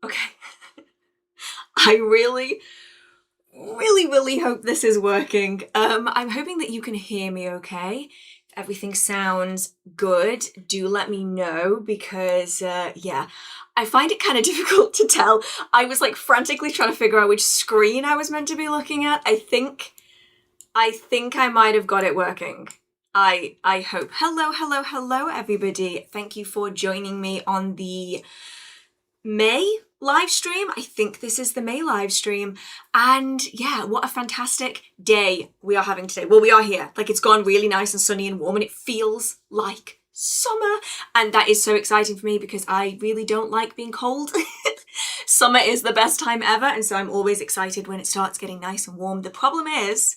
Okay. I really hope this is working. I'm hoping that you can hear me okay. If everything sounds good, do let me know because, yeah, I find it kind of difficult to tell. I was like frantically trying to figure out which screen I was meant to be looking at. I think I might have got it working. I hope. Hello, everybody. Thank you for joining me on the May live stream. I think this is the May live stream. And yeah, what a fantastic day we are having today. Well, we are here. Like, it's gone really nice and sunny and warm and it feels like summer. And that is so exciting for me because I really don't like being cold. Summer is the best time ever. And so I'm always excited when it starts getting nice and warm. The problem is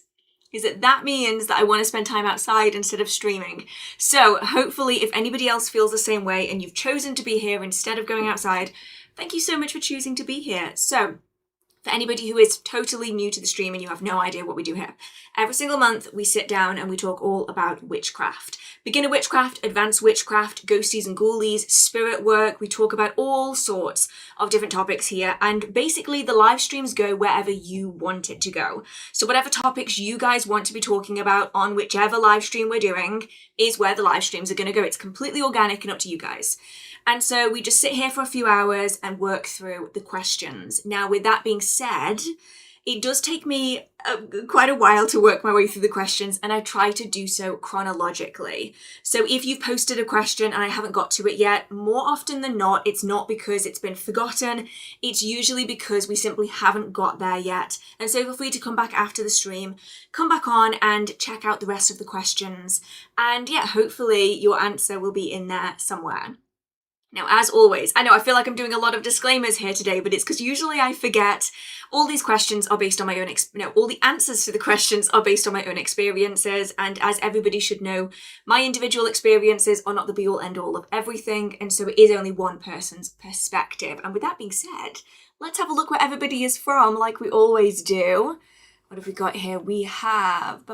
that means that I want to spend time outside instead of streaming. So hopefully if anybody else feels the same way and you've chosen to be here instead of going outside, thank you so much for choosing to be here. So for anybody who is totally new to the stream and you have no idea what we do here, every single month we sit down and we talk all about witchcraft. Beginner witchcraft, advanced witchcraft, ghosties and ghoulies, spirit work. We talk about all sorts of different topics here, and basically the live streams go wherever you want it to go. So whatever topics you guys want to be talking about on whichever live stream we're doing is where the live streams are going to go. It's completely organic and up to you guys. And so we just sit here for a few hours and work through the questions. Now, with that being said, it does take me quite a while to work my way through the questions, and I try to do so chronologically. So if you've posted a question and I haven't got to it yet, more often than not, it's not because it's been forgotten. It's usually because we simply haven't got there yet. And so feel free to come back after the stream, come back on and check out the rest of the questions. And yeah, hopefully your answer will be in there somewhere. Now, as always, I know I feel like I'm doing a lot of disclaimers here today, but it's because usually I forget all these questions are based on my own, all the answers to the questions are based on my own experiences. And as everybody should know, my individual experiences are not the be all end all of everything. And so it is only one person's perspective. And with that being said, let's have a look where everybody is from, like we always do. What have we got here? We have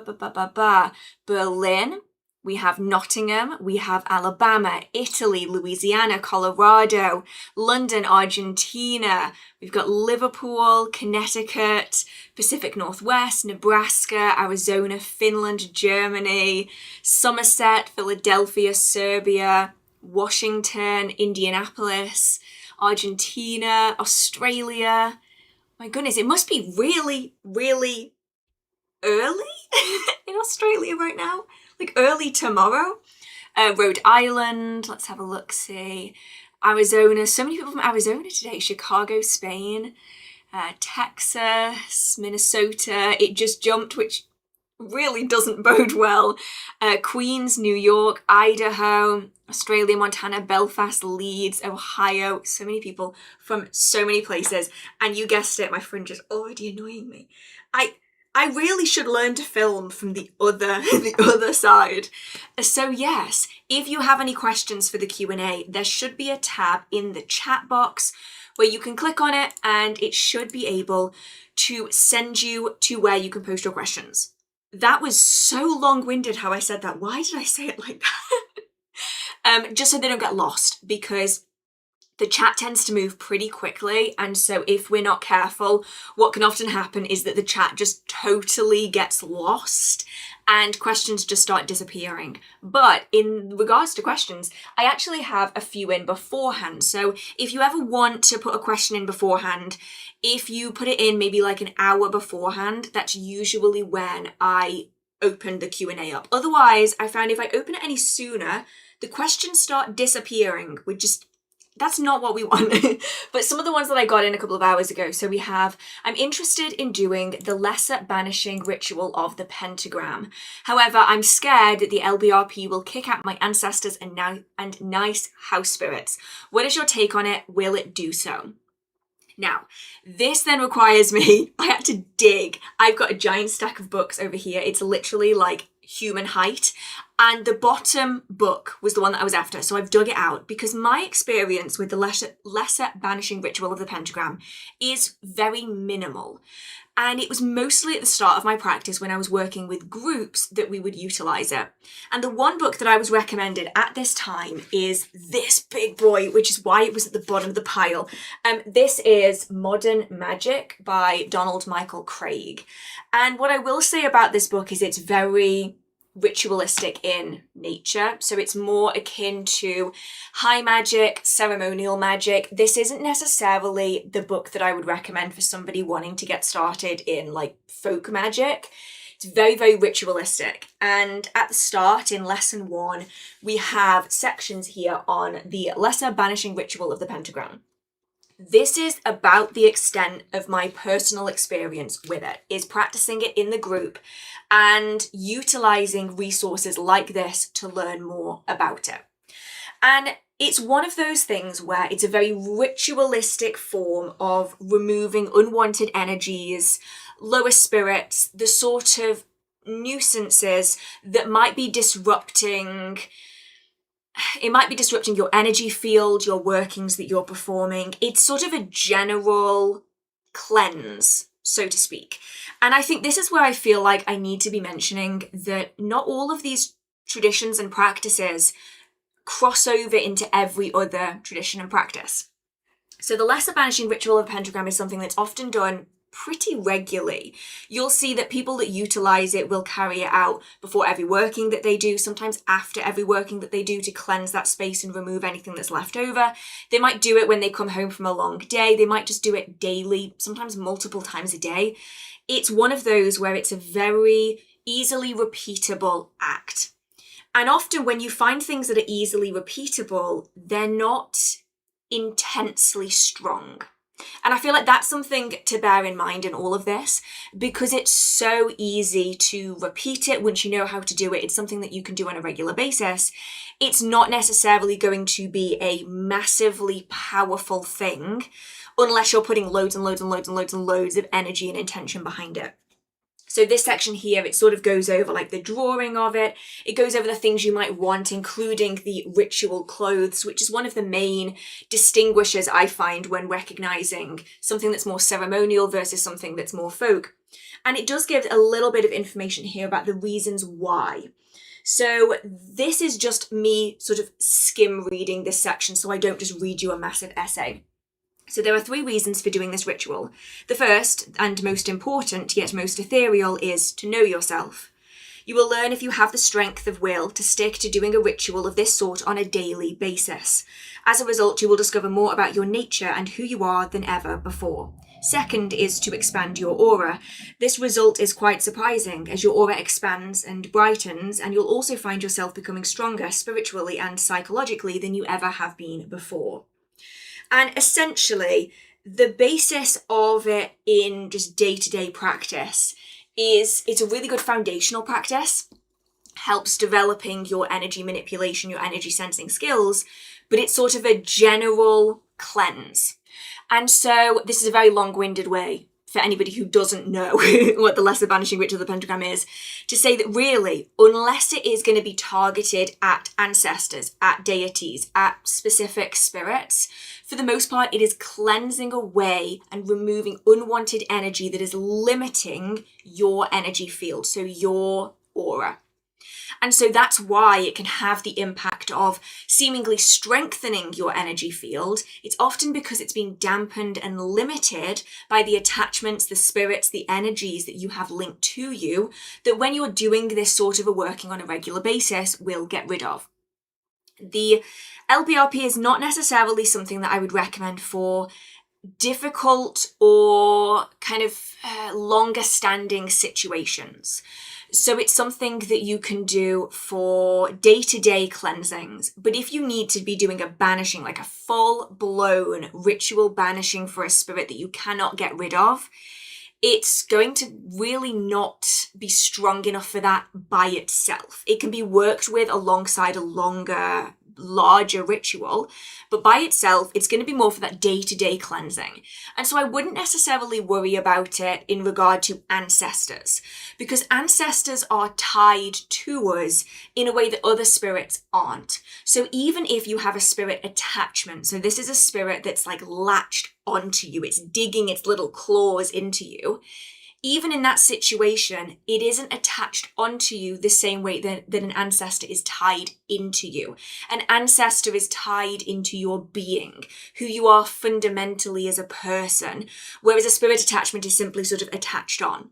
Berlin. We have Nottingham, we have Alabama, Italy, Louisiana, Colorado, London, Argentina. We've got Liverpool, Connecticut, Pacific Northwest, Nebraska, Arizona, Finland, Germany, Somerset, Philadelphia, Serbia, Washington, Indianapolis, Argentina, Australia. My goodness, it must be really, really early in Australia right now. Like early tomorrow. Rhode Island, let's have a look-see. Arizona, so many people from Arizona today. Chicago, Spain, Texas, Minnesota. It just jumped, which really doesn't bode well. Queens, New York, Idaho, Australia, Montana, Belfast, Leeds, Ohio. So many people from so many places. And you guessed it, my fringe is already annoying me. I really should learn to film from the other side. So yes, if you have any questions for the Q&A, there should be a tab in the chat box where you can click on it and it should be able to send you to where you can post your questions. That was so long-winded how I said that. Why did I say it like that? Just so they don't get lost, because the chat tends to move pretty quickly, and so if we're not careful, what can often happen is that the chat just totally gets lost and questions just start disappearing. But in regards to questions, I actually have a few in beforehand. So if you ever want to put a question in beforehand, if you put it in maybe like an hour beforehand, that's usually when I open the Q&A up. Otherwise, I found if I open it any sooner, the questions start disappearing. That's not what we want. But some of the ones that I got in a couple of hours ago. So we have, I'm interested in doing the lesser banishing ritual of the pentagram. However, I'm scared that the LBRP will kick out my ancestors and nice house spirits. What is your take on it? Will it do so? Now, this then requires me, I had to dig. I've got a giant stack of books over here. It's literally like human height. And the bottom book was the one that I was after. So I've dug it out because my experience with the lesser banishing ritual of the pentagram is very minimal. And it was mostly at the start of my practice when I was working with groups that we would utilize it. And the one book that I was recommended at this time is this big boy, which is why it was at the bottom of the pile. This is Modern Magic by Donald Michael Craig. And what I will say about this book is it's very ritualistic in nature. So it's more akin to high magic, ceremonial magic. This isn't necessarily the book that I would recommend for somebody wanting to get started in like folk magic. It's very, very ritualistic. And at the start in lesson 1, we have sections here on the lesser banishing ritual of the pentagram. This is about the extent of my personal experience with it, is practicing it in the group and utilizing resources like this to learn more about it. And it's one of those things where it's a very ritualistic form of removing unwanted energies, lower spirits, the sort of nuisances that might be disrupting. It might be disrupting your energy field, your workings that you're performing. It's sort of a general cleanse, so to speak. And I think this is where I feel like I need to be mentioning that not all of these traditions and practices cross over into every other tradition and practice. So the lesser banishing ritual of pentagram is something that's often done pretty regularly. You'll see that people that utilize it will carry it out before every working that they do, sometimes after every working that they do, to cleanse that space and remove anything that's left over. They might do it when they come home from a long day. They might just do it daily, sometimes multiple times a day. It's one of those where it's a very easily repeatable act. And often when you find things that are easily repeatable, they're not intensely strong. And I feel like that's something to bear in mind in all of this, because it's so easy to repeat it once you know how to do it. It's something that you can do on a regular basis. It's not necessarily going to be a massively powerful thing unless you're putting loads and loads and loads and loads and loads of energy and intention behind it. So this section here, it sort of goes over like the drawing of it. It goes over the things you might want, including the ritual clothes, which is one of the main distinguishers I find when recognizing something that's more ceremonial versus something that's more folk. And it does give a little bit of information here about the reasons why. So this is just me sort of skim reading this section so I don't just read you a massive essay. So there are 3 reasons for doing this ritual. The first, and most important, yet most ethereal, is to know yourself. You will learn if you have the strength of will to stick to doing a ritual of this sort on a daily basis. As a result, you will discover more about your nature and who you are than ever before. Second is to expand your aura. This result is quite surprising as your aura expands and brightens, and you'll also find yourself becoming stronger spiritually and psychologically than you ever have been before. And essentially, the basis of it in just day-to-day practice is it's a really good foundational practice, helps developing your energy manipulation, your energy sensing skills, but it's sort of a general cleanse. And so this is a very long-winded way for anybody who doesn't know what the lesser banishing ritual of the pentagram is, to say that really, unless it is going to be targeted at ancestors, at deities, at specific spirits, for the most part, it is cleansing away and removing unwanted energy that is limiting your energy field, so your aura. And so that's why it can have the impact of seemingly strengthening your energy field. It's often because it's being dampened and limited by the attachments, the spirits, the energies that you have linked to you, that when you're doing this sort of a working on a regular basis, will get rid of. The LBRP is not necessarily something that I would recommend for difficult or kind of longer standing situations. So it's something that you can do for day-to-day cleansings. But if you need to be doing a banishing, like a full-blown ritual banishing for a spirit that you cannot get rid of, it's going to really not be strong enough for that by itself. It can be worked with alongside a larger ritual, but by itself, it's going to be more for that day-to-day cleansing. And so I wouldn't necessarily worry about it in regard to ancestors, because ancestors are tied to us in a way that other spirits aren't. So even if you have a spirit attachment, so this is a spirit that's like latched onto you, it's digging its little claws into you, even in that situation, it isn't attached onto you the same way that an ancestor is tied into you. An ancestor is tied into your being, who you are fundamentally as a person, whereas a spirit attachment is simply sort of attached on.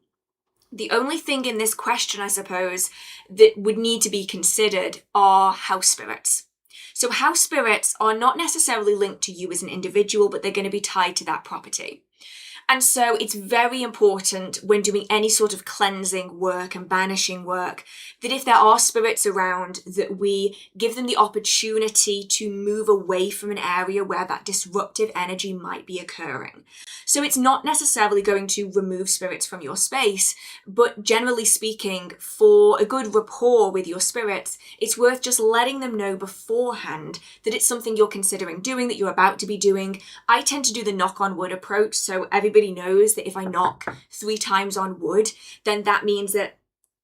The only thing in this question, I suppose, that would need to be considered are house spirits. So house spirits are not necessarily linked to you as an individual, but they're going to be tied to that property. And so it's very important when doing any sort of cleansing work and banishing work that if there are spirits around, that we give them the opportunity to move away from an area where that disruptive energy might be occurring. So it's not necessarily going to remove spirits from your space, but generally speaking, for a good rapport with your spirits, it's worth just letting them know beforehand that it's something you're considering doing, that you're about to be doing. I tend to do the knock on wood approach, so everybody knows that if I knock 3 times on wood, then that means that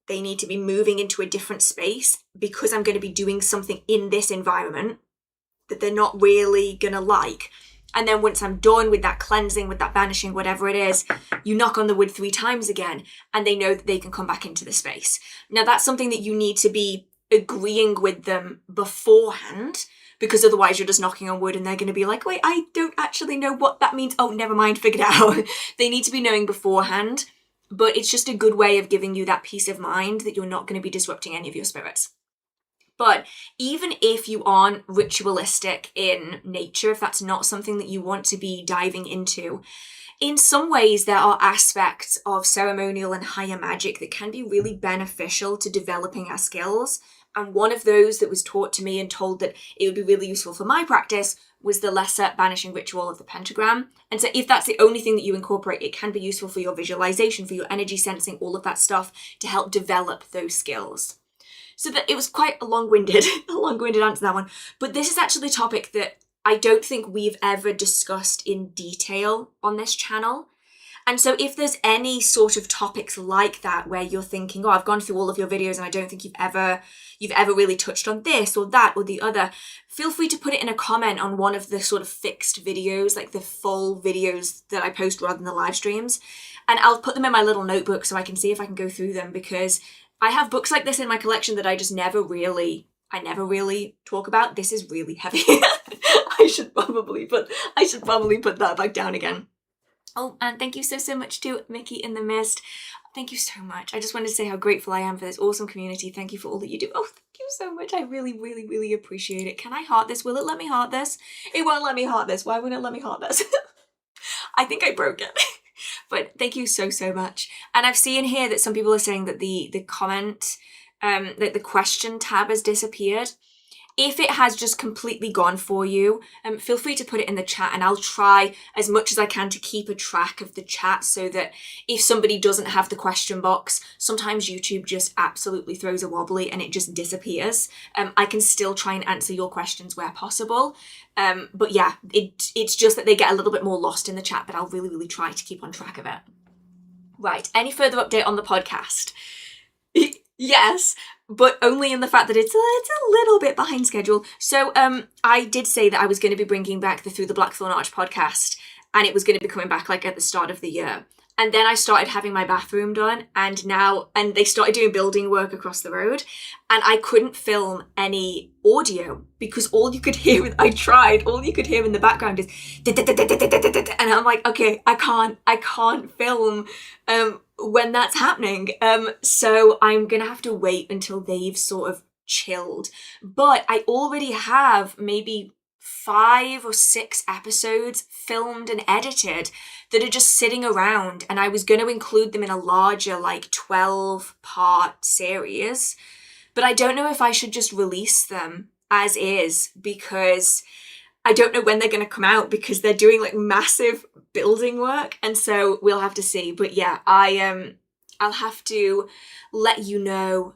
they need to be moving into a different space because I'm going to be doing something in this environment that they're not really going to like. And then once I'm done with that cleansing, with that banishing, whatever it is, you knock on the wood 3 times again, and they know that they can come back into the space. Now, that's something that you need to be agreeing with them beforehand, because otherwise you're just knocking on wood and they're going to be like, wait, I don't actually know what that means. Oh, never mind, figured it out. They need to be knowing beforehand, but it's just a good way of giving you that peace of mind that you're not going to be disrupting any of your spirits. But even if you aren't ritualistic in nature, if that's not something that you want to be diving into, in some ways there are aspects of ceremonial and higher magic that can be really beneficial to developing our skills. And one of those that was taught to me and told that it would be really useful for my practice was the lesser banishing ritual of the pentagram. And so if that's the only thing that you incorporate, it can be useful for your visualization, for your energy sensing, all of that stuff to help develop those skills. So that it was quite a long-winded answer to that one. But this is actually a topic that I don't think we've ever discussed in detail on this channel. And so if there's any sort of topics like that where you're thinking, oh, I've gone through all of your videos and I don't think you've ever really touched on this or that or the other, feel free to put it in a comment on one of the sort of fixed videos, like the full videos that I post rather than the live streams. And I'll put them in my little notebook so I can see if I can go through them, because I have books like this in my collection that I just never really talk about. This is really heavy. I should probably put that back down again. Oh, and thank you so much to Mickey in the Mist. Thank you so much. I just wanted to say how grateful I am for this awesome community. Thank you for all that you do. Oh, thank you so much. I really appreciate it. Can I heart this? Will it let me heart this? It won't let me heart this. Why wouldn't it let me heart this? I think I broke it. But thank you so much. And I've seen here that some people are saying that the comment, that the question tab has disappeared. If it has just completely gone for you, feel free to put it in the chat and I'll try as much as I can to keep a track of the chat so that if somebody doesn't have the question box, sometimes YouTube just absolutely throws a wobbly and it just disappears. I can still try and answer your questions where possible. But yeah, it's just that they get a little bit more lost in the chat, but I'll really try to keep on track of it. Right, any further update on the podcast? Yes, but only in the fact that it's a little bit behind schedule. So I did say that I was going to be bringing back the Through the Blackthorn Arch podcast, and it was going to be coming back like at the start of the year. And then I started having my bathroom done, and they started doing building work across the road, and I couldn't film any audio because all you could hear in the background is and I'm like, okay, I can't film when that's happening. So I'm gonna have to wait until they've sort of chilled. But I already have maybe 5 or 6 episodes filmed and edited that are just sitting around, and I was going to include them in a larger like 12-part series, but I don't know if I should just release them as is, because I don't know when they're going to come out because they're doing like massive building work, and so we'll have to see. But yeah, I'll have to let you know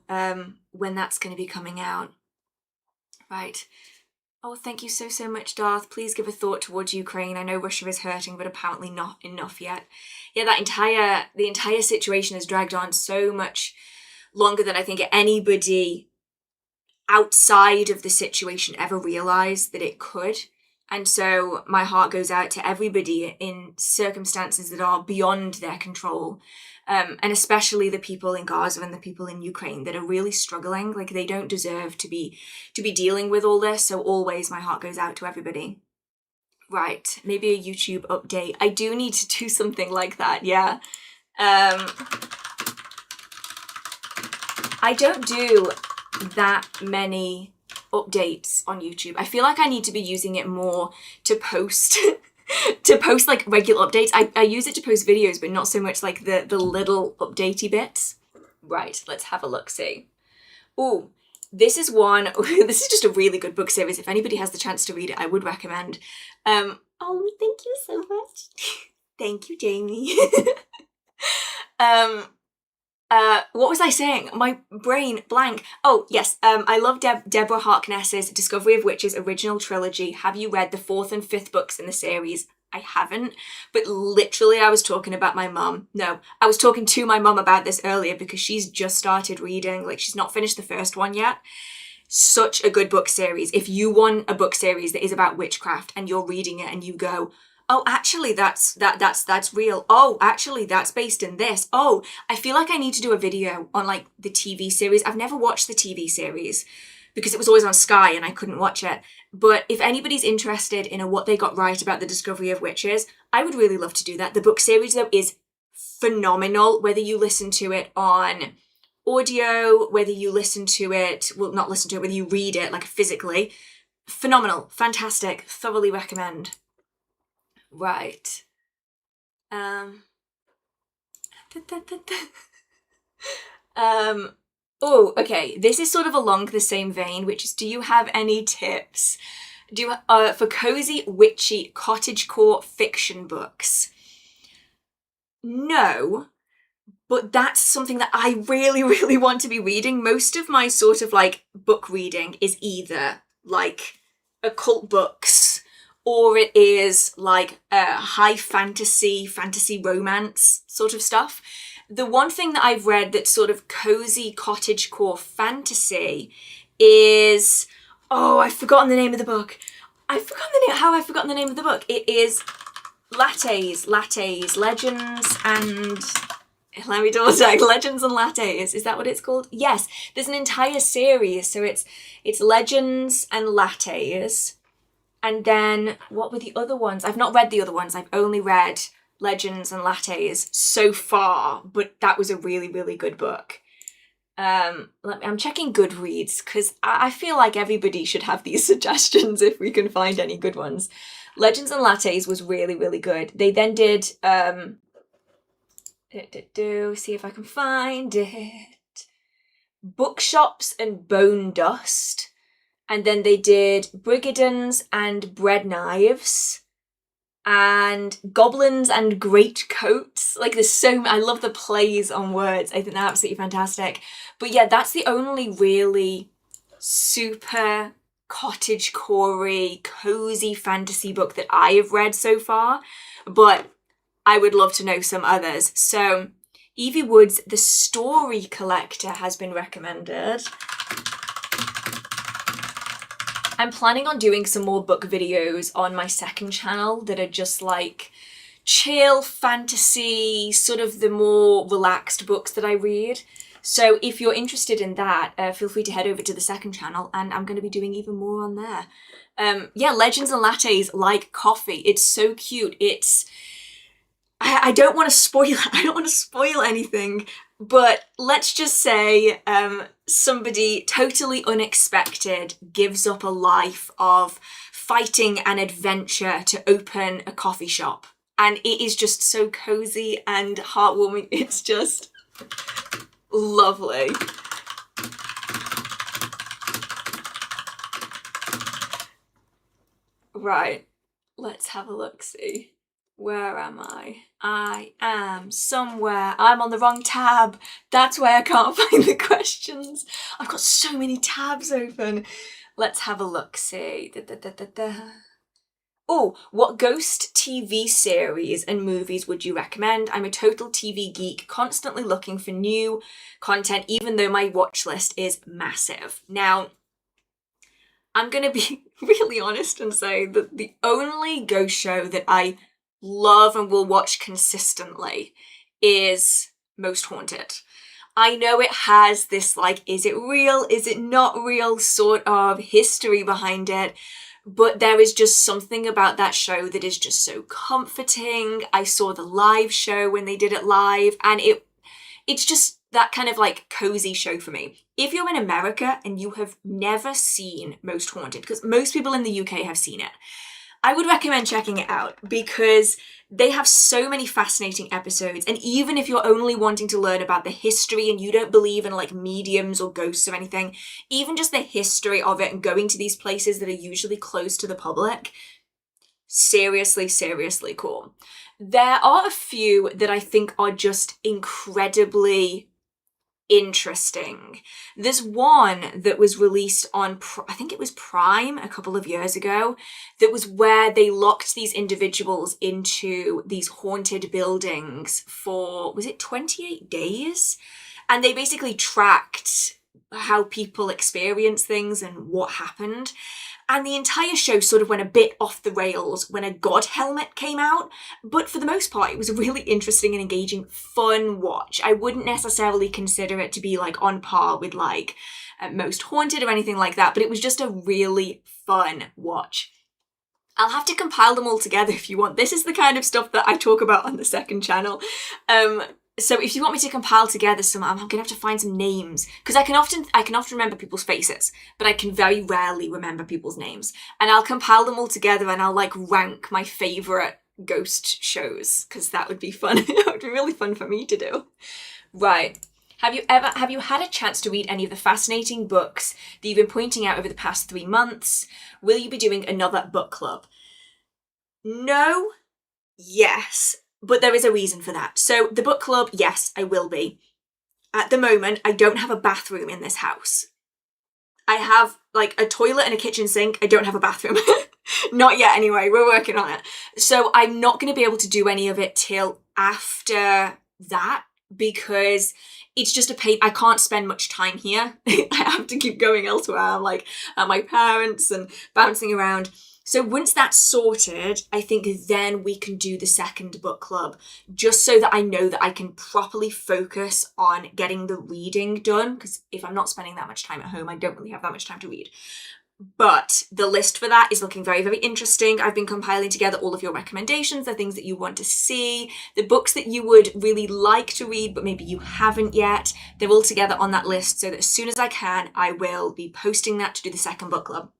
when that's going to be coming out. Right. Oh, thank you so much, Darth. Please give a thought towards Ukraine. I know Russia is hurting, but apparently not enough yet. Yeah, the entire situation has dragged on so much longer than I think anybody outside of the situation ever realised that it could. And so my heart goes out to everybody in circumstances that are beyond their control. And especially the people in Gaza and the people in Ukraine that are really struggling. Like, they don't deserve to be dealing with all this. So always my heart goes out to everybody. Right, maybe a YouTube update. I do need to do something like that, yeah. I don't do that many updates on YouTube. I feel like I need to be using it more to post to post like regular updates. I use it to post videos, but not so much like the little updatey bits. Right, let's have a look-see. Ooh, this is one, this is just a really good book series. If anybody has the chance to read it, I would recommend. Oh, thank you so much. Thank you, Jamie. What was I saying? My brain blank. Oh, yes. I love Deborah Harkness's Discovery of Witches original trilogy. Have you read the 4th and 5th books in the series? I haven't, but literally I was talking about my mum. No, I was talking to my mum about this earlier because she's just started reading. Like, she's not finished the first one yet. Such a good book series. If you want a book series that is about witchcraft and you're reading it and you go, oh, actually, that's real. Oh, actually, that's based in this. Oh, I feel like I need to do a video on like the TV series. I've never watched the TV series because it was always on Sky and I couldn't watch it. But if anybody's interested in what they got right about the Discovery of Witches, I would really love to do that. The book series, though, is phenomenal, whether you listen to it on audio, whether you listen to it, well, not listen to it, whether you read it like physically. Phenomenal, fantastic, thoroughly recommend. Right. Oh, okay. This is sort of along the same vein, which is, do you have any tips for cozy, witchy, cottagecore fiction books? No, but that's something that I really, really want to be reading. Most of my sort of like book reading is either like occult books, or it is like high fantasy romance sort of stuff. The one thing that I've read that's sort of cozy cottagecore fantasy is, oh, I've forgotten the name of the book. I've forgotten the name of the book. It is Lattes, Legends and... Let me double check. Legends and Lattes. Is that what it's called? Yes. There's an entire series. So it's Legends and Lattes. And then, what were the other ones? I've not read the other ones. I've only read Legends and Lattes so far, but that was a really, really good book. I'm checking Goodreads, because I feel like everybody should have these suggestions if we can find any good ones. Legends and Lattes was really, really good. They then did, see if I can find it. Bookshops and Bone Dust. And then they did Brigadons and Bread Knives. And Goblins and Great Coats. Like, there's so... I love the plays on words. I think they're absolutely fantastic. But yeah, that's the only really super cottage-core-y, cozy fantasy book that I have read so far. But I would love to know some others. So, Evie Wood's The Story Collector has been recommended. I'm planning on doing some more book videos on my second channel that are just like chill fantasy, sort of the more relaxed books that I read. So if you're interested in that, feel free to head over to the second channel and I'm going to be doing even more on there. Yeah, Legends and Lattes like coffee. It's so cute. It's... I don't want to spoil anything, but let's just say somebody totally unexpected gives up a life of fighting and adventure to open a coffee shop. And it is just so cozy and heartwarming. It's just lovely. Right, let's have a look-see. Where am I? I am somewhere. I'm on the wrong tab. That's why I can't find the questions. I've got so many tabs open. Let's have a look-see. Oh, what ghost TV series and movies would you recommend? I'm a total TV geek, constantly looking for new content, even though my watch list is massive. Now, I'm going to be really honest and say that the only ghost show that I love and will watch consistently is Most Haunted. I know it has this, like, is it real, is it not real sort of history behind it, but there is just something about that show that is just so comforting. I saw the live show when they did it live, and it's just that kind of like cozy show for me. If you're in America and you have never seen Most Haunted, because most people in the UK have seen it, I would recommend checking it out because they have so many fascinating episodes. And even if you're only wanting to learn about the history and you don't believe in like mediums or ghosts or anything, even just the history of it and going to these places that are usually closed to the public, seriously, seriously cool. There are a few that I think are just incredibly interesting. There's one that was released on, I think it was Prime a couple of years ago, that was where they locked these individuals into these haunted buildings for, was it 28 days? And they basically tracked how people experience things and what happened. And the entire show sort of went a bit off the rails when a god helmet came out. But for the most part, it was a really interesting and engaging, fun watch. I wouldn't necessarily consider it to be like on par with like Most Haunted or anything like that, but it was just a really fun watch. I'll have to compile them all together if you want. This is the kind of stuff that I talk about on the second channel. So if you want me to compile together some, I'm gonna have to find some names because I can often remember people's faces, but I can very rarely remember people's names. And I'll compile them all together and I'll like rank my favorite ghost shows because that would be fun. It would be really fun for me to do. Right. Have you had a chance to read any of the fascinating books that you've been pointing out over the past 3 months? Will you be doing another book club? No. Yes. But there is a reason for that. So the book club, yes, I will be. At the moment, I don't have a bathroom in this house. I have like a toilet and a kitchen sink. I don't have a bathroom. Not yet anyway, we're working on it. So I'm not going to be able to do any of it till after that because it's just a pain. I can't spend much time here. I have to keep going elsewhere. I'm like at my parents' and bouncing around. So once that's sorted, I think then we can do the second book club, just so that I know that I can properly focus on getting the reading done, because if I'm not spending that much time at home, I don't really have that much time to read. But the list for that is looking very, very interesting. I've been compiling together all of your recommendations, the things that you want to see, the books that you would really like to read, but maybe you haven't yet. They're all together on that list, so that as soon as I can, I will be posting that to do the second book club.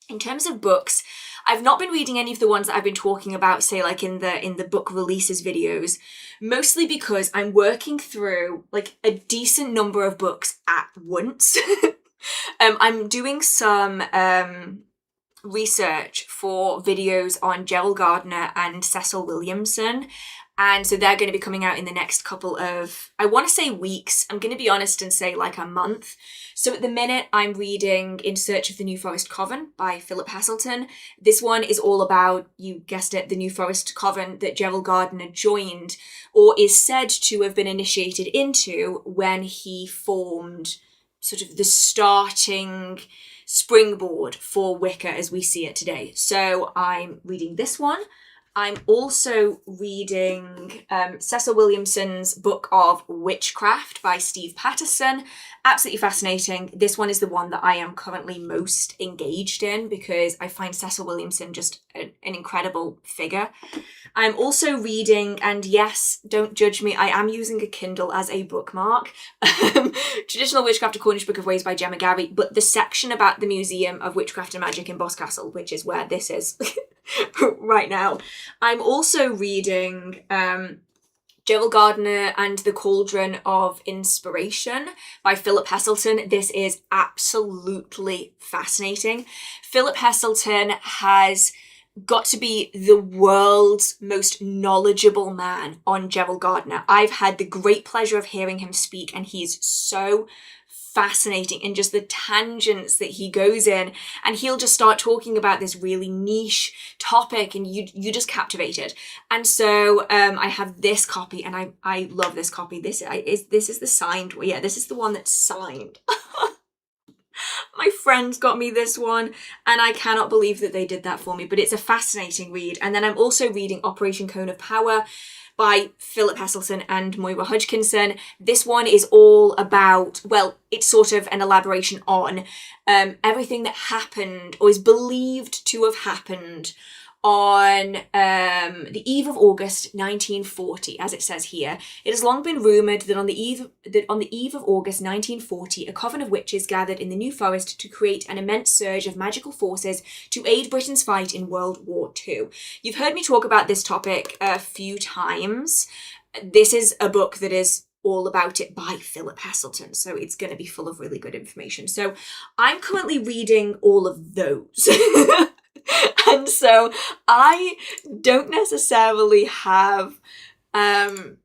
In terms of books, I've not been reading any of the ones that I've been talking about, say like in the book releases videos, mostly because I'm working through like a decent number of books at once. I'm doing some research for videos on Gerald Gardner and Cecil Williamson. And so they're going to be coming out in the next couple of, I want to say weeks. I'm going to be honest and say like a month. So at the minute, I'm reading In Search of the New Forest Coven by Philip Heselton. This one is all about, you guessed it, the New Forest Coven that Gerald Gardner joined, or is said to have been initiated into when he formed sort of the starting springboard for Wicca as we see it today. So I'm reading this one. I'm also reading Cecil Williamson's book of Witchcraft by Steve Patterson. Absolutely fascinating. This one is the one that I am currently most engaged in because I find Cecil Williamson just an incredible figure. I'm also reading, and yes, don't judge me, I am using a Kindle as a bookmark, Traditional Witchcraft, A Cornish Book of Ways by Gemma Gary, but the section about the Museum of Witchcraft and Magic in Boscastle, which is where this is right now. I'm also reading Gerald Gardner and the Cauldron of Inspiration by Philip Heselton. This is absolutely fascinating. Philip Heselton has got to be the world's most knowledgeable man on Gerald Gardner. I've had the great pleasure of hearing him speak, and he's so fascinating in just the tangents that he goes in, and he'll just start talking about this really niche topic and you just captivated. And so I have this copy, and I love this copy. This is the signed, yeah, this is the one that's signed. My friends got me this one, and I cannot believe that they did that for me, but it's a fascinating read. And then I'm also reading Operation Cone of Power by Philip Heselton and Moira Hodgkinson. This one is all about, well, it's sort of an elaboration on everything that happened or is believed to have happened on the eve of August 1940, as it says here. It has long been rumoured that on the eve of August 1940, a coven of witches gathered in the New Forest to create an immense surge of magical forces to aid Britain's fight in World War II. You've heard me talk about this topic a few times. This is a book that is all about it by Philip Heselton, so it's going to be full of really good information. So I'm currently reading all of those. And so I don't necessarily have the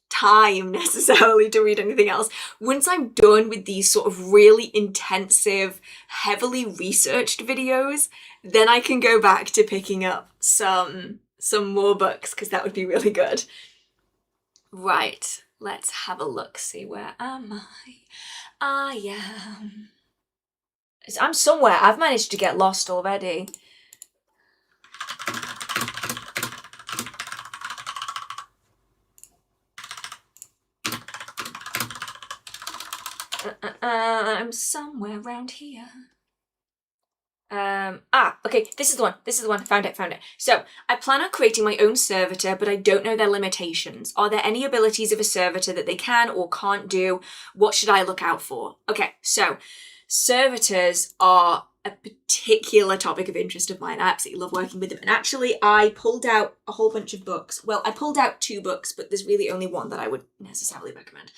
time necessarily to read anything else. Once I'm done with these sort of really intensive, heavily researched videos, then I can go back to picking up some more books, because that would be really good. Right, let's have a look, see, where am I? I am... I'm somewhere. I've managed to get lost already. I'm somewhere around here. Okay, this is the one. Found it. So, I plan on creating my own servitor, but I don't know their limitations. Are there any abilities of a servitor that they can or can't do? What should I look out for? Okay, so servitors are a particular topic of interest of mine. I absolutely love working with them. And actually, I pulled out a whole bunch of books. Well, I pulled out 2 books, but there's really only one that I would necessarily recommend.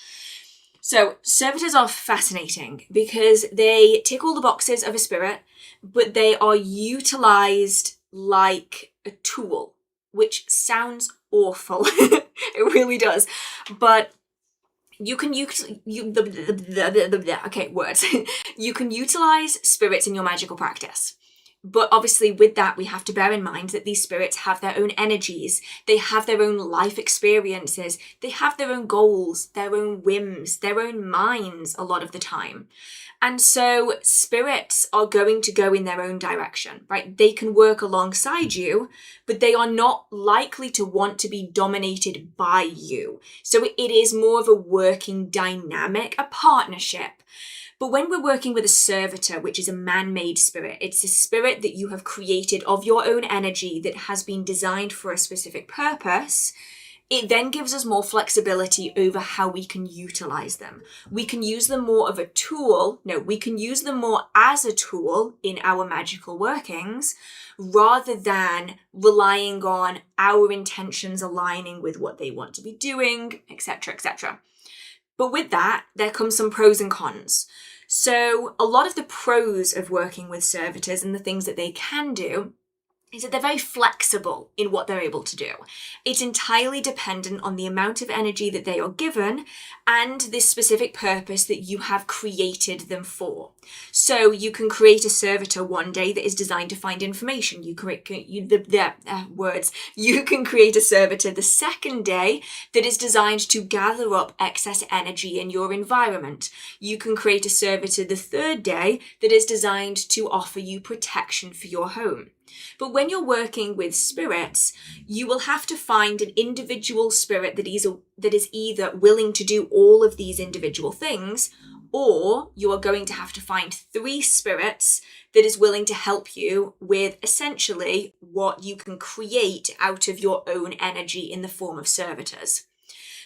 So, servitors are fascinating because they tick all the boxes of a spirit, but they are utilised like a tool, which sounds awful. It really does. But you can you can utilize spirits in your magical practice. But obviously with that, we have to bear in mind that these spirits have their own energies. They have their own life experiences. They have their own goals, their own whims, their own minds a lot of the time. And so spirits are going to go in their own direction, right? They can work alongside you, but they are not likely to want to be dominated by you. So it is more of a working dynamic, a partnership. But when we're working with a servitor, which is a man-made spirit, it's a spirit that you have created of your own energy that has been designed for a specific purpose. It then gives us more flexibility over how we can utilize them. We can use them more of a tool. No, we can use them more as a tool in our magical workings rather than relying on our intentions aligning with what they want to be doing, etc., etc. But with that, there comes some pros and cons. So a lot of the pros of working with servitors and the things that they can do is that they're very flexible in what they're able to do. It's entirely dependent on the amount of energy that they are given and this specific purpose that you have created them for. So you can create a servitor one day that is designed to find information. You can create a servitor the second day that is designed to gather up excess energy in your environment. You can create a servitor the third day that is designed to offer you protection for your home. But when you're working with spirits, you will have to find an individual spirit that is either willing to do all of these individual things, or you are going to have to find 3 spirits that is willing to help you with essentially what you can create out of your own energy in the form of servitors.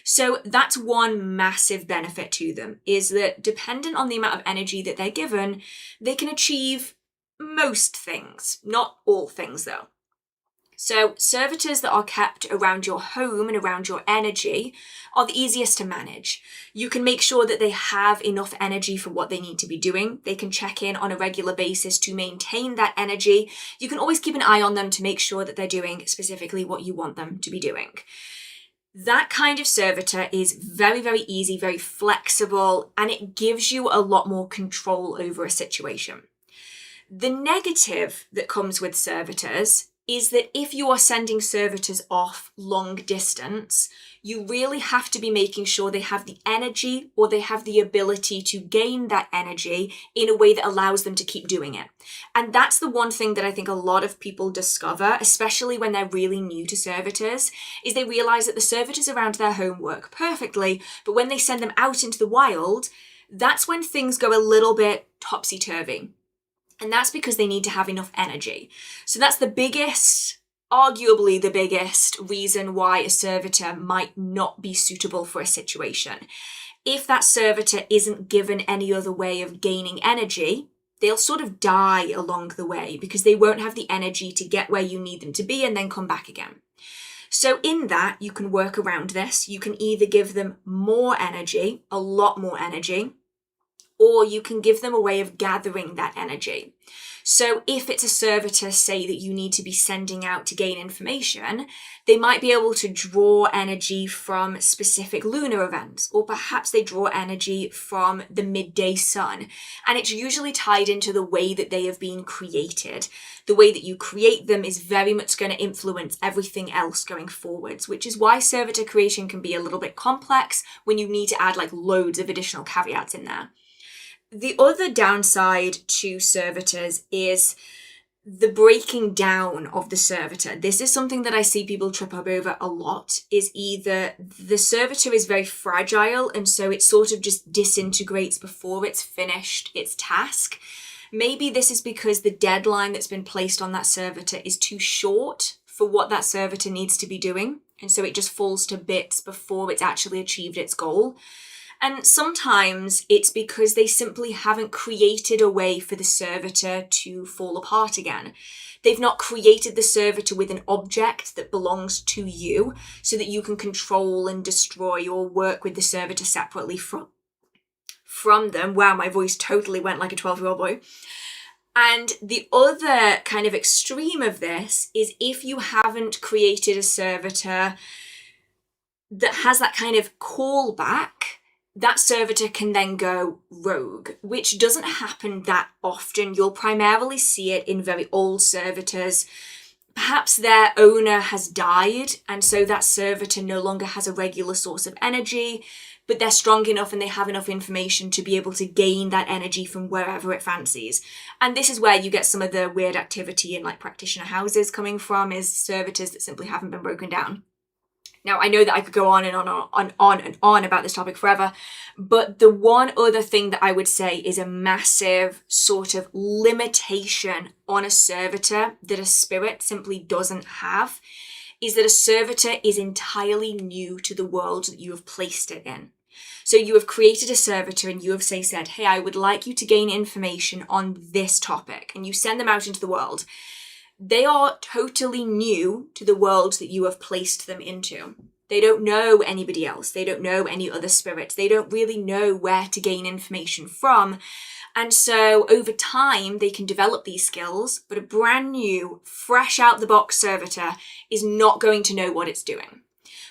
So that's one massive benefit to them, is that dependent on the amount of energy that they're given, they can achieve most things, not all things though. So servitors that are kept around your home and around your energy are the easiest to manage. You can make sure that they have enough energy for what they need to be doing. They can check in on a regular basis to maintain that energy. You can always keep an eye on them to make sure that they're doing specifically what you want them to be doing. That kind of servitor is very, very easy, very flexible, and it gives you a lot more control over a situation. The negative that comes with servitors is that if you are sending servitors off long distance, you really have to be making sure they have the energy or they have the ability to gain that energy in a way that allows them to keep doing it. And that's the one thing that I think a lot of people discover, especially when they're really new to servitors, is they realize that the servitors around their home work perfectly, but when they send them out into the wild, that's when things go a little bit topsy-turvy. And that's because they need to have enough energy. So that's arguably the biggest reason why a servitor might not be suitable for a situation. If that servitor isn't given any other way of gaining energy, they'll sort of die along the way because they won't have the energy to get where you need them to be and then come back again. So in that, you can work around this. You can either give them more energy, a lot more energy, or you can give them a way of gathering that energy. So if it's a servitor, say, that you need to be sending out to gain information, they might be able to draw energy from specific lunar events, or perhaps they draw energy from the midday sun. And it's usually tied into the way that they have been created. The way that you create them is very much going to influence everything else going forwards, which is why servitor creation can be a little bit complex when you need to add like loads of additional caveats in there. The other downside to servitors is the breaking down of the servitor. This is something that I see people trip up over a lot, is either the servitor is very fragile and so it sort of just disintegrates before it's finished its task. Maybe this is because the deadline that's been placed on that servitor is too short for what that servitor needs to be doing, and so it just falls to bits before it's actually achieved its goal. And sometimes it's because they simply haven't created a way for the servitor to fall apart again. They've not created the servitor with an object that belongs to you so that you can control and destroy or work with the servitor separately from them. Wow, my voice totally went like a 12-year-old boy. And the other kind of extreme of this is if you haven't created a servitor that has that kind of callback, that servitor can then go rogue, which doesn't happen that often. You'll primarily see it in very old servitors. Perhaps their owner has died, and so that servitor no longer has a regular source of energy, but they're strong enough and they have enough information to be able to gain that energy from wherever it fancies. And this is where you get some of the weird activity in like practitioner houses coming from, is servitors that simply haven't been broken down. Now, I know that I could go on and on about this topic forever, but the one other thing that I would say is a massive sort of limitation on a servitor that a spirit simply doesn't have is that a servitor is entirely new to the world that you have placed it in. So you have created a servitor and you have said, hey, I would like you to gain information on this topic, and you send them out into the world. They are totally new to the world that you have placed them into. They don't know anybody else. They don't know any other spirits. They don't really know where to gain information from. And so over time, they can develop these skills, but a brand new, fresh out the box servitor is not going to know what it's doing.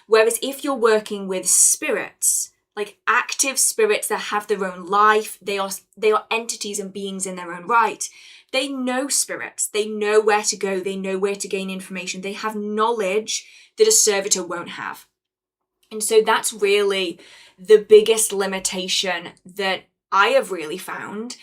Whereas if you're working with spirits, like active spirits that have their own life, they are entities and beings in their own right. They know spirits, they know where to go, they know where to gain information, they have knowledge that a servitor won't have. And so that's really the biggest limitation that I have really found.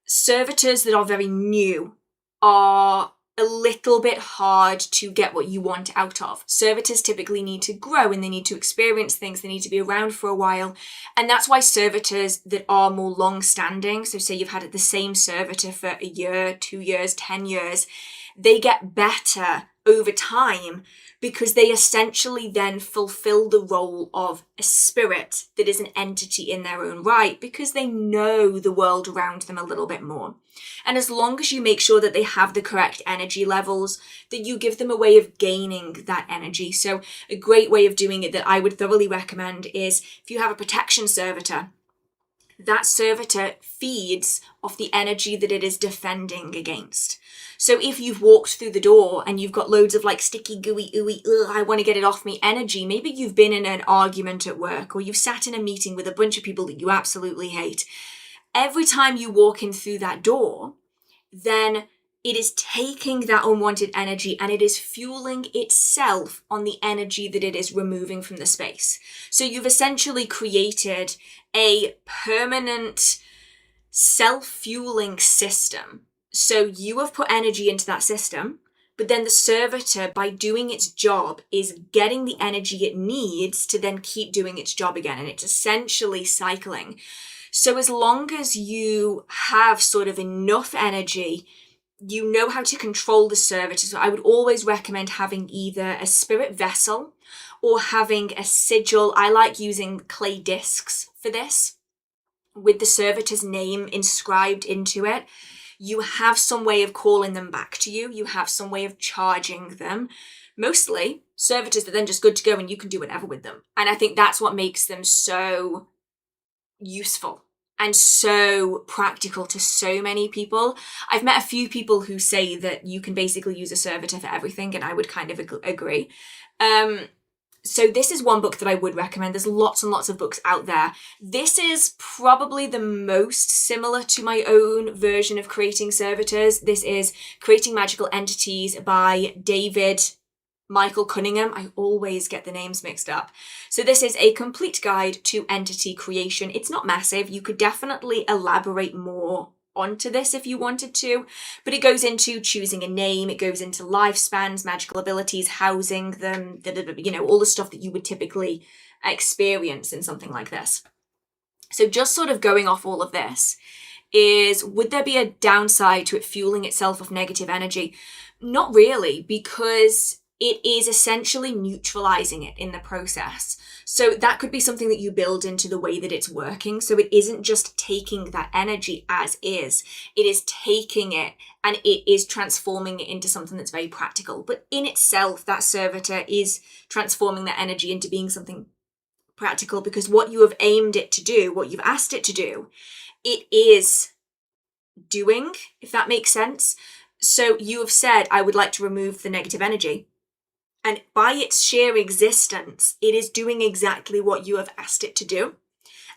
Servitors that are very new are a little bit hard to get what you want out of. Servitors typically need to grow and they need to experience things, they need to be around for a while. And that's why servitors that are more long-standing, so say you've had the same servitor for a year, 2 years, 10 years, they get better over time because they essentially then fulfill the role of a spirit that is an entity in their own right because they know the world around them a little bit more. And as long as you make sure that they have the correct energy levels, that you give them a way of gaining that energy. So a great way of doing it that I would thoroughly recommend is if you have a protection servitor, that servitor feeds off the energy that it is defending against. So if you've walked through the door and you've got loads of like sticky, gooey, ooey, I want to get it off me energy, maybe you've been in an argument at work or you've sat in a meeting with a bunch of people that you absolutely hate. Every time you walk in through that door, then it is taking that unwanted energy and it is fueling itself on the energy that it is removing from the space. So you've essentially created a permanent self-fueling system. So you have put energy into that system, but then the servitor, by doing its job, is getting the energy it needs to then keep doing its job again. And it's essentially cycling. So as long as you have sort of enough energy, you know how to control the servitor. So I would always recommend having either a spirit vessel or having a sigil. I like using clay discs for this, with the servitor's name inscribed into it. You have some way of calling them back to you. You have some way of charging them. Mostly servitors are then just good to go and you can do whatever with them. And I think that's what makes them so useful and so practical to so many people. I've met a few people who say that you can basically use a servitor for everything, and I would kind of agree. So this is one book that I would recommend. There's lots and lots of books out there. This is probably the most similar to my own version of creating servitors. This is Creating Magical Entities by David Michael Cunningham. I always get the names mixed up. So this is a complete guide to entity creation. It's not massive. You could definitely elaborate more onto this if you wanted to, but it goes into choosing a name, it goes into lifespans, magical abilities, housing them, you know, all the stuff that you would typically experience in something like this. So just sort of going off all of this is, would there be a downside to it fueling itself with negative energy? Not really, because it is essentially neutralizing it in the process. So that could be something that you build into the way that it's working. So it isn't just taking that energy as is, it is taking it and it is transforming it into something that's very practical. But in itself, that servitor is transforming that energy into being something practical, because what you have aimed it to do, what you've asked it to do, it is doing, if that makes sense. So you have said, I would like to remove the negative energy. And by its sheer existence, it is doing exactly what you have asked it to do.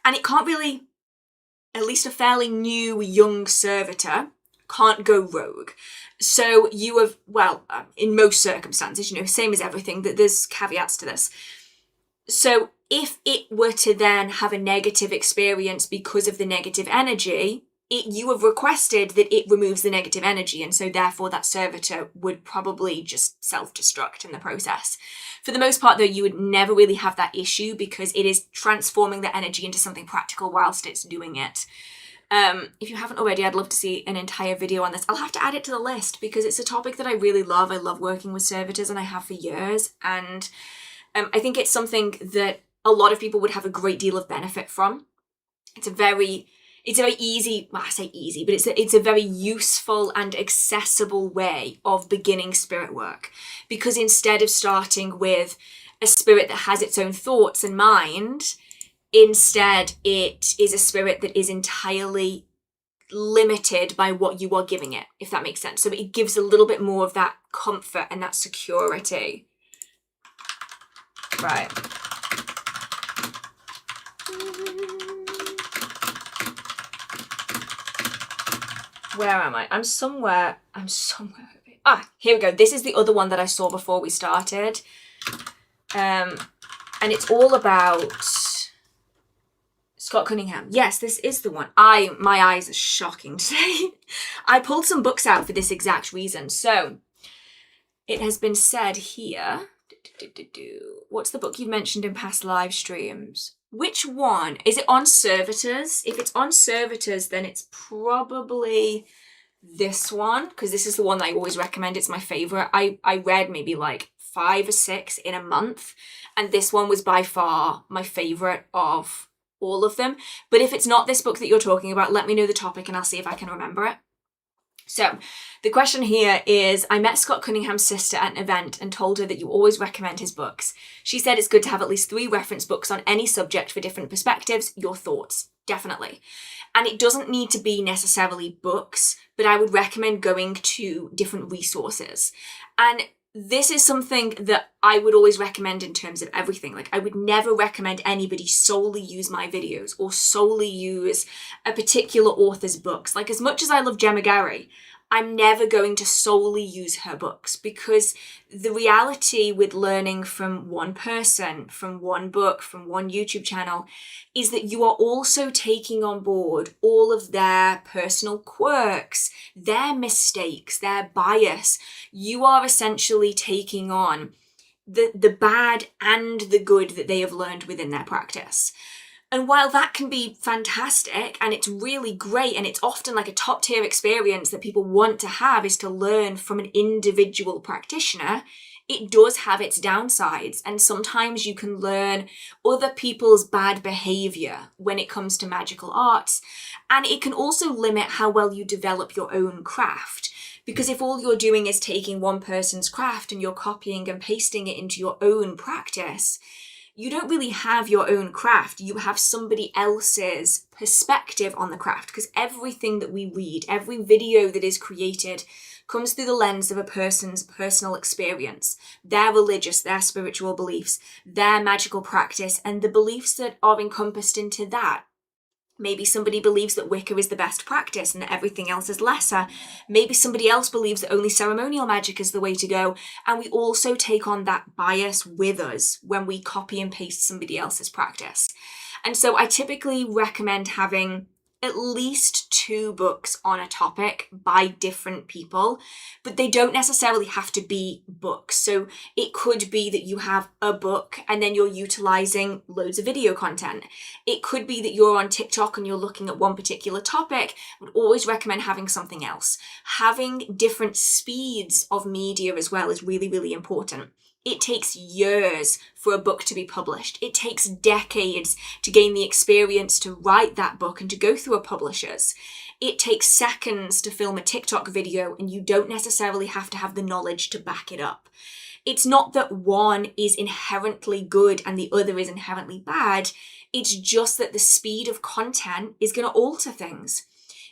And it can't really, at least a fairly new young servitor, can't go rogue. So you have, well, in most circumstances, you know, same as everything, that there's caveats to this. So if it were to then have a negative experience because of the negative energy, you have requested that it removes the negative energy, and so therefore that servitor would probably just self-destruct in the process. For the most part, though, you would never really have that issue because it is transforming the energy into something practical whilst it's doing it. If you haven't already, I'd love to see an entire video on this. I'll have to add it to the list because it's a topic that I really love. I love working with servitors, and I have for years, and I think it's something that a lot of people would have a great deal of benefit from. It's a very easy, well, I say easy, but it's a very useful and accessible way of beginning spirit work. Because instead of starting with a spirit that has its own thoughts and mind, instead it is a spirit that is entirely limited by what you are giving it, if that makes sense. So it gives a little bit more of that comfort and that security. Right. Where am I? I'm somewhere. Ah, here we go. This is the other one that I saw before we started. And it's all about Scott Cunningham. Yes, this is the one. My eyes are shocking today. I pulled some books out for this exact reason. So it has been said here. What's the book you've mentioned in past live streams? Which one? Is it on Servitors? If it's on Servitors, then it's probably this one, because this is the one that I always recommend. It's my favourite. I read maybe like 5 or 6 in a month, and this one was by far my favourite of all of them. But if it's not this book that you're talking about, let me know the topic and I'll see if I can remember it. So the question here is, I met Scott Cunningham's sister at an event and told her that you always recommend his books. She said it's good to have at least 3 reference books on any subject for different perspectives. Your thoughts? Definitely. And it doesn't need to be necessarily books, but I would recommend going to different resources. And this is something that I would always recommend in terms of everything. Like, I would never recommend anybody solely use my videos or solely use a particular author's books. Like, as much as I love Gemma Gary, I'm never going to solely use her books, because the reality with learning from one person, from one book, from one YouTube channel, is that you are also taking on board all of their personal quirks, their mistakes, their bias. You are essentially taking on the bad and the good that they have learned within their practice. And while that can be fantastic and it's really great, and it's often like a top tier experience that people want to have, is to learn from an individual practitioner, it does have its downsides. And sometimes you can learn other people's bad behavior when it comes to magical arts. And it can also limit how well you develop your own craft. Because if all you're doing is taking one person's craft and you're copying and pasting it into your own practice, you don't really have your own craft. You have somebody else's perspective on the craft, because everything that we read, every video that is created, comes through the lens of a person's personal experience, their religious, their spiritual beliefs, their magical practice, and the beliefs that are encompassed into that. Maybe somebody believes that Wicca is the best practice and that everything else is lesser. Maybe somebody else believes that only ceremonial magic is the way to go. And we also take on that bias with us when we copy and paste somebody else's practice. And so I typically recommend having at least 2 books on a topic by different people, but they don't necessarily have to be books. So it could be that you have a book and then you're utilizing loads of video content. It could be that you're on TikTok and you're looking at one particular topic. I would always recommend having something else. Having different speeds of media as well is really, really important. It takes years for a book to be published. It takes decades to gain the experience to write that book and to go through a publisher's. It takes seconds to film a TikTok video, and you don't necessarily have to have the knowledge to back it up. It's not that one is inherently good and the other is inherently bad. It's just that the speed of content is going to alter things.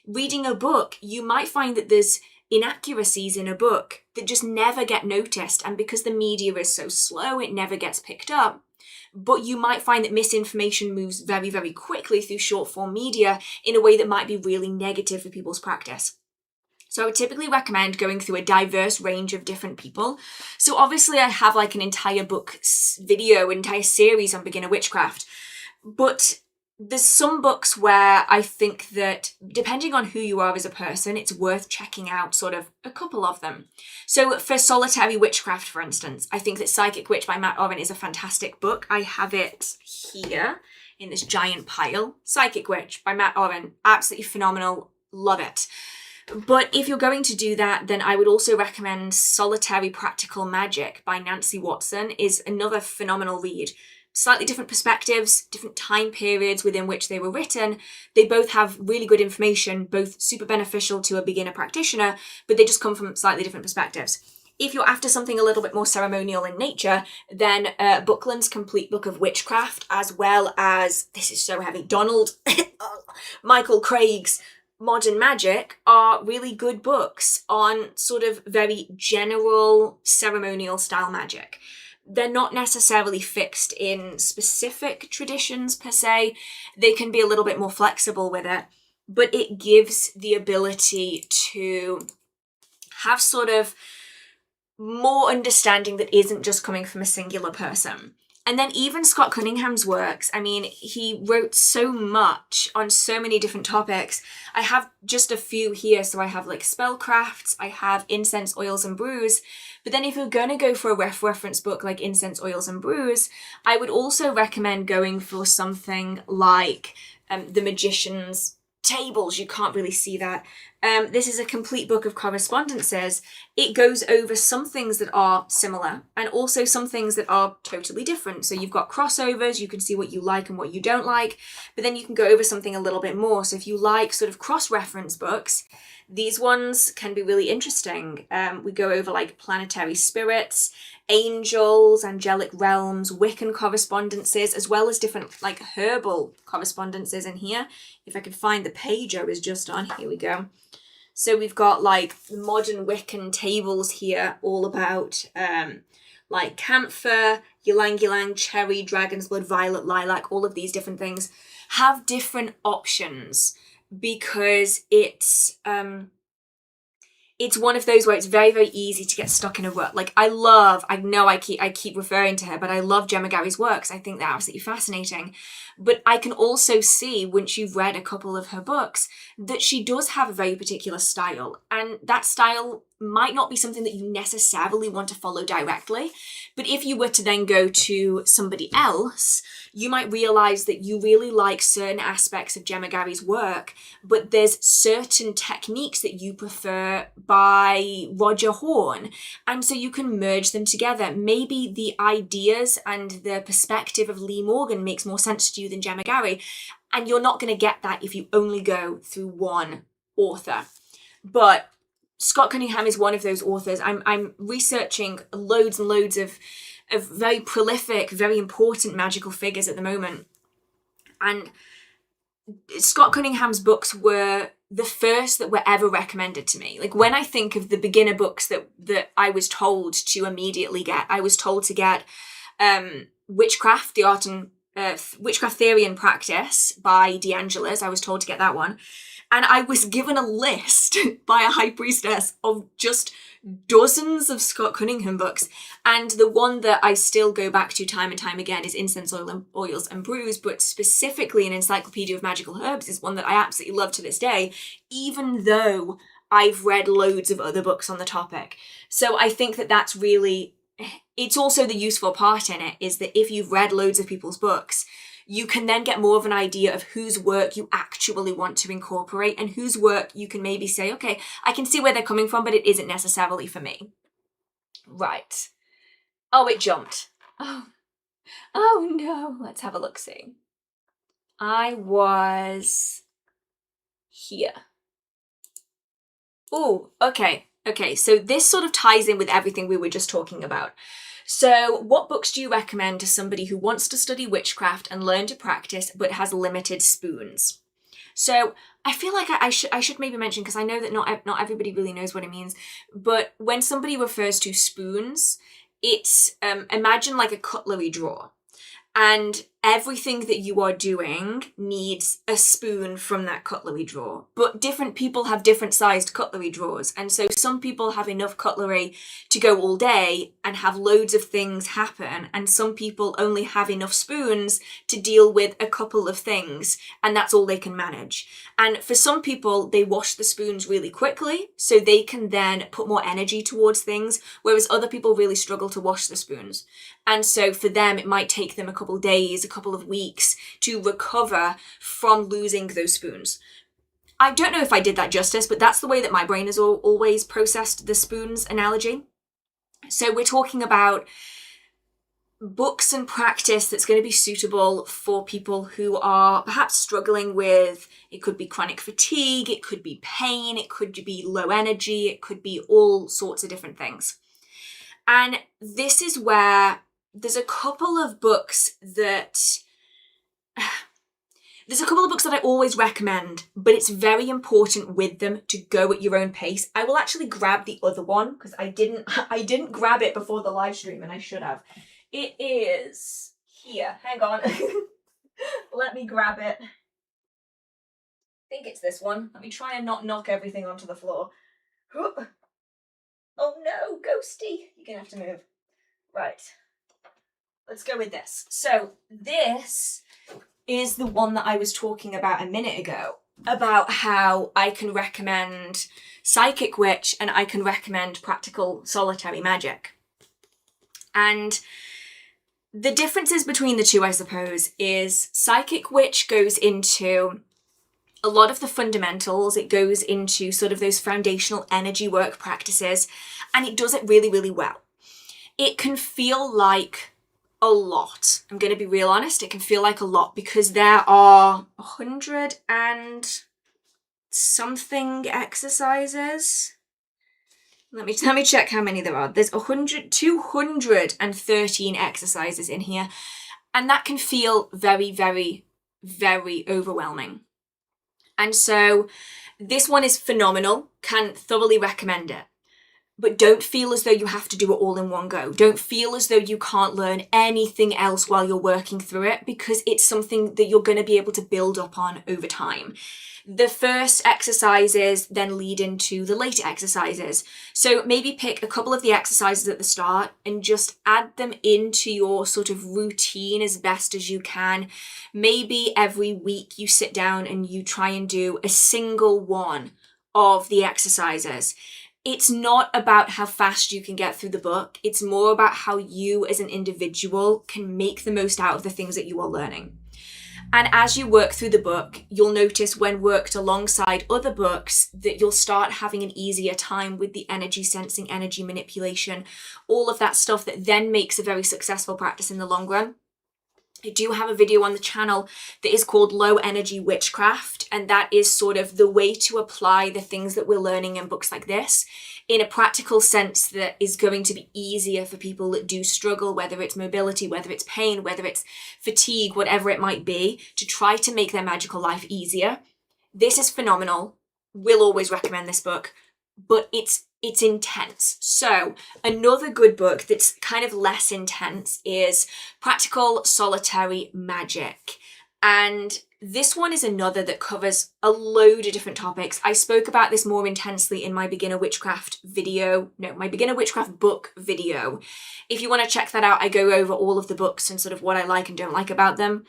Reading a book, you might find that there's inaccuracies in a book that just never get noticed, and because the media is so slow, it never gets picked up. But you might find that misinformation moves very, very quickly through short form media in a way that might be really negative for people's practice. So I would typically recommend going through a diverse range of different people. So obviously I have like an entire book video, entire series on beginner witchcraft, but there's some books where I think that depending on who you are as a person, it's worth checking out sort of a couple of them. So for solitary witchcraft, for instance, I think that Psychic Witch by Matt Oren is a fantastic book. I have it here in this giant pile. Psychic Witch by Matt Oren, absolutely phenomenal, love it. But if you're going to do that, then I would also recommend Solitary Practical Magic by Nancy Watson is another phenomenal read. Slightly different perspectives, different time periods within which they were written. They both have really good information, both super beneficial to a beginner practitioner, but they just come from slightly different perspectives. If you're after something a little bit more ceremonial in nature, then Buckland's Complete Book of Witchcraft, as well as, this is so heavy, Michael Craig's Modern Magic are really good books on sort of very general ceremonial style magic. They're not necessarily fixed in specific traditions per se. They can be a little bit more flexible with it, but it gives the ability to have sort of more understanding that isn't just coming from a singular person. And then even Scott Cunningham's works, I mean, he wrote so much on so many different topics. I have just a few here. So I have like Spellcrafts, I have Incense, Oils and Brews. But then if you're going to go for a reference book like Incense, Oils and Brews, I would also recommend going for something like The Magician's Tables. You can't really see that. This is a complete book of correspondences. It goes over some things that are similar and also some things that are totally different. So you've got crossovers, you can see what you like and what you don't like, but then you can go over something a little bit more. So if you like sort of cross-reference books, these ones can be really interesting. We go over like planetary spirits, angels, angelic realms, Wiccan correspondences, as well as different like herbal correspondences in here. If I can find the page I was just on, here we go. So we've got like modern Wiccan tables here, all about like camphor, ylang ylang, cherry, dragon's blood, violet, lilac, all of these different things have different options because it's it's one of those where it's very, very easy to get stuck in a rut. Like, I know I keep referring to her, but I love Gemma Gary's works. I think they're absolutely fascinating. But I can also see, once you've read a couple of her books, that she does have a very particular style. And that style might not be something that you necessarily want to follow directly. But if you were to then go to somebody else, you might realize that you really like certain aspects of Gemma Gary's work, but there's certain techniques that you prefer by Roger Horn. And so you can merge them together. Maybe the ideas and the perspective of Lee Morgan makes more sense to you than Gemma Gary. And you're not going to get that if you only go through one author. But Scott Cunningham is one of those authors. I'm researching loads and loads of very prolific, very important magical figures at the moment. And Scott Cunningham's books were the first that were ever recommended to me. Like, when I think of the beginner books that I was told to immediately get, I was told to get Witchcraft, the Art and Witchcraft Theory and Practice by DeAngelis. I was told to get that one. And I was given a list by a high priestess of just dozens of Scott Cunningham books. And the one that I still go back to time and time again is Incense, Oils and Brews, but specifically an Encyclopedia of Magical Herbs is one that I absolutely love to this day, even though I've read loads of other books on the topic. So I think that that's really, it's also the useful part in it, is that if you've read loads of people's books, you can then get more of an idea of whose work you actually want to incorporate and whose work you can maybe say, okay, I can see where they're coming from, but it isn't necessarily for me. Right. Oh, it jumped. Oh no. Let's have a look-see. I was here. Oh, okay. Okay, so this sort of ties in with everything we were just talking about. So what books do you recommend to somebody who wants to study witchcraft and learn to practice but has limited spoons? So I feel like I should maybe mention, because I know that not everybody really knows what it means, but when somebody refers to spoons, it's imagine like a cutlery drawer. And everything that you are doing needs a spoon from that cutlery drawer. But different people have different sized cutlery drawers. And so some people have enough cutlery to go all day and have loads of things happen. And some people only have enough spoons to deal with a couple of things. And that's all they can manage. And for some people, they wash the spoons really quickly so they can then put more energy towards things. Whereas other people really struggle to wash the spoons. And so for them, it might take them a couple of days, a couple of weeks to recover from losing those spoons. I don't know if I did that justice, but that's the way that my brain has always processed the spoons analogy. So we're talking about books and practice that's going to be suitable for people who are perhaps struggling with, it could be chronic fatigue, it could be pain, it could be low energy, it could be all sorts of different things. And this is where there's a couple of books that I always recommend, but it's very important with them to go at your own pace. I will actually grab the other one because I didn't grab it before the live stream and I should have. It is here. Hang on. Let me grab it. I think it's this one. Let me try and not knock everything onto the floor. Oh no, ghosty. You're gonna have to move. Right. Let's go with this. So this is the one that I was talking about a minute ago, about how I can recommend Psychic Witch and I can recommend Practical Solitary Magic. And the differences between the two, I suppose, is Psychic Witch goes into a lot of the fundamentals. It goes into sort of those foundational energy work practices, and it does it really, really well. It can feel like a lot. I'm going to be real honest. It can feel like a lot because there are 100 and something exercises. Let me check how many there are. There's 213 exercises in here. And that can feel very, very, very overwhelming. And so this one is phenomenal. Can thoroughly recommend it. But don't feel as though you have to do it all in one go. Don't feel as though you can't learn anything else while you're working through it, because it's something that you're going to be able to build up on over time. The first exercises then lead into the later exercises. So maybe pick a couple of the exercises at the start and just add them into your sort of routine as best as you can. Maybe every week you sit down and you try and do a single one of the exercises. It's not about how fast you can get through the book. It's more about how you as an individual can make the most out of the things that you are learning. And as you work through the book, you'll notice when worked alongside other books that you'll start having an easier time with the energy sensing, energy manipulation, all of that stuff that then makes a very successful practice in the long run. I do have a video on the channel that is called Low Energy Witchcraft, and that is sort of the way to apply the things that we're learning in books like this in a practical sense that is going to be easier for people that do struggle, whether it's mobility, whether it's pain, whether it's fatigue, whatever it might be, to try to make their magical life easier. This is phenomenal. We'll always recommend this book, but it's intense. So another good book that's kind of less intense is Practical Solitary Magic. And this one is another that covers a load of different topics. I spoke about this more intensely in my Beginner Witchcraft book video. If you want to check that out, I go over all of the books and sort of what I like and don't like about them.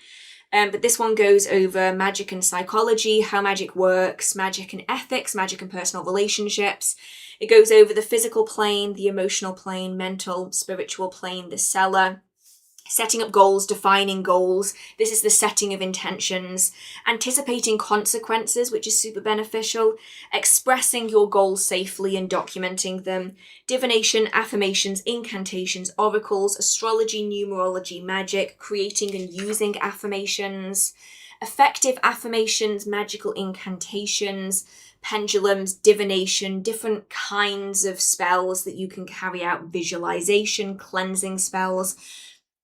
But this one goes over magic and psychology, how magic works, magic and ethics, magic and personal relationships. It goes over the physical plane, the emotional plane, mental, spiritual plane, the cellar, setting up goals, defining goals. This is the setting of intentions, anticipating consequences, which is super beneficial, expressing your goals safely and documenting them, divination, affirmations, incantations, oracles, astrology, numerology, magic, creating and using affirmations, effective affirmations, magical incantations, pendulums, divination, different kinds of spells that you can carry out, visualization, cleansing spells.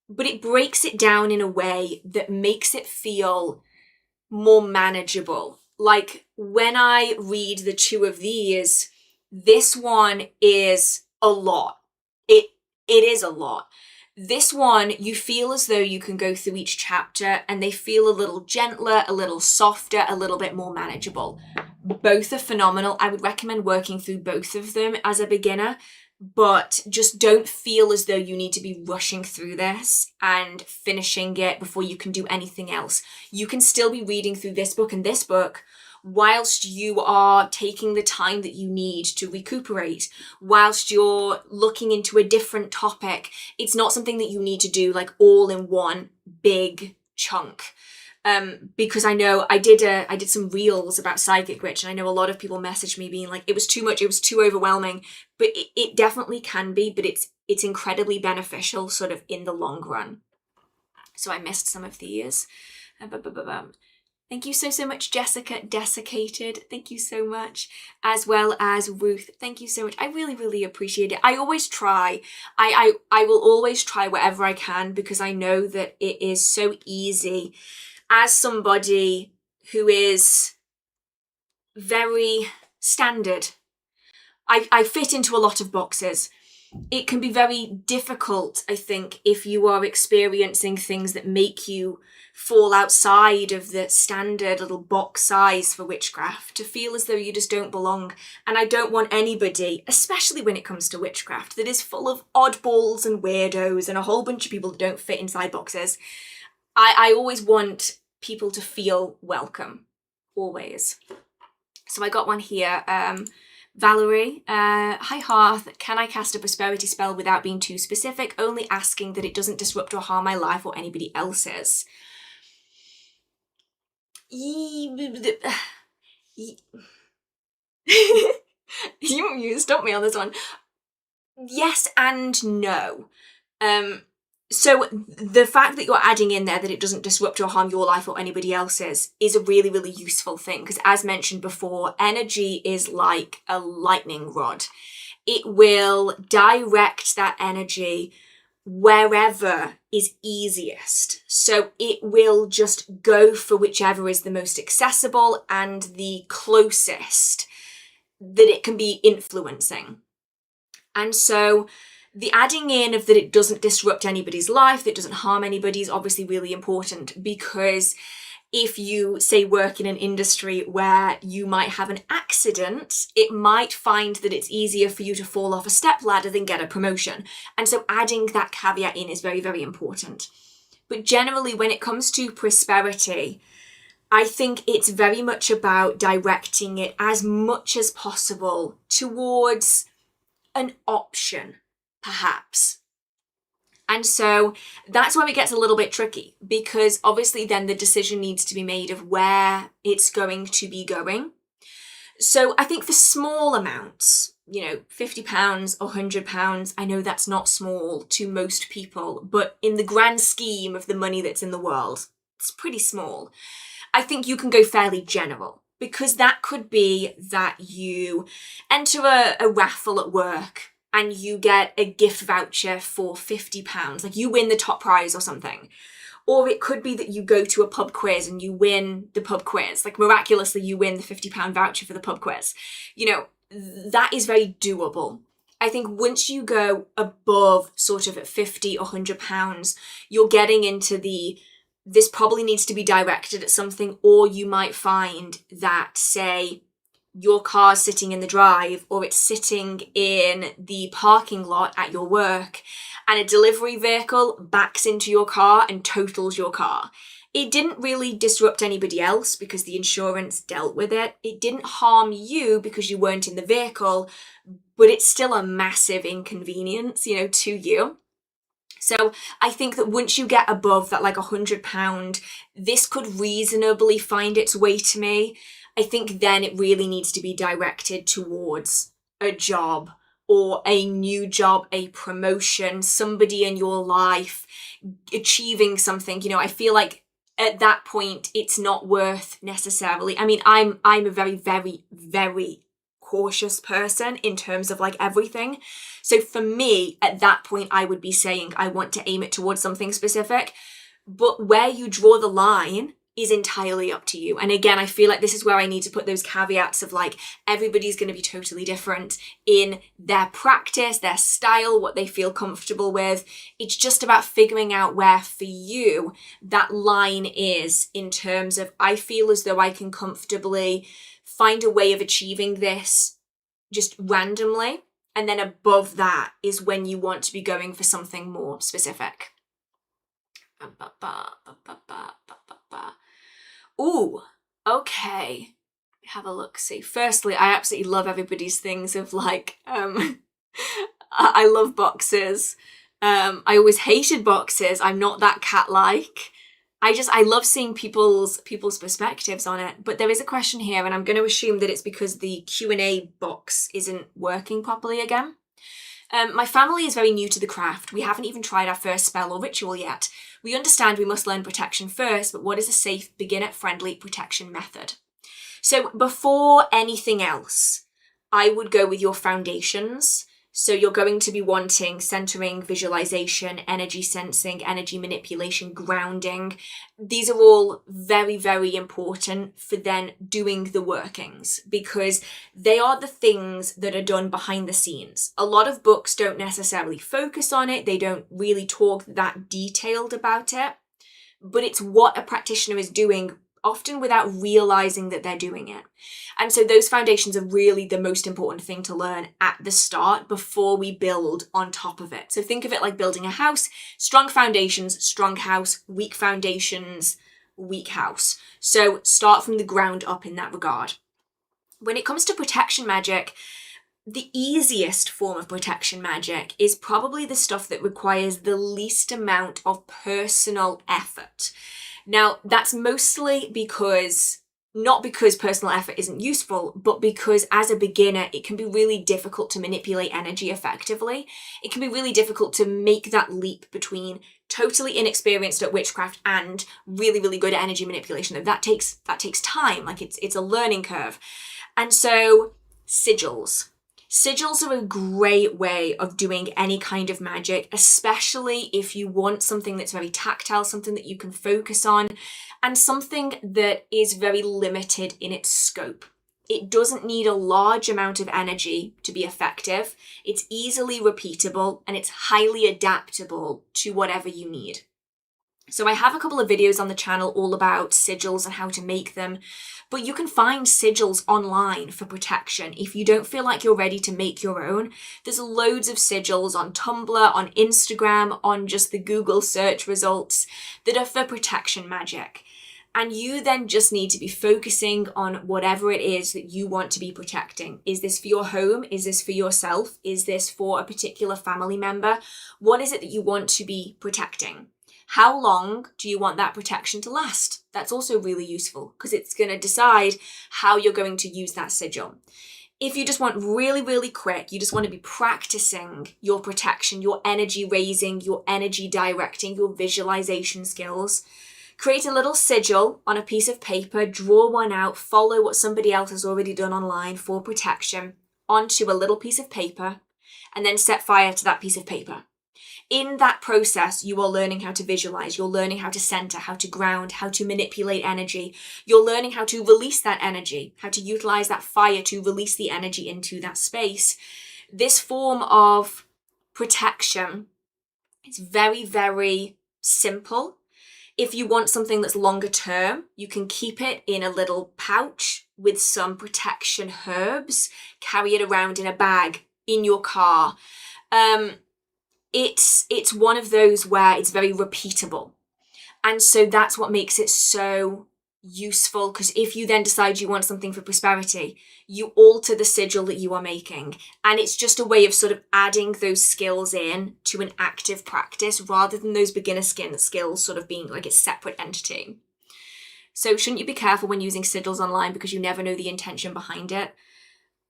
But it breaks it down in a way that makes it feel more manageable. Like when I read the two of these, this one is a lot. It is a lot. This one, you feel as though you can go through each chapter and they feel a little gentler, a little softer, a little bit more manageable. Both are phenomenal. I would recommend working through both of them as a beginner, but just don't feel as though you need to be rushing through this and finishing it before you can do anything else. You can still be reading through this book and this book whilst you are taking the time that you need to recuperate, whilst you're looking into a different topic. It's not something that you need to do like all in one big chunk. Because I know I did some reels about Psychic Witch, and I know a lot of people messaged me being like, it was too much, it was too overwhelming, but it definitely can be, but it's incredibly beneficial sort of in the long run. So I missed some of these. Thank you so much, Jessica Desiccated. Thank you so much. As well as Ruth. Thank you so much. I really, really appreciate it. I always try. I will always try whatever I can, because I know that it is so easy as somebody who is very standard. I fit into a lot of boxes. It can be very difficult, I think, if you are experiencing things that make you fall outside of the standard little box size for witchcraft, to feel as though you just don't belong. And I don't want anybody, especially when it comes to witchcraft, that is full of oddballs and weirdos and a whole bunch of people that don't fit inside boxes. I always want people to feel welcome, always. So I got one here. Valerie, hi Hearth, can I cast a prosperity spell without being too specific, only asking that it doesn't disrupt or harm my life or anybody else's? You stopped me on this one. Yes and no. So the fact that you're adding in there that it doesn't disrupt or harm your life or anybody else's is a really, really useful thing, because as mentioned before, energy is like a lightning rod. It will direct that energy wherever is easiest. So it will just go for whichever is the most accessible and the closest that it can be influencing. And so the adding in of that it doesn't disrupt anybody's life, that it doesn't harm anybody, is obviously really important, because if you, say, work in an industry where you might have an accident, it might find that it's easier for you to fall off a step ladder than get a promotion. And so adding that caveat in is very, very important. But generally, when it comes to prosperity, I think it's very much about directing it as much as possible towards an option, perhaps. And so that's where it gets a little bit tricky, because obviously then the decision needs to be made of where it's going to be going. So I think for small amounts, £50, £100, I know that's not small to most people, but in the grand scheme of the money that's in the world, it's pretty small. I think you can go fairly general, because that could be that you enter a raffle at work and you get a gift voucher for £50, like you win the top prize or something. Or it could be that you go to a pub quiz and you win the pub quiz, like miraculously you win the £50 voucher for the pub quiz. That is very doable. I think once you go above sort of at £50 or £100, you're getting into this probably needs to be directed at something, or you might find that, say, your car's sitting in the drive or it's sitting in the parking lot at your work and a delivery vehicle backs into your car and totals your car. It didn't really disrupt anybody else because the insurance dealt with it. It didn't harm you because you weren't in the vehicle, but it's still a massive inconvenience, to you. So I think that once you get above that, like £100, this could reasonably find its way to me. I think then it really needs to be directed towards a job or a new job, a promotion, somebody in your life achieving something. I feel like at that point, it's not worth necessarily. I mean, I'm a very, very, very cautious person in terms of like everything. So for me, at that point, I would be saying I want to aim it towards something specific. But where you draw the line is entirely up to you. And again, I feel like this is where I need to put those caveats of like, everybody's going to be totally different in their practice, their style, what they feel comfortable with. It's just about figuring out where for you that line is in terms of, I feel as though I can comfortably find a way of achieving this just randomly. And then above that is when you want to be going for something more specific. Ooh, okay. Have a look, see. Firstly, I absolutely love everybody's things of like, I love boxes. I always hated boxes. I'm not that cat-like. I love seeing people's perspectives on it. But there is a question here, and I'm going to assume that it's because the Q&A box isn't working properly again. My family is very new to the craft. We haven't even tried our first spell or ritual yet. We understand we must learn protection first, but what is a safe, beginner-friendly protection method? So before anything else, I would go with your foundations. So you're going to be wanting centering, visualization, energy sensing, energy manipulation, grounding. These are all very, very important for then doing the workings, because they are the things that are done behind the scenes. A lot of books don't necessarily focus on it. They don't really talk that detailed about it, but it's what a practitioner is doing, often without realizing that they're doing it. And so those foundations are really the most important thing to learn at the start before we build on top of it. So think of it like building a house: strong foundations, strong house; weak foundations, weak house. So start from the ground up in that regard. When it comes to protection magic, the easiest form of protection magic is probably the stuff that requires the least amount of personal effort. Now, that's mostly not because personal effort isn't useful, but because as a beginner, it can be really difficult to manipulate energy effectively. It can be really difficult to make that leap between totally inexperienced at witchcraft and really, really good at energy manipulation. That takes time. Like it's a learning curve. And so sigils. Sigils are a great way of doing any kind of magic, especially if you want something that's very tactile, something that you can focus on, and something that is very limited in its scope. It doesn't need a large amount of energy to be effective. It's easily repeatable and it's highly adaptable to whatever you need. So I have a couple of videos on the channel all about sigils and how to make them, but you can find sigils online for protection. If you don't feel like you're ready to make your own, there's loads of sigils on Tumblr, on Instagram, on just the Google search results that are for protection magic. And you then just need to be focusing on whatever it is that you want to be protecting. Is this for your home? Is this for yourself? Is this for a particular family member? What is it that you want to be protecting? How long do you want that protection to last? That's also really useful because it's going to decide how you're going to use that sigil. If you just want really, really quick, you just want to be practicing your protection, your energy raising, your energy directing, your visualization skills, create a little sigil on a piece of paper, draw one out, follow what somebody else has already done online for protection onto a little piece of paper, and then set fire to that piece of paper. In that process, you are learning how to visualize, you're learning how to center, how to ground, how to manipulate energy. You're learning how to release that energy, how to utilize that fire to release the energy into that space. This form of protection is very, very simple. If you want something that's longer term, you can keep it in a little pouch with some protection herbs, carry it around in a bag in your car. It's one of those where it's very repeatable. And so that's what makes it so useful, because if you then decide you want something for prosperity, you alter the sigil that you are making. And it's just a way of sort of adding those skills in to an active practice rather than those beginner skills sort of being like a separate entity. So shouldn't you be careful when using sigils online because you never know the intention behind it?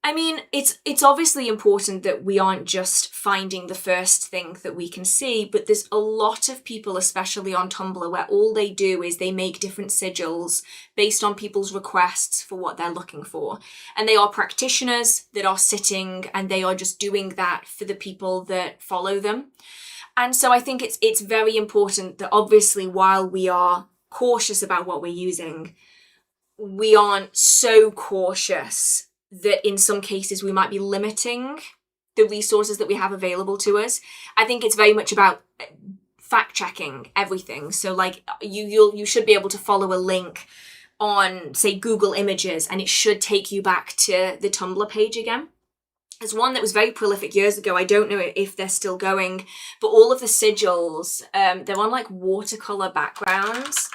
I mean, it's obviously important that we aren't just finding the first thing that we can see, but there's a lot of people, especially on Tumblr, where all they do is they make different sigils based on people's requests for what they're looking for. And they are practitioners that are sitting and they are just doing that for the people that follow them. And so I think it's very important that obviously while we are cautious about what we're using, we aren't so cautious that in some cases we might be limiting the resources that we have available to us. I think it's very much about fact checking everything. So like you should be able to follow a link on, say, Google Images, and it should take you back to the Tumblr page again. There's one that was very prolific years ago. I don't know if they're still going, but all of the sigils, they're on like watercolor backgrounds.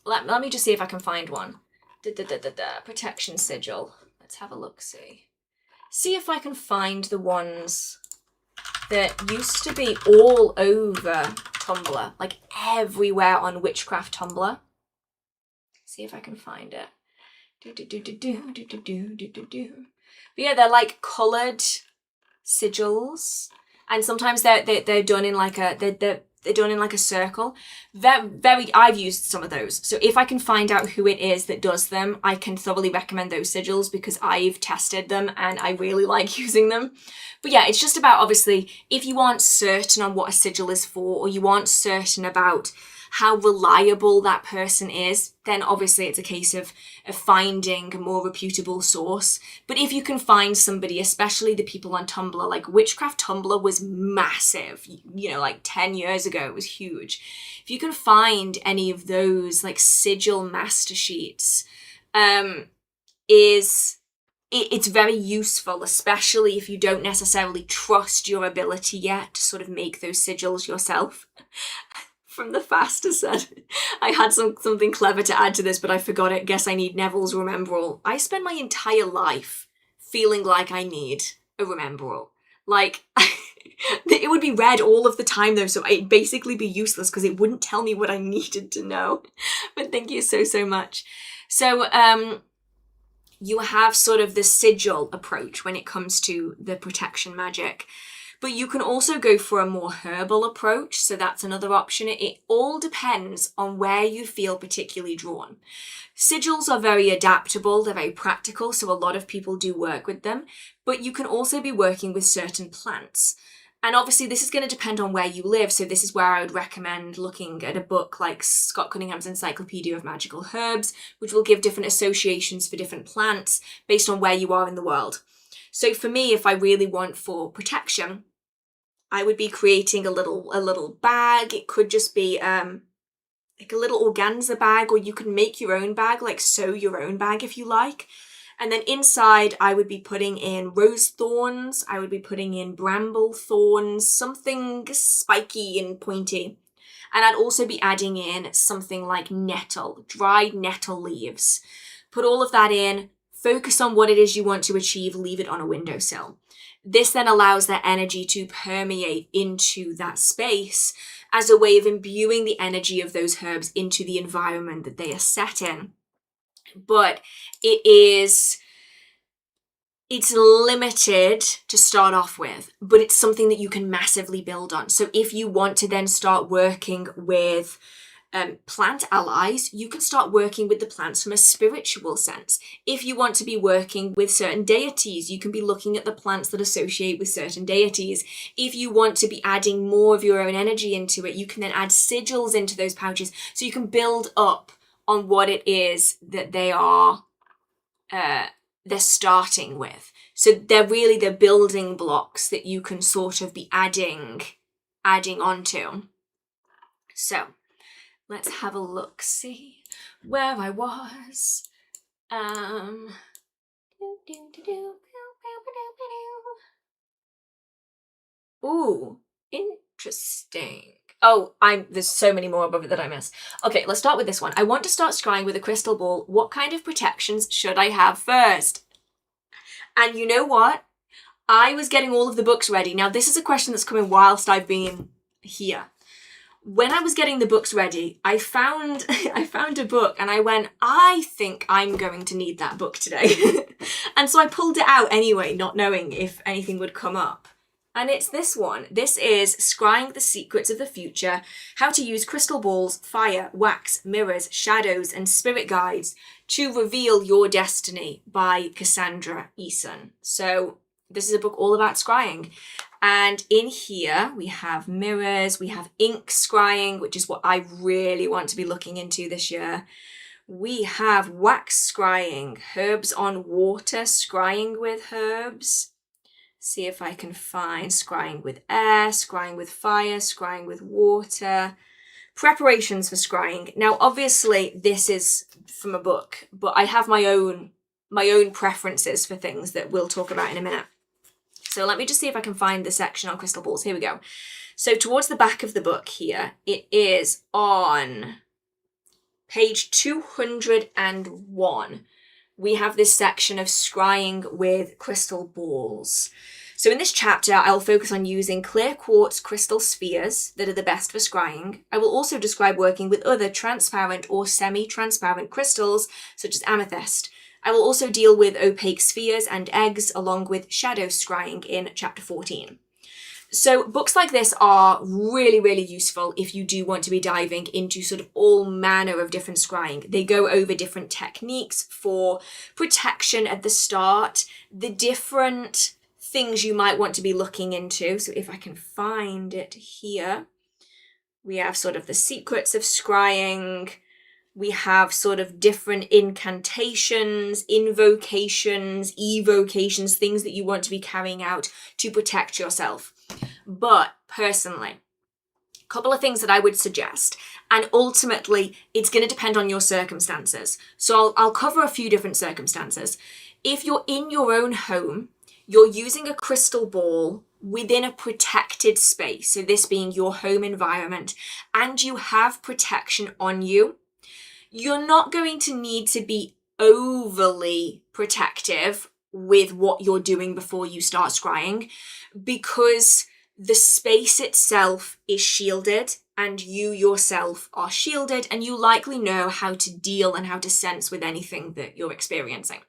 Let me just see if I can find one. Protection sigil. Let's have a look, see if I can find the ones that used to be all over Tumblr, like everywhere on Witchcraft Tumblr. See if I can find it. But yeah, they're like colored sigils, and sometimes they're done in like they're done in like a circle. I've used some of those. So if I can find out who it is that does them, I can thoroughly recommend those sigils because I've tested them and I really like using them. But yeah, it's just about, obviously, if you aren't certain on what a sigil is for, or you aren't certain about how reliable that person is, then obviously it's a case of finding a more reputable source. But if you can find somebody, especially the people on Tumblr, like Witchcraft Tumblr was massive, you know, like 10 years ago, it was huge. If you can find any of those like sigil master sheets, it's very useful, especially if you don't necessarily trust your ability yet to sort of make those sigils yourself. From the faster said, I had something clever to add to this, but I forgot it. Guess I need Neville's Rememberall. I spend my entire life feeling like I need a Rememberall. Like, it would be read all of the time though, so it'd basically be useless because it wouldn't tell me what I needed to know. But thank you so much. So, you have sort of the sigil approach when it comes to the protection magic. But you can also go for a more herbal approach, so that's another option. It all depends on where you feel particularly drawn. Sigils are very adaptable, they're very practical, so a lot of people do work with them, but you can also be working with certain plants. And obviously this is going to depend on where you live. So this is where I would recommend looking at a book like Scott Cunningham's Encyclopedia of Magical Herbs, which will give different associations for different plants based on where you are in the world. So for me, if I really want for protection, I would be creating a little bag. It could just be like a little organza bag, or you can make your own bag, like sew your own bag if you like. And then inside I would be putting in rose thorns, I would be putting in bramble thorns, something spiky and pointy. And I'd also be adding in something like nettle, dried nettle leaves. Put all of that in, focus on what it is you want to achieve, leave it on a windowsill. This then allows that energy to permeate into that space as a way of imbuing the energy of those herbs into the environment that they are set in. But it's limited to start off with, but it's something that you can massively build on. So if you want to then start working with plant allies, you can start working with the plants from a spiritual sense. If you want to be working with certain deities, you can be looking at the plants that associate with certain deities. If you want to be adding more of your own energy into it, you can then add sigils into those pouches, so you can build up on what it is that they're starting with. So they're really the building blocks that you can sort of be adding onto. So let's have a look, see where I was. Ooh, interesting. Oh, there's so many more above it that I missed. Okay, let's start with this one. I want to start scrying with a crystal ball. What kind of protections should I have first? And you know what? I was getting all of the books ready. Now, this is a question that's coming whilst I've been here. When I was getting the books ready, I found a book and I went, I think I'm going to need that book today. And so I pulled it out anyway, not knowing if anything would come up. And it's this one. This is Scrying the Secrets of the Future, How to Use Crystal Balls, Fire, Wax, Mirrors, Shadows, and Spirit Guides to Reveal Your Destiny by Cassandra Eason. So this is a book all about scrying. And in here we have mirrors, we have ink scrying, which is what I really want to be looking into this year. We have wax scrying, herbs on water, scrying with herbs. See if I can find scrying with air, scrying with fire, scrying with water. Preparations for scrying. Now, obviously, this is from a book, but I have my own preferences for things that we'll talk about in a minute. So let me just see if I can find the section on crystal balls. Here we go. So towards the back of the book here, it is on page 201. We have this section of scrying with crystal balls. So in this chapter, I'll focus on using clear quartz crystal spheres that are the best for scrying. I will also describe working with other transparent or semi-transparent crystals, such as amethyst. I will also deal with opaque spheres and eggs, along with shadow scrying in chapter 14. So books like this are really, really useful if you do want to be diving into sort of all manner of different scrying. They go over different techniques for protection at the start, the different things you might want to be looking into. So if I can find it here, we have sort of the secrets of scrying. We have sort of different incantations, invocations, evocations, things that you want to be carrying out to protect yourself. But personally, a couple of things that I would suggest, and ultimately it's going to depend on your circumstances. So I'll cover a few different circumstances. If you're in your own home, you're using a crystal ball within a protected space, so this being your home environment, and you have protection on you, you're not going to need to be overly protective with what you're doing before you start scrying, because the space itself is shielded and you yourself are shielded, and you likely know how to deal and how to sense with anything that you're experiencing.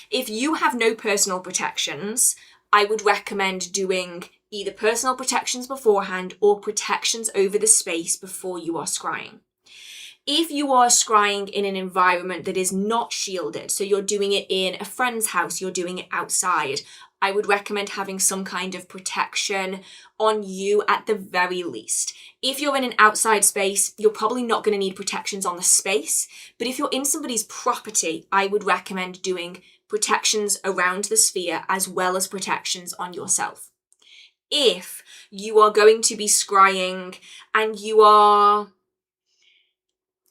If you have no personal protections, I would recommend doing either personal protections beforehand or protections over the space before you are scrying. If you are scrying in an environment that is not shielded, so you're doing it in a friend's house, you're doing it outside, I would recommend having some kind of protection on you at the very least. If you're in an outside space, you're probably not going to need protections on the space. But if you're in somebody's property, I would recommend doing protections around the sphere as well as protections on yourself. If you are going to be scrying and you are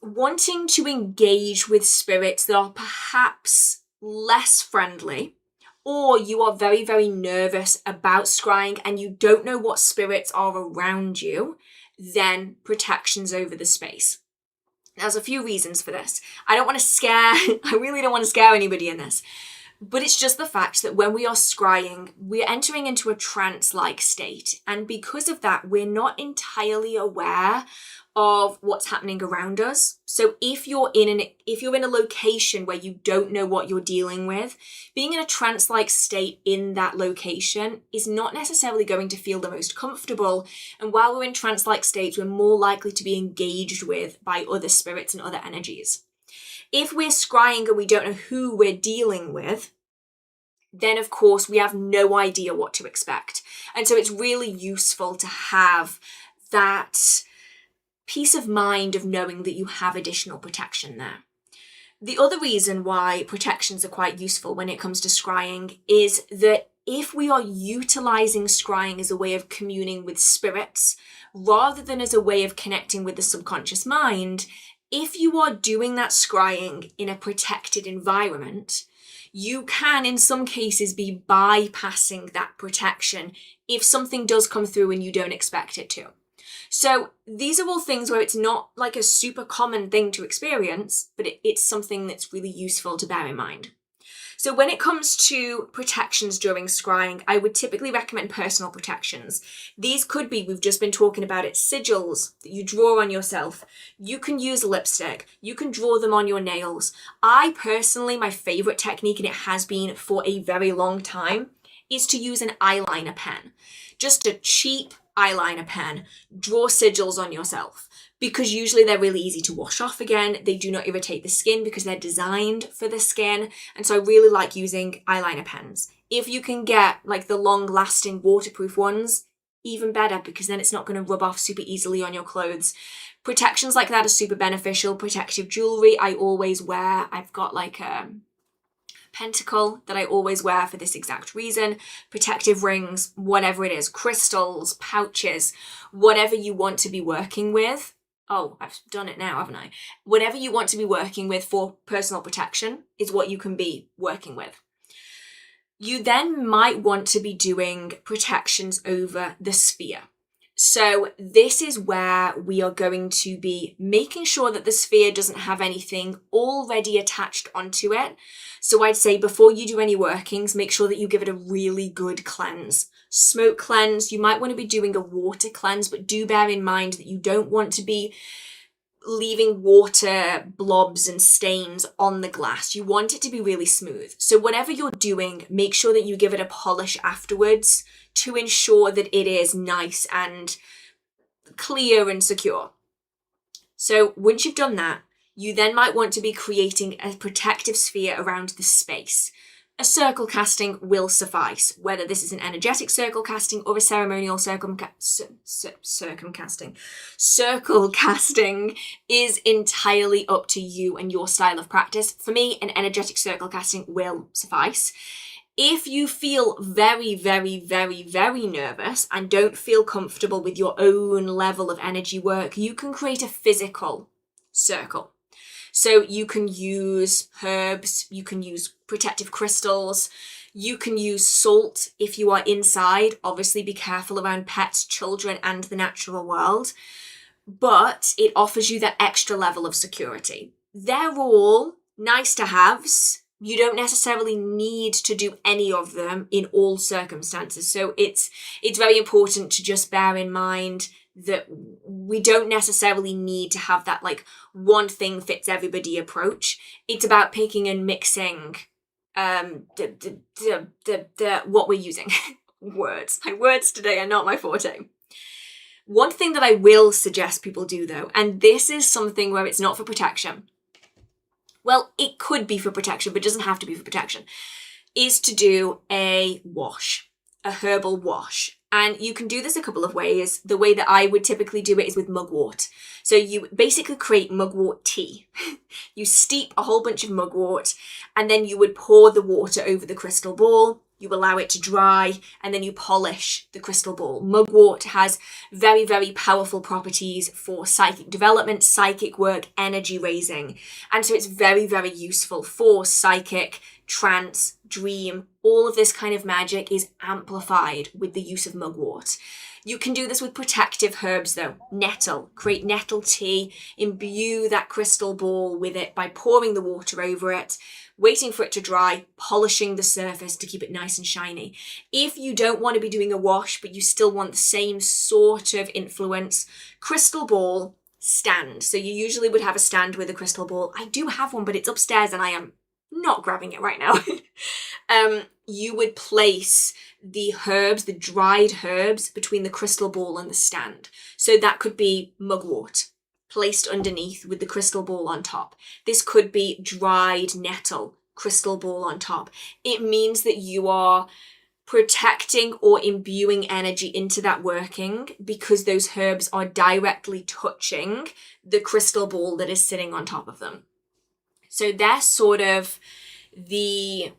wanting to engage with spirits that are perhaps less friendly, or you are very, very nervous about scrying and you don't know what spirits are around you, then protections over the space. There's a few reasons for this. I really don't want to scare anybody in this. But it's just the fact that when we are scrying, we're entering into a trance-like state. And because of that, we're not entirely aware of what's happening around us. So if you're in a location where you don't know what you're dealing with, being in a trance-like state in that location is not necessarily going to feel the most comfortable. And while we're in trance-like states, we're more likely to be engaged with by other spirits and other energies. If we're scrying and we don't know who we're dealing with, then of course we have no idea what to expect. And so it's really useful to have that peace of mind of knowing that you have additional protection there. The other reason why protections are quite useful when it comes to scrying is that if we are utilizing scrying as a way of communing with spirits, rather than as a way of connecting with the subconscious mind, if you are doing that scrying in a protected environment, you can, in some cases, be bypassing that protection if something does come through and you don't expect it to. So these are all things where it's not like a super common thing to experience, but it's something that's really useful to bear in mind. So when it comes to protections during scrying, I would typically recommend personal protections. These could be, we've just been talking about it, sigils that you draw on yourself. You can use lipstick. You can draw them on your nails. I personally, my favorite technique, and it has been for a very long time, is to use an eyeliner pen. Just a cheap eyeliner pen. Draw sigils on yourself. Because usually they're really easy to wash off again. They do not irritate the skin because they're designed for the skin. And so I really like using eyeliner pens. If you can get like the long-lasting waterproof ones, even better, because then it's not going to rub off super easily on your clothes. Protections like that are super beneficial. Protective jewelry I always wear. I've got like a pentacle that I always wear for this exact reason. Protective rings, whatever it is, crystals, pouches, whatever you want to be working with. Oh, I've done it now, haven't I? Whatever you want to be working with for personal protection is what you can be working with. You then might want to be doing protections over the sphere. So this is where we are going to be making sure that the sphere doesn't have anything already attached onto it. So I'd say before you do any workings, make sure that you give it a really good cleanse. Smoke cleanse, you might want to be doing a water cleanse, but do bear in mind that you don't want to be leaving water blobs and stains on the glass. You want it to be really smooth. So whatever you're doing, make sure that you give it a polish afterwards to ensure that it is nice and clear and secure. So once you've done that, you then might want to be creating a protective sphere around the space. A circle casting will suffice, whether this is an energetic circle casting or a ceremonial circle casting. Circle casting is entirely up to you and your style of practice. For me, an energetic circle casting will suffice. If you feel very, very, very, very nervous and don't feel comfortable with your own level of energy work, you can create a physical circle. So you can use herbs, you can use protective crystals, you can use salt if you are inside. Obviously be careful around pets, children, and the natural world. But it offers you that extra level of security. They're all nice to haves. You don't necessarily need to do any of them in all circumstances. So it's very important to just bear in mind that we don't necessarily need to have that like one thing fits everybody approach. It's about picking and mixing what we're using. Words. My words today are not my forte. One thing that I will suggest people do though, and this is something where it's not for protection. Well, it could be for protection, but it doesn't have to be for protection. is to do a wash, a herbal wash. And you can do this a couple of ways. The way that I would typically do it is with mugwort. So you basically create mugwort tea. You steep a whole bunch of mugwort, and then you would pour the water over the crystal ball. You allow it to dry, and then you polish the crystal ball. Mugwort has very, very powerful properties for psychic development, psychic work, energy raising. And so it's very, very useful for psychic, trance, dream. All of this kind of magic is amplified with the use of mugwort. You can do this with protective herbs though. Nettle. Create nettle tea, imbue that crystal ball with it by pouring the water over it, waiting for it to dry, polishing the surface to keep it nice and shiny. If you don't want to be doing a wash, but you still want the same sort of influence, crystal ball stand. So you usually would have a stand with a crystal ball. I do have one, but it's upstairs and I am not grabbing it right now. You would place the herbs, the dried herbs, between the crystal ball and the stand. So that could be mugwort placed underneath with the crystal ball on top. This could be dried nettle, crystal ball on top. It means that you are protecting or imbuing energy into that working because those herbs are directly touching the crystal ball that is sitting on top of them. So they're sort of the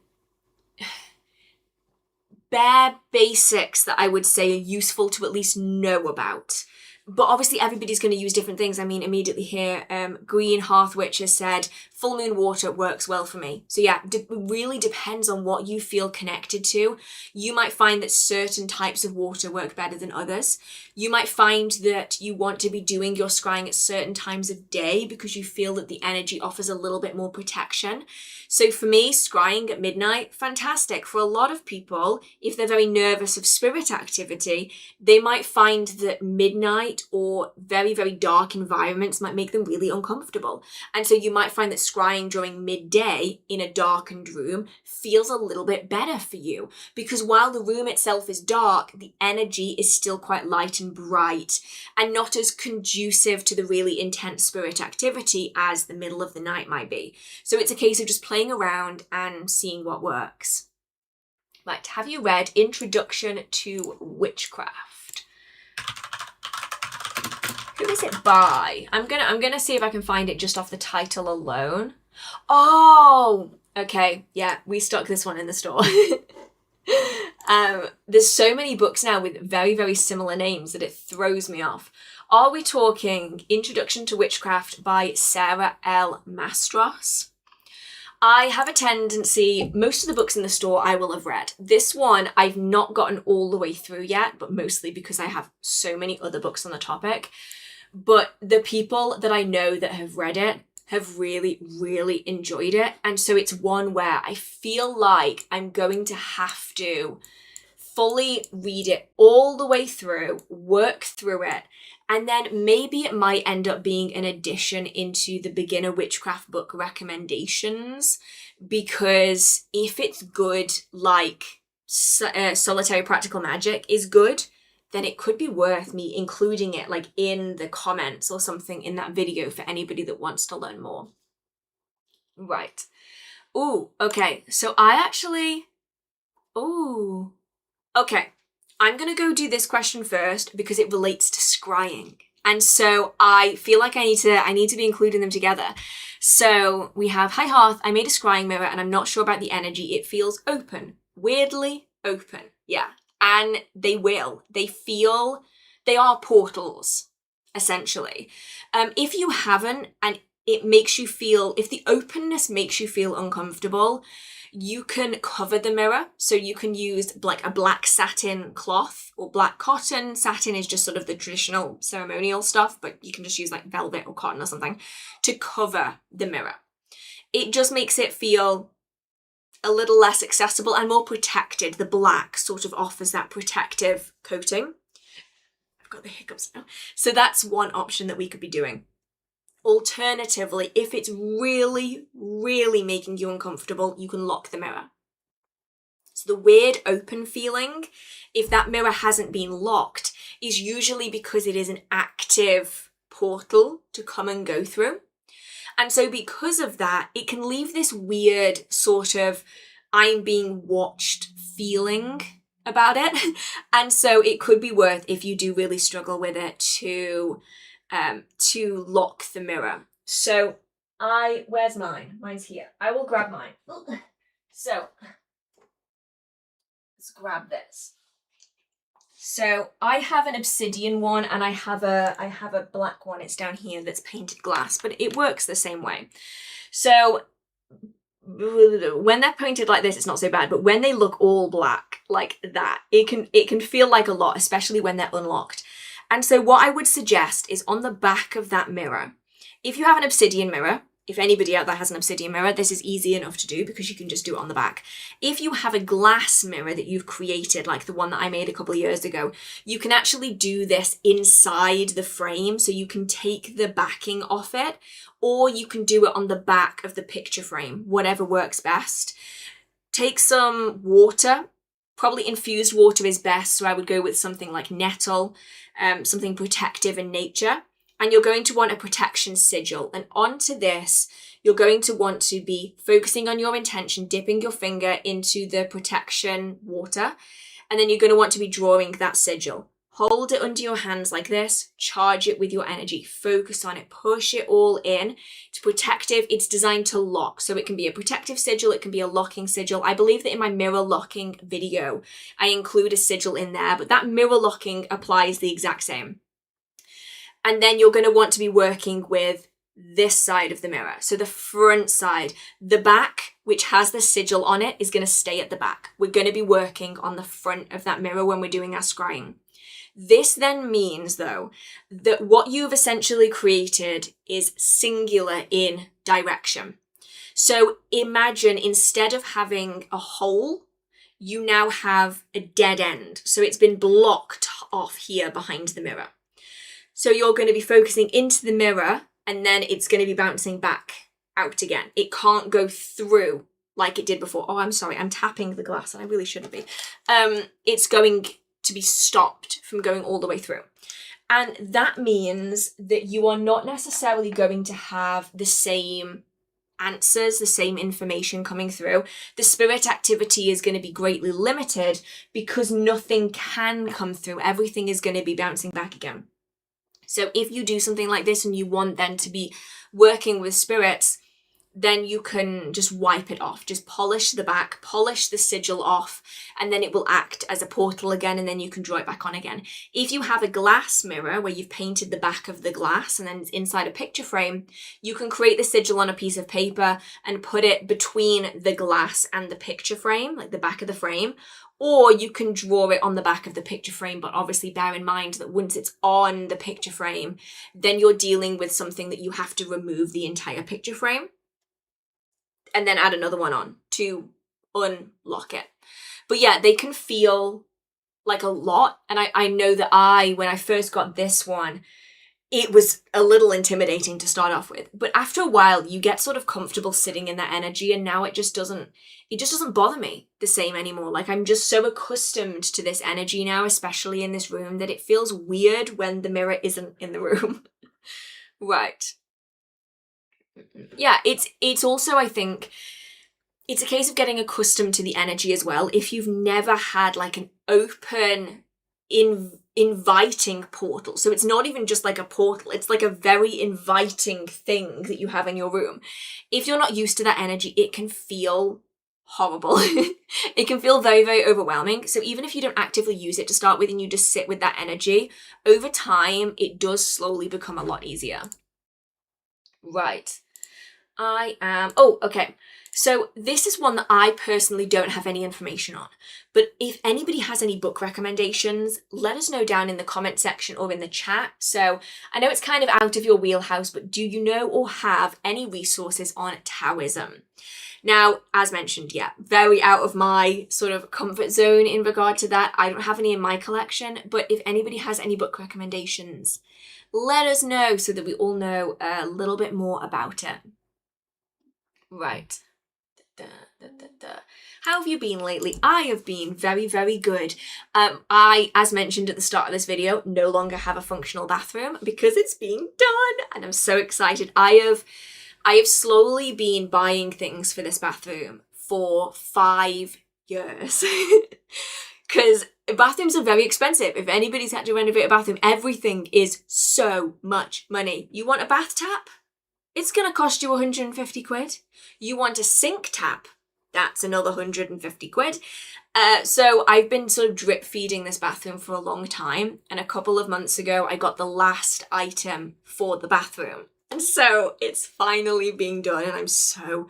bare basics that I would say are useful to at least know about. But obviously everybody's going to use different things. I mean, immediately here, Green Hearth Witch has said, full moon water works well for me. So yeah, it really depends on what you feel connected to. You might find that certain types of water work better than others. You might find that you want to be doing your scrying at certain times of day because you feel that the energy offers a little bit more protection. So for me, scrying at midnight, fantastic. For a lot of people, if they're very nervous of spirit activity, they might find that midnight or very, very dark environments might make them really uncomfortable. And so you might find that scrying during midday in a darkened room feels a little bit better for you, because while the room itself is dark, the energy is still quite light and bright and not as conducive to the really intense spirit activity as the middle of the night might be. So it's a case of just playing around and seeing what works. Right, have you read Introduction to Witchcraft? Who is it by? I'm gonna see if I can find it just off the title alone. Oh, okay, yeah, we stuck this one in the store. There's so many books now with very, very similar names that it throws me off. Are we talking Introduction to Witchcraft by Sarah L. Mastros? I have a tendency, most of the books in the store I will have read. This one I've not gotten all the way through yet, but mostly because I have so many other books on the topic. But the people that I know that have read it have really, really enjoyed it. And so it's one where I feel like I'm going to have to fully read it all the way through, work through it, and then maybe it might end up being an addition into the beginner witchcraft book recommendations, because if it's good, like Solitary Practical Magic is good, then it could be worth me including it like in the comments or something in that video for anybody that wants to learn more. Right. Ooh, okay. So okay. I'm going to go do this question first because it relates to scrying. And so I feel like I need to be including them together. So we have, hi Hearth, I made a scrying mirror and I'm not sure about the energy. It feels open, weirdly open. Yeah. And they are portals, essentially. If you haven't, and it makes you feel, if the openness makes you feel uncomfortable, you can cover the mirror. So you can use like a black satin cloth or black cotton. Satin is just sort of the traditional ceremonial stuff, but you can just use like velvet or cotton or something to cover the mirror. It just makes it feel a little less accessible and more protected. The black sort of offers that protective coating. I've got the hiccups now. So that's one option that we could be doing. Alternatively, if it's really, really making you uncomfortable, you can lock the mirror. So the weird open feeling, if that mirror hasn't been locked, is usually because it is an active portal to come and go through. And so because of that, it can leave this weird sort of I'm being watched feeling about it. And so it could be worth, if you do really struggle with it, to lock the mirror. So where's mine? Mine's here. I will grab mine. So let's grab this. So I have an obsidian one and I have a black one. It's down here that's painted glass, but it works the same way. So when they're painted like this, it's not so bad, but when they look all black like that, it can feel like a lot, especially when they're unlocked. And so what I would suggest is on the back of that mirror, if you have an obsidian mirror, if anybody out there has an obsidian mirror, this is easy enough to do because you can just do it on the back. If you have a glass mirror that you've created, like the one that I made a couple of years ago, you can actually do this inside the frame. So you can take the backing off it, or you can do it on the back of the picture frame, whatever works best. Take some water, probably infused water is best. So I would go with something like nettle, something protective in nature. And you're going to want a protection sigil. And onto this, you're going to want to be focusing on your intention, dipping your finger into the protection water. And then you're going to want to be drawing that sigil. Hold it under your hands like this, charge it with your energy, focus on it, push it all in. It's protective, it's designed to lock. So it can be a protective sigil, it can be a locking sigil. I believe that in my mirror locking video, I include a sigil in there, but that mirror locking applies the exact same. And then you're going to want to be working with this side of the mirror. So the front side, the back, which has the sigil on it, is going to stay at the back. We're going to be working on the front of that mirror when we're doing our scrying. This then means, though, that what you've essentially created is singular in direction. So imagine instead of having a hole, you now have a dead end. So it's been blocked off here behind the mirror. So you're going to be focusing into the mirror and then it's going to be bouncing back out again. It can't go through like it did before. Oh, I'm sorry. I'm tapping the glass and I really shouldn't be. It's going to be stopped from going all the way through. And that means that you are not necessarily going to have the same answers, the same information coming through. The spirit activity is going to be greatly limited because nothing can come through. Everything is going to be bouncing back again. So if you do something like this and you want then to be working with spirits, then you can just wipe it off. Just polish the back, polish the sigil off, and then it will act as a portal again, and then you can draw it back on again. If you have a glass mirror where you've painted the back of the glass and then it's inside a picture frame, you can create the sigil on a piece of paper and put it between the glass and the picture frame, like the back of the frame. Or you can draw it on the back of the picture frame, but obviously bear in mind that once it's on the picture frame, then you're dealing with something that you have to remove the entire picture frame and then add another one on to unlock it. But yeah, they can feel like a lot. And I know that when I first got this one, it was a little intimidating to start off with. But after a while, you get sort of comfortable sitting in that energy, and now it just doesn't bother me the same anymore. Like, I'm just so accustomed to this energy now, especially in this room, that it feels weird when the mirror isn't in the room. Right. Yeah, it's also, I think, it's a case of getting accustomed to the energy as well. If you've never had like an open, inviting portal. So it's not even just like a portal, it's like a very inviting thing that you have in your room. If you're not used to that energy, it can feel horrible. It can feel very, very overwhelming. So even if you don't actively use it to start with and you just sit with that energy, over time, it does slowly become a lot easier. Right. Okay. So this is one that I personally don't have any information on, but if anybody has any book recommendations, let us know down in the comment section or in the chat. So I know it's kind of out of your wheelhouse, but do you know or have any resources on Taoism? Now, as mentioned, yeah, very out of my sort of comfort zone in regard to that. I don't have any in my collection, but if anybody has any book recommendations, let us know so that we all know a little bit more about it. Right. How have you been lately? I have been very, very good. I, as mentioned at the start of this video, no longer have a functional bathroom because it's being done, and I'm so excited. I have slowly been buying things for this bathroom for 5 years. Because bathrooms are very expensive. If anybody's had to renovate a bathroom, everything is so much money. You want a bath tap? It's going to cost you 150 quid. You want a sink tap? That's another 150 quid. So I've been sort of drip feeding this bathroom for a long time. And a couple of months ago, I got the last item for the bathroom. And so it's finally being done. And I'm so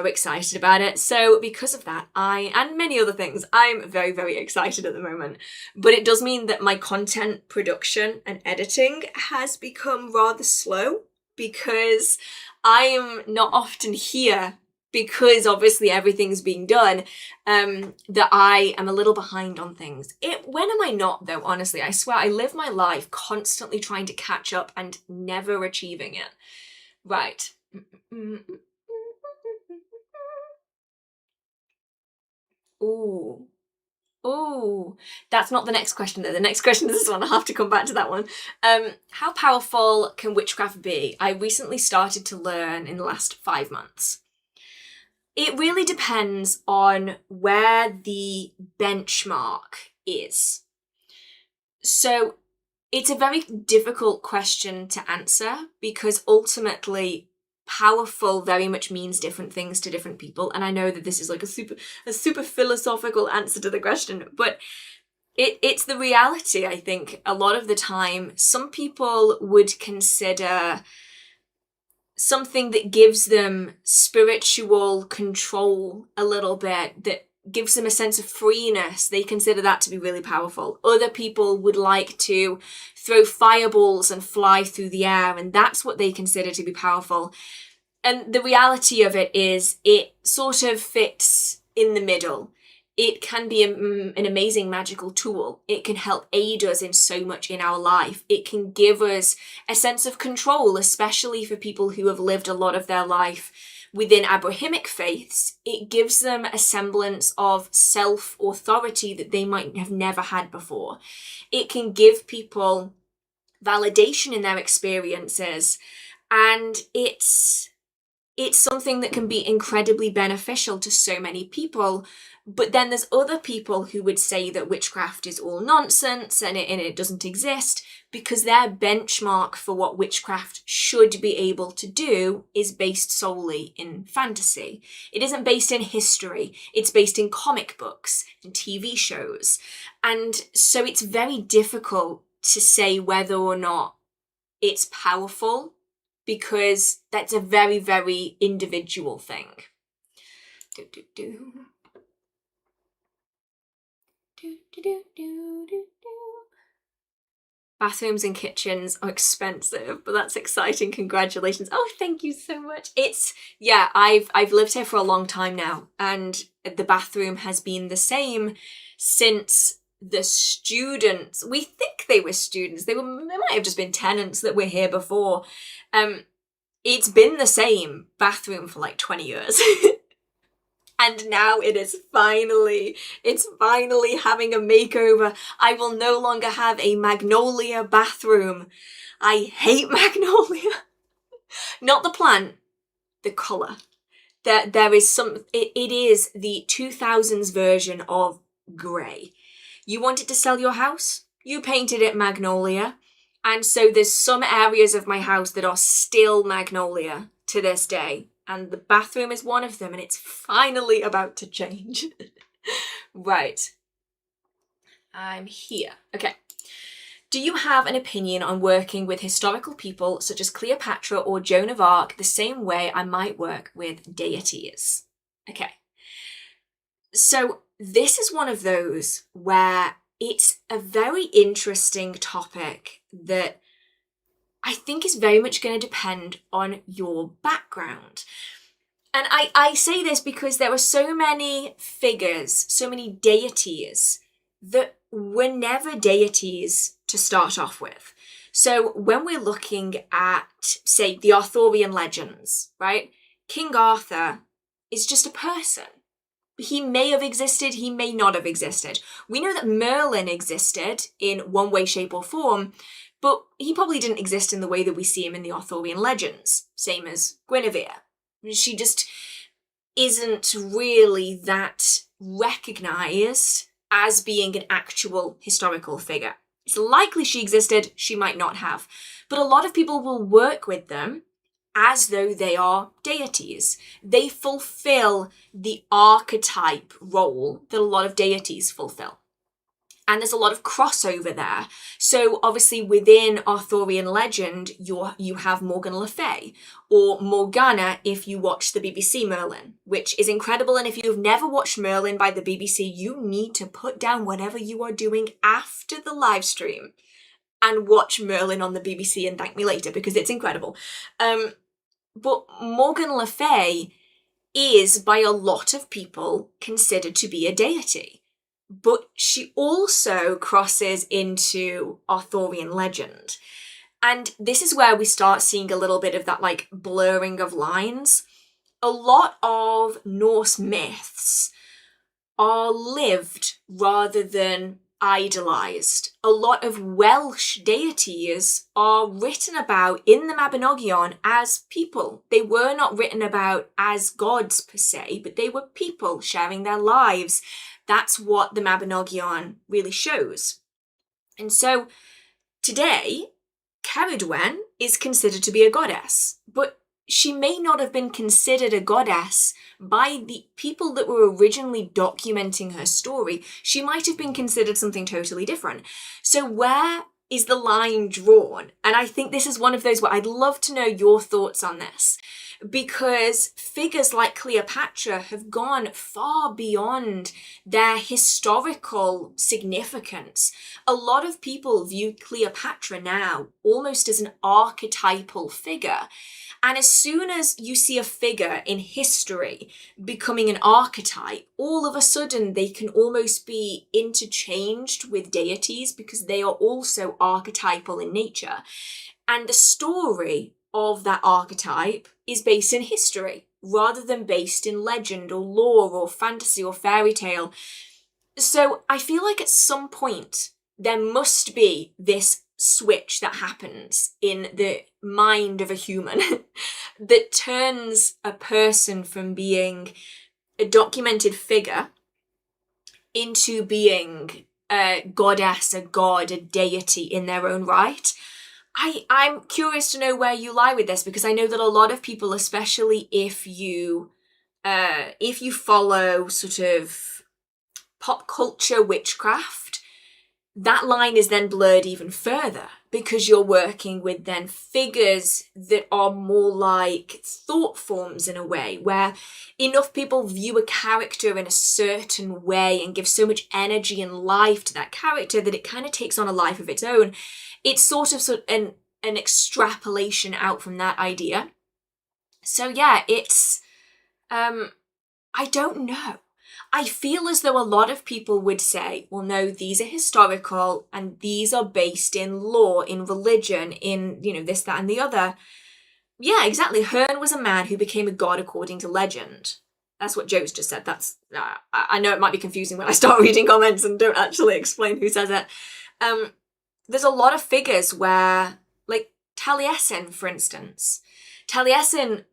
excited about it. So because of that, and many other things, I'm very, very excited at the moment. But it does mean that my content production and editing has become rather slow because I am not often here because obviously everything's being done, that I am a little behind on things. When am I not though, honestly? I swear I live my life constantly trying to catch up and never achieving it. Right. Ooh, that's not the next question though. The next question is this one. I'll have to come back to that one. How powerful can witchcraft be? I recently started to learn in the last 5 months. It really depends on where the benchmark is. So it's a very difficult question to answer because ultimately powerful very much means different things to different people. And I know that this is like a super philosophical answer to the question, but it's the reality, I think. A lot of the time, some people would consider something that gives them spiritual control a little bit, that gives them a sense of freeness, they consider that to be really powerful. Other people would like to throw fireballs and fly through the air, and that's what they consider to be powerful. And the reality of it is it sort of fits in the middle. It can be an amazing magical tool. It can help aid us in so much in our life. It can give us a sense of control, especially for people who have lived a lot of their life within Abrahamic faiths. It gives them a semblance of self-authority that they might have never had before. It can give people validation in their experiences, and it's something that can be incredibly beneficial to so many people. But then there's other people who would say that witchcraft is all nonsense and it doesn't exist because their benchmark for what witchcraft should be able to do is based solely in fantasy. It isn't based in history. It's based in comic books and TV shows. And so it's very difficult to say whether or not it's powerful because that's a very, very individual thing. Bathrooms and kitchens are expensive, but that's exciting. Congratulations. Oh, thank you so much. I've lived here for a long time now, and the bathroom has been the same since the students, we think they were students, they might have just been tenants that were here before. It's been the same bathroom for like 20 years. And now it's finally having a makeover. I will no longer have a magnolia bathroom. I hate magnolia. Not the plant, the colour. There is it is the 2000s version of grey. You wanted to sell your house? You painted it magnolia. And so there's some areas of my house that are still magnolia to this day. And the bathroom is one of them, and it's finally about to change. Right. I'm here. Okay. Do you have an opinion on working with historical people such as Cleopatra or Joan of Arc the same way I might work with deities? Okay. So this is one of those where it's a very interesting topic that I think is very much going to depend on your background. And I say this because there are so many figures, so many deities that were never deities to start off with. So when we're looking at, say, the Arthurian legends, right? King Arthur is just a person. He may have existed, he may not have existed. We know that Merlin existed in one way, shape, or form, but he probably didn't exist in the way that we see him in the Arthurian legends. Same as Guinevere. isn't really that recognized as being an actual historical figure. It's likely she existed, she might not have. But a lot of people will work with them as though they are deities. They fulfill the archetype role that a lot of deities fulfill. And there's a lot of crossover there. So obviously within Arthurian legend, you have Morgan Le Fay, or Morgana if you watch the BBC Merlin, which is incredible. And if you've never watched Merlin by the BBC, you need to put down whatever you are doing after the live stream and watch Merlin on the BBC and thank me later, because it's incredible. But Morgan Le Fay is, by a lot of people, considered to be a deity. But she also crosses into Arthurian legend. And this is where we start seeing a little bit of that like blurring of lines. A lot of Norse myths are lived rather than idolized. A lot of Welsh deities are written about in the Mabinogion as people. They were not written about as gods per se, but they were people sharing their lives. That's what the Mabinogion really shows. And so today, Ceridwen is considered to be a goddess, but she may not have been considered a goddess by the people that were originally documenting her story. She might have been considered something totally different. So where is the line drawn? And I think this is one of those where I'd love to know your thoughts on this, because figures like Cleopatra have gone far beyond their historical significance. A lot of people view Cleopatra now almost as an archetypal figure. And as soon as you see a figure in history becoming an archetype, all of a sudden they can almost be interchanged with deities because they are also archetypal in nature. And the story of that archetype is based in history rather than based in legend or lore or fantasy or fairy tale. So I feel like at some point there must be this switch that happens in the mind of a human that turns a person from being a documented figure into being a goddess, a god, a deity in their own right. I'm curious to know where you lie with this, because I know that a lot of people, especially if you follow sort of pop culture witchcraft, that line is then blurred even further because you're working with then figures that are more like thought forms in a way, where enough people view a character in a certain way and give so much energy and life to that character that it kind of takes on a life of its own. It's sort of an extrapolation out from that idea. So yeah, it's, I don't know. I feel as though a lot of people would say, well, no, these are historical and these are based in lore, in religion, in, this, that, and the other. Yeah, exactly. Hearn was a man who became a god according to legend. That's what Joe's just said. That's, I know it might be confusing when I start reading comments and don't actually explain who says it. There's a lot of figures where, like Taliesin, for instance. Taliesin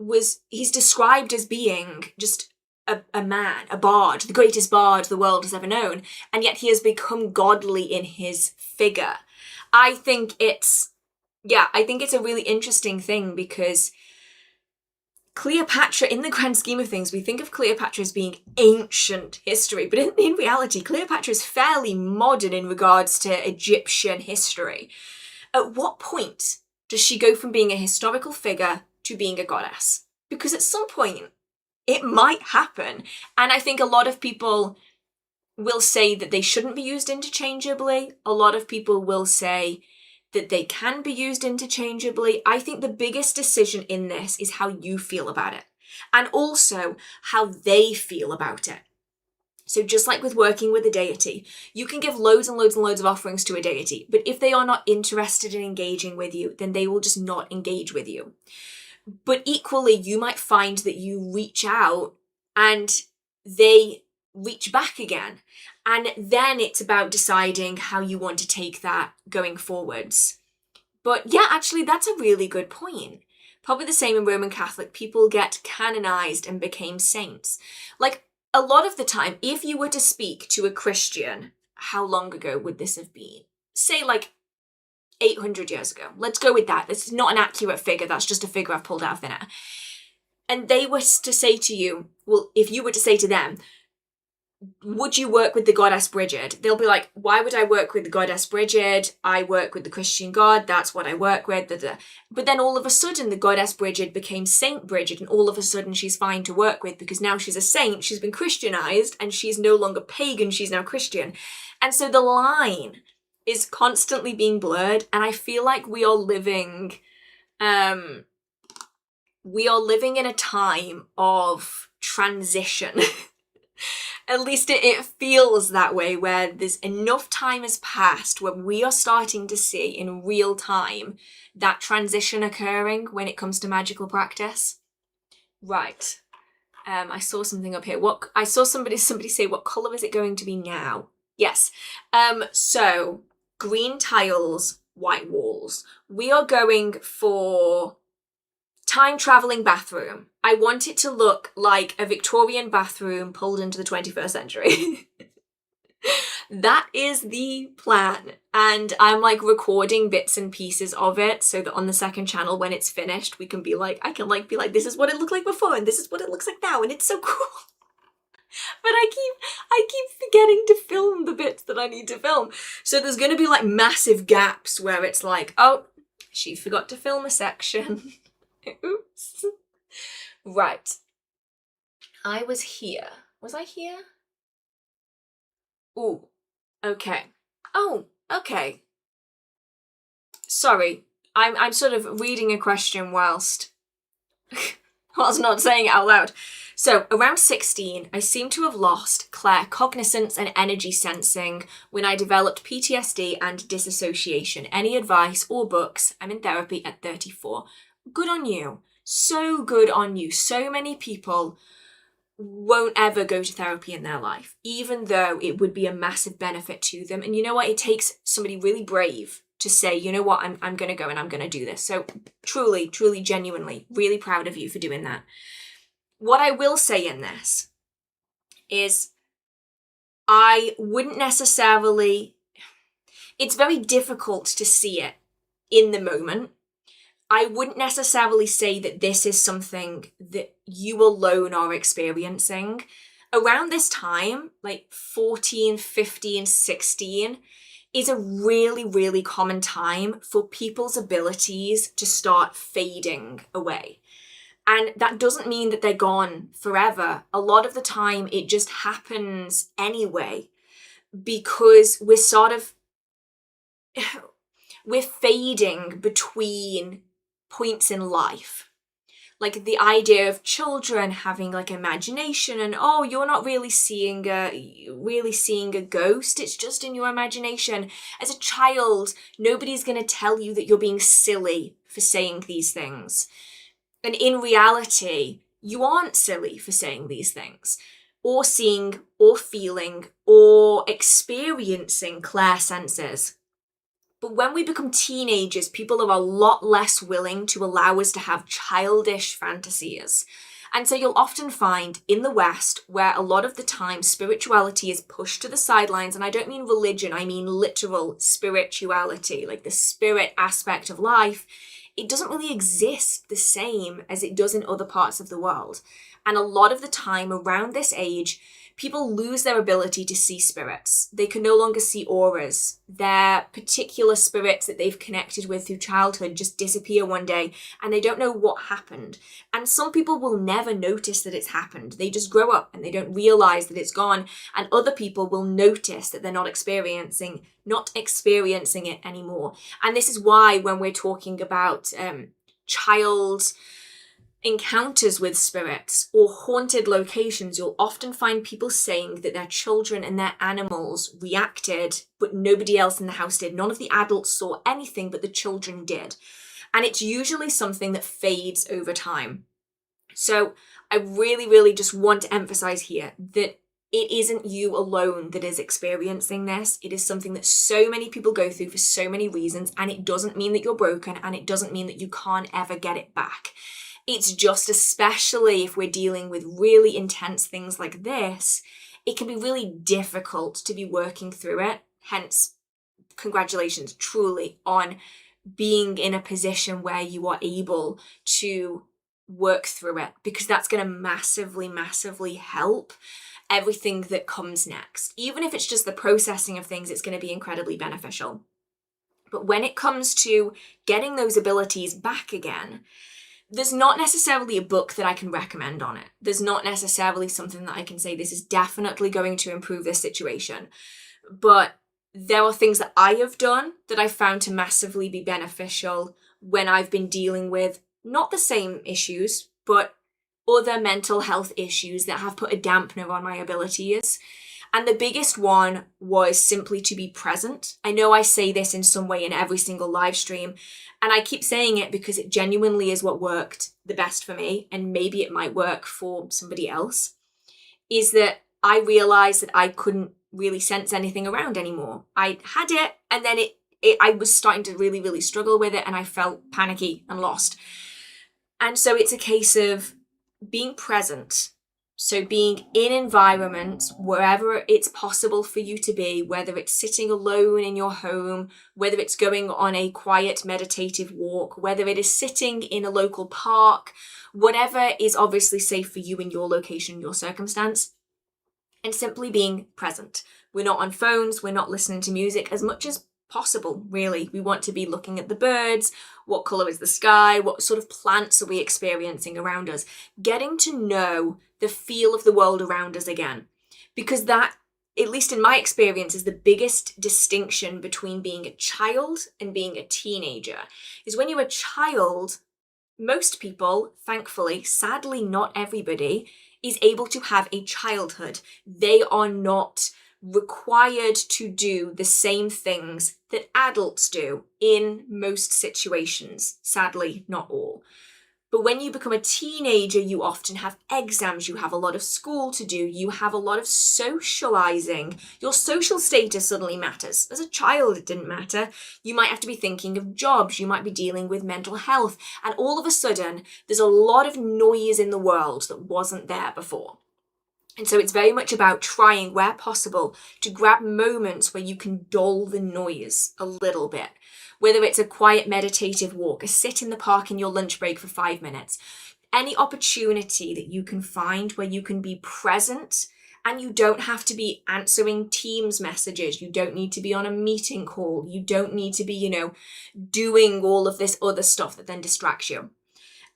he's described as being just a man, a bard, the greatest bard the world has ever known, and yet he has become godly in his figure. I think it's a really interesting thing, because Cleopatra, in the grand scheme of things, we think of Cleopatra as being ancient history, but in reality, Cleopatra is fairly modern in regards to Egyptian history. At what point does she go from being a historical figure to being a goddess? Because at some point, it might happen. And I think a lot of people will say that they shouldn't be used interchangeably. A lot of people will say that they can be used interchangeably. I think the biggest decision in this is how you feel about it, and also how they feel about it. So just like with working with a deity, you can give loads and loads and loads of offerings to a deity, but if they are not interested in engaging with you, then they will just not engage with you. But equally, you might find that you reach out and they reach back again. And then it's about deciding how you want to take that going forwards. But yeah, actually, that's a really good point. Probably the same in Roman Catholic. People get canonized and became saints. Like, a lot of the time, if you were to speak to a Christian, how long ago would this have been? Say, like, 800 years ago. Let's go with that. This is not an accurate figure. That's just a figure I've pulled out of thin air. And they were to say to you, well, if you were to say to them, would you work with the goddess Bridget? They'll be like, why would I work with the goddess Bridget? I work with the Christian God. That's what I work with. But then all of a sudden, the goddess Bridget became Saint Bridget, and all of a sudden she's fine to work with because now she's a saint. She's been Christianized, and she's no longer pagan. She's now Christian. And so the line is constantly being blurred, and I feel like we are living in a time of transition. At least it feels that way, where there's enough time has passed where we are starting to see in real time that transition occurring when it comes to magical practice. Right. I saw something up here. I saw somebody say, what colour is it going to be now? Yes. So green tiles, white walls. We are going for time-travelling bathroom. I want it to look like a Victorian bathroom pulled into the 21st century. That is the plan. And I'm like recording bits and pieces of it so that on the second channel, when it's finished, we can be like, I can like be like, this is what it looked like before and this is what it looks like now, and it's so cool. But I keep forgetting to film the bits that I need to film. So there's going to be like massive gaps where it's like, oh, she forgot to film a section. Oops. Right. I was here. Was I here? Ooh. Okay. Oh, okay. Sorry. I'm sort of reading a question whilst not saying it out loud. So, around 16, I seem to have lost claircognizance and energy sensing when I developed PTSD and disassociation. Any advice or books? I'm in therapy at 34. Good on you. So good on you. So many people won't ever go to therapy in their life, even though it would be a massive benefit to them. And you know what? It takes somebody really brave to say, you know what, I'm going to go and I'm going to do this. So truly, truly, genuinely, really proud of you for doing that. What I will say in this is I wouldn't necessarily, it's very difficult to see it in the moment. I wouldn't necessarily say that this is something that you alone are experiencing. Around this time, like 14, 15, 16, is a really, really common time for people's abilities to start fading away. And that doesn't mean that they're gone forever. A lot of the time, it just happens anyway, because we're fading between points in life. Like the idea of children having like imagination and, oh, you're not really seeing a ghost. It's just in your imagination. As a child, nobody's going to tell you that you're being silly for saying these things. And in reality, you aren't silly for saying these things, or seeing, or feeling, or experiencing clairsenses. But when we become teenagers, people are a lot less willing to allow us to have childish fantasies. And so you'll often find in the West, where a lot of the time spirituality is pushed to the sidelines, and I don't mean religion, I mean literal spirituality, like the spirit aspect of life, it doesn't really exist the same as it does in other parts of the world. And a lot of the time around this age, people lose their ability to see spirits. They can no longer see auras. Their particular spirits that they've connected with through childhood just disappear one day, and they don't know what happened. And some people will never notice that it's happened. They just grow up and they don't realize that it's gone. And other people will notice that they're not experiencing it anymore. And this is why when we're talking about child encounters with spirits or haunted locations, you'll often find people saying that their children and their animals reacted, but nobody else in the house did. None of the adults saw anything, but the children did. And it's usually something that fades over time. So I really, really just want to emphasize here that it isn't you alone that is experiencing this. It is something that so many people go through for so many reasons, and it doesn't mean that you're broken, and it doesn't mean that you can't ever get it back. It's just, especially if we're dealing with really intense things like this, it can be really difficult to be working through it. Hence, congratulations truly on being in a position where you are able to work through it, because that's going to massively, massively help everything that comes next. Even if it's just the processing of things, it's going to be incredibly beneficial. But when it comes to getting those abilities back again, there's not necessarily a book that I can recommend on it. There's not necessarily something that I can say this is definitely going to improve this situation. But there are things that I have done that I found to massively be beneficial when I've been dealing with not the same issues, but other mental health issues that have put a dampener on my abilities. And the biggest one was simply to be present. I know I say this in some way in every single live stream, and I keep saying it because it genuinely is what worked the best for me, and maybe it might work for somebody else, is that I realized that I couldn't really sense anything around anymore. I had it, and then I was starting to really, really struggle with it, and I felt panicky and lost. And so it's a case of being present. So being in environments wherever it's possible for you to be, whether it's sitting alone in your home, whether it's going on a quiet meditative walk, whether it is sitting in a local park, whatever is obviously safe for you in your location, your circumstance, and simply being present. We're not on phones, we're not listening to music as much as possible, really. We want to be looking at the birds, what colour is the sky, what sort of plants are we experiencing around us, getting to know the feel of the world around us again. Because that, at least in my experience, is the biggest distinction between being a child and being a teenager. Is when you're a child, most people, thankfully, sadly not everybody, is able to have a childhood. They are not required to do the same things that adults do in most situations. Sadly, not all. But when you become a teenager, you often have exams, you have a lot of school to do, you have a lot of socializing. Your social status suddenly matters. As a child, it didn't matter. You might have to be thinking of jobs, you might be dealing with mental health, and all of a sudden, there's a lot of noise in the world that wasn't there before. And so it's very much about trying, where possible, to grab moments where you can dull the noise a little bit. Whether it's a quiet meditative walk, a sit in the park in your lunch break for 5 minutes, any opportunity that you can find where you can be present, and you don't have to be answering Teams messages. You don't need to be on a meeting call. You don't need to be, doing all of this other stuff that then distracts you.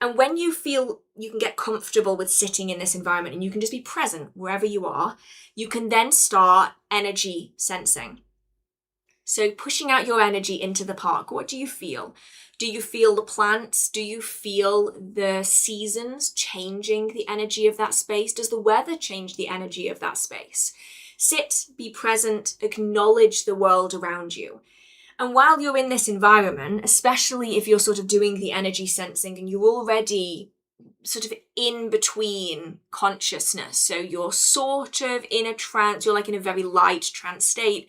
And when you feel you can get comfortable with sitting in this environment and you can just be present wherever you are, you can then start energy sensing. So pushing out your energy into the park, what do you feel? Do you feel the plants? Do you feel the seasons changing the energy of that space? Does the weather change the energy of that space? Sit, be present, acknowledge the world around you. And while you're in this environment, especially if you're sort of doing the energy sensing and you're already sort of in between consciousness, so you're sort of in a trance, you're like in a very light trance state,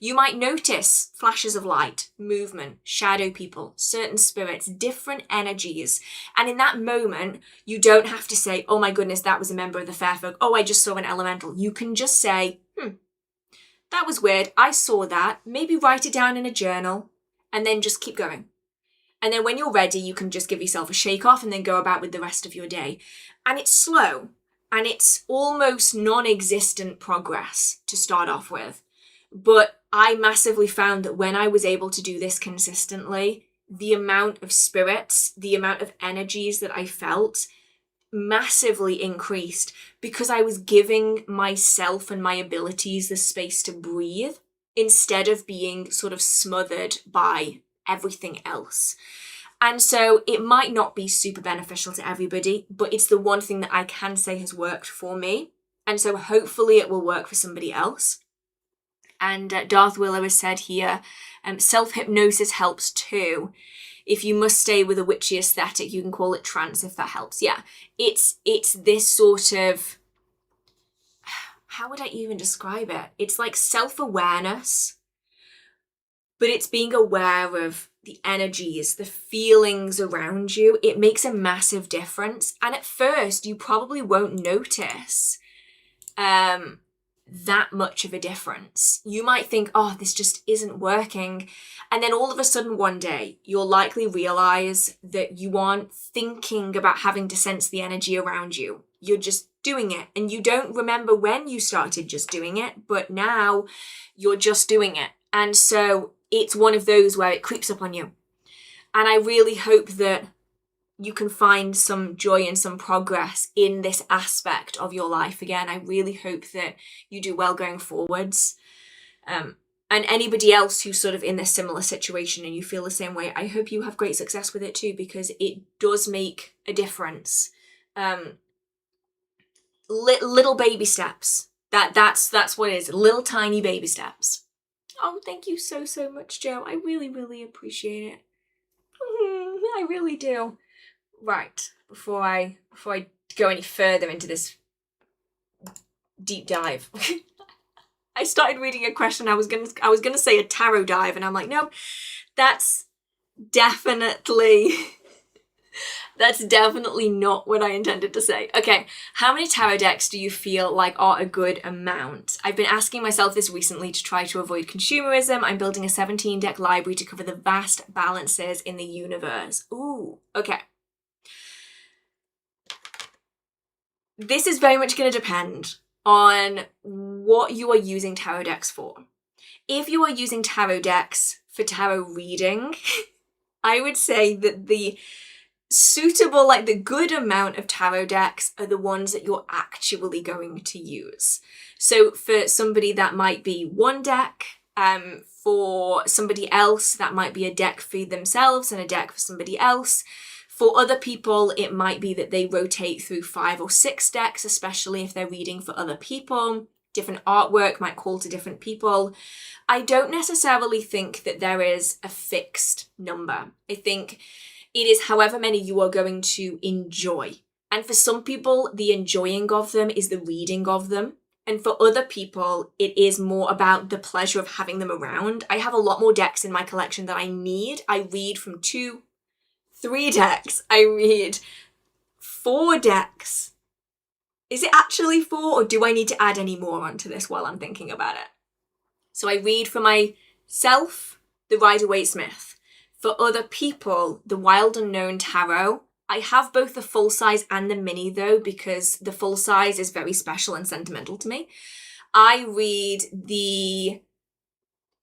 you might notice flashes of light, movement, shadow people, certain spirits, different energies. And in that moment, you don't have to say, oh my goodness, that was a member of the fair folk. Oh, I just saw an elemental. You can just say, that was weird. I saw that. Maybe write it down in a journal and then just keep going. And then when you're ready, you can just give yourself a shake off and then go about with the rest of your day. And it's slow and it's almost non-existent progress to start off with. But I massively found that when I was able to do this consistently, the amount of spirits, the amount of energies that I felt massively increased because I was giving myself and my abilities the space to breathe instead of being sort of smothered by everything else. And so it might not be super beneficial to everybody, but it's the one thing that I can say has worked for me. And so hopefully it will work for somebody else. And Darth Willow has said here, self-hypnosis helps too. If you must stay with a witchy aesthetic, you can call it trance if that helps. Yeah, it's this sort of, how would I even describe it? It's like self-awareness, but it's being aware of the energies, the feelings around you. It makes a massive difference. And at first, you probably won't notice that much of a difference. You might think, oh, this just isn't working. And then all of a sudden one day, you'll likely realize that you aren't thinking about having to sense the energy around you. You're just doing it. And you don't remember when you started just doing it, but now you're just doing it. And so it's one of those where it creeps up on you. And I really hope that you can find some joy and some progress in this aspect of your life again. I really hope that you do well going forwards. And anybody else who's sort of in this similar situation and you feel the same way, I hope you have great success with it too, because it does make a difference. Little baby steps. That's what it is. Little tiny baby steps. Oh, thank you so much, Joe. I really, really appreciate it. I really do. Right, before I go any further into this deep dive, I started reading a question. I was gonna say a tarot dive, and I'm like, no, that's definitely not what I intended to say. Okay, how many tarot decks do you feel like are a good amount? I've been asking myself this recently to try to avoid consumerism. I'm building a 17-deck library to cover the vast balances in the universe. Ooh, okay. This is very much going to depend on what you are using tarot decks for. If you are using tarot decks for tarot reading, I would say that the suitable, like the good amount of tarot decks are the ones that you're actually going to use. So for somebody that might be one deck, for somebody else that might be a deck for themselves and a deck for somebody else. For other people, it might be that they rotate through 5 or 6 decks, especially if they're reading for other people. Different artwork might call to different people. I don't necessarily think that there is a fixed number. I think it is however many you are going to enjoy. And for some people, the enjoying of them is the reading of them. And for other people, it is more about the pleasure of having them around. I have a lot more decks in my collection than I need. I read from 2, 3 decks. I read 4 decks. Is it actually 4, or do I need to add any more onto this while I'm thinking about it? So I read for myself, the Rider-Waite-Smith. For other people, the Wild Unknown Tarot. I have both the full size and the mini though, because the full size is very special and sentimental to me. I read the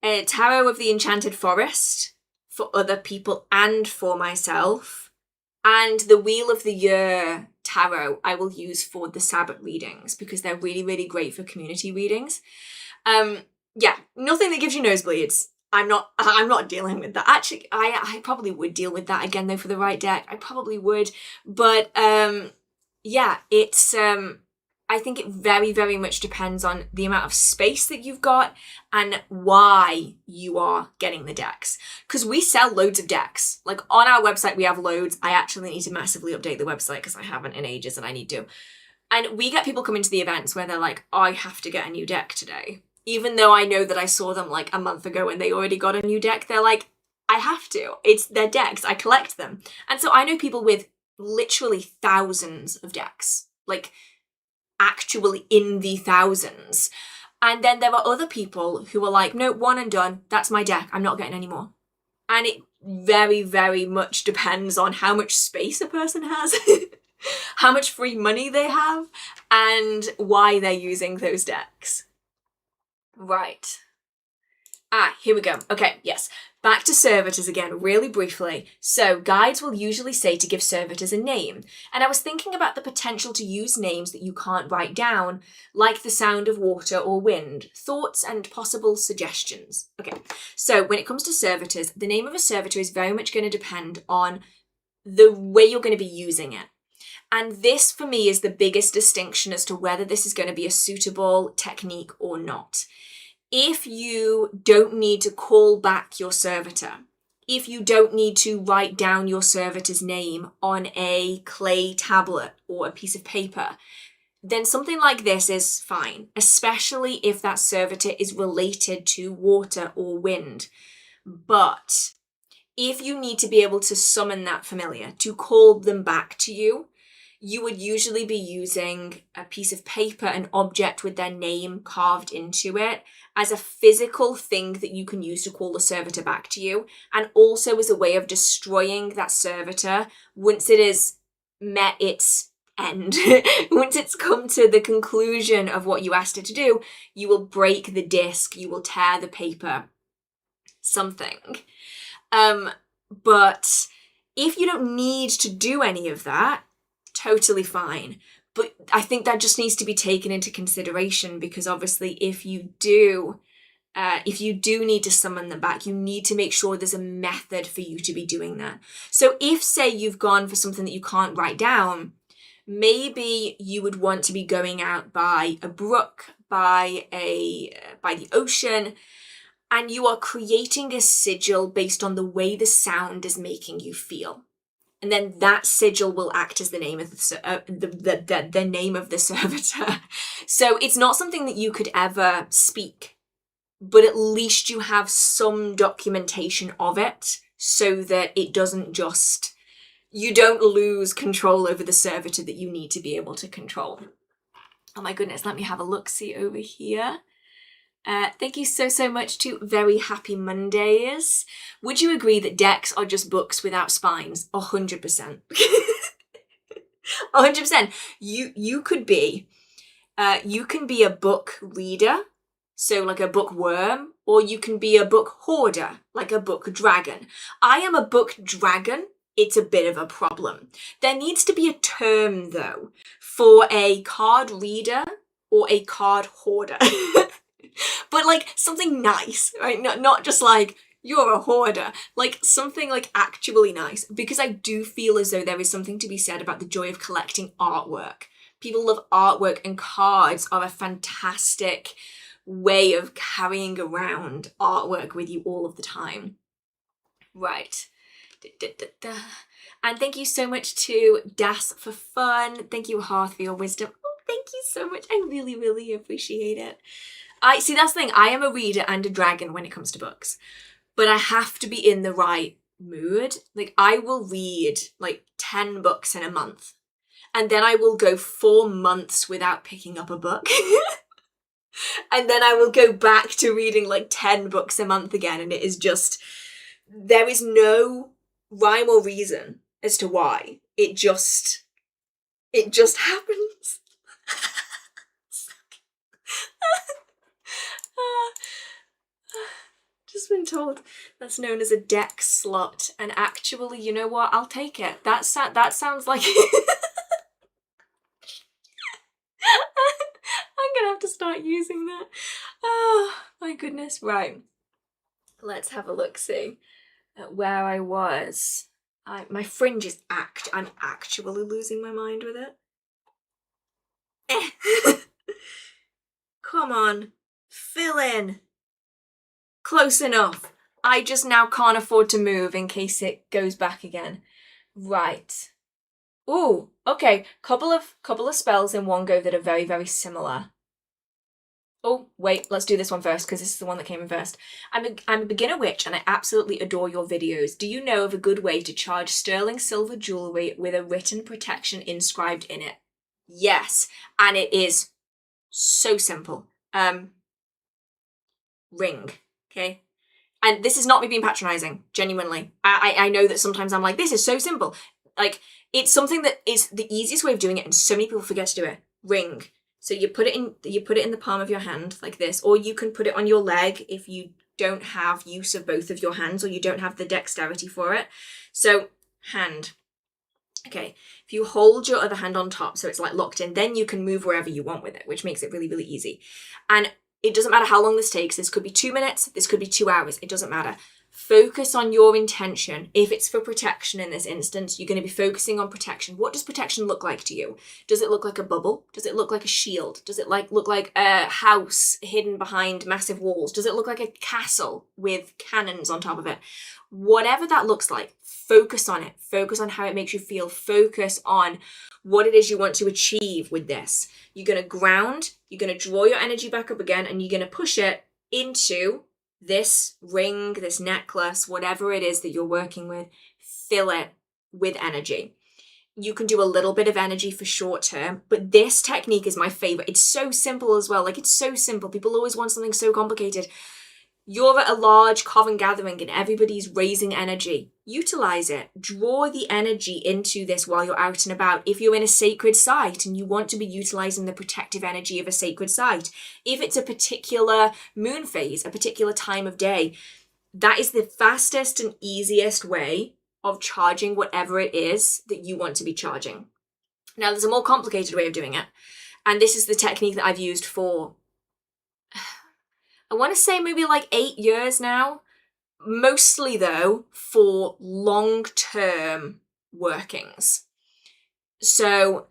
Tarot of the Enchanted Forest for other people and for myself. And the Wheel of the Year Tarot I will use for the Sabbath readings because they're really, really great for community readings. Yeah, nothing that gives you nosebleeds. I'm not dealing with that. Actually, I probably would deal with that again though for the right deck. I probably would. But yeah, it's I think it very, very much depends on the amount of space that you've got and why you are getting the decks. Because we sell loads of decks. Like on our website, we have loads. I actually need to massively update the website because I haven't in ages and I need to. And we get people coming to the events where they're like, I have to get a new deck today. Even though I know that I saw them like a month ago and they already got a new deck, they're like, I have to. It's their decks. I collect them. And so I know people with literally thousands of decks. Like actually in the thousands. And then there are other people who are like, no, one and done. That's my deck. I'm not getting any more. And it very, very much depends on how much space a person has, how much free money they have, and why they're using those decks. Right. Here we go. Okay, yes. Back to servitors again, really briefly. So, guides will usually say to give servitors a name. And I was thinking about the potential to use names that you can't write down, like the sound of water or wind, thoughts and possible suggestions. Okay, so when it comes to servitors, the name of a servitor is very much going to depend on the way you're going to be using it. And this, for me, is the biggest distinction as to whether this is going to be a suitable technique or not. If you don't need to call back your servitor, if you don't need to write down your servitor's name on a clay tablet or a piece of paper, then something like this is fine, especially if that servitor is related to water or wind. But if you need to be able to summon that familiar, to call them back to you, you would usually be using a piece of paper, an object with their name carved into it, as a physical thing that you can use to call the servitor back to you, and also as a way of destroying that servitor once it has met its end. Once it's come to the conclusion of what you asked it to do, you will break the disc, you will tear the paper, something. But if you don't need to do any of that, totally fine. But I think that just needs to be taken into consideration, because obviously if you do need to summon them back, you need to make sure there's a method for you to be doing that. So if, say, you've gone for something that you can't write down, maybe you would want to be going out by a brook, by the ocean, and you are creating a sigil based on the way the sound is making you feel. And then that sigil will act as the name of the name of the servitor. So it's not something that you could ever speak, but at least you have some documentation of it, so that it doesn't just, you don't lose control over the servitor that you need to be able to control. Oh my goodness, let me have a look-see over here. Thank you so much to Very Happy Mondays. Would you agree that decks are just books without spines? 100%. 100%. You can be a book reader, so like a bookworm, or you can be a book hoarder, like a book dragon. I am a book dragon. It's a bit of a problem. There needs to be a term, though, for a card reader or a card hoarder. But like something nice, right? Not just like, you're a hoarder. Like something like actually nice. Because I do feel as though there is something to be said about the joy of collecting artwork. People love artwork, and cards are a fantastic way of carrying around artwork with you all of the time. Right. And thank you so much to Das for fun. Thank you, Hearth, for your wisdom. Oh, thank you so much. I really appreciate it. See, that's the thing. I am a reader and a dragon when it comes to books, but I have to be in the right mood. Like, I will read like 10 books in a month, and then I will go 4 months without picking up a book. And then I will go back to reading like 10 books a month again. And it is just, there is no rhyme or reason as to why. It just happens. Just been told that's known as a deck slot, and actually, you know what? I'll take it. That sounds like I'm gonna have to start using that. Oh my goodness! Right, let's have a look. See at where I was. My fringe is I'm actually losing my mind with it. Come on, fill in. Close enough. I just now can't afford to move in case it goes back again. Right. Ooh, okay. Couple of spells in one go that are very similar. Oh, wait, let's do this one first, because this is the one that came in first. I'm a beginner witch, and I absolutely adore your videos. Do you know of a good way to charge sterling silver jewellery with a written protection inscribed in it? Yes, and it is so simple. Ring. Okay, and this is not me being patronising, genuinely. I know that sometimes I'm like, this is so simple. Like, it's something that is the easiest way of doing it, and so many people forget to do it. Ring. So you put it in the palm of your hand like this, or you can put it on your leg if you don't have use of both of your hands, or you don't have the dexterity for it. So hand. Okay, if you hold your other hand on top so it's like locked in, then you can move wherever you want with it, which makes it really easy. And it doesn't matter how long this takes. This could be 2 minutes, this could be 2 hours, it doesn't matter. Focus on your intention. If it's for protection in this instance, you're going to be focusing on protection. What does protection look like to you? Does it look like a bubble? Does it look like a shield? Does it look like a house hidden behind massive walls? Does it look like a castle with cannons on top of it? Whatever that looks like, focus on it. Focus on how it makes you feel. Focus on what it is you want to achieve with this. You're going to ground, you're going to draw your energy back up again, and you're going to push it into this ring, this necklace, whatever it is that you're working with. Fill it with energy. You can do a little bit of energy for short term, but this technique is my favorite. It's so simple as well. Like, it's so simple. People always want something so complicated. You're at a large coven gathering and everybody's raising energy. Utilize it. Draw the energy into this while you're out and about. If you're in a sacred site and you want to be utilizing the protective energy of a sacred site, if it's a particular moon phase, a particular time of day, that is the fastest and easiest way of charging whatever it is that you want to be charging. Now, there's a more complicated way of doing it. And this is the technique that I've used for, I want to say maybe like 8 years now. Mostly though, for long-term workings. So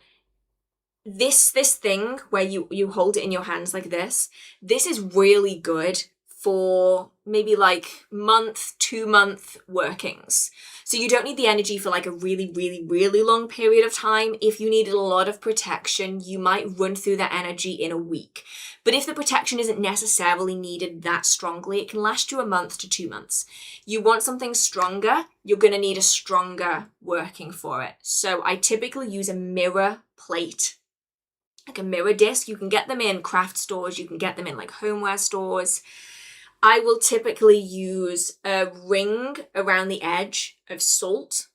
this thing where you hold it in your hands like this is really good for maybe like month, 2 month workings. So you don't need the energy for like a really, really, really long period of time. If you needed a lot of protection, you might run through that energy in a week. But if the protection isn't necessarily needed that strongly, it can last you a month to 2 months. You want something stronger, you're going to need a stronger working for it. So I typically use a mirror plate, like a mirror disc. You can get them in craft stores, you can get them in like homeware stores. I will typically use a ring around the edge of salt.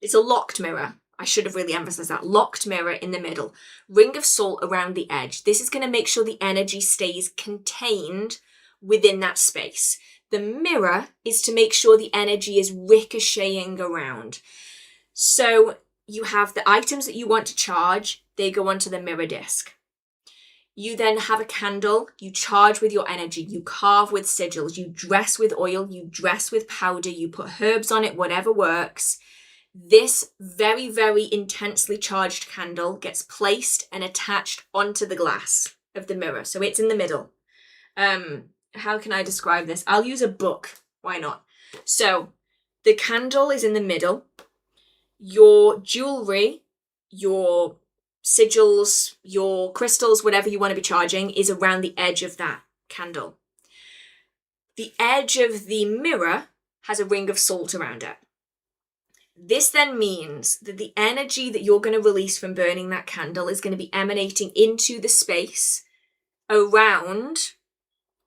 It's a locked mirror. I should have really emphasized that. Locked mirror in the middle. Ring of salt around the edge. This is going to make sure the energy stays contained within that space. The mirror is to make sure the energy is ricocheting around. So you have the items that you want to charge. They go onto the mirror disc. You then have a candle, you charge with your energy, you carve with sigils, you dress with oil, you dress with powder, you put herbs on it, whatever works. This very, very intensely charged candle gets placed and attached onto the glass of the mirror. So it's in the middle. How can I describe this? I'll use a book. Why not? So the candle is in the middle. Your jewelry, your sigils, your crystals, whatever you want to be charging, is around the edge of that candle. The edge of the mirror has a ring of salt around it. This then means that the energy that you're going to release from burning that candle is going to be emanating into the space around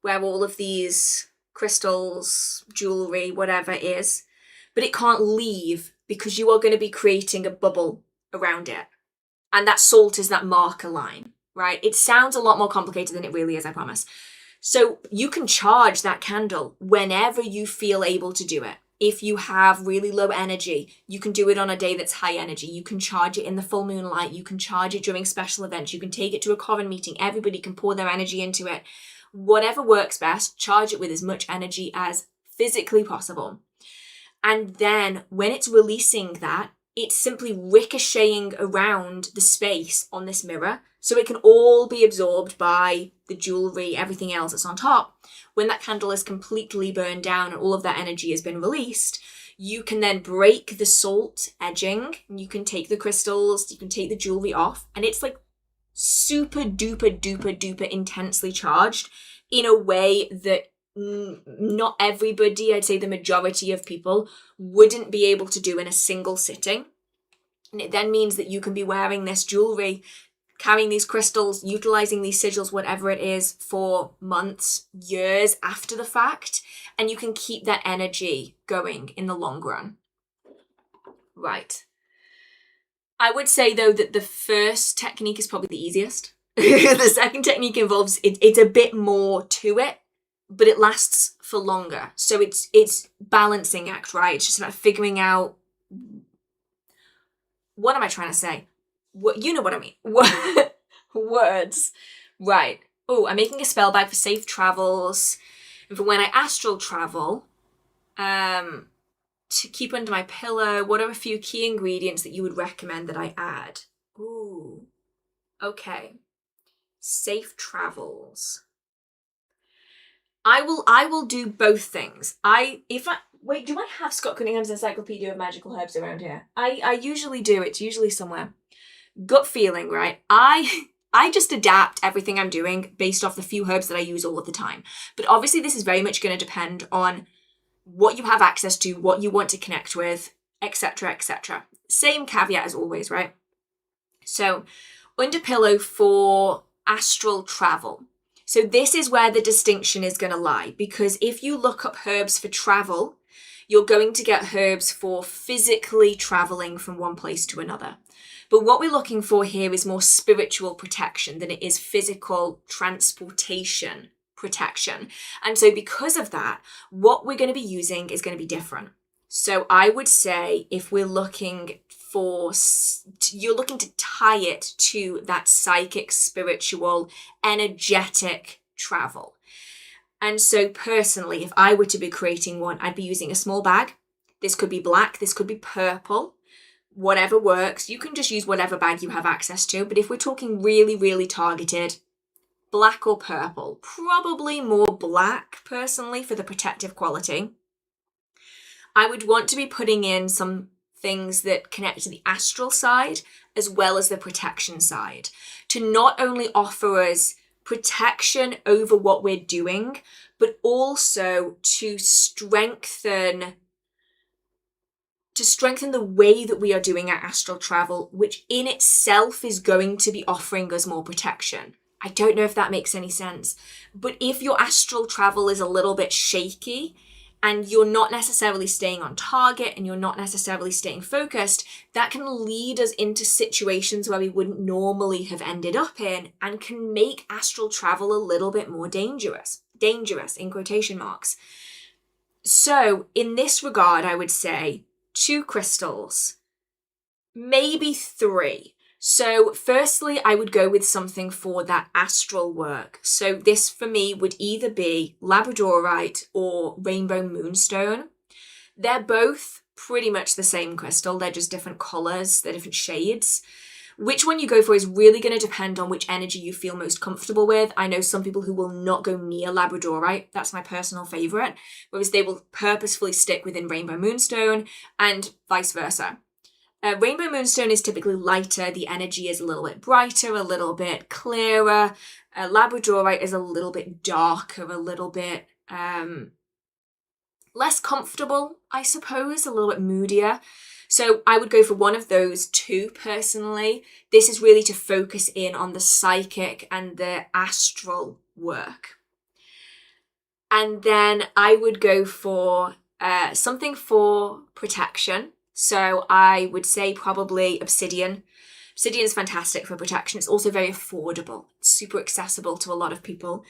where all of these crystals, jewelry, whatever is, but it can't leave because you are going to be creating a bubble around it. And that salt is that marker line, right? It sounds a lot more complicated than it really is, I promise. So you can charge that candle whenever you feel able to do it. If you have really low energy, you can do it on a day that's high energy. You can charge it in the full moon light. You can charge it during special events. You can take it to a coven meeting. Everybody can pour their energy into it. Whatever works best, charge it with as much energy as physically possible. And then when it's releasing that, it's simply ricocheting around the space on this mirror so it can all be absorbed by the jewelry, everything else that's on top. When that candle is completely burned down and all of that energy has been released, you can then break the salt edging, and you can take the crystals, you can take the jewelry off, and it's like super duper duper duper intensely charged in a way that not everybody, I'd say the majority of people, wouldn't be able to do in a single sitting. And it then means that you can be wearing this jewelry, carrying these crystals, utilizing these sigils, whatever it is, for months, years after the fact, and you can keep that energy going in the long run. Right. I would say, though, that the first technique is probably the easiest. The second technique involves, it's a bit more to it, but it lasts for longer. So it's balancing act, right? It's just about figuring out, what am I trying to say? What, you know what I mean. Words. Right. Oh, I'm making a spell bag for safe travels. And for when I astral travel, to keep under my pillow, what are a few key ingredients that you would recommend that I add? Ooh, okay. Safe travels. I will do both things. Wait, do I have Scott Cunningham's Encyclopedia of Magical Herbs around here? I usually do. It's usually somewhere. Gut feeling, right? I just adapt everything I'm doing based off the few herbs that I use all of the time. But obviously this is very much going to depend on what you have access to, what you want to connect with, etc., etc. Same caveat as always, right? So, under pillow for astral travel. So this is where the distinction is going to lie, because if you look up herbs for travel, you're going to get herbs for physically traveling from one place to another. But what we're looking for here is more spiritual protection than it is physical transportation protection. And so because of that, what we're going to be using is going to be different. So I would say if we're looking for, you're looking to tie it to that psychic, spiritual, energetic travel. And so personally, if I were to be creating one, I'd be using a small bag. This could be black, this could be purple, whatever works. You can just use whatever bag you have access to. But if we're talking really, really targeted, black or purple, probably more black personally for the protective quality. I would want to be putting in some things that connect to the astral side as well as the protection side to not only offer us protection over what we're doing, but also to strengthen the way that we are doing our astral travel, which in itself is going to be offering us more protection. I don't know if that makes any sense, but if your astral travel is a little bit shaky and you're not necessarily staying on target and you're not necessarily staying focused, that can lead us into situations where we wouldn't normally have ended up in and can make astral travel a little bit more dangerous in quotation marks. So in this regard, I would say 2 crystals, maybe 3. So firstly, I would go with something for that astral work. So this for me would either be labradorite or rainbow moonstone. They're both pretty much the same crystal. They're just different colors, they're different shades. Which one you go for is really going to depend on which energy you feel most comfortable with. I know some people who will not go near labradorite. That's my personal favorite. Whereas they will purposefully stick within rainbow moonstone and vice versa. Rainbow moonstone is typically lighter. The energy is a little bit brighter, a little bit clearer. Labradorite is a little bit darker, a little bit less comfortable, I suppose, a little bit moodier. So I would go for one of those 2 personally. This is really to focus in on the psychic and the astral work. And then I would go for something for protection. So I would say probably obsidian. Obsidian is fantastic for protection. It's also very affordable. It's super accessible to a lot of people.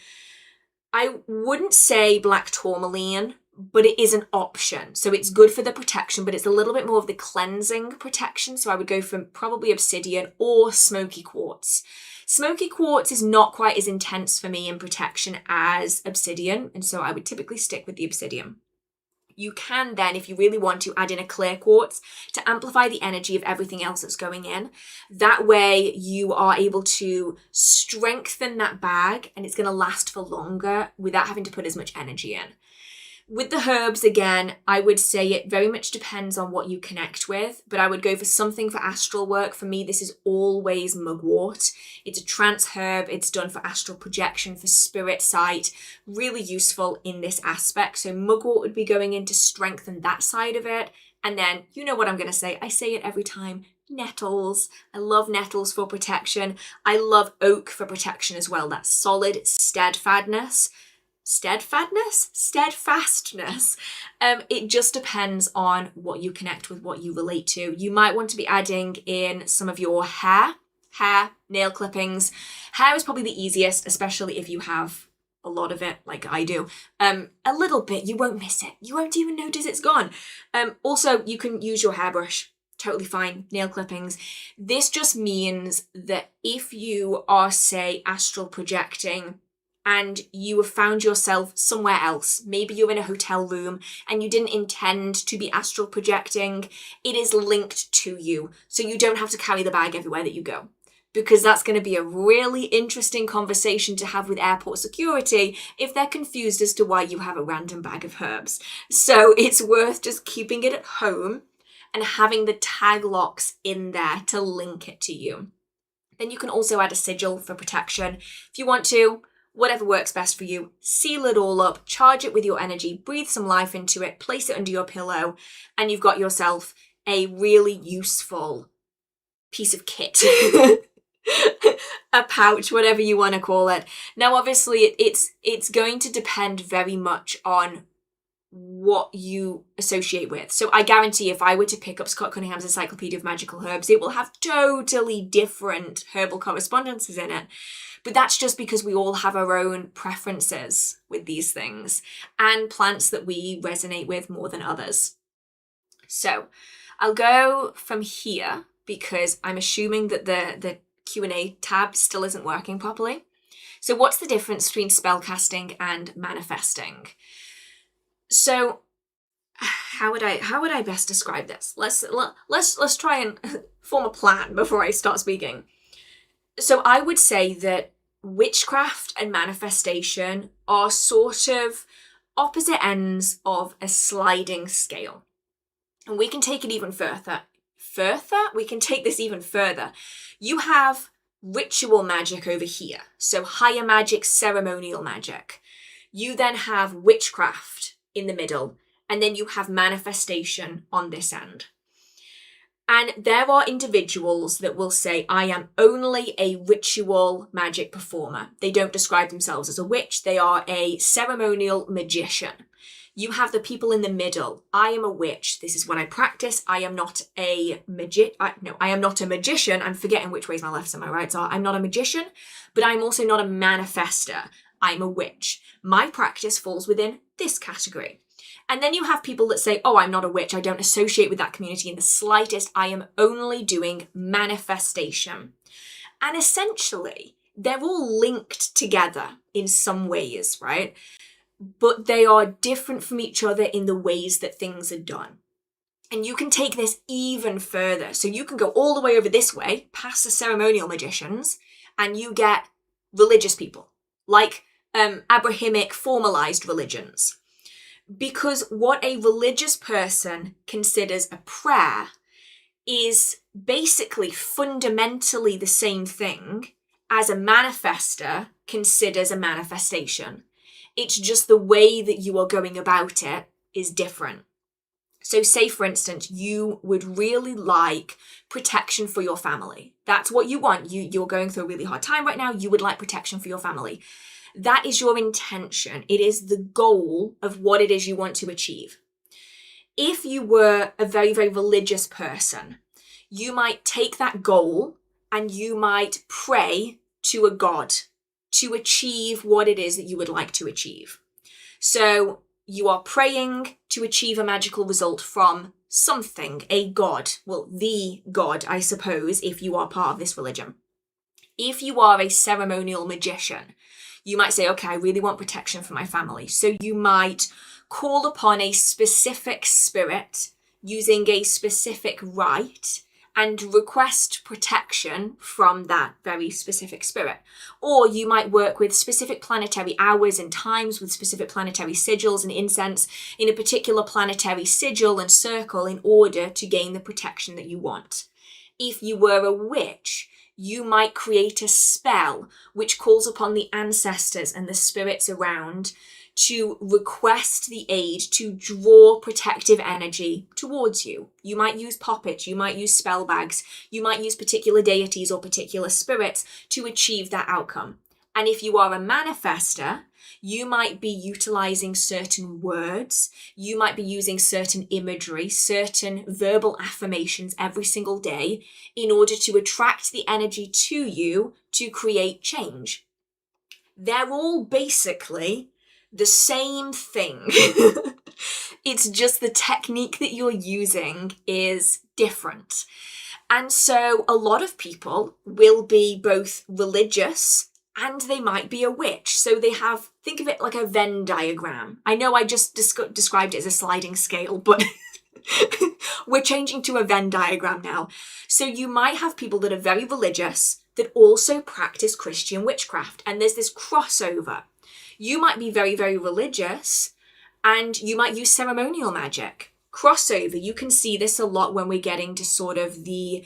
I wouldn't say black tourmaline, but it is an option. So it's good for the protection, but it's a little bit more of the cleansing protection. So I would go for probably obsidian or smoky quartz. Smoky quartz is not quite as intense for me in protection as obsidian, and so I would typically stick with the obsidian. You can then, if you really want to, add in a clear quartz to amplify the energy of everything else that's going in. That way you are able to strengthen that bag and it's going to last for longer without having to put as much energy in. With the herbs, again, I would say it very much depends on what you connect with, but I would go for something for astral work. For me, this is always mugwort. It's a trance herb. It's done for astral projection, for spirit sight. Really useful in this aspect. So mugwort would be going in to strengthen that side of it. And then, you know what I'm going to say. I say it every time. Nettles. I love nettles for protection. I love oak for protection as well. That solid steadfastness. It just depends on what you connect with, what you relate to. You might want to be adding in some of your hair, nail clippings. Hair is probably the easiest, especially if you have a lot of it like I do. A little bit, you won't miss it. You won't even notice it's gone. Also, you can use your hairbrush. Totally fine. Nail clippings. This just means that if you are, say, astral projecting and you have found yourself somewhere else. Maybe you're in a hotel room and you didn't intend to be astral projecting. It is linked to you, so you don't have to carry the bag everywhere that you go. Because that's going to be a really interesting conversation to have with airport security if they're confused as to why you have a random bag of herbs. So it's worth just keeping it at home and having the tag locks in there to link it to you. Then you can also add a sigil for protection if you want to. Whatever works best for you, seal it all up, charge it with your energy, breathe some life into it, place it under your pillow, and you've got yourself a really useful piece of kit. A pouch, whatever you want to call it. Now, obviously, it's going to depend very much on what you associate with. So I guarantee if I were to pick up Scott Cunningham's Encyclopedia of Magical Herbs, it will have totally different herbal correspondences in it. But that's just because we all have our own preferences with these things and plants that we resonate with more than others. So I'll go from here because I'm assuming that the Q&A tab still isn't working properly. So what's the difference between spellcasting and manifesting? So how would I best describe this? Let's try and form a plan before I start speaking. So I would say that witchcraft and manifestation are sort of opposite ends of a sliding scale. And we can take it even further. We can take this even further. You have ritual magic over here. So higher magic, ceremonial magic. You then have witchcraft in the middle. And then you have manifestation on this end. And there are individuals that will say, I am only a ritual magic performer. They don't describe themselves as a witch. They are a ceremonial magician. You have the people in the middle. I am a witch. This is what I practice. I am not a I am not a magician. I'm forgetting which ways my lefts and my rights are. I'm not a magician, but I'm also not a manifester. I'm a witch. My practice falls within this category. And then you have people that say, oh, I'm not a witch. I don't associate with that community in the slightest. I am only doing manifestation. And essentially, they're all linked together in some ways, right? But they are different from each other in the ways that things are done. And you can take this even further. So you can go all the way over this way, past the ceremonial magicians, and you get religious people, like Abrahamic formalized religions. Because what a religious person considers a prayer is basically fundamentally the same thing as a manifester considers a manifestation. It's just the way that you are going about it is different. So say, for instance, you would really like protection for your family. That's what you want. You're going through a really hard time right now. You would like protection for your family. That is your intention. It is the goal of what it is you want to achieve. If you were a very, very religious person, you might take that goal and you might pray to a god to achieve what it is that you would like to achieve. So you are praying to achieve a magical result from something, a god. Well, the god, I suppose, if you are part of this religion. If you are a ceremonial magician, you might say, okay, I really want protection for my family. So you might call upon a specific spirit using a specific rite and request protection from that very specific spirit. Or you might work with specific planetary hours and times with specific planetary sigils and incense in a particular planetary sigil and circle in order to gain the protection that you want. If you were a witch, you might create a spell which calls upon the ancestors and the spirits around to request the aid to draw protective energy towards you. You might use poppets, you might use spell bags, you might use particular deities or particular spirits to achieve that outcome. And if you are a manifester, you might be utilizing certain words, you might be using certain imagery, certain verbal affirmations every single day in order to attract the energy to you to create change. They're all basically the same thing. It's just the technique that you're using is different. And so a lot of people will be both religious and they might be a witch. So they have, think of it like a Venn diagram. I know I just described it as a sliding scale, but we're changing to a Venn diagram now. So you might have people that are very religious that also practice Christian witchcraft, and there's this crossover. You might be very, very religious, and you might use ceremonial magic. Crossover, you can see this a lot when we're getting to sort of the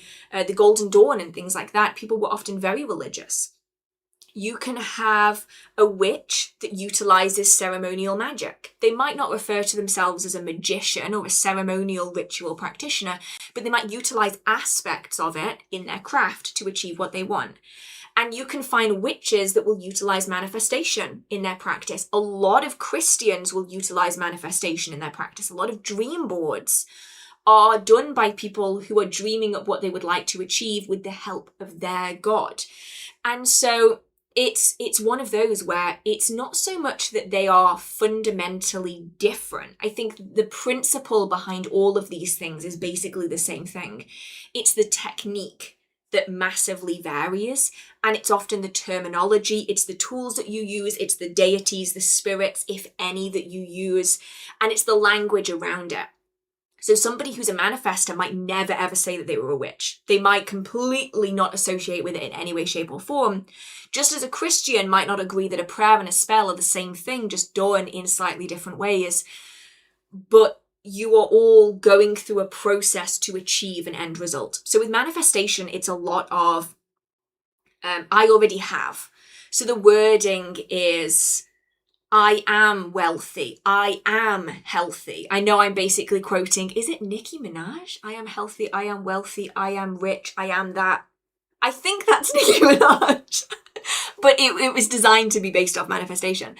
Golden Dawn and things like that. People were often very religious. You can have a witch that utilizes ceremonial magic. They might not refer to themselves as a magician or a ceremonial ritual practitioner, but they might utilize aspects of it in their craft to achieve what they want. And you can find witches that will utilize manifestation in their practice. A lot of Christians will utilize manifestation in their practice. A lot of dream boards are done by people who are dreaming up what they would like to achieve with the help of their God. And so it's one of those where it's not so much that they are fundamentally different. I think the principle behind all of these things is basically the same thing. It's the technique that massively varies, and it's often the terminology, it's the tools that you use, it's the deities, the spirits, if any, that you use, and it's the language around it. So somebody who's a manifester might never ever say that they were a witch. They might completely not associate with it in any way, shape, or form. Just as a Christian might not agree that a prayer and a spell are the same thing, just done in slightly different ways. But you are all going through a process to achieve an end result. So with manifestation, it's a lot of, I already have. So the wording is, I am wealthy. I am healthy. I know I'm basically quoting, is it Nicki Minaj? I am healthy. I am wealthy. I am rich. I am that. I think that's Nicki Minaj. But it was designed to be based off manifestation.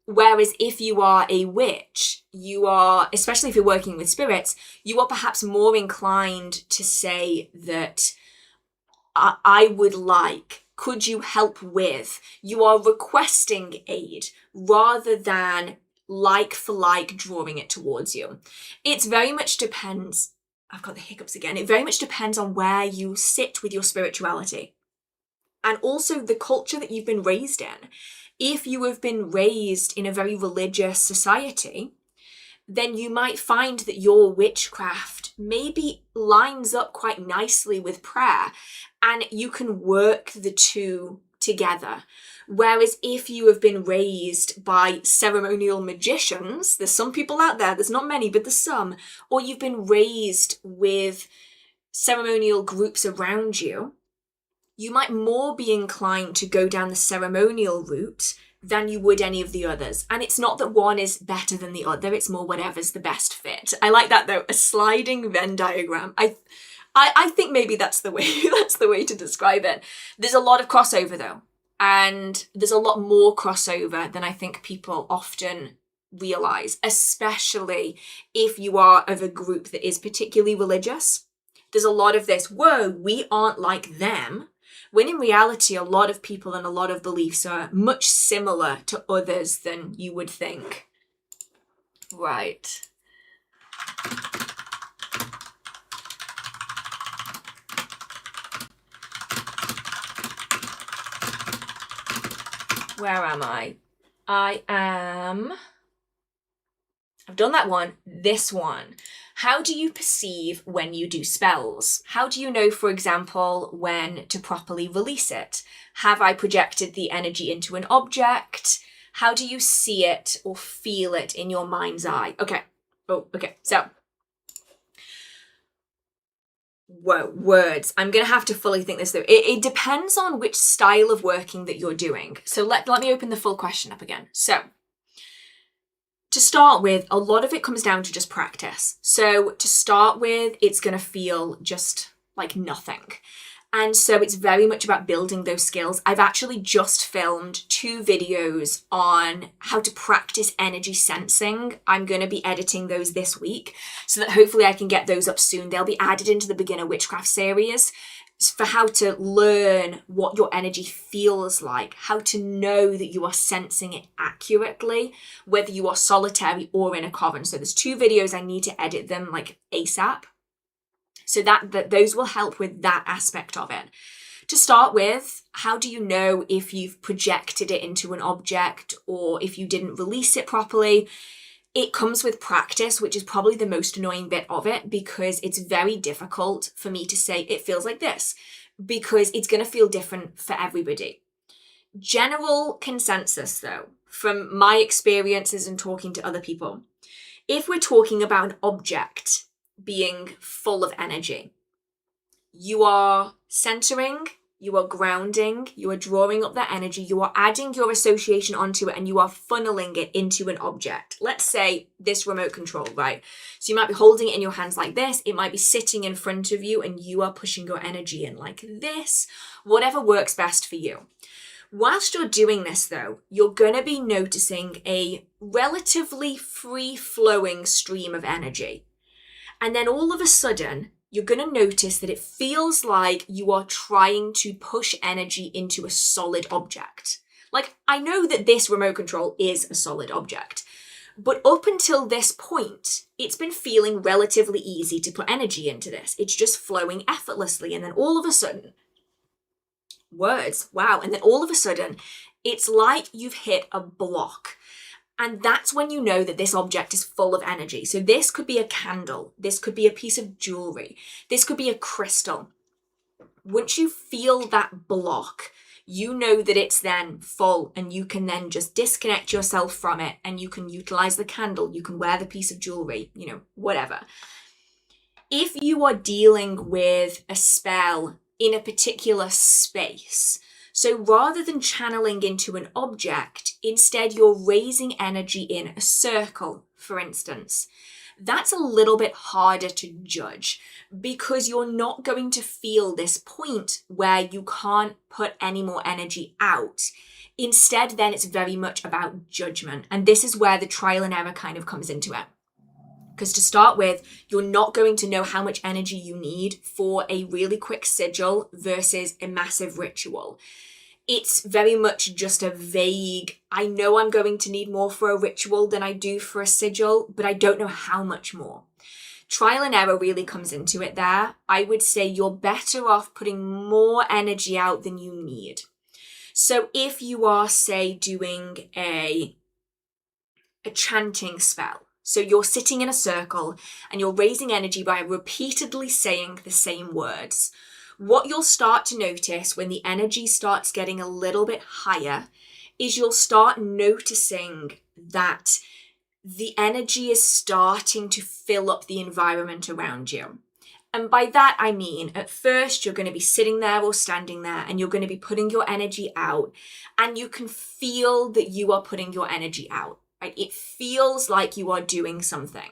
Whereas if you are a witch, you are, especially if you're working with spirits, you are perhaps more inclined to say that I would like, could you help with? You are requesting aid rather than like for like drawing it towards you. It's very much depends, I've got the hiccups again, it very much depends on where you sit with your spirituality. And also the culture that you've been raised in. If you have been raised in a very religious society, then you might find that your witchcraft maybe lines up quite nicely with prayer, and you can work the two together. Whereas if you have been raised by ceremonial magicians, there's some people out there, there's not many, but there's some, or you've been raised with ceremonial groups around you, you might more be inclined to go down the ceremonial route than you would any of the others. And it's not that one is better than the other, it's more whatever's the best fit. I like that though, a sliding Venn diagram. I think maybe that's the way to describe it. There's a lot of crossover though. And there's a lot more crossover than I think people often realize, especially if you are of a group that is particularly religious. There's a lot of this, whoa, we aren't like them. When in reality, a lot of people and a lot of beliefs are much similar to others than you would think. Right. Where am I? I've done that one. This one. How do you perceive when you do spells? How do you know, for example, when to properly release it? Have I projected the energy into an object? How do you see it or feel it in your mind's eye? Okay. So, whoa, words. I'm going to have to fully think this through. It depends on which style of working that you're doing. So let me open the full question up again. So, to start with, a lot of it comes down to just practice. So to start with, it's going to feel just like nothing. And so it's very much about building those skills. I've actually just filmed 2 videos on how to practice energy sensing. I'm going to be editing those this week so that hopefully I can get those up soon. They'll be added into the Beginner Witchcraft series for how to learn what your energy feels like, how to know that you are sensing it accurately, whether you are solitary or in a coven. So there's 2 videos, I need to edit them like ASAP. So that those will help with that aspect of it. To start with, how do you know if you've projected it into an object or if you didn't release it properly? It comes with practice, which is probably the most annoying bit of it, because it's very difficult for me to say it feels like this, because it's going to feel different for everybody. General consensus, though, from my experiences and talking to other people, if we're talking about an object being full of energy, you are centering, you are grounding, you are drawing up that energy, you are adding your association onto it, and you are funneling it into an object. Let's say this remote control, right? So you might be holding it in your hands like this, it might be sitting in front of you, and you are pushing your energy in like this, whatever works best for you. Whilst you're doing this though, you're going to be noticing a relatively free-flowing stream of energy. And then all of a sudden, you're going to notice that it feels like you are trying to push energy into a solid object. Like, I know that this remote control is a solid object, but up until this point, it's been feeling relatively easy to put energy into this. It's just flowing effortlessly. And then all of a sudden, wow. And then all of a sudden, it's like you've hit a block. And that's when you know that this object is full of energy. So this could be a candle. This could be a piece of jewelry. This could be a crystal. Once you feel that block, you know that it's then full, and you can then just disconnect yourself from it, and you can utilize the candle. You can wear the piece of jewelry, whatever. If you are dealing with a spell in a particular space, so rather than channeling into an object, instead you're raising energy in a circle, for instance. That's a little bit harder to judge because you're not going to feel this point where you can't put any more energy out. Instead, then it's very much about judgment. And this is where the trial and error kind of comes into it. Because to start with, you're not going to know how much energy you need for a really quick sigil versus a massive ritual. It's very much just a vague, I know I'm going to need more for a ritual than I do for a sigil, but I don't know how much more. Trial and error really comes into it there. I would say you're better off putting more energy out than you need. So if you are, say, doing a chanting spell, so you're sitting in a circle and you're raising energy by repeatedly saying the same words. What you'll start to notice when the energy starts getting a little bit higher is you'll start noticing that the energy is starting to fill up the environment around you. And by that, I mean, at first, you're going to be sitting there or standing there and you're going to be putting your energy out, and you can feel that you are putting your energy out. Right? It feels like you are doing something.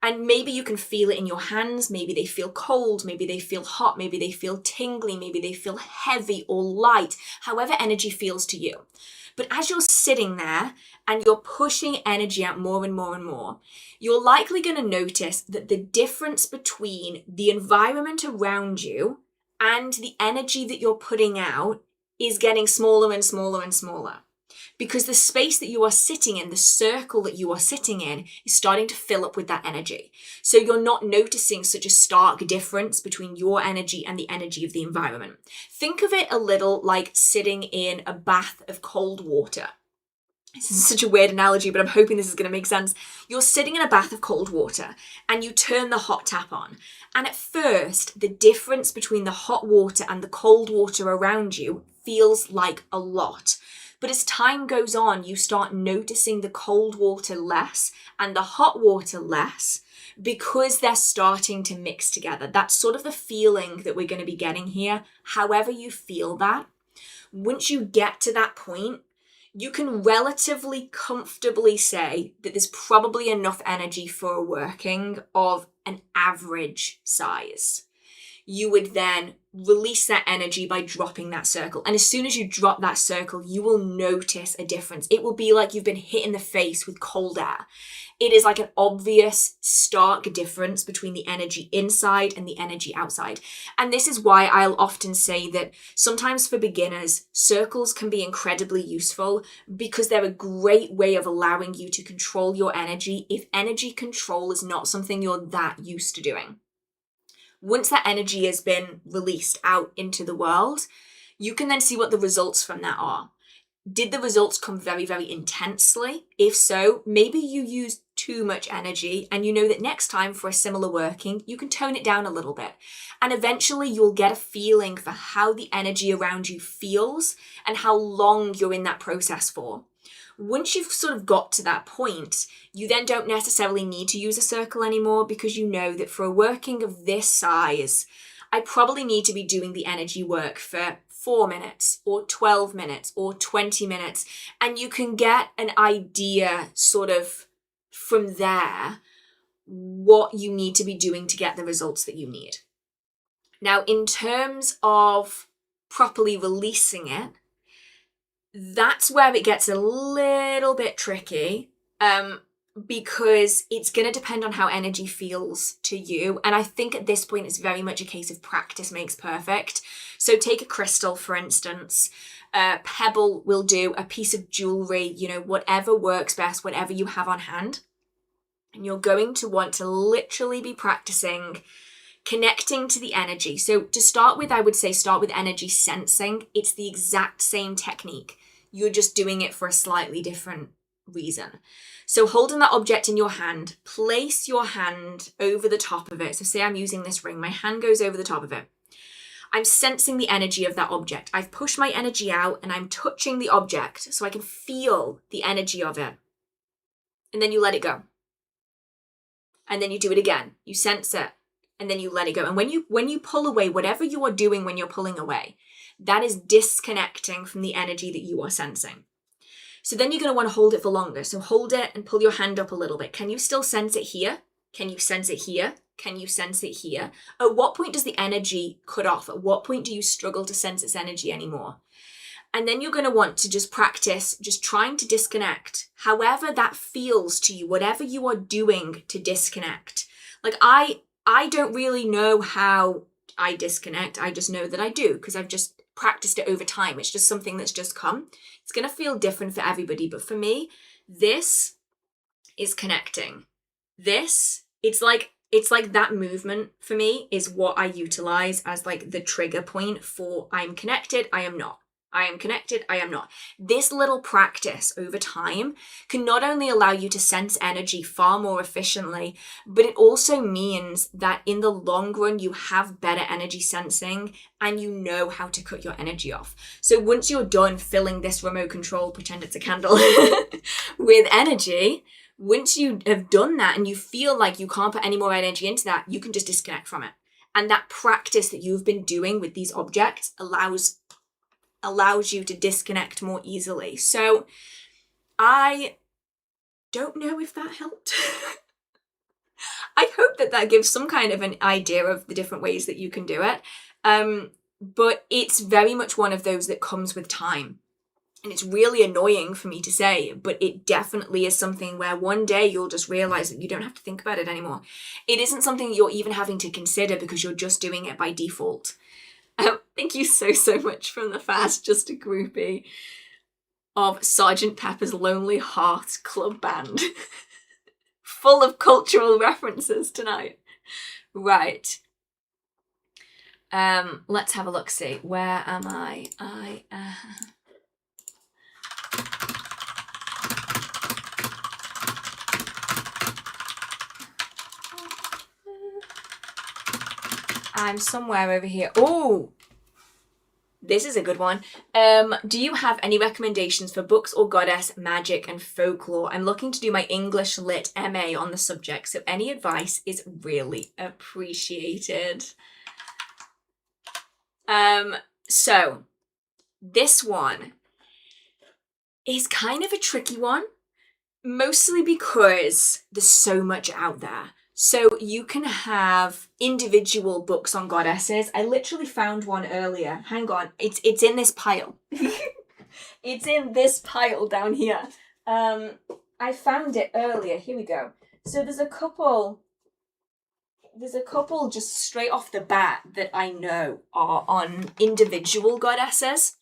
And maybe you can feel it in your hands. Maybe they feel cold. Maybe they feel hot. Maybe they feel tingly. Maybe they feel heavy or light, however energy feels to you. But as you're sitting there and you're pushing energy out more and more and more, you're likely going to notice that the difference between the environment around you and the energy that you're putting out is getting smaller and smaller and smaller. Because the space that you are sitting in, the circle that you are sitting in, is starting to fill up with that energy. So you're not noticing such a stark difference between your energy and the energy of the environment. Think of it a little like sitting in a bath of cold water. This is such a weird analogy, but I'm hoping this is going to make sense. You're sitting in a bath of cold water and you turn the hot tap on. And at first, the difference between the hot water and the cold water around you feels like a lot. But as time goes on, you start noticing the cold water less and the hot water less because they're starting to mix together. That's sort of the feeling that we're going to be getting here. However you feel that, once you get to that point, you can relatively comfortably say that there's probably enough energy for a working of an average size. You would then release that energy by dropping that circle. And as soon as you drop that circle, you will notice a difference. It will be like you've been hit in the face with cold air. It is like an obvious, stark difference between the energy inside and the energy outside. And this is why I'll often say that sometimes for beginners, circles can be incredibly useful because they're a great way of allowing you to control your energy if energy control is not something you're that used to doing. Once that energy has been released out into the world, you can then see what the results from that are. Did the results come very, very intensely? If so, maybe you used too much energy, and you know that next time for a similar working, you can tone it down a little bit. And eventually you'll get a feeling for how the energy around you feels and how long you're in that process for. Once you've sort of got to that point, you then don't necessarily need to use a circle anymore, because you know that for a working of this size, I probably need to be doing the energy work for 4 minutes or 12 minutes or 20 minutes. And you can get an idea sort of from there what you need to be doing to get the results that you need. Now, in terms of properly releasing it, that's where it gets a little bit tricky, because it's going to depend on how energy feels to you. And I think at this point, it's very much a case of practice makes perfect. So take a crystal, for instance. A pebble will do, a piece of jewelry, whatever works best, whatever you have on hand. And you're going to want to literally be practicing connecting to the energy. So to start with, I would say start with energy sensing. It's the exact same technique. You're just doing it for a slightly different reason. So holding that object in your hand, place your hand over the top of it. So say I'm using this ring, my hand goes over the top of it. I'm sensing the energy of that object. I've pushed my energy out and I'm touching the object so I can feel the energy of it. And then you let it go. And then you do it again. You sense it and then you let it go. And when you pull away, whatever you are doing when you're pulling away, that is disconnecting from the energy that you are sensing. So then you're going to want to hold it for longer. So hold it and pull your hand up a little bit. Can you still sense it here? Can you sense it here? Can you sense it here? At what point does the energy cut off? At what point do you struggle to sense its energy anymore? And then you're going to want to just practice just trying to disconnect, however that feels to you, whatever you are doing to disconnect. Like I don't really know how I disconnect. I just know that I do because I've just practiced it over time. It's just something that's just come. It's going to feel different for everybody. But for me, this is connecting. It's like that movement for me is what I utilize as like the trigger point for I'm connected, I am not. I am connected, I am not. This little practice over time can not only allow you to sense energy far more efficiently, but it also means that in the long run, you have better energy sensing and you know how to cut your energy off. So once you're done filling this remote control, pretend it's a candle, with energy, once you have done that and you feel like you can't put any more energy into that, you can just disconnect from it. And that practice that you've been doing with these objects allows you to disconnect more easily. So I don't know if that helped. I hope that gives some kind of an idea of the different ways that you can do it. But it's very much one of those that comes with time. And it's really annoying for me to say, but it definitely is something where one day you'll just realize that you don't have to think about it anymore. It isn't something you're even having to consider because you're just doing it by default. Thank you so much from the Fast, just a groupie of Sgt. Pepper's Lonely Hearts Club Band. Full of cultural references tonight. Right. Let's have a look, see. Where am I? I'm somewhere over here. Oh, this is a good one. Do you have any recommendations for books or goddess, magic and folklore? I'm looking to do my English Lit MA on the subject, so any advice is really appreciated. So this one is kind of a tricky one, mostly because there's so much out there. So you can have individual books on goddesses. I literally found one earlier. Hang on. It's in this pile. It's in this pile down here. I found it earlier. Here we go. So there's a couple just straight off the bat that I know are on individual goddesses.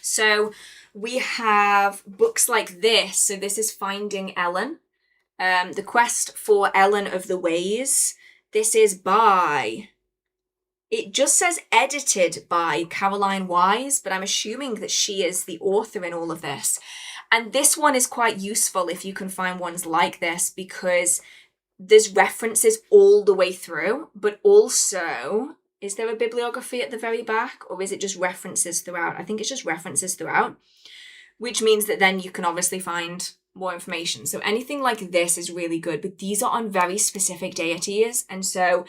So we have books like this. So this is Finding Ellen. The Quest for Ellen of the Ways. This is by It just says edited by Caroline Wise, but I'm assuming that she is the author in all of this. And this one is quite useful if you can find ones like this, because there's references all the way through, but also, is there a bibliography at the very back, or is it just references throughout? I think it's just references throughout, which means that then you can obviously find more information. So anything like this is really good, but these are on very specific deities, and so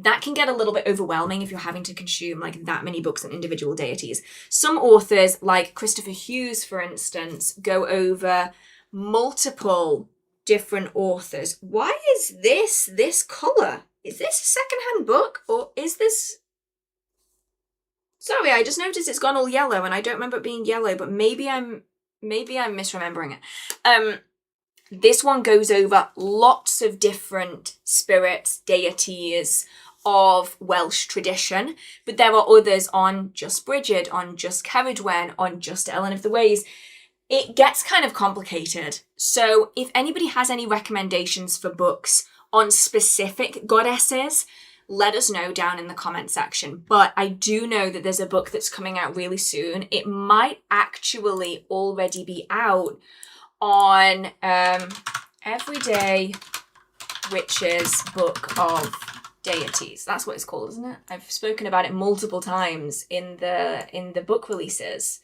that can get a little bit overwhelming if you're having to consume like that many books on individual deities. Some authors, like Christopher Hughes, for instance, go over multiple different authors. Why is this colour? Is this a secondhand book, or is this... Sorry, I just noticed it's gone all yellow, and I don't remember it being yellow, but maybe I'm misremembering it. This one goes over lots of different spirits, deities of Welsh tradition, but there are others on just Bridget, on just Cerridwen, on just Ellen of the Ways. It gets kind of complicated. So if anybody has any recommendations for books on specific goddesses, let us know down in the comment section. But I do know that there's a book that's coming out really soon. It might actually already be out on Everyday Witches Book of Deities. That's what it's called, isn't it? I've spoken about it multiple times in the book releases.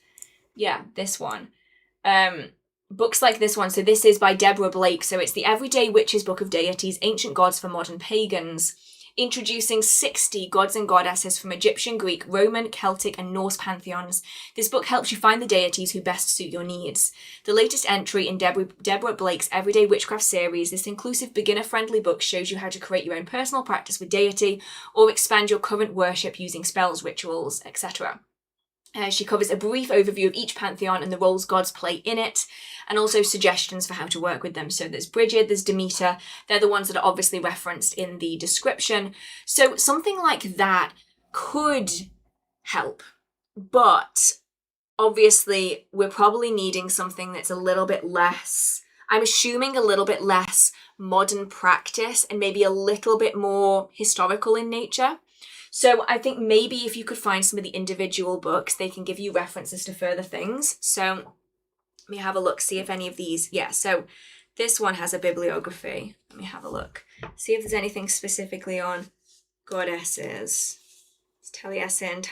Yeah, this one. Books like this one. So this is by Deborah Blake. So it's the Everyday Witches Book of Deities, Ancient Gods for Modern Pagans, introducing 60 gods and goddesses from Egyptian, Greek, Roman, Celtic, and Norse pantheons. This book helps you find the deities who best suit your needs. The latest entry in Deborah Blake's Everyday Witchcraft series, this inclusive beginner-friendly book shows you how to create your own personal practice with deity or expand your current worship using spells, rituals, etc. She covers a brief overview of each pantheon and the roles gods play in it, and also suggestions for how to work with them. So there's Bridget, there's Demeter. They're the ones that are obviously referenced in the description. So something like that could help, but obviously we're probably needing something that's a little bit less, I'm assuming a little bit less modern practice and maybe a little bit more historical in nature. So I think maybe if you could find some of the individual books, they can give you references to further things. So let me have a look, see if any of these, yeah, so this one has a bibliography. Let me have a look, see if there's anything specifically on goddesses. It's Taliesin.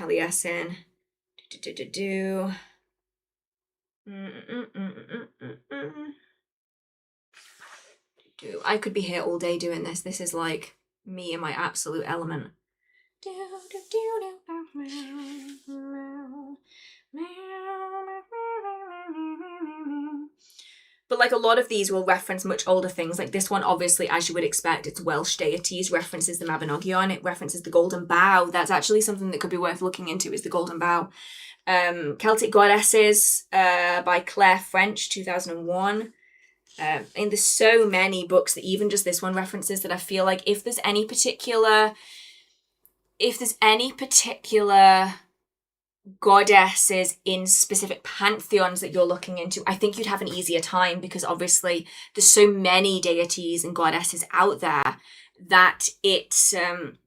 I could be here all day doing this. This is like me in my absolute element. But like a lot of these will reference much older things. Like this one, obviously, as you would expect, it's Welsh deities, references the Mabinogion, it references the Golden Bough. That's actually something that could be worth looking into, is the Golden Bough. Celtic Goddesses by Claire French, 2001. And there's so many books that even just this one references that I feel like if there's any particular goddesses in specific pantheons that you're looking into, I think you'd have an easier time, because obviously there's so many deities and goddesses out there that it can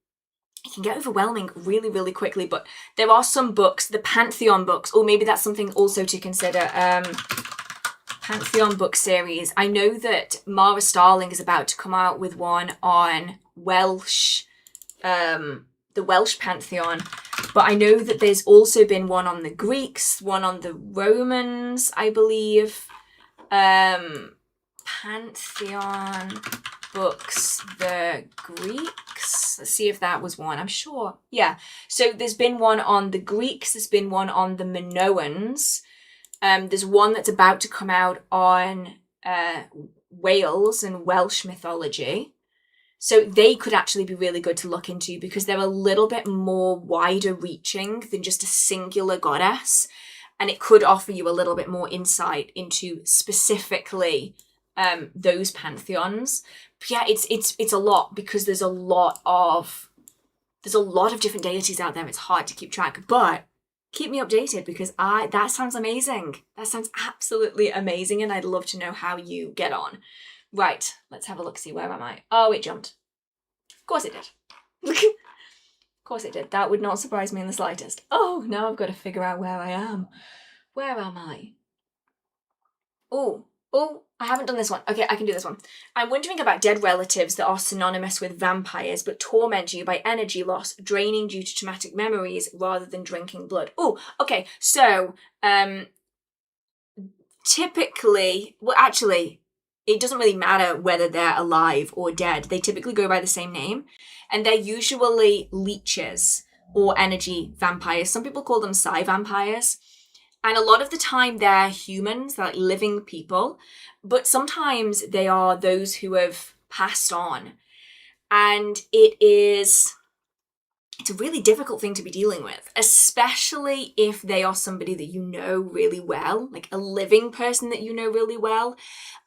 get overwhelming really, really quickly. But there are some books, the Pantheon books, or maybe that's something also to consider, Pantheon book series. I know that Mara Starling is about to come out with one on Welsh, the Welsh Pantheon, but I know that there's also been one on the Greeks, one on the Romans, I believe. Pantheon books, the Greeks. Let's see if that was one. I'm sure. Yeah. So there's been one on the Greeks. There's been one on the Minoans. There's one that's about to come out on Wales and Welsh mythology. So they could actually be really good to look into, because they're a little bit more wider reaching than just a singular goddess. And it could offer you a little bit more insight into specifically those pantheons. But yeah, it's a lot, because there's a lot of different deities out there. It's hard to keep track, but keep me updated, because that sounds amazing. That sounds absolutely amazing, and I'd love to know how you get on. Right, let's have a look, see, where am I? Oh, it jumped. Of course it did. course it did. That would not surprise me in the slightest. Oh, now I've got to figure out where I am. Where am I? Oh, I haven't done this one. Okay, I can do this one. I'm wondering about dead relatives that are synonymous with vampires but torment you by energy loss, draining due to traumatic memories rather than drinking blood. Oh, okay, so, typically, well, actually, it doesn't really matter whether they're alive or dead. They typically go by the same name, and they're usually leeches or energy vampires. Some people call them psi vampires. And a lot of the time they're humans, they're like living people, but sometimes they are those who have passed on. And it's a really difficult thing to be dealing with, especially if they are somebody that you know really well, like a living person that you know really well.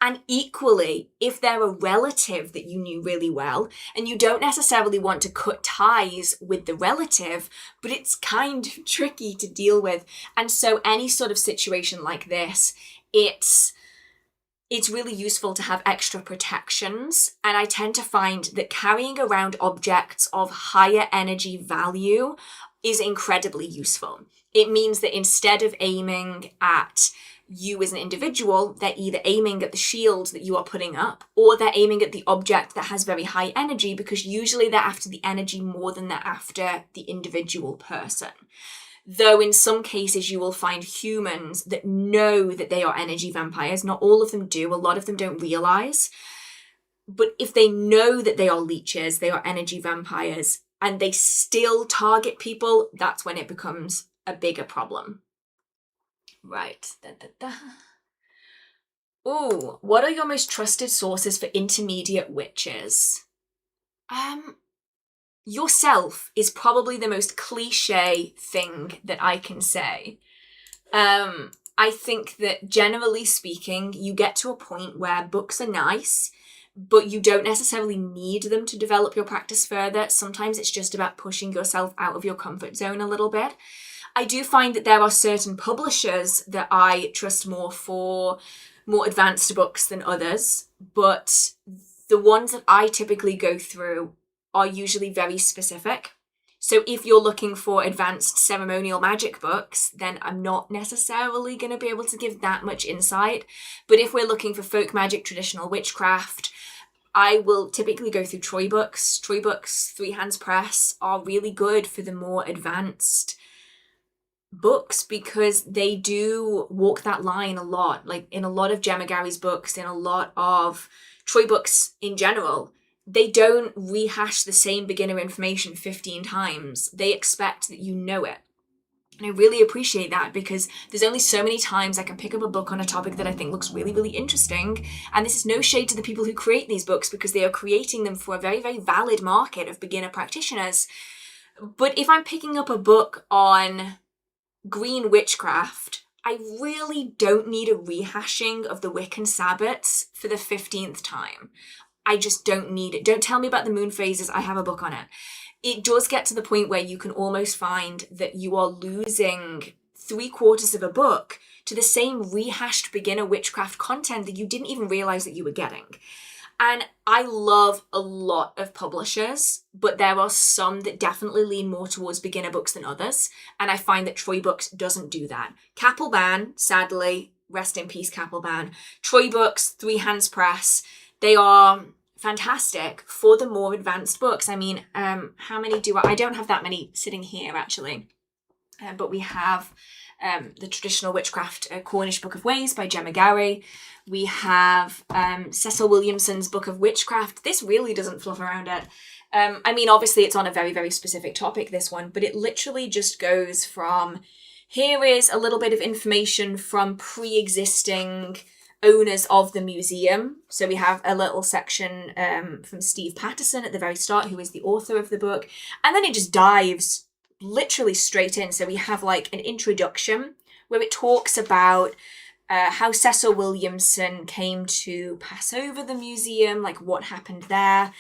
And equally, if they're a relative that you knew really well, and you don't necessarily want to cut ties with the relative, but it's kind of tricky to deal with. And so any sort of situation like this, it's really useful to have extra protections. And I tend to find that carrying around objects of higher energy value is incredibly useful. It means that instead of aiming at you as an individual, they're either aiming at the shield that you are putting up, or they're aiming at the object that has very high energy, because usually they're after the energy more than they're after the individual person. Though in some cases you will find humans that know that they are energy vampires. Not all of them do. A lot of them don't realize. But if they know that they are leeches, they are energy vampires, and they still target people, that's when it becomes a bigger problem. Right. Ooh, what are your most trusted sources for intermediate witches? Yourself is probably the most cliche thing that I can say. I think that generally speaking, you get to a point where books are nice, but you don't necessarily need them to develop your practice further. Sometimes it's just about pushing yourself out of your comfort zone a little bit. I do find that there are certain publishers that I trust more for more advanced books than others, but the ones that I typically go through are usually very specific. So if you're looking for advanced ceremonial magic books, then I'm not necessarily going to be able to give that much insight. But if we're looking for folk magic, traditional witchcraft, I will typically go through Troy books. Troy books, Three Hands Press, are really good for the more advanced books because they do walk that line a lot. Like in a lot of Gemma Gary's books, in a lot of Troy books in general, they don't rehash the same beginner information 15 times. They expect that you know it. And I really appreciate that because there's only so many times I can pick up a book on a topic that I think looks really, really interesting. And this is no shade to the people who create these books because they are creating them for a very, very valid market of beginner practitioners. But if I'm picking up a book on green witchcraft, I really don't need a rehashing of the Wiccan Sabbats for the 15th time. I just don't need it. Don't tell me about the moon phases. I have a book on it. It does get to the point where you can almost find that you are losing 3/4 of a book to the same rehashed beginner witchcraft content that you didn't even realize that you were getting. And I love a lot of publishers, but there are some that definitely lean more towards beginner books than others. And I find that Troy Books doesn't do that. Capelban, sadly, rest in peace, Capelban. Troy Books, Three Hands Press, they are fantastic for the more advanced books. I mean, how many do I don't have that many sitting here actually, but we have the Traditional Witchcraft Cornish Book of Ways by Gemma Gary. We have Cecil Williamson's Book of Witchcraft. This really doesn't fluff around it. I mean, obviously it's on a very, very specific topic, this one, but it literally just goes from, here is a little bit of information from pre-existing owners of the museum. So we have a little section from Steve Patterson at the very start, who is the author of the book. And then it just dives literally straight in. So we have like an introduction where it talks about how Cecil Williamson came to pass over the museum, like what happened there.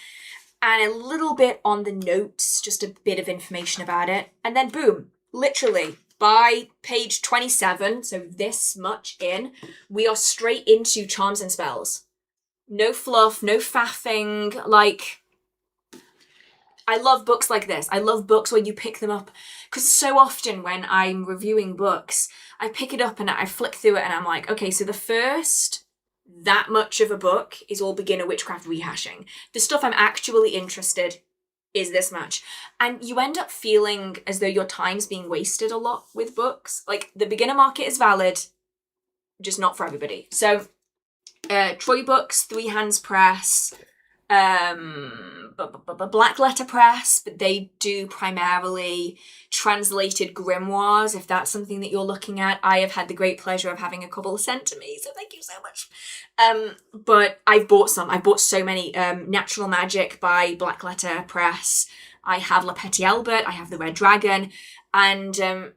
And a little bit on the notes, just a bit of information about it. And then boom, literally by page 27, so this much in, we are straight into charms and spells. No fluff, no faffing, like, I love books like this. I love books where you pick them up, because so often when I'm reviewing books, I pick it up and I flick through it and I'm like, okay, so the first that much of a book is all beginner witchcraft rehashing. The stuff I'm actually interested is this much. And you end up feeling as though your time's being wasted a lot with books. Like, the beginner market is valid, just not for everybody. So, Troy Books, Three Hands Press, Black Letter Press, but they do primarily translated grimoires, if that's something that you're looking at. I have had the great pleasure of having a couple sent to me, so thank you so much. But I've bought some. I've bought so many. Natural Magic by Black Letter Press. I have La Petite Albert. I have The Red Dragon. And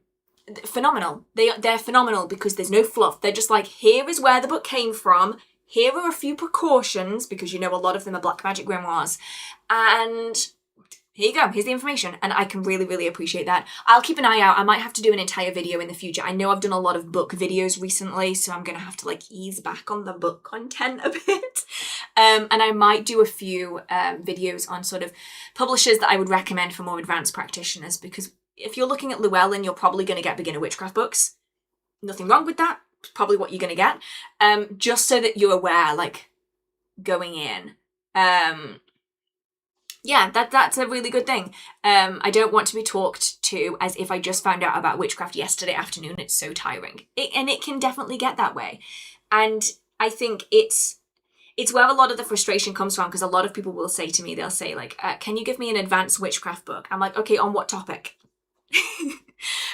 phenomenal. They're phenomenal because there's no fluff. They're just like, here is where the book came from. Here are a few precautions, because you know a lot of them are black magic grimoires. And here you go. Here's the information. And I can really, really appreciate that. I'll keep an eye out. I might have to do an entire video in the future. I know I've done a lot of book videos recently, so I'm going to have to ease back on the book content a bit. And I might do a few videos on sort of publishers that I would recommend for more advanced practitioners, because if you're looking at Llewellyn, you're probably going to get beginner witchcraft books. Nothing wrong with that. Probably what you're going to get, just so that you're aware, going in. Yeah, that's a really good thing. I don't want to be talked to as if I just found out about witchcraft yesterday afternoon. It's so tiring. And it can definitely get that way. And I think it's where a lot of the frustration comes from, because a lot of people will say to me, they'll say, can you give me an advanced witchcraft book? I'm like, okay, on what topic?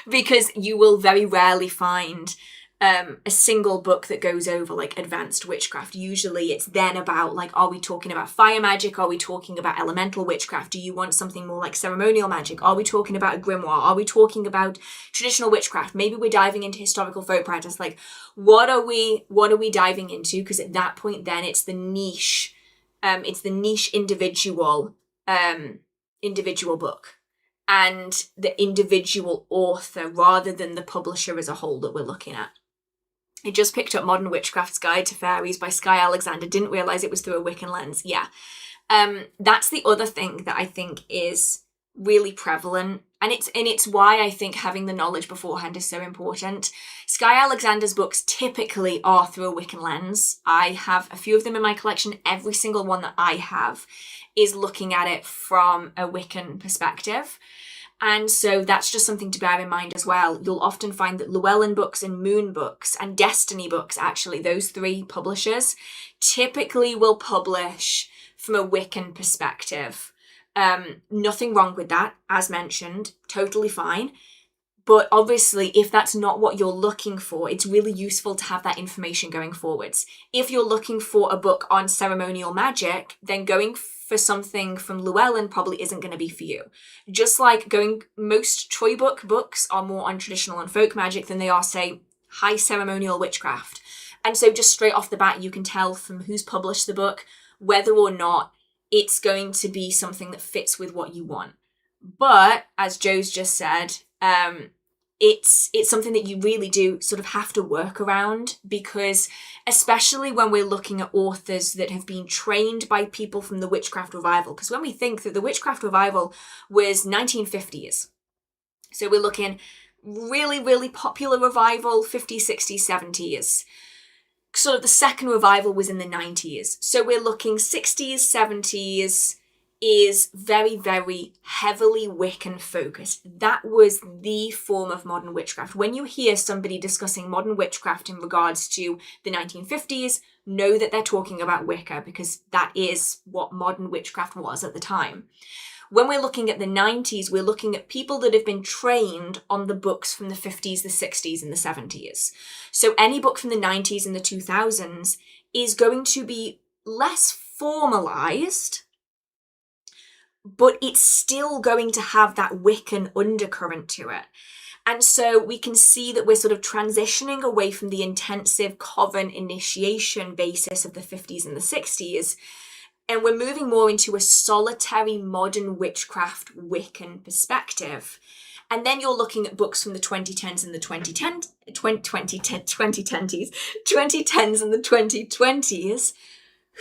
Because you will very rarely find a single book that goes over advanced witchcraft. Usually it's then about are we talking about fire magic? Are we talking about elemental witchcraft? Do you want something more like ceremonial magic? Are we talking about a grimoire? Are we talking about traditional witchcraft? Maybe we're diving into historical folk practice. What are we diving into? Because at that point then it's the niche individual book and the individual author rather than the publisher as a whole that we're looking at. I just picked up Modern Witchcraft's Guide to Fairies by Skye Alexander. Didn't realise it was through a Wiccan lens. Yeah. That's the other thing that I think is really prevalent. And it's why I think having the knowledge beforehand is so important. Skye Alexander's books typically are through a Wiccan lens. I have a few of them in my collection. Every single one that I have is looking at it from a Wiccan perspective. And so that's just something to bear in mind as well. You'll often find that Llewellyn Books and Moon Books and Destiny Books, actually, those three publishers, typically will publish from a Wiccan perspective. Nothing wrong with that, as mentioned, totally fine. But obviously, if that's not what you're looking for, it's really useful to have that information going forwards. If you're looking for a book on ceremonial magic, then going for something from Llewellyn probably isn't going to be for you. Just like most Troy books are more on traditional and folk magic than they are, say, high ceremonial witchcraft. And so just straight off the bat, you can tell from who's published the book whether or not it's going to be something that fits with what you want. But, as Joe's just said, it's something that you really do sort of have to work around, because especially when we're looking at authors that have been trained by people from the Witchcraft Revival, because when we think that the Witchcraft Revival was 1950s, so we're looking really, really popular revival, 50s, 60s, 70s. Sort of the second revival was in the 90s. So we're looking 60s, 70s, is very, very heavily Wiccan focused. That was the form of modern witchcraft. When you hear somebody discussing modern witchcraft in regards to the 1950s, know that they're talking about Wicca, because that is what modern witchcraft was at the time. When we're looking at the 90s, we're looking at people that have been trained on the books from the 50s, the 60s, and the 70s. So any book from the 90s and the 2000s is going to be less formalized, but it's still going to have that Wiccan undercurrent to it. And so we can see that we're sort of transitioning away from the intensive coven initiation basis of the 50s and the 60s, and we're moving more into a solitary modern witchcraft Wiccan perspective. And then you're looking at books from the 2010s and the 2010s and the 2020s,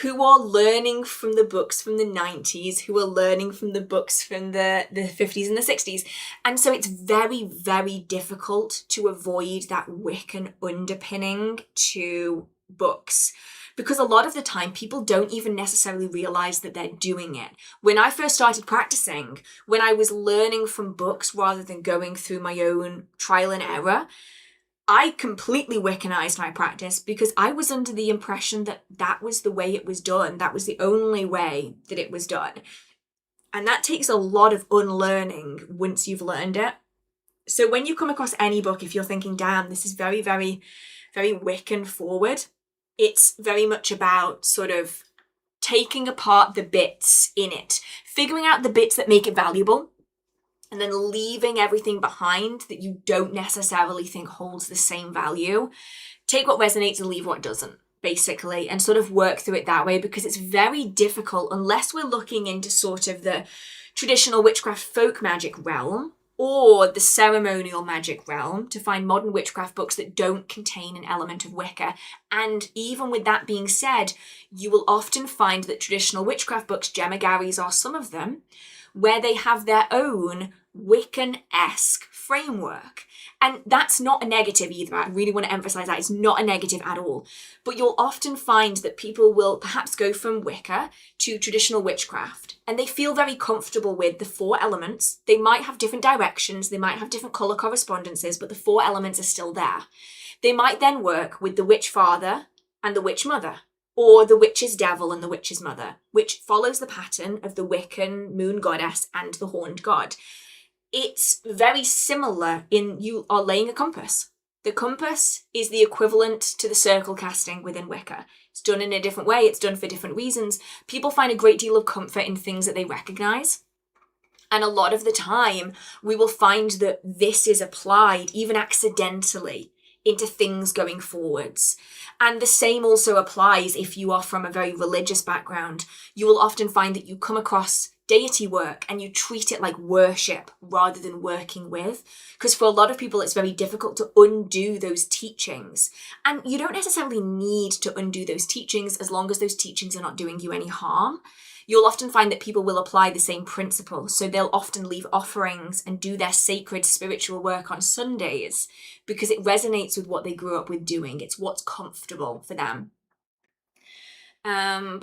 who are learning from the books from the 90s, who are learning from the books from the 50s and the 60s. And so it's very, very difficult to avoid that Wiccan underpinning to books, because a lot of the time people don't even necessarily realize that they're doing it. When I first started practicing, when I was learning from books rather than going through my own trial and error, I completely Wiccanized my practice because I was under the impression that that was the way it was done. That was the only way that it was done. And that takes a lot of unlearning once you've learned it. So when you come across any book, if you're thinking, damn, this is very, very, very Wiccan forward, it's very much about sort of taking apart the bits in it, figuring out the bits that make it valuable, and then leaving everything behind that you don't necessarily think holds the same value. Take what resonates and leave what doesn't, basically, and sort of work through it that way, because it's very difficult unless we're looking into sort of the traditional witchcraft folk magic realm or the ceremonial magic realm to find modern witchcraft books that don't contain an element of Wicca. And even with that being said, you will often find that traditional witchcraft books, Gemagaries are some of them, where they have their own Wiccan-esque framework. And that's not a negative either. I really want to emphasize that. It's not a negative at all. But you'll often find that people will perhaps go from Wicca to traditional witchcraft, and they feel very comfortable with the 4 elements. They might have different directions, they might have different colour correspondences, but the 4 elements are still there. They might then work with the witch father and the witch mother, or the witch's devil and the witch's mother, which follows the pattern of the Wiccan moon goddess and the horned god. It's very similar in you are laying a compass. The compass is the equivalent to the circle casting within Wicca. It's done in a different way, it's done for different reasons. People find a great deal of comfort in things that they recognise. And a lot of the time, we will find that this is applied, even accidentally, into things going forwards. And the same also applies if you are from a very religious background. You will often find that you come across deity work and you treat it like worship rather than working with. Because for a lot of people, it's very difficult to undo those teachings. And you don't necessarily need to undo those teachings as long as those teachings are not doing you any harm. You'll often find that people will apply the same principle. So they'll often leave offerings and do their sacred spiritual work on Sundays because it resonates with what they grew up with doing. It's what's comfortable for them. Let's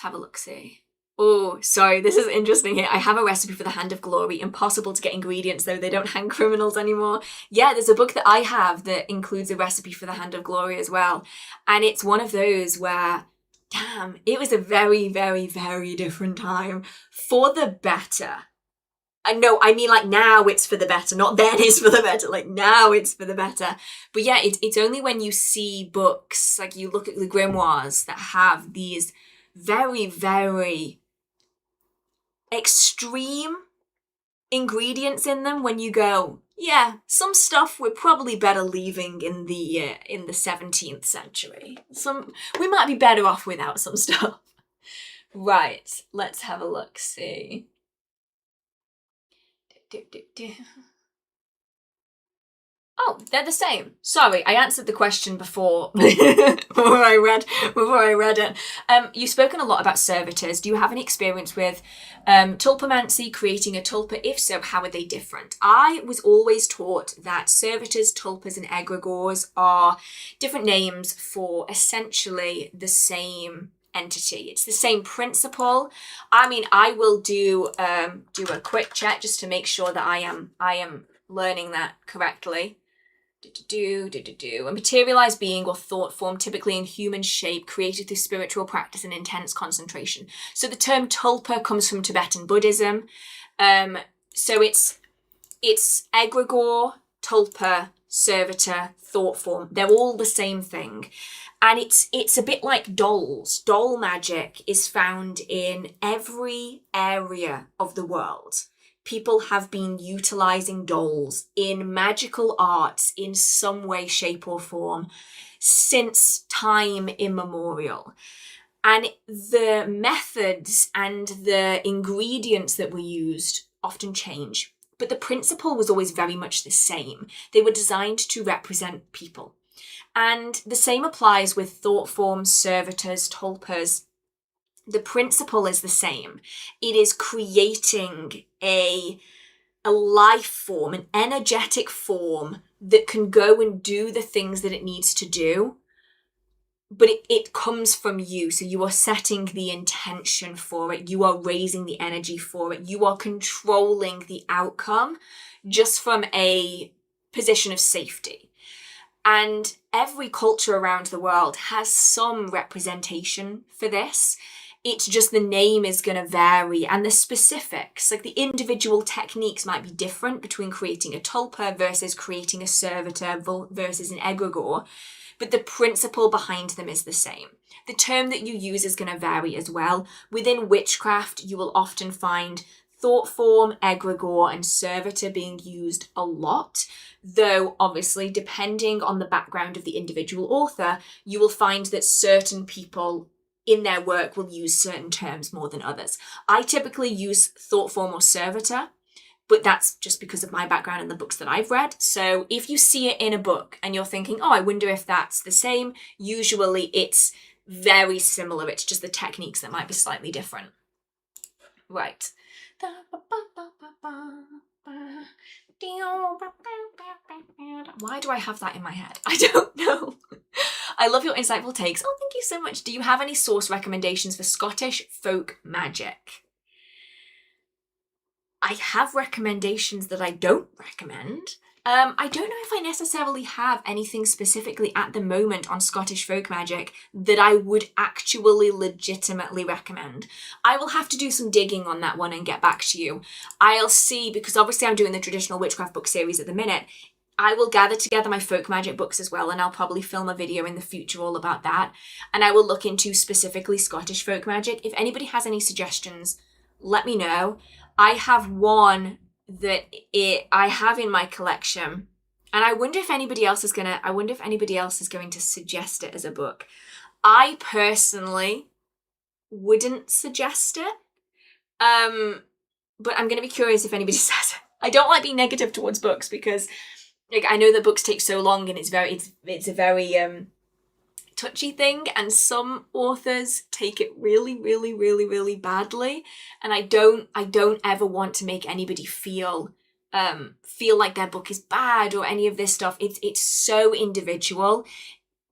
have a look-see. Oh, sorry, this is interesting here. I have a recipe for the Hand of Glory. Impossible to get ingredients, though. They don't hang criminals anymore. Yeah, there's a book that I have that includes a recipe for the Hand of Glory as well. And it's one of those where, damn, it was a very, very, very different time. For the better. And no, I mean like now it's for the better, not then it's for the better. Like now it's for the better. But yeah, it's only when you see books, like you look at the grimoires that have these very, very extreme ingredients in them when you go, yeah, some stuff we're probably better leaving in the 17th century. We might be better off without some stuff. Right, let's have a look, see. Oh, they're the same. Sorry, I answered the question before before I read it. You've spoken a lot about servitors. Do you have any experience with tulpamancy, creating a tulpa? If so, how are they different? I was always taught that servitors, tulpas, and egregores are different names for essentially the same entity. It's the same principle. I mean, I will do a quick check just to make sure that I am learning that correctly. A materialized being or thought form, typically in human shape, created through spiritual practice and intense concentration. So the term tulpa comes from Tibetan Buddhism. So it's egregore, tulpa, servitor, thought form. They're all the same thing. And it's a bit like dolls. Doll magic is found in every area of the world. People have been utilizing dolls in magical arts in some way, shape, or form since time immemorial. And the methods and the ingredients that were used often change. but the principle was always very much the same. They were designed to represent people. And the same applies with thought forms, servitors, tulpas. The principle is the same. It is creating a life form, an energetic form that can go and do the things that it needs to do, but it comes from you. So you are setting the intention for it. You are raising the energy for it. You are controlling the outcome just from a position of safety. And every culture around the world has some representation for this. It's just the name is going to vary, and the specifics, like the individual techniques might be different between creating a tulpa versus creating a servitor versus an egregore, but the principle behind them is the same. The term that you use is going to vary as well. Within witchcraft, you will often find thought form, egregore, and servitor being used a lot, though obviously depending on the background of the individual author, you will find that certain people in their work will use certain terms more than others. I typically use thought form or servitor, but that's just because of my background and the books that I've read. So if you see it in a book and you're thinking, oh, I wonder if that's the same, usually it's very similar. It's just the techniques that might be slightly different. Right. Why do I have that in my head? I don't know. I love your insightful takes. Oh, thank you so much. Do you have any source recommendations for Scottish folk magic? I have recommendations that I don't recommend. I don't know if I necessarily have anything specifically at the moment on Scottish folk magic that I would actually legitimately recommend. I will have to do some digging on that one and get back to you. I'll see, because obviously I'm doing the traditional witchcraft book series at the minute. I will gather together my folk magic books as well, and I'll probably film a video in the future all about that. And I will look into specifically Scottish folk magic. If anybody has any suggestions, let me know. I have one that I have in my collection, and I wonder if anybody else is going to suggest it as a book. I personally wouldn't suggest it, but I'm going to be curious if anybody says it. I don't like being negative towards books because, like, I know that books take so long, and it's a very touchy thing, and some authors take it really, really, really, really badly, and I don't ever want to make anybody feel like their book is bad or any of this stuff. It's so individual.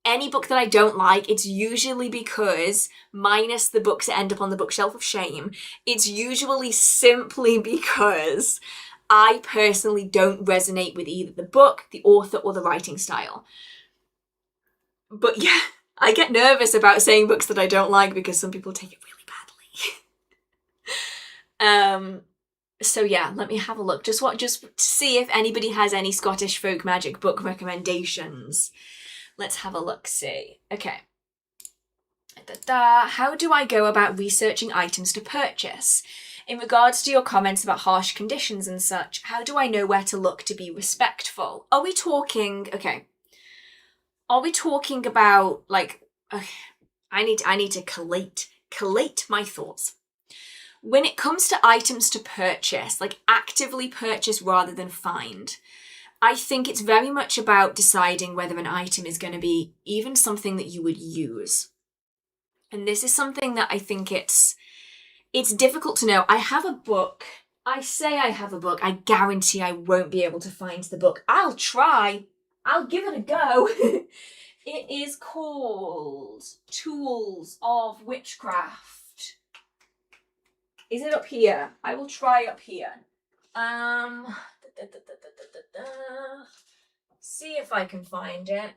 Any book that I don't like, it's usually because, minus the books that end up on the bookshelf of shame, it's usually simply because I personally don't resonate with either the book, the author, or the writing style. But yeah, I get nervous about saying books that I don't like because some people take it really badly. So yeah, let me have a look. Just to see if anybody has any Scottish folk magic book recommendations. Let's have a look, see. Okay. How do I go about researching items to purchase? In regards to your comments about harsh conditions and such, how do I know where to look to be respectful? Are we talking about, like, okay, I need to collate my thoughts. When it comes to items to purchase, like actively purchase rather than find, I think it's very much about deciding whether an item is going to be even something that you would use. And this is something that I think it's difficult to know. I have a book. I say I have a book. I guarantee I won't be able to find the book. I'll try. I'll give it a go. It is called Tools of Witchcraft. Is it up here? I will try up here. See if I can find it.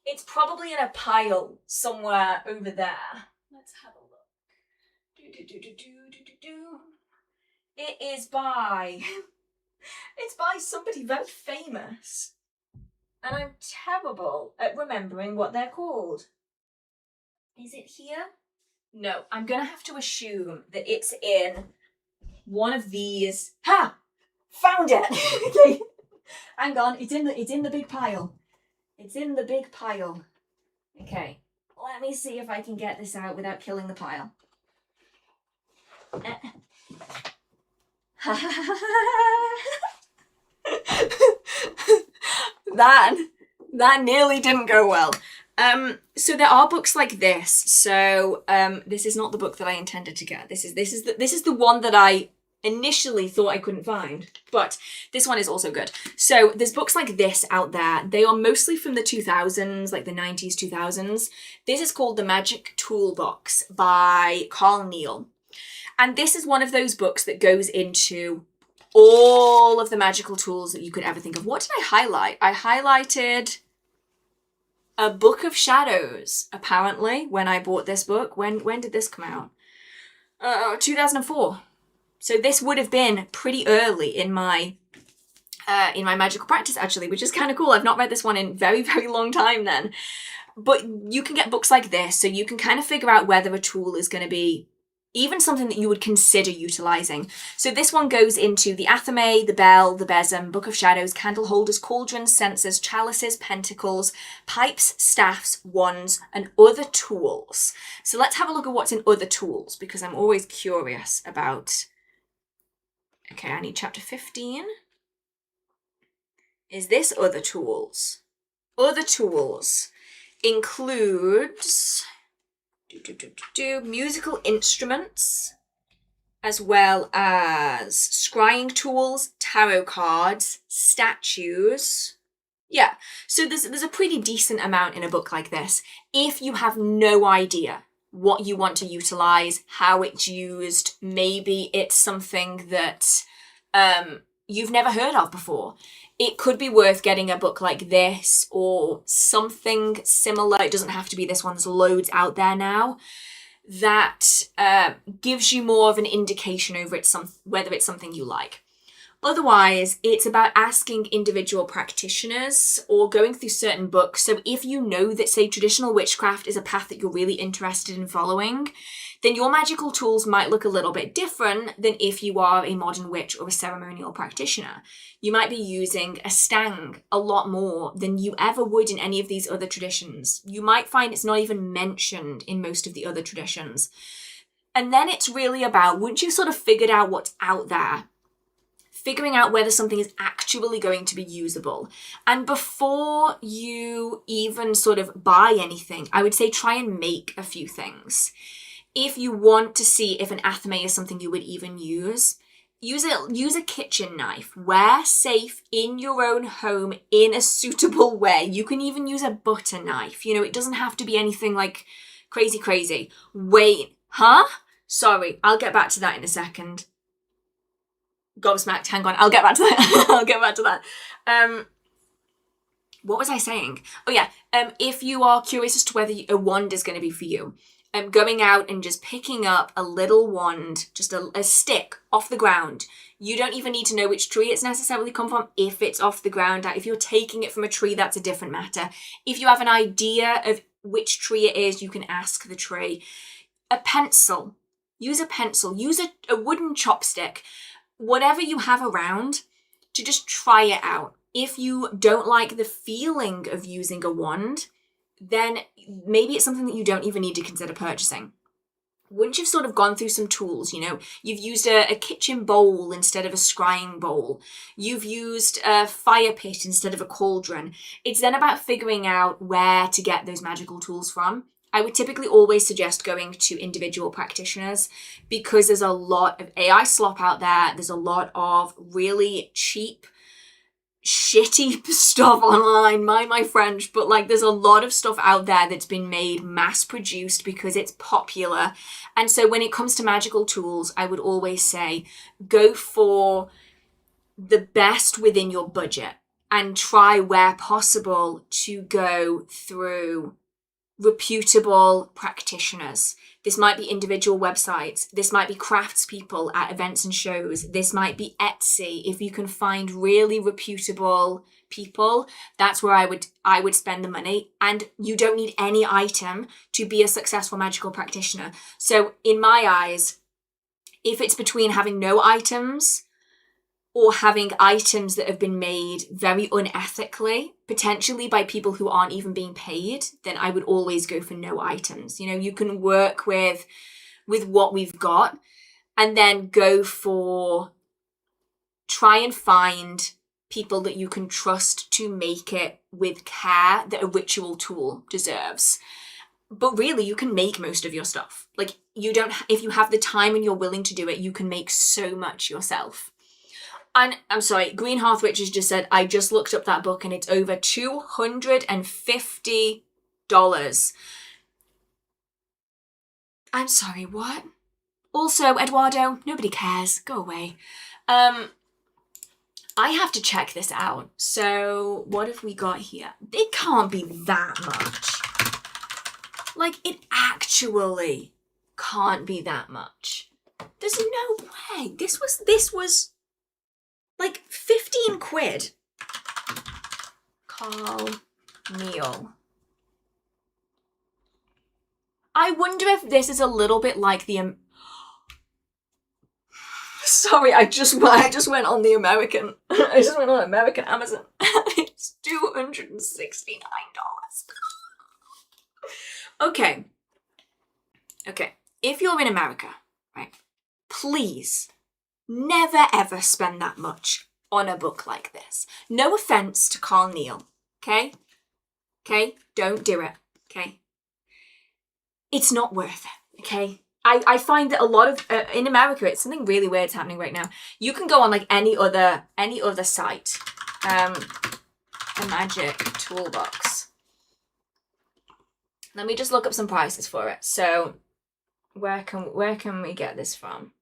It's probably in a pile somewhere over there. Let's have a look. It is by... It's by somebody very famous. And I'm terrible at remembering what they're called. Is it here? No, I'm going to have to assume that it's in one of these. Ha! Found it! Okay. Hang on, it's in the big pile. It's in the big pile. Okay, let me see if I can get this out without killing the pile. That nearly didn't go well. So there are books like this. So this is not the book that I intended to get. This is the one that I initially thought I couldn't find, but this one is also good. So there's books like this out there. They are mostly from the 2000s, like the 90s, 2000s. This is called The Magic Toolbox by Carl Neal. And this is one of those books that goes into all of the magical tools that you could ever think of. What did I highlight? I highlighted A Book of Shadows, apparently, when I bought this book. When did this come out? 2004. So this would have been pretty early in my magical practice, actually, which is kind of cool. I've not read this one in very, very long time then. But you can get books like this, so you can kind of figure out whether a tool is going to be even something that you would consider utilizing. So this one goes into the athame, the bell, the besom, book of shadows, candle holders, cauldrons, censers, chalices, pentacles, pipes, staffs, wands, and other tools. So let's have a look at what's in other tools, because I'm always curious about... Okay, I need chapter 15. Is this other tools? Other tools includes musical instruments, as well as scrying tools, tarot cards, statues. Yeah, so there's a pretty decent amount in a book like this. If you have no idea what you want to utilize, how it's used, maybe it's something that you've never heard of before, it could be worth getting a book like this or something similar. It doesn't have to be this one. There's loads out there now that gives you more of an indication over whether it's something you like. Otherwise, it's about asking individual practitioners or going through certain books. So if you know that, say, traditional witchcraft is a path that you're really interested in following, then your magical tools might look a little bit different than if you are a modern witch or a ceremonial practitioner. You might be using a stang a lot more than you ever would in any of these other traditions. You might find it's not even mentioned in most of the other traditions. And then it's really about, once you've sort of figured out what's out there, figuring out whether something is actually going to be usable. And before you even sort of buy anything, I would say try and make a few things. If you want to see if an athame is something you would even use a kitchen knife. Wear safe in your own home in a suitable way. You can even use a butter knife. It doesn't have to be anything like crazy. Wait, huh? Sorry, I'll get back to that in a second. Gobsmacked, hang on, I'll get back to that. What was I saying? Oh yeah, if you are curious as to whether a wand is going to be for you, going out and just picking up a little wand, just a stick off the ground. You don't even need to know which tree it's necessarily come from if it's off the ground. If you're taking it from a tree, that's a different matter. If you have an idea of which tree it is, you can ask the tree. A pencil. Use a pencil. Use a wooden chopstick. Whatever you have around, to just try it out. If you don't like the feeling of using a wand, then maybe it's something that you don't even need to consider purchasing. Once you've sort of gone through some tools, you've used a kitchen bowl instead of a scrying bowl, you've used a fire pit instead of a cauldron, it's then about figuring out where to get those magical tools from. I would typically always suggest going to individual practitioners because there's a lot of AI slop out there. There's a lot of really cheap, shitty stuff online, mind my French, but there's a lot of stuff out there that's been made mass produced because it's popular. And so when it comes to magical tools, I would always say go for the best within your budget and try where possible to go through reputable practitioners. This might be individual websites. This might be craftspeople at events and shows. This might be Etsy. If you can find really reputable people, that's where I would spend the money. And you don't need any item to be a successful magical practitioner. So in my eyes, if it's between having no items or having items that have been made very unethically, potentially by people who aren't even being paid, then I would always go for no items. You can work with what we've got and then go for try and find people that you can trust to make it with care that a ritual tool deserves. But really, you can make most of your stuff. Like, you don't, if you have the time and you're willing to do it, you can make so much yourself. And I'm sorry, Green Hearth Witches just said, I just looked up that book and it's over $250. I'm sorry, what? Also, Eduardo, nobody cares. Go away. I have to check this out. So what have we got here? It can't be that much. Like, it actually can't be that much. There's no way. This was like 15 quid. Carl Neal. I wonder if this is a little bit like the sorry, I just went on the American. I just went on American Amazon. It's $269. Okay. If you're in America, right, please never ever spend that much on a book like this. No offense to Carl Neal, okay? Okay? Don't do it, okay? It's not worth it, okay? I find that a lot of, in America, it's something really weird's happening right now. You can go on like any other site. A magic toolbox. Let me just look up some prices for it. So, where can we get this from?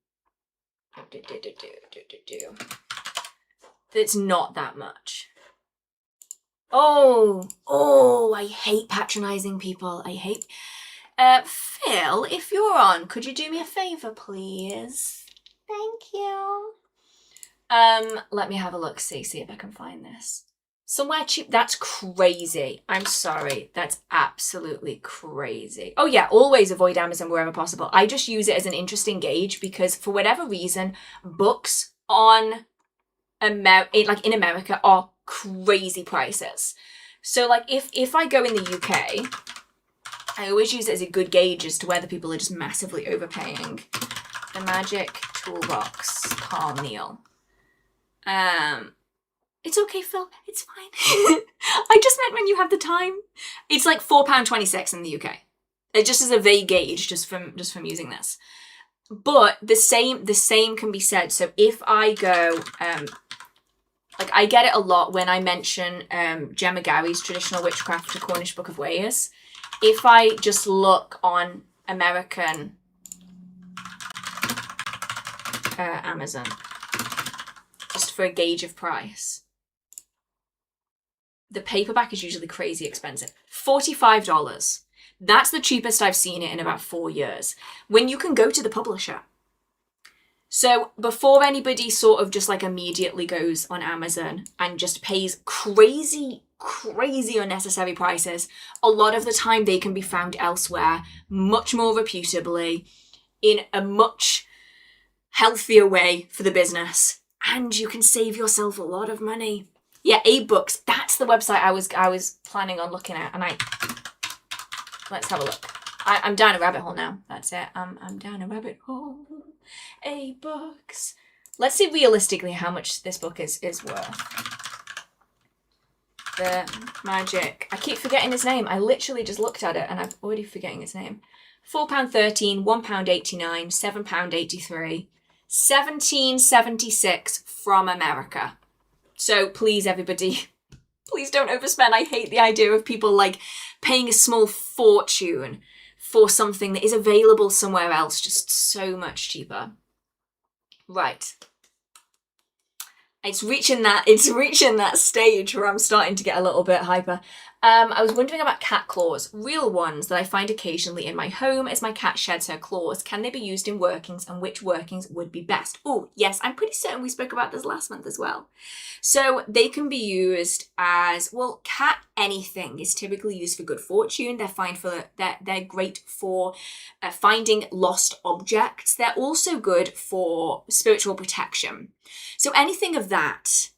It's not that much. Oh, I hate patronizing people. I hate... Phil, if you're on, could you do me a favor, please? Thank you. Let me have a look, see if I can find this. Somewhere cheap. That's crazy. I'm sorry. That's absolutely crazy. Oh yeah, always avoid Amazon wherever possible. I just use it as an interesting gauge because for whatever reason, books on in America are crazy prices. So like if I go in the UK, I always use it as a good gauge as to whether people are just massively overpaying. The Magic Toolbox, Carl Neal. It's okay, Phil. It's fine. I just meant when you have the time. It's like £4.26 in the UK. It just is a vague gauge just from using this. But the same can be said. So if I go, like I get it a lot when I mention Gemma Gary's Traditional Witchcraft, A Cornish Book of Ways. If I just look on American Amazon, just for a gauge of price, the paperback is usually crazy expensive. $45. That's the cheapest I've seen it in about 4 years. When you can go to the publisher. So before anybody sort of just like immediately goes on Amazon and just pays crazy unnecessary prices, a lot of the time they can be found elsewhere, much more reputably, in a much healthier way for the business. And you can save yourself a lot of money. Yeah, A-Books, that's the website I was planning on looking at, and let's have a look. I'm down a rabbit hole now. That's it. I'm down a rabbit hole. A-Books. Let's see realistically how much this book is worth. The Magic. I keep forgetting his name. I literally just looked at it and I'm already forgetting his name. £4.13, £1.89, £7.83, $17.76 from America. So please, everybody, please don't overspend. I hate the idea of people like paying a small fortune for something that is available somewhere else, just so much cheaper. Right. It's reaching that stage where I'm starting to get a little bit hyper. I was wondering about cat claws, real ones that I find occasionally in my home as my cat sheds her claws. Can they be used in workings and which workings would be best? Oh, yes, I'm pretty certain we spoke about this last month as well. So they can be used as, well, cat anything is typically used for good fortune. They're great for finding lost objects. They're also good for spiritual protection. So anything of that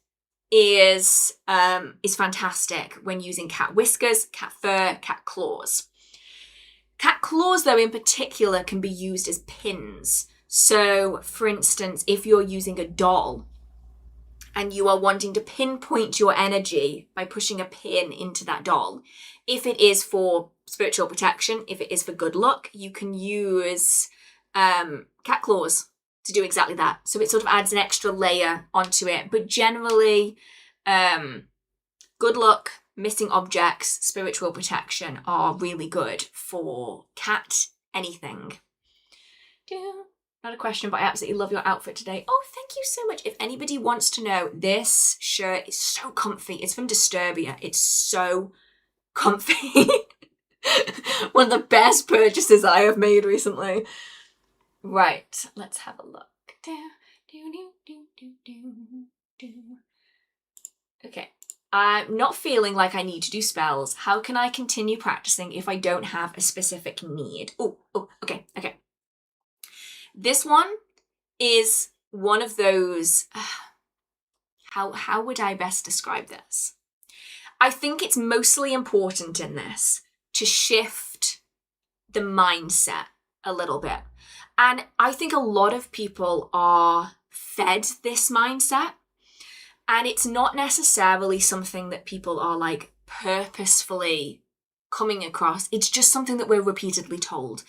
is fantastic when using cat whiskers, cat fur, cat claws. Cat claws, though, in particular, can be used as pins. So, for instance, if you're using a doll and you are wanting to pinpoint your energy by pushing a pin into that doll. If it is for spiritual protection, if it is for good luck, you can use cat claws to do exactly that. So it sort of adds an extra layer onto it. But generally, good luck, missing objects, spiritual protection are really good for cat anything. Not a question, but I absolutely love your outfit today. Oh, thank you so much. If anybody wants to know, this shirt is so comfy. It's from Disturbia. It's so comfy. One of the best purchases I have made recently. Right, let's have a look. Okay. I'm not feeling like I need to do spells. How can I continue practicing if I don't have a specific need? Oh, okay. This one is one of those, how would I best describe this? I think it's mostly important in this to shift the mindset a little bit. And I think a lot of people are fed this mindset, and it's not necessarily something that people are like purposefully coming across. It's just something that we're repeatedly told.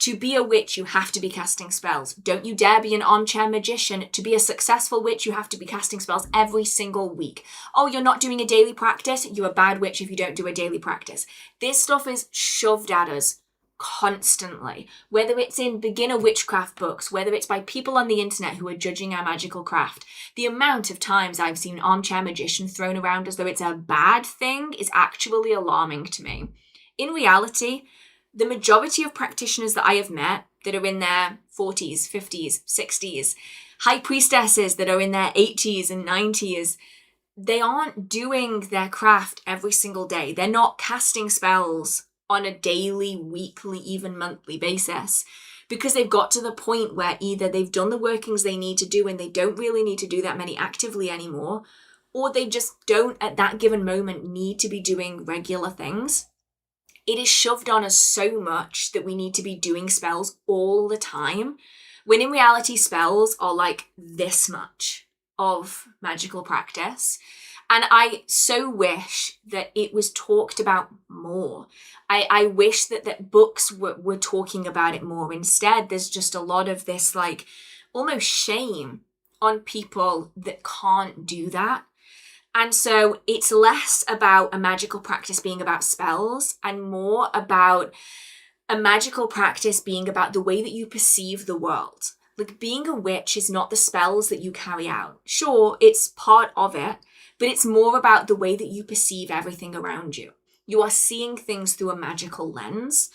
To be a witch, you have to be casting spells. Don't you dare be an armchair magician. To be a successful witch, you have to be casting spells every single week. Oh, you're not doing a daily practice? You're a bad witch if you don't do a daily practice. This stuff is shoved at us constantly. Whether it's in beginner witchcraft books, whether it's by people on the internet who are judging our magical craft. The amount of times I've seen armchair magician thrown around as though it's a bad thing is actually alarming to me. In reality, the majority of practitioners that I have met that are in their 40s, 50s, 60s, high priestesses that are in their 80s and 90s, they aren't doing their craft every single day. They're not casting spells on a daily, weekly, even monthly basis because they've got to the point where either they've done the workings they need to do and they don't really need to do that many actively anymore, or they just don't at that given moment need to be doing regular things. It is shoved on us so much that we need to be doing spells all the time, when in reality spells are like this much of magical practice. And I so wish that it was talked about more. I wish that books were talking about it more. Instead, there's just a lot of this like almost shame on people that can't do that. And so it's less about a magical practice being about spells and more about a magical practice being about the way that you perceive the world. Like being a witch is not the spells that you carry out. Sure, it's part of it, but it's more about the way that you perceive everything around you. You are seeing things through a magical lens.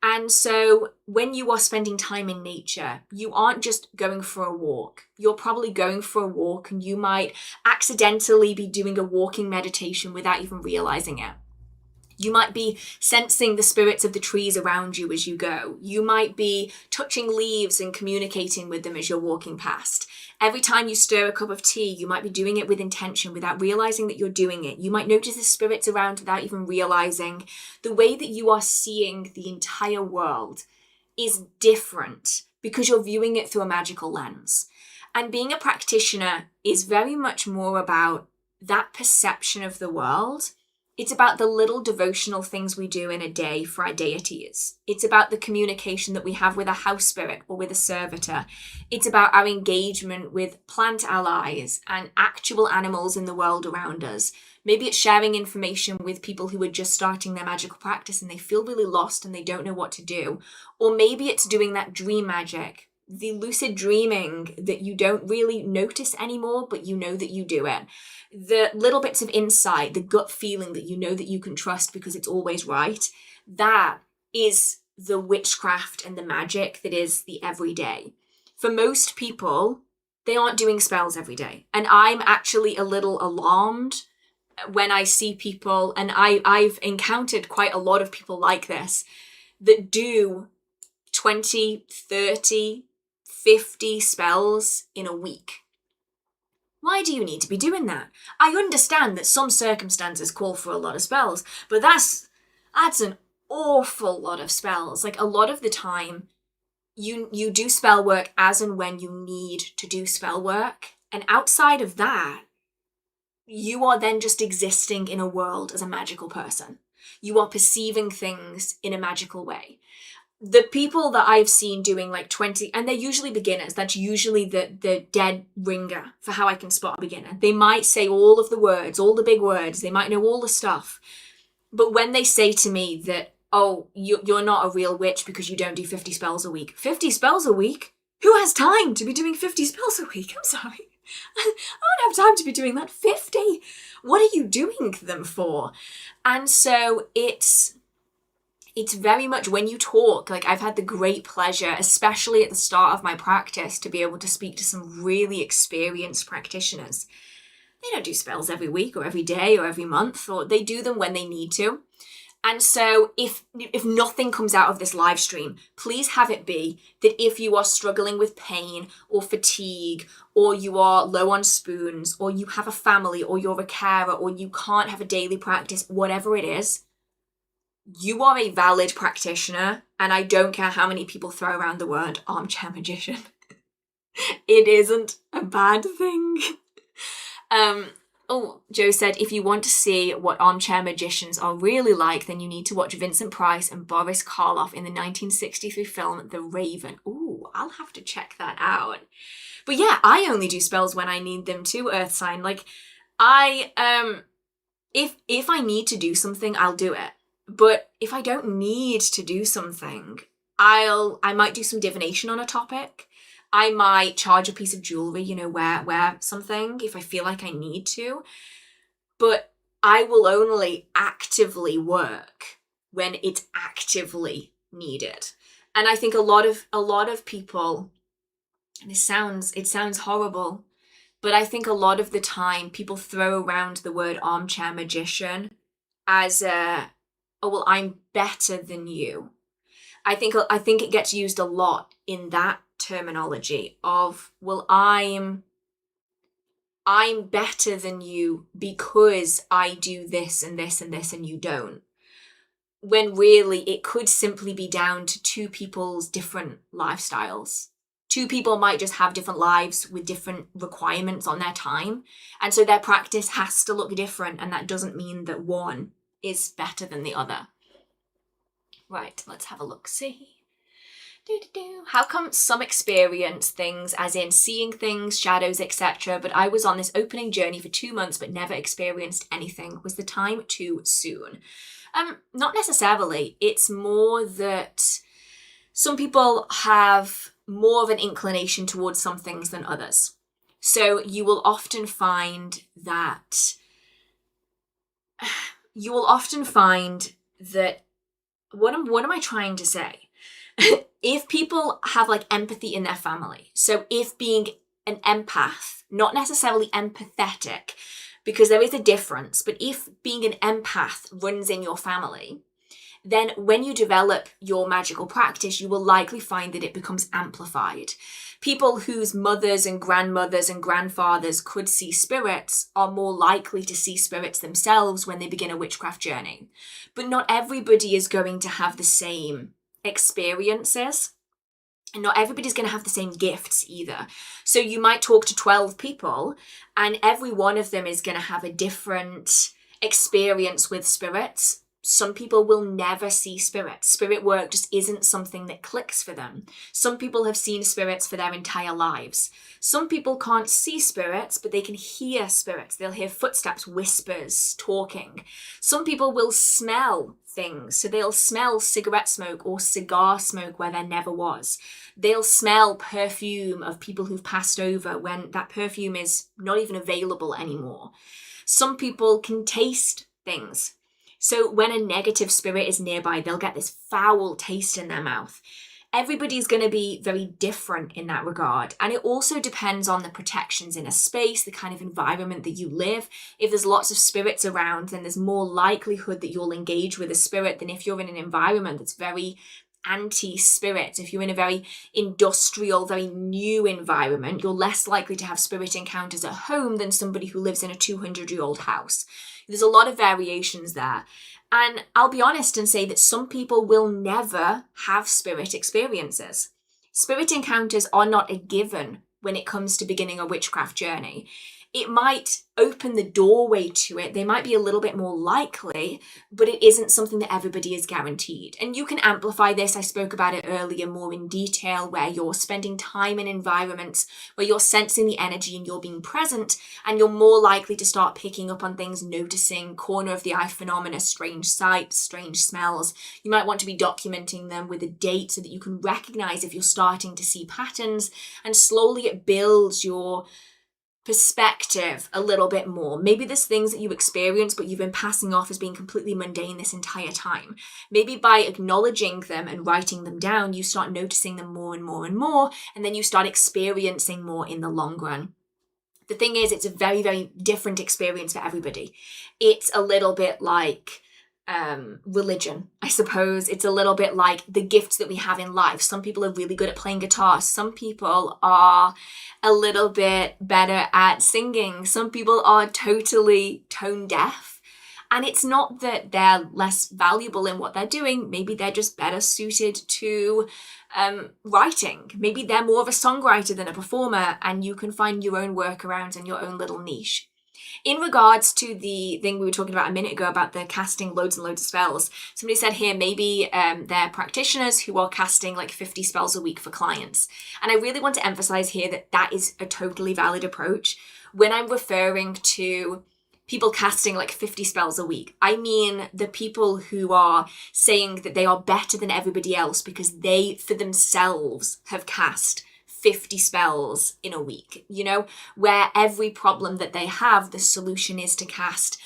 And so when you are spending time in nature, you aren't just going for a walk. You're probably going for a walk and you might accidentally be doing a walking meditation without even realizing it. You might be sensing the spirits of the trees around you as you go. You might be touching leaves and communicating with them as you're walking past. Every time you stir a cup of tea, you might be doing it with intention without realizing that you're doing it. You might notice the spirits around without even realizing. The way that you are seeing the entire world is different because you're viewing it through a magical lens. And being a practitioner is very much more about that perception of the world. It's about the little devotional things we do in a day for our deities. It's about the communication that we have with a house spirit or with a servitor. It's about our engagement with plant allies and actual animals in the world around us. Maybe it's sharing information with people who are just starting their magical practice and they feel really lost and they don't know what to do. Or maybe it's doing that dream magic, the lucid dreaming that you don't really notice anymore, but you know that you do it. The little bits of insight, the gut feeling that you know that you can trust because it's always right. That is the witchcraft and the magic that is the everyday. For most people, they aren't doing spells every day. And I'm actually a little alarmed when I see people, and I've encountered quite a lot of people like this, that do 20, 30, 50 spells in a week. Why do you need to be doing that? I understand that some circumstances call for a lot of spells, but that's an awful lot of spells. Like a lot of the time, you do spell work as and when you need to do spell work. And outside of that, you are then just existing in a world as a magical person. You are perceiving things in a magical way. The people that I've seen doing like 20, and they're usually beginners, that's usually the dead ringer for how I can spot a beginner. They might say all of the words, all the big words, they might know all the stuff. But when they say to me that, oh, you're not a real witch because you don't do 50 spells a week. 50 spells a week? Who has time to be doing 50 spells a week? I'm sorry. I don't have time to be doing that. 50? What are you doing them for? And so it's very much when you talk, like I've had the great pleasure, especially at the start of my practice, to be able to speak to some really experienced practitioners. They don't do spells every week or every day or every month, or they do them when they need to. And so if nothing comes out of this live stream, please have it be that if you are struggling with pain or fatigue, or you are low on spoons, or you have a family, or you're a carer, or you can't have a daily practice, whatever it is, you are a valid practitioner. And I don't care how many people throw around the word armchair magician. It isn't a bad thing. Joe said, if you want to see what armchair magicians are really like, then you need to watch Vincent Price and Boris Karloff in the 1963 film The Raven. Ooh, I'll have to check that out. But yeah, I only do spells when I need them to, Earth Sign. Like, if I need to do something, I'll do it. But if I don't need to do something, I might do some divination on a topic. I might charge a piece of jewelry, wear something if I feel like I need to. But I will only actively work when it's actively needed. And I think a lot of people, and it sounds horrible, but I think a lot of the time people throw around the word armchair magician as I'm better than you. I think it gets used a lot in that terminology of, I'm better than you because I do this and this and this and you don't. When really it could simply be down to two people's different lifestyles. Two people might just have different lives with different requirements on their time. And so their practice has to look different, and that doesn't mean that one is better than the other. Right, let's have a look. See. How come some experience things, as in seeing things, shadows, etc., but I was on this opening journey for 2 months but never experienced anything? Was the time too soon? Not necessarily. It's more that some people have more of an inclination towards some things than others. So you will often find that what am I trying to say? If people have like empathy in their family, so if being an empath, not necessarily empathetic, because there is a difference, but if being an empath runs in your family, then when you develop your magical practice, you will likely find that it becomes amplified. People whose mothers and grandmothers and grandfathers could see spirits are more likely to see spirits themselves when they begin a witchcraft journey. But not everybody is going to have the same experiences, and not everybody's going to have the same gifts either. So you might talk to 12 people and every one of them is going to have a different experience with spirits. Some people will never see spirits. Spirit work just isn't something that clicks for them. Some people have seen spirits for their entire lives. Some people can't see spirits, but they can hear spirits. They'll hear footsteps, whispers, talking. Some people will smell things. So they'll smell cigarette smoke or cigar smoke where there never was. They'll smell perfume of people who've passed over when that perfume is not even available anymore. Some people can taste things. So when a negative spirit is nearby, they'll get this foul taste in their mouth. Everybody's going to be very different in that regard. And it also depends on the protections in a space, the kind of environment that you live. If there's lots of spirits around, then there's more likelihood that you'll engage with a spirit than if you're in an environment that's very anti-spirit. If you're in a very industrial, very new environment, you're less likely to have spirit encounters at home than somebody who lives in a 200-year-old house. There's a lot of variations there. And I'll be honest and say that some people will never have spirit experiences. Spirit encounters are not a given when it comes to beginning a witchcraft journey. it might open the doorway to it. They might be a little bit more likely, but it isn't something that everybody is guaranteed. And you can amplify this. I spoke about it earlier more in detail, where you're spending time in environments where you're sensing the energy and you're being present, and you're more likely to start picking up on things, noticing corner of the eye phenomena, strange sights, strange smells. You might want to be documenting them with a date so that you can recognize if you're starting to see patterns, and slowly it builds your perspective a little bit more. Maybe there's things that you experience but you've been passing off as being completely mundane this entire time. Maybe by acknowledging them and writing them down, you start noticing them more and more and more, and then you start experiencing more in the long run. The thing is, it's a very, very different experience for everybody. It's a little bit like religion, I suppose. It's a little bit like the gifts that we have in life. Some people are really good at playing guitar. Some people are a little bit better at singing. Some people are totally tone deaf. And it's not that they're less valuable in what they're doing. Maybe they're just better suited to writing. Maybe they're more of a songwriter than a performer, and you can find your own workarounds and your own little niche. In regards to the thing we were talking about a minute ago about the casting loads and loads of spells, somebody said here maybe they're practitioners who are casting like 50 spells a week for clients. And I really want to emphasize here that that is a totally valid approach. When I'm referring to people casting like 50 spells a week, I mean the people who are saying that they are better than everybody else because they, for themselves, have cast 50 spells in a week, you know, where every problem that they have, the solution is to cast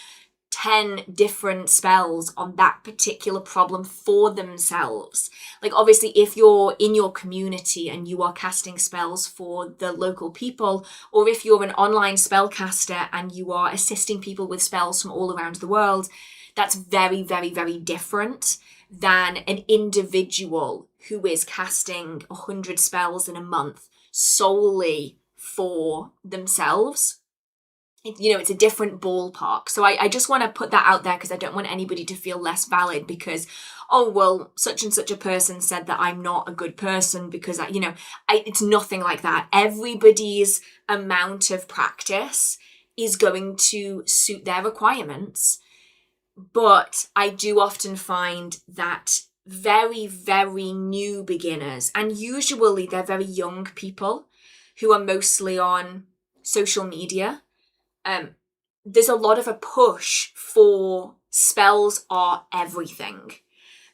10 different spells on that particular problem for themselves. Like, obviously, if you're in your community and you are casting spells for the local people, or if you're an online spellcaster and you are assisting people with spells from all around the world, that's very, very, very different than an individual who is casting 100 spells in a month solely for themselves. You know, it's a different ballpark. So I just want to put that out there because I don't want anybody to feel less valid because, oh, well, such and such a person said that I'm not a good person because, it's nothing like that. Everybody's amount of practice is going to suit their requirements. But I do often find that very, very new beginners, and usually they're very young people who are mostly on social media, there's a lot of a push for spells are everything.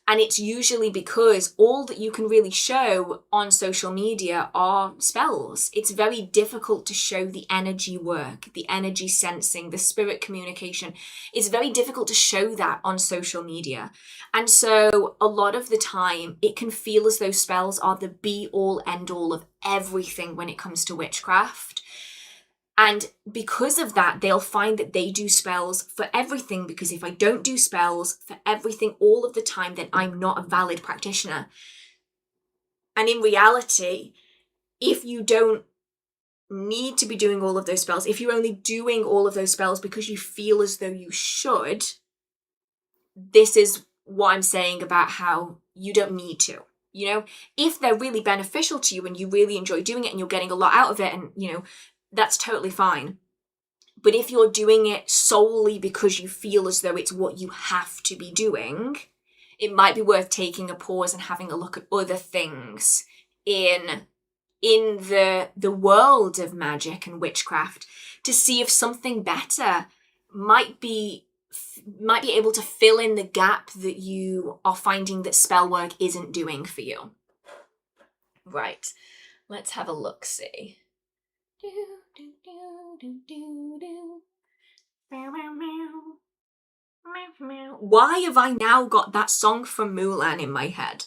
And it's usually because all that you can really show on social media are spells. It's very difficult to show the energy work, the energy sensing, the spirit communication. It's very difficult to show that on social media. And so a lot of the time it can feel as though spells are the be all end all of everything when it comes to witchcraft. And because of that, they'll find that they do spells for everything, because if I don't do spells for everything all of the time, then I'm not a valid practitioner. And in reality, if you don't need to be doing all of those spells, if you're only doing all of those spells because you feel as though you should, this is what I'm saying about how you don't need to. You know, if they're really beneficial to you and you really enjoy doing it and you're getting a lot out of it, and, that's totally fine. But if you're doing it solely because you feel as though it's what you have to be doing, it might be worth taking a pause and having a look at other things in the world of magic and witchcraft to see if something better might be able to fill in the gap that you are finding that spellwork isn't doing for you. Right, let's have a look-see. Why have I now got that song from Mulan in my head?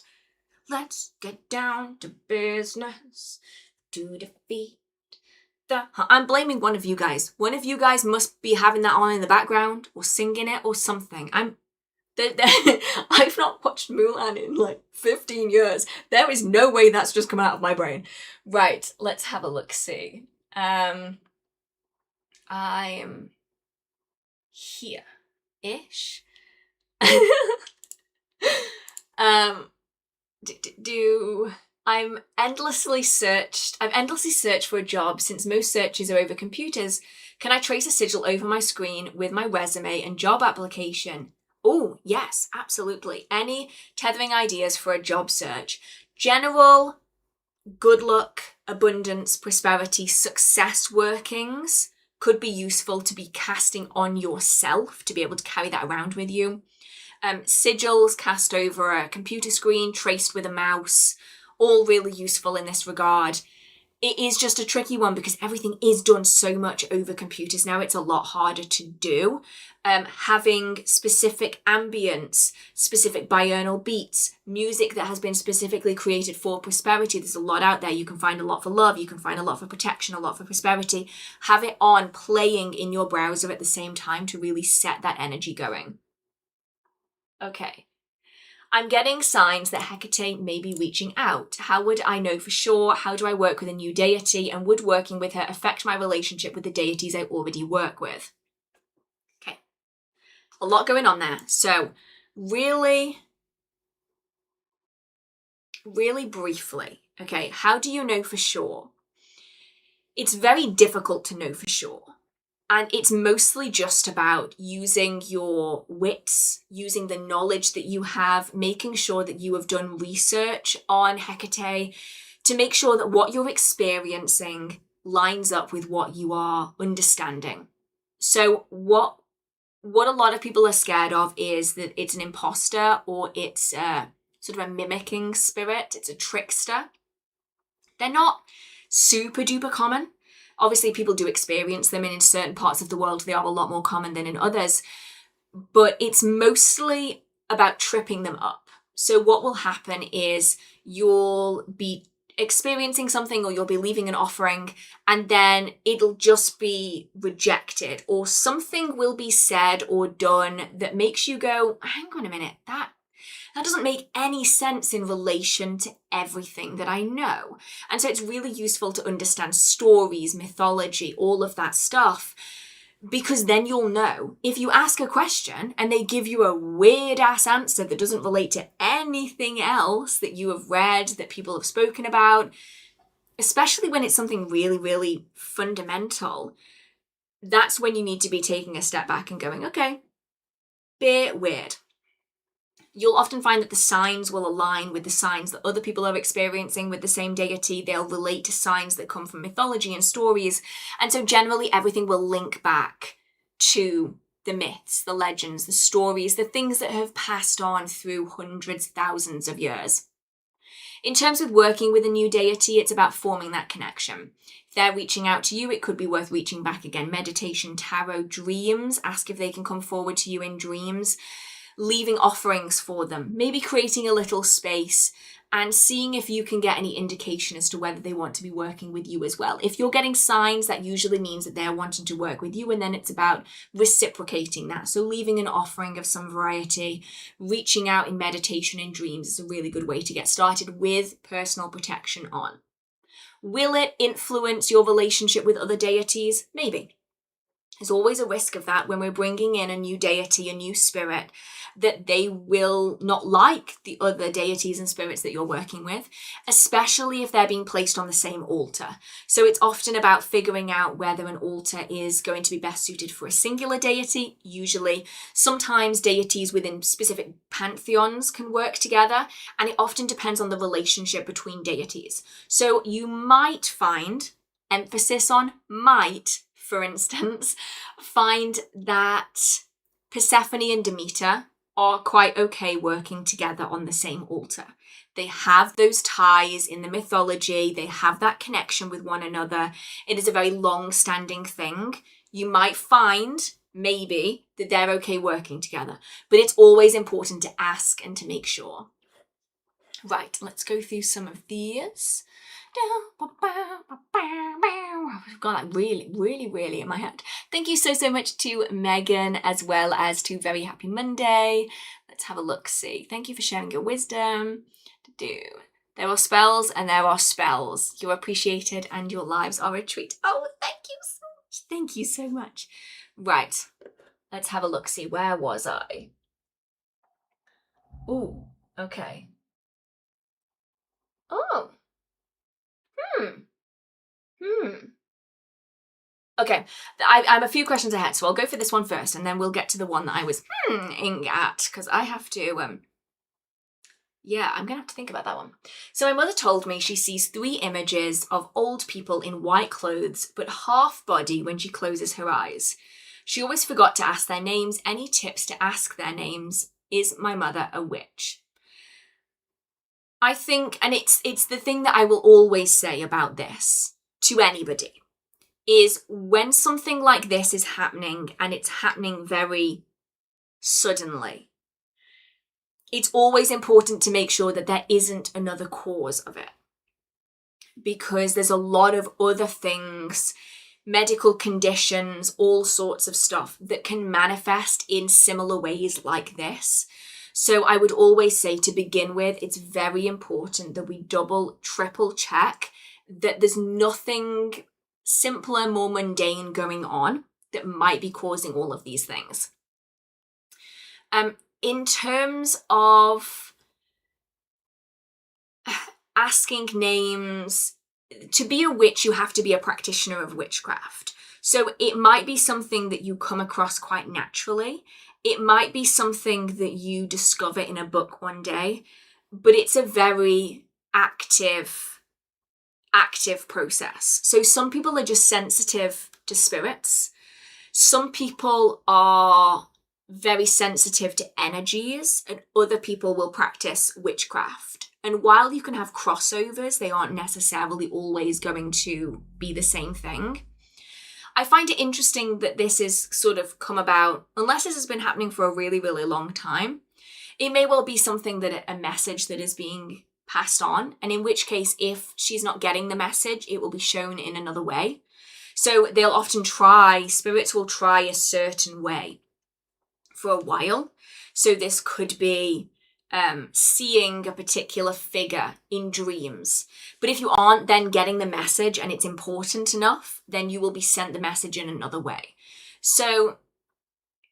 Let's get down to business to defeat the... I'm blaming one of you guys. One of you guys must be having that on in the background or singing it or something. I've not watched Mulan in like 15 years. There is no way that's just come out of my brain. Right, let's have a look-see. I am here-ish. I've endlessly searched for a job since most searches are over computers. Can I trace a sigil over my screen with my resume and job application? Oh, yes, absolutely. Any tethering ideas for a job search? General good luck, abundance, prosperity, success workings could be useful to be casting on yourself to be able to carry that around with you. Sigils cast over a computer screen, traced with a mouse, all really useful in this regard. It is just a tricky one because everything is done so much over computers now. It's a lot harder to do. Having specific ambience, specific binaural beats, music that has been specifically created for prosperity. There's a lot out there. You can find a lot for love. You can find a lot for protection, a lot for prosperity. Have it on playing in your browser at the same time to really set that energy going. Okay. I'm getting signs that Hecate may be reaching out. How would I know for sure? How do I work with a new deity? And would working with her affect my relationship with the deities I already work with? Okay. A lot going on there. So really briefly, okay, how do you know for sure? It's very difficult to know for sure. And it's mostly just about using your wits, using the knowledge that you have, making sure that you have done research on Hecate to make sure that what you're experiencing lines up with what you are understanding. So what a lot of people are scared of is that it's an imposter or it's sort of a mimicking spirit. It's a trickster. They're not super duper common. Obviously, people do experience them, and in certain parts of the world, they are a lot more common than in others. But it's mostly about tripping them up. So what will happen is you'll be experiencing something or you'll be leaving an offering and then it'll just be rejected, or something will be said or done that makes you go, hang on a minute, that doesn't make any sense in relation to everything that I know. And so it's really useful to understand stories, mythology, all of that stuff, because then you'll know. If you ask a question and they give you a weird ass answer that doesn't relate to anything else that you have read, that people have spoken about, especially when it's something really, really fundamental, that's when you need to be taking a step back and going, okay, bit weird. You'll often find that the signs will align with the signs that other people are experiencing with the same deity. They'll relate to signs that come from mythology and stories. And so generally everything will link back to the myths, the legends, the stories, the things that have passed on through hundreds, thousands of years. In terms of working with a new deity, it's about forming that connection. If they're reaching out to you, it could be worth reaching back again. Meditation, tarot, dreams. Ask if they can come forward to you in dreams. Leaving offerings for them, maybe creating a little space and seeing if you can get any indication as to whether they want to be working with you as well. If you're getting signs, that usually means that they're wanting to work with you, and then it's about reciprocating that. So leaving an offering of some variety, reaching out in meditation and dreams is a really good way to get started with personal protection on. Will it influence your relationship with other deities? Maybe. There's always a risk of that when we're bringing in a new deity, a new spirit, that they will not like the other deities and spirits that you're working with, especially if they're being placed on the same altar. So it's often about figuring out whether an altar is going to be best suited for a singular deity, usually. Sometimes deities within specific pantheons can work together, and it often depends on the relationship between deities. So you might find, emphasis on might, for instance, find that Persephone and Demeter are quite okay working together on the same altar. They have those ties in the mythology. They have that connection with one another. It is a very long-standing thing. You might find, maybe, that they're okay working together. But it's always important to ask and to make sure. Right, let's go through some of these. I've got that really in my head. Thank you so much to Megan, as well as to Very Happy Monday. Let's have a look-see. Thank you for sharing your wisdom. There are spells and there are spells. You're appreciated and your lives are a treat. Oh, thank you so much. Thank you so much. Right, let's have a look-see. Where was I? Oh, okay. Oh, Okay, I'm a few questions ahead, so I'll go for this one first, and then we'll get to the one that I was ing at, because I have to, yeah, I'm gonna have to think about that one. So my mother told me she sees 3 images of old people in white clothes, but half body when she closes her eyes. She always forgot to ask their names. Any tips to ask their names? Is my mother a witch? I think, and it's the thing that I will always say about this to anybody, is when something like this is happening and it's happening very suddenly, it's always important to make sure that there isn't another cause of it. Because there's a lot of other things, medical conditions, all sorts of stuff that can manifest in similar ways like this. So I would always say, to begin with, it's very important that we double, triple check that there's nothing simpler, more mundane going on that might be causing all of these things. In terms of asking names, to be a witch, you have to be a practitioner of witchcraft. So it might be something that you come across quite naturally. It might be something that you discover in a book one day, but it's a very active process. So some people are just sensitive to spirits. Some people are very sensitive to energies, and other people will practice witchcraft. And while you can have crossovers, they aren't necessarily always going to be the same thing. I find it interesting that this is sort of come about, unless this has been happening for a really, really long time. It may well be something that a message that is being passed on, and in which case, if she's not getting the message, it will be shown in another way. So they'll often spirits will try a certain way for a while. So this could be seeing a particular figure in dreams. But if you aren't then getting the message and it's important enough, then you will be sent the message in another way. So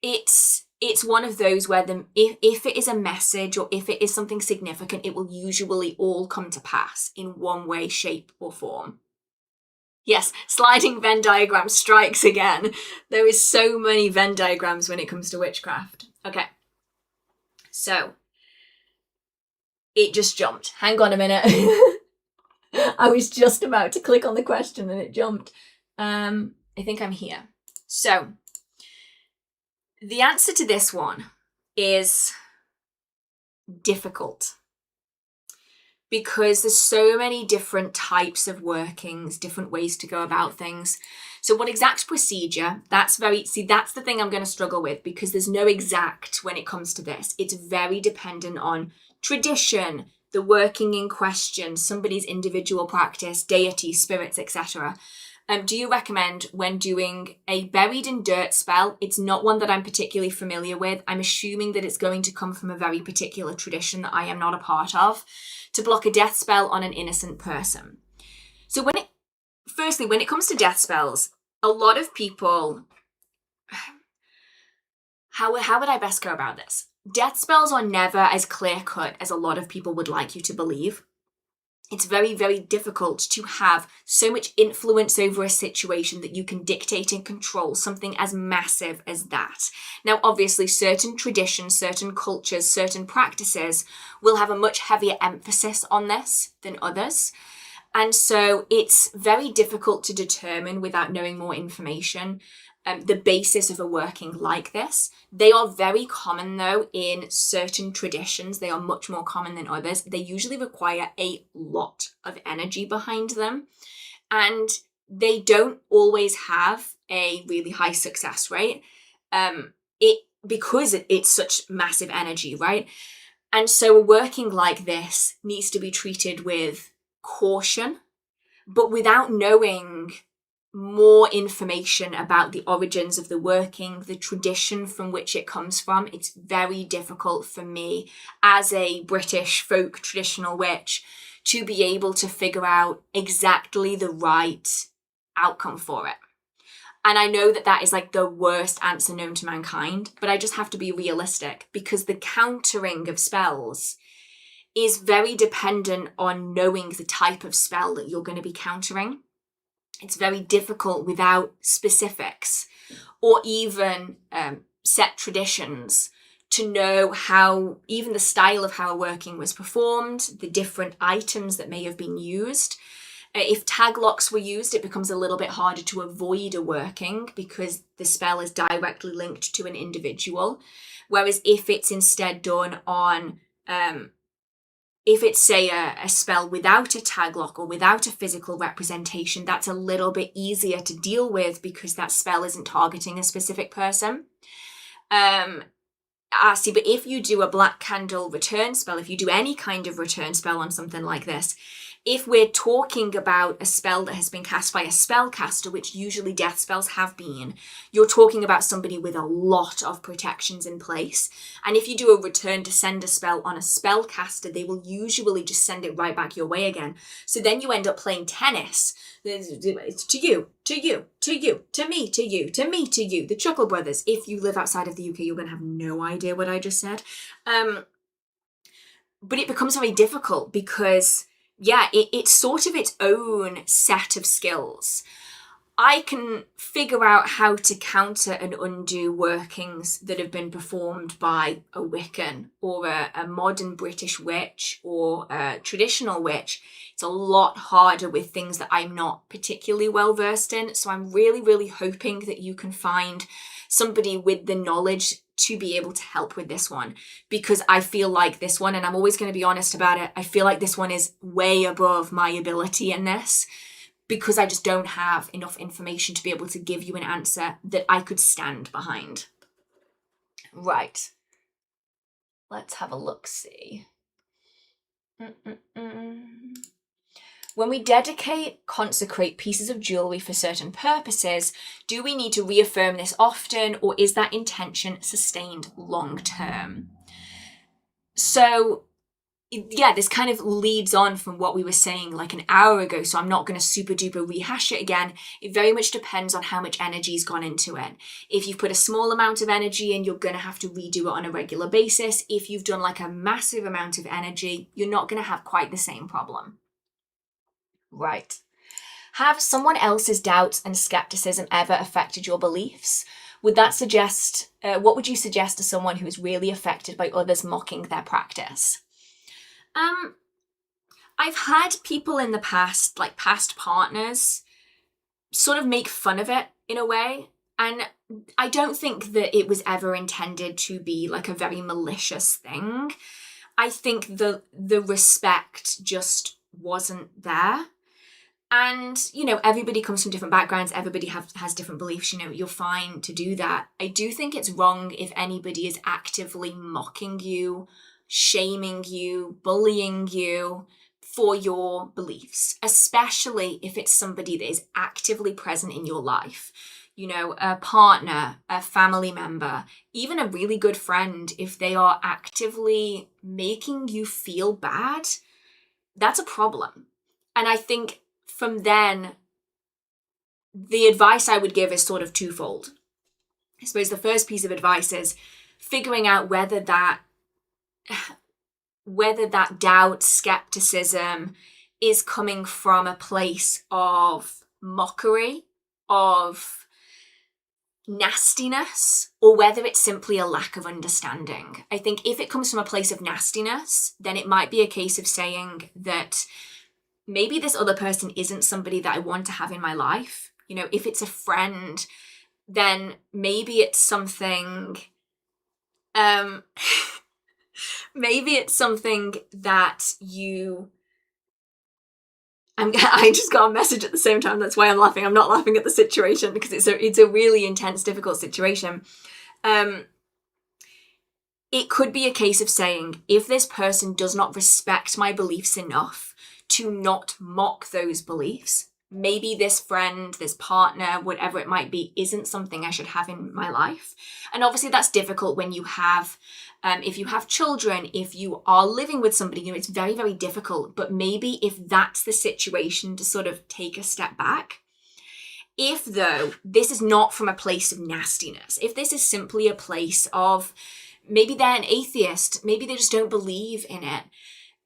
it's one of those where if it is a message or if it is something significant, it will usually all come to pass in one way, shape, or form. Yes, sliding Venn diagram strikes again. There is so many Venn diagrams when it comes to witchcraft. Okay, so it just jumped. Hang on a minute. I was just about to click on the question and it jumped. I think I'm here. So the answer to this one is difficult, because there's so many different types of workings, different ways to go about things. So what exact procedure, that's the thing I'm going to struggle with, because there's no exact when it comes to this. It's very dependent on tradition, the working in question, somebody's individual practice, deity, spirits, etc. Do you recommend when doing a buried in dirt spell? It's not one that I'm particularly familiar with. I'm assuming that it's going to come from a very particular tradition that I am not a part of, to block a death spell on an innocent person. So when it comes to death spells, a lot of people, how would I best go about this? Death spells are never as clear-cut as a lot of people would like you to believe. It's very, very difficult to have so much influence over a situation that you can dictate and control something as massive as that. Now, obviously, certain traditions, certain cultures, certain practices will have a much heavier emphasis on this than others. And so it's very difficult to determine without knowing more information the basis of a working like this. They are very common though in certain traditions. They are much more common than others. They usually require a lot of energy behind them, and they don't always have a really high success rate because it's such massive energy, right? And so a working like this needs to be treated with caution, but without knowing more information about the origins of the working, the tradition from which it comes from, it's very difficult for me as a British folk traditional witch to be able to figure out exactly the right outcome for it. And I know that that is like the worst answer known to mankind, but I just have to be realistic, because the countering of spells is very dependent on knowing the type of spell that you're going to be countering. It's very difficult without specifics or even set traditions to know how, even the style of how a working was performed, the different items that may have been used. If tag locks were used, it becomes a little bit harder to avoid a working because the spell is directly linked to an individual. Whereas if it's instead done on, if it's, say, a spell without a tag lock or without a physical representation, that's a little bit easier to deal with because that spell isn't targeting a specific person. See, but if you do a black candle return spell, if you do any kind of return spell on something like this, if we're talking about a spell that has been cast by a spellcaster, which usually death spells have been, you're talking about somebody with a lot of protections in place. And if you do a return to send a spell on a spellcaster, they will usually just send it right back your way again. So then you end up playing tennis. It's to you, to you, to you, to me, to you, to me, to you. The Chuckle Brothers. If you live outside of the UK, you're going to have no idea what I just said. But it becomes very difficult because, yeah, it's sort of its own set of skills. I can figure out how to counter and undo workings that have been performed by a Wiccan or a modern British witch or a traditional witch. It's a lot harder with things that I'm not particularly well versed in. So I'm really, really hoping that you can find somebody with the knowledge to be able to help with this one, because I feel like this one, and I'm always going to be honest about it, I feel like this one is way above my ability in this, because I just don't have enough information to be able to give you an answer that I could stand behind. Right. Let's have a look-see. When we dedicate, consecrate pieces of jewellery for certain purposes, do we need to reaffirm this often, or is that intention sustained long term? So, yeah, this kind of leads on from what we were saying like an hour ago, so I'm not going to super duper rehash it again. It very much depends on how much energy's gone into it. If you've put a small amount of energy in, you're going to have to redo it on a regular basis. If you've done like a massive amount of energy, you're not going to have quite the same problem. Right. Have someone else's doubts and skepticism ever affected your beliefs? Would that suggest, what would you suggest to someone who is really affected by others mocking their practice? I've had people in the past, like past partners, sort of make fun of it in a way. And I don't think that it was ever intended to be like a very malicious thing. I think the respect just wasn't there. And, you know, everybody comes from different backgrounds. Everybody has different beliefs. You know, you're fine to do that. I do think it's wrong if anybody is actively mocking you, shaming you, bullying you for your beliefs, especially if it's somebody that is actively present in your life. You know, a partner, a family member, even a really good friend, if they are actively making you feel bad, that's a problem. And I think from then, the advice I would give is sort of twofold. I suppose the first piece of advice is figuring out whether that doubt, skepticism is coming from a place of mockery, of nastiness, or whether it's simply a lack of understanding. I think if it comes from a place of nastiness, then it might be a case of saying that maybe this other person isn't somebody that I want to have in my life. You know, if it's a friend, then maybe it's something, maybe it's something that you, I just got a message at the same time. That's why I'm laughing. I'm not laughing at the situation because it's a really intense, difficult situation. It could be a case of saying, if this person does not respect my beliefs enough to not mock those beliefs, maybe this friend, this partner, whatever it might be, isn't something I should have in my life. And obviously that's difficult when you have, if you have children, if you are living with somebody, you know, it's very, very difficult. But maybe if that's the situation, to sort of take a step back. If though, this is not from a place of nastiness, if this is simply a place of, maybe they're an atheist, maybe they just don't believe in it,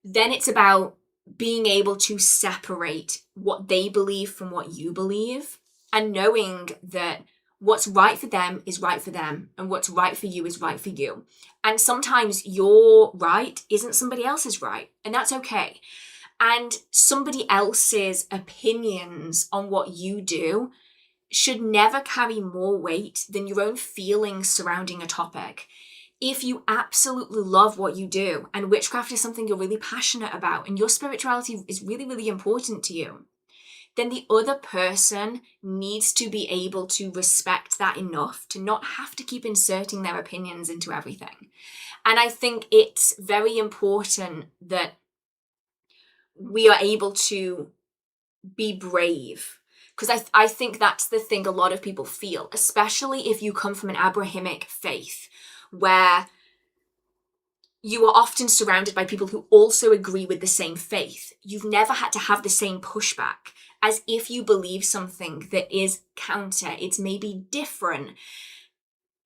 then it's about being able to separate what they believe from what you believe, and knowing that what's right for them is right for them, and what's right for you is right for you. And sometimes your right isn't somebody else's right, and that's okay. And somebody else's opinions on what you do should never carry more weight than your own feelings surrounding a topic. If you absolutely love what you do, and witchcraft is something you're really passionate about, and your spirituality is really, really important to you, then the other person needs to be able to respect that enough to not have to keep inserting their opinions into everything. And I think it's very important that we are able to be brave. Because I think that's the thing a lot of people feel, especially if you come from an Abrahamic faith, where you are often surrounded by people who also agree with the same faith. You've never had to have the same pushback, as if you believe something that is counter, it's maybe different.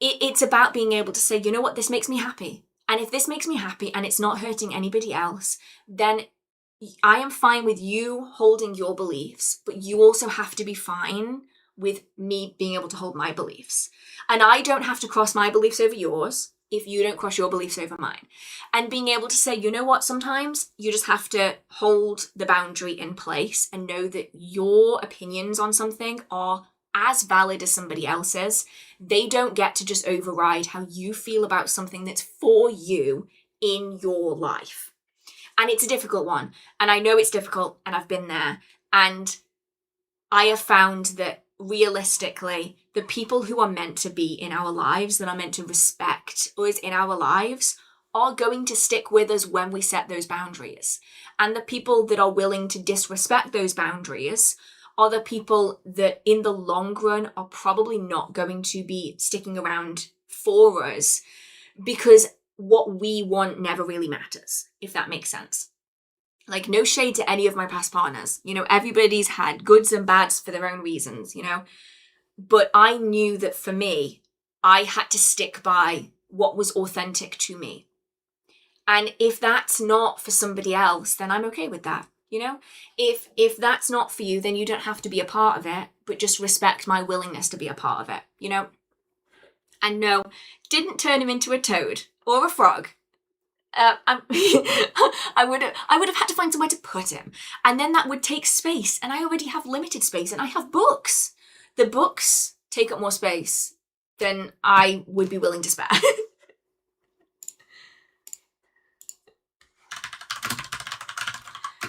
It's about being able to say, you know what, this makes me happy. And if this makes me happy and it's not hurting anybody else, then I am fine with you holding your beliefs, but you also have to be fine with me being able to hold my beliefs. And I don't have to cross my beliefs over yours if you don't cross your beliefs over mine. And being able to say, you know what, sometimes you just have to hold the boundary in place and know that your opinions on something are as valid as somebody else's. They don't get to just override how you feel about something that's for you in your life. And it's a difficult one. And I know it's difficult, and I've been there. And I have found that realistically, the people who are meant to be in our lives, that are meant to respect us in our lives, are going to stick with us when we set those boundaries. And the people that are willing to disrespect those boundaries are the people that in the long run are probably not going to be sticking around for us, because what we want never really matters, if that makes sense. Like, no shade to any of my past partners. You know, everybody's had goods and bads for their own reasons, you know. But I knew that for me, I had to stick by what was authentic to me. And if that's not for somebody else, then I'm okay with that, you know. If that's not for you, then you don't have to be a part of it, but just respect my willingness to be a part of it, you know. And no, didn't turn him into a toad or a frog. I would have had to find somewhere to put him, and then that would take space, and I already have limited space, and I have books. The books take up more space than I would be willing to spare.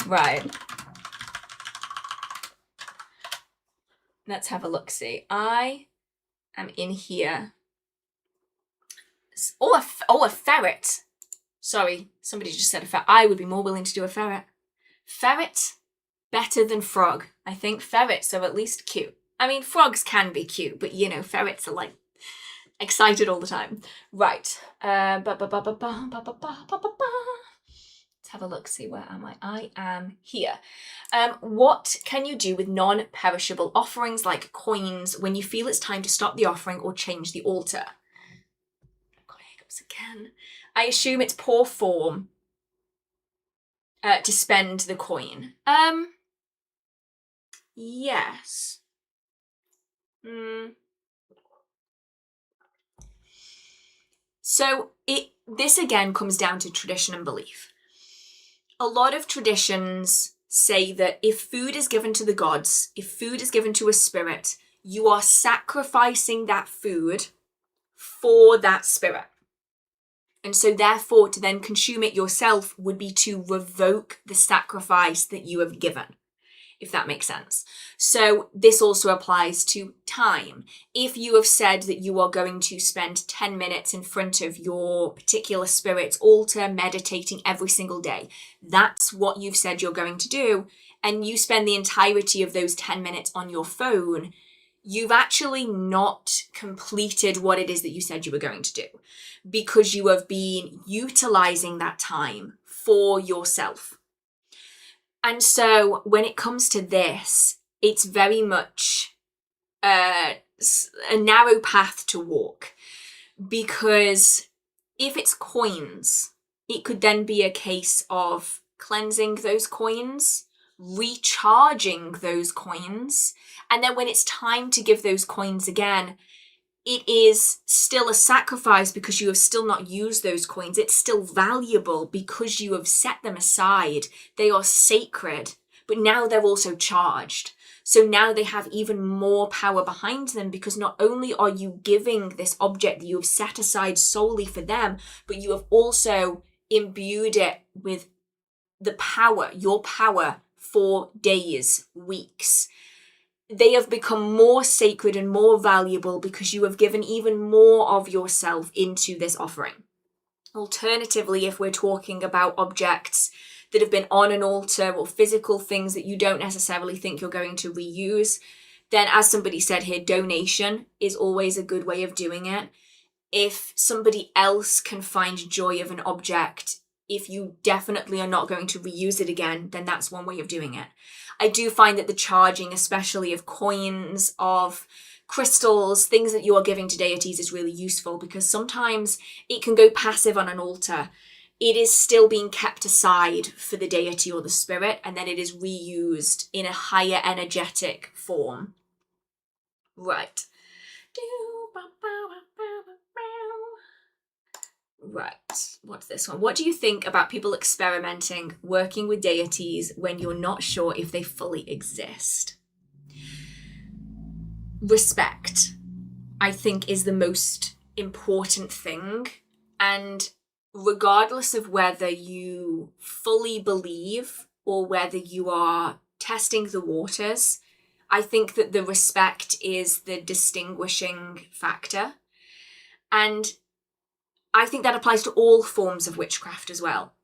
Right. Let's have a look-see. I am in here. Oh, a ferret. Sorry, somebody just said a ferret. I would be more willing to do a ferret. Ferret, better than frog. I think ferrets are at least cute. I mean, frogs can be cute, but you know, ferrets are like excited all the time. Right. Let's have a look, see, where am I? I am here. What can you do with non-perishable offerings like coins when you feel it's time to stop the offering or change the altar? I've got hiccups again. I assume it's poor form to spend the coin. Yes. So this again comes down to tradition and belief. A lot of traditions say that if food is given to the gods, if food is given to a spirit, you are sacrificing that food for that spirit. And so therefore, to then consume it yourself would be to revoke the sacrifice that you have given, if that makes sense. So this also applies to time. If you have said that you are going to spend 10 minutes in front of your particular spirit's altar, meditating every single day, that's what you've said you're going to do, and you spend the entirety of those 10 minutes on your phone, you've actually not completed what it is that you said you were going to do, because you have been utilizing that time for yourself. And so when it comes to this, it's very much a narrow path to walk, because if it's coins, it could then be a case of cleansing those coins, recharging those coins, and then when it's time to give those coins again, it is still a sacrifice because you have still not used those coins. It's still valuable because you have set them aside. They are sacred, but now they're also charged. So now they have even more power behind them because not only are you giving this object that you have set aside solely for them, but you have also imbued it with the power, your power for days, weeks. They have become more sacred and more valuable because you have given even more of yourself into this offering. Alternatively, if we're talking about objects that have been on an altar or physical things that you don't necessarily think you're going to reuse, then as somebody said here, donation is always a good way of doing it. If somebody else can find joy of an object, if you definitely are not going to reuse it again, then that's one way of doing it. I do find that the charging, especially of coins, of crystals, things that you are giving to deities is really useful because sometimes it can go passive on an altar. It is still being kept aside for the deity or the spirit, and then it is reused in a higher energetic form. Right. Right, what's this one? What do you think about people experimenting, working with deities when you're not sure if they fully exist? Respect, I think, is the most important thing. And regardless of whether you fully believe or whether you are testing the waters, I think that the respect is the distinguishing factor. And I think that applies to all forms of witchcraft as well.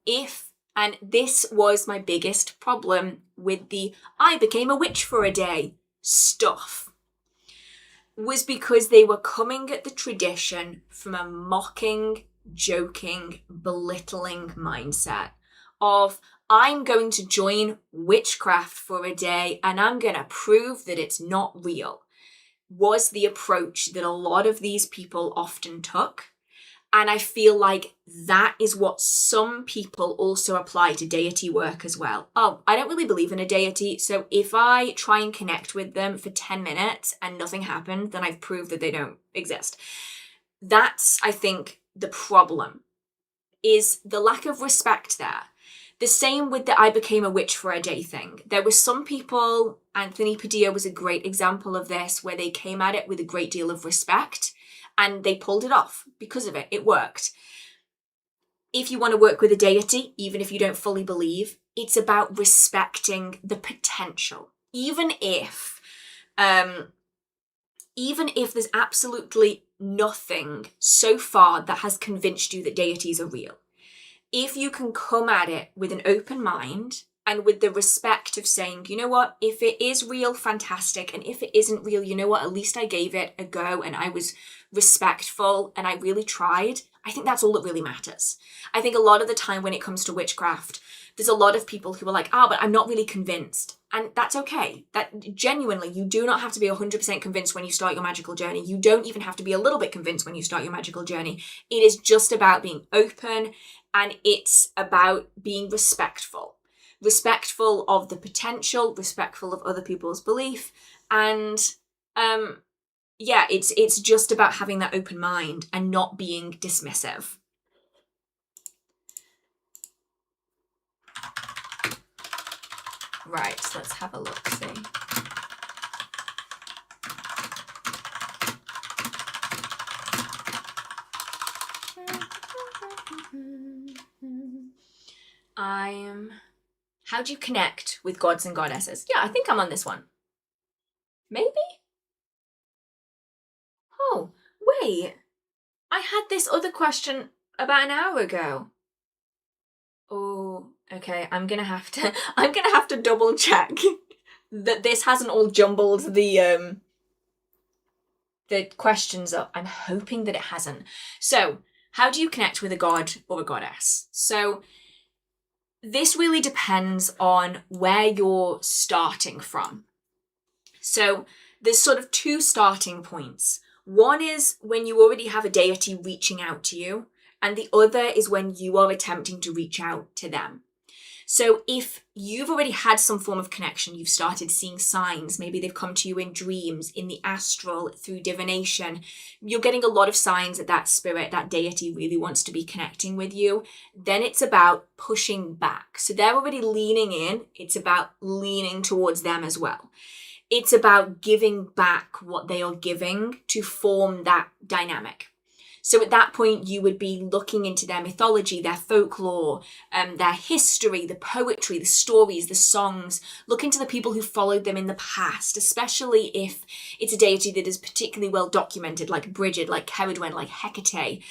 And this was my biggest problem with the I became a witch for a day stuff, was because they were coming at the tradition from a mocking, joking, belittling mindset of I'm going to join witchcraft for a day and I'm going to prove that it's not real, was the approach that a lot of these people often took. And I feel like that is what some people also apply to deity work as well. Oh, I don't really believe in a deity, so if I try and connect with them for 10 minutes and nothing happened, then I've proved that they don't exist. That's, I think, the problem, is the lack of respect there. The same with the I became a witch for a day thing. There were some people, Anthony Padilla was a great example of this, where they came at it with a great deal of respect. And they pulled it off because of it. It worked. If you want to work with a deity, even if you don't fully believe, it's about respecting the potential. Even if there's absolutely nothing so far that has convinced you that deities are real, if you can come at it with an open mind and with the respect of saying, you know what, if it is real, fantastic. And if it isn't real, you know what, at least I gave it a go and I was respectful and I really tried. I think that's all that really matters. I think a lot of the time when it comes to witchcraft, there's a lot of people who are like, but I'm not really convinced. And that's okay. That genuinely, you do not have to be 100% convinced when you start your magical journey. You don't even have to be a little bit convinced when you start your magical journey. It is just about being open, and it's about being respectful. Respectful of the potential, respectful of other people's belief, and it's just about having that open mind and not being dismissive. Right, let's have a look, see. How do you connect with gods and goddesses? Yeah, I think I'm on this one. Maybe? Oh, wait. I had this other question about an hour ago. Oh, okay. I'm gonna have to double check that this hasn't all jumbled the questions up. I'm hoping that it hasn't. So, how do you connect with a god or a goddess? So, this really depends on where you're starting from. So, there's sort of two starting points. One is when you already have a deity reaching out to you, and the other is when you are attempting to reach out to them. So if you've already had some form of connection, you've started seeing signs, maybe they've come to you in dreams, in the astral, through divination, you're getting a lot of signs that that spirit, that deity really wants to be connecting with you, then it's about pushing back. So they're already leaning in, it's about leaning towards them as well. It's about giving back what they are giving to form that dynamic. So at that point, you would be looking into their mythology, their folklore, their history, the poetry, the stories, the songs. Look into the people who followed them in the past, especially if it's a deity that is particularly well documented, like Bridget, like Ceridwen, like Hecate.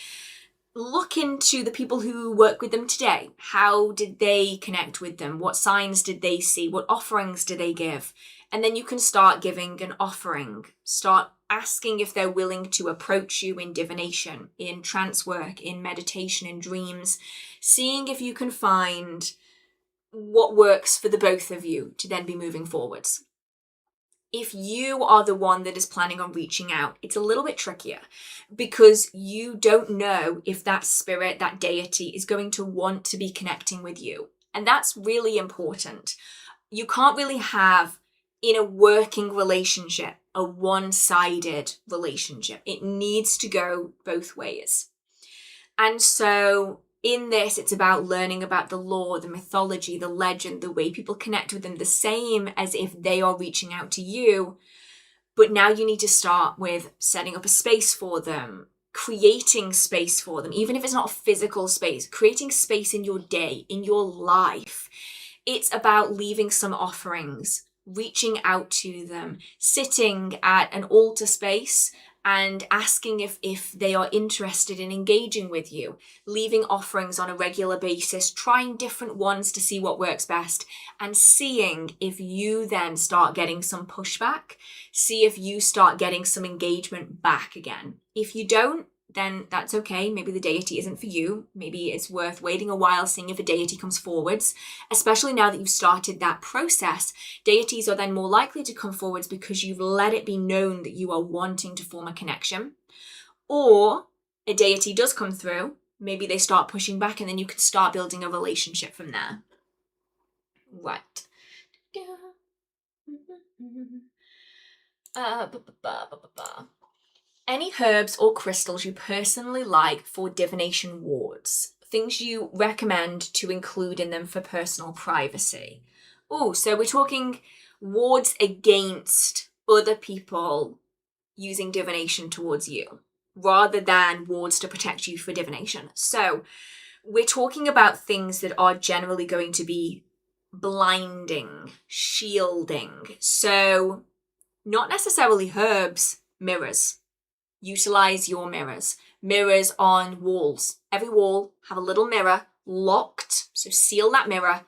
Look into the people who work with them today. How did they connect with them? What signs did they see? What offerings did they give? And then you can start giving an offering. Start asking if they're willing to approach you in divination, in trance work, in meditation, in dreams. Seeing if you can find what works for the both of you to then be moving forwards. If you are the one that is planning on reaching out, it's a little bit trickier because you don't know if that spirit, that deity is going to want to be connecting with you. And that's really important. You can't really have, in a working relationship, a one-sided relationship. It needs to go both ways. And so in this, it's about learning about the lore, the mythology, the legend, the way people connect with them, the same as if they are reaching out to you. But now you need to start with setting up a space for them, creating space for them, even if it's not a physical space, creating space in your day, in your life. It's about leaving some offerings, reaching out to them, sitting at an altar space and asking if they are interested in engaging with you, leaving offerings on a regular basis, trying different ones to see what works best, and seeing if you then start getting some pushback, see if you start getting some engagement back again. If you don't, then that's okay. Maybe the deity isn't for you. Maybe it's worth waiting a while, seeing if a deity comes forwards. Especially now that you've started that process, deities are then more likely to come forwards because you've let it be known that you are wanting to form a connection. Or a deity does come through, maybe they start pushing back, and then you can start building a relationship from there. Right. Any herbs or crystals you personally like for divination wards? Things you recommend to include in them for personal privacy. Oh, so we're talking wards against other people using divination towards you, rather than wards to protect you for divination. So we're talking about things that are generally going to be blinding, shielding. So not necessarily herbs, mirrors. Utilize your mirrors. Mirrors on walls. Every wall, have a little mirror locked. So seal that mirror,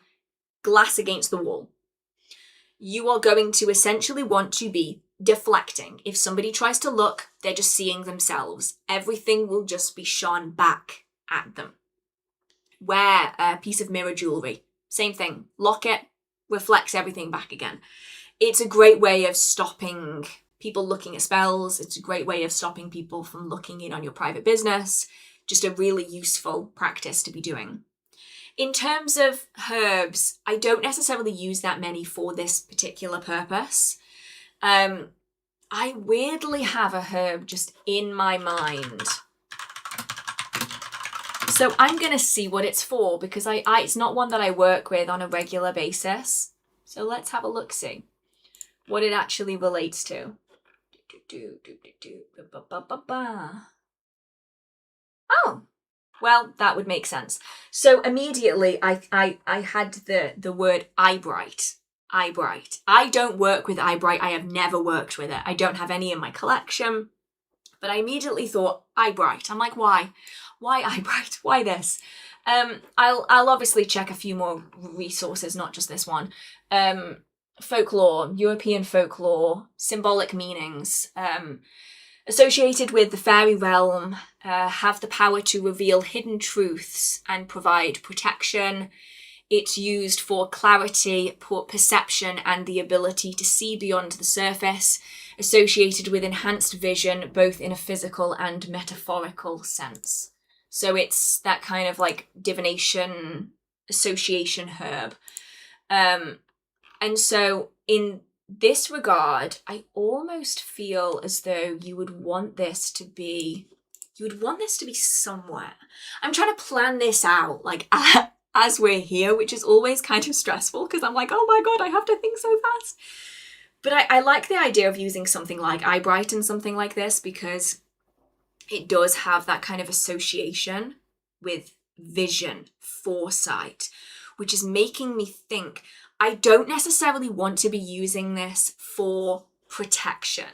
glass against the wall. You are going to essentially want to be deflecting. If somebody tries to look, they're just seeing themselves. Everything will just be shone back at them. Wear a piece of mirror jewelry. Same thing. Lock it, reflects everything back again. It's a great way of stopping people looking at spells. It's a great way of stopping people from looking in on your private business. Just a really useful practice to be doing. In terms of herbs, I don't necessarily use that many for this particular purpose. I weirdly have a herb just in my mind. So I'm going to see what it's for because it's not one that I work with on a regular basis. So let's have a look-see what it actually relates to. Oh, well, that would make sense. So immediately I had the word eyebright. Eyebright. I don't work with eyebright. I have never worked with it. I don't have any in my collection. But I immediately thought eyebright. I'm like, why? Why eyebright? Why this? I'll obviously check a few more resources, not just this one. Folklore, European folklore, symbolic meanings, associated with the fairy realm, have the power to reveal hidden truths and provide protection. It's used for clarity, perception, and the ability to see beyond the surface, associated with enhanced vision, both in a physical and metaphorical sense. So it's that kind of like divination association herb. And so in this regard, I almost feel as though you would want this to be somewhere. I'm trying to plan this out, like, as we're here, which is always kind of stressful because I'm like, oh my God, I have to think so fast. But I like the idea of using something like Eyebright and something like this because it does have that kind of association with vision, foresight, which is making me think I don't necessarily want to be using this for protection.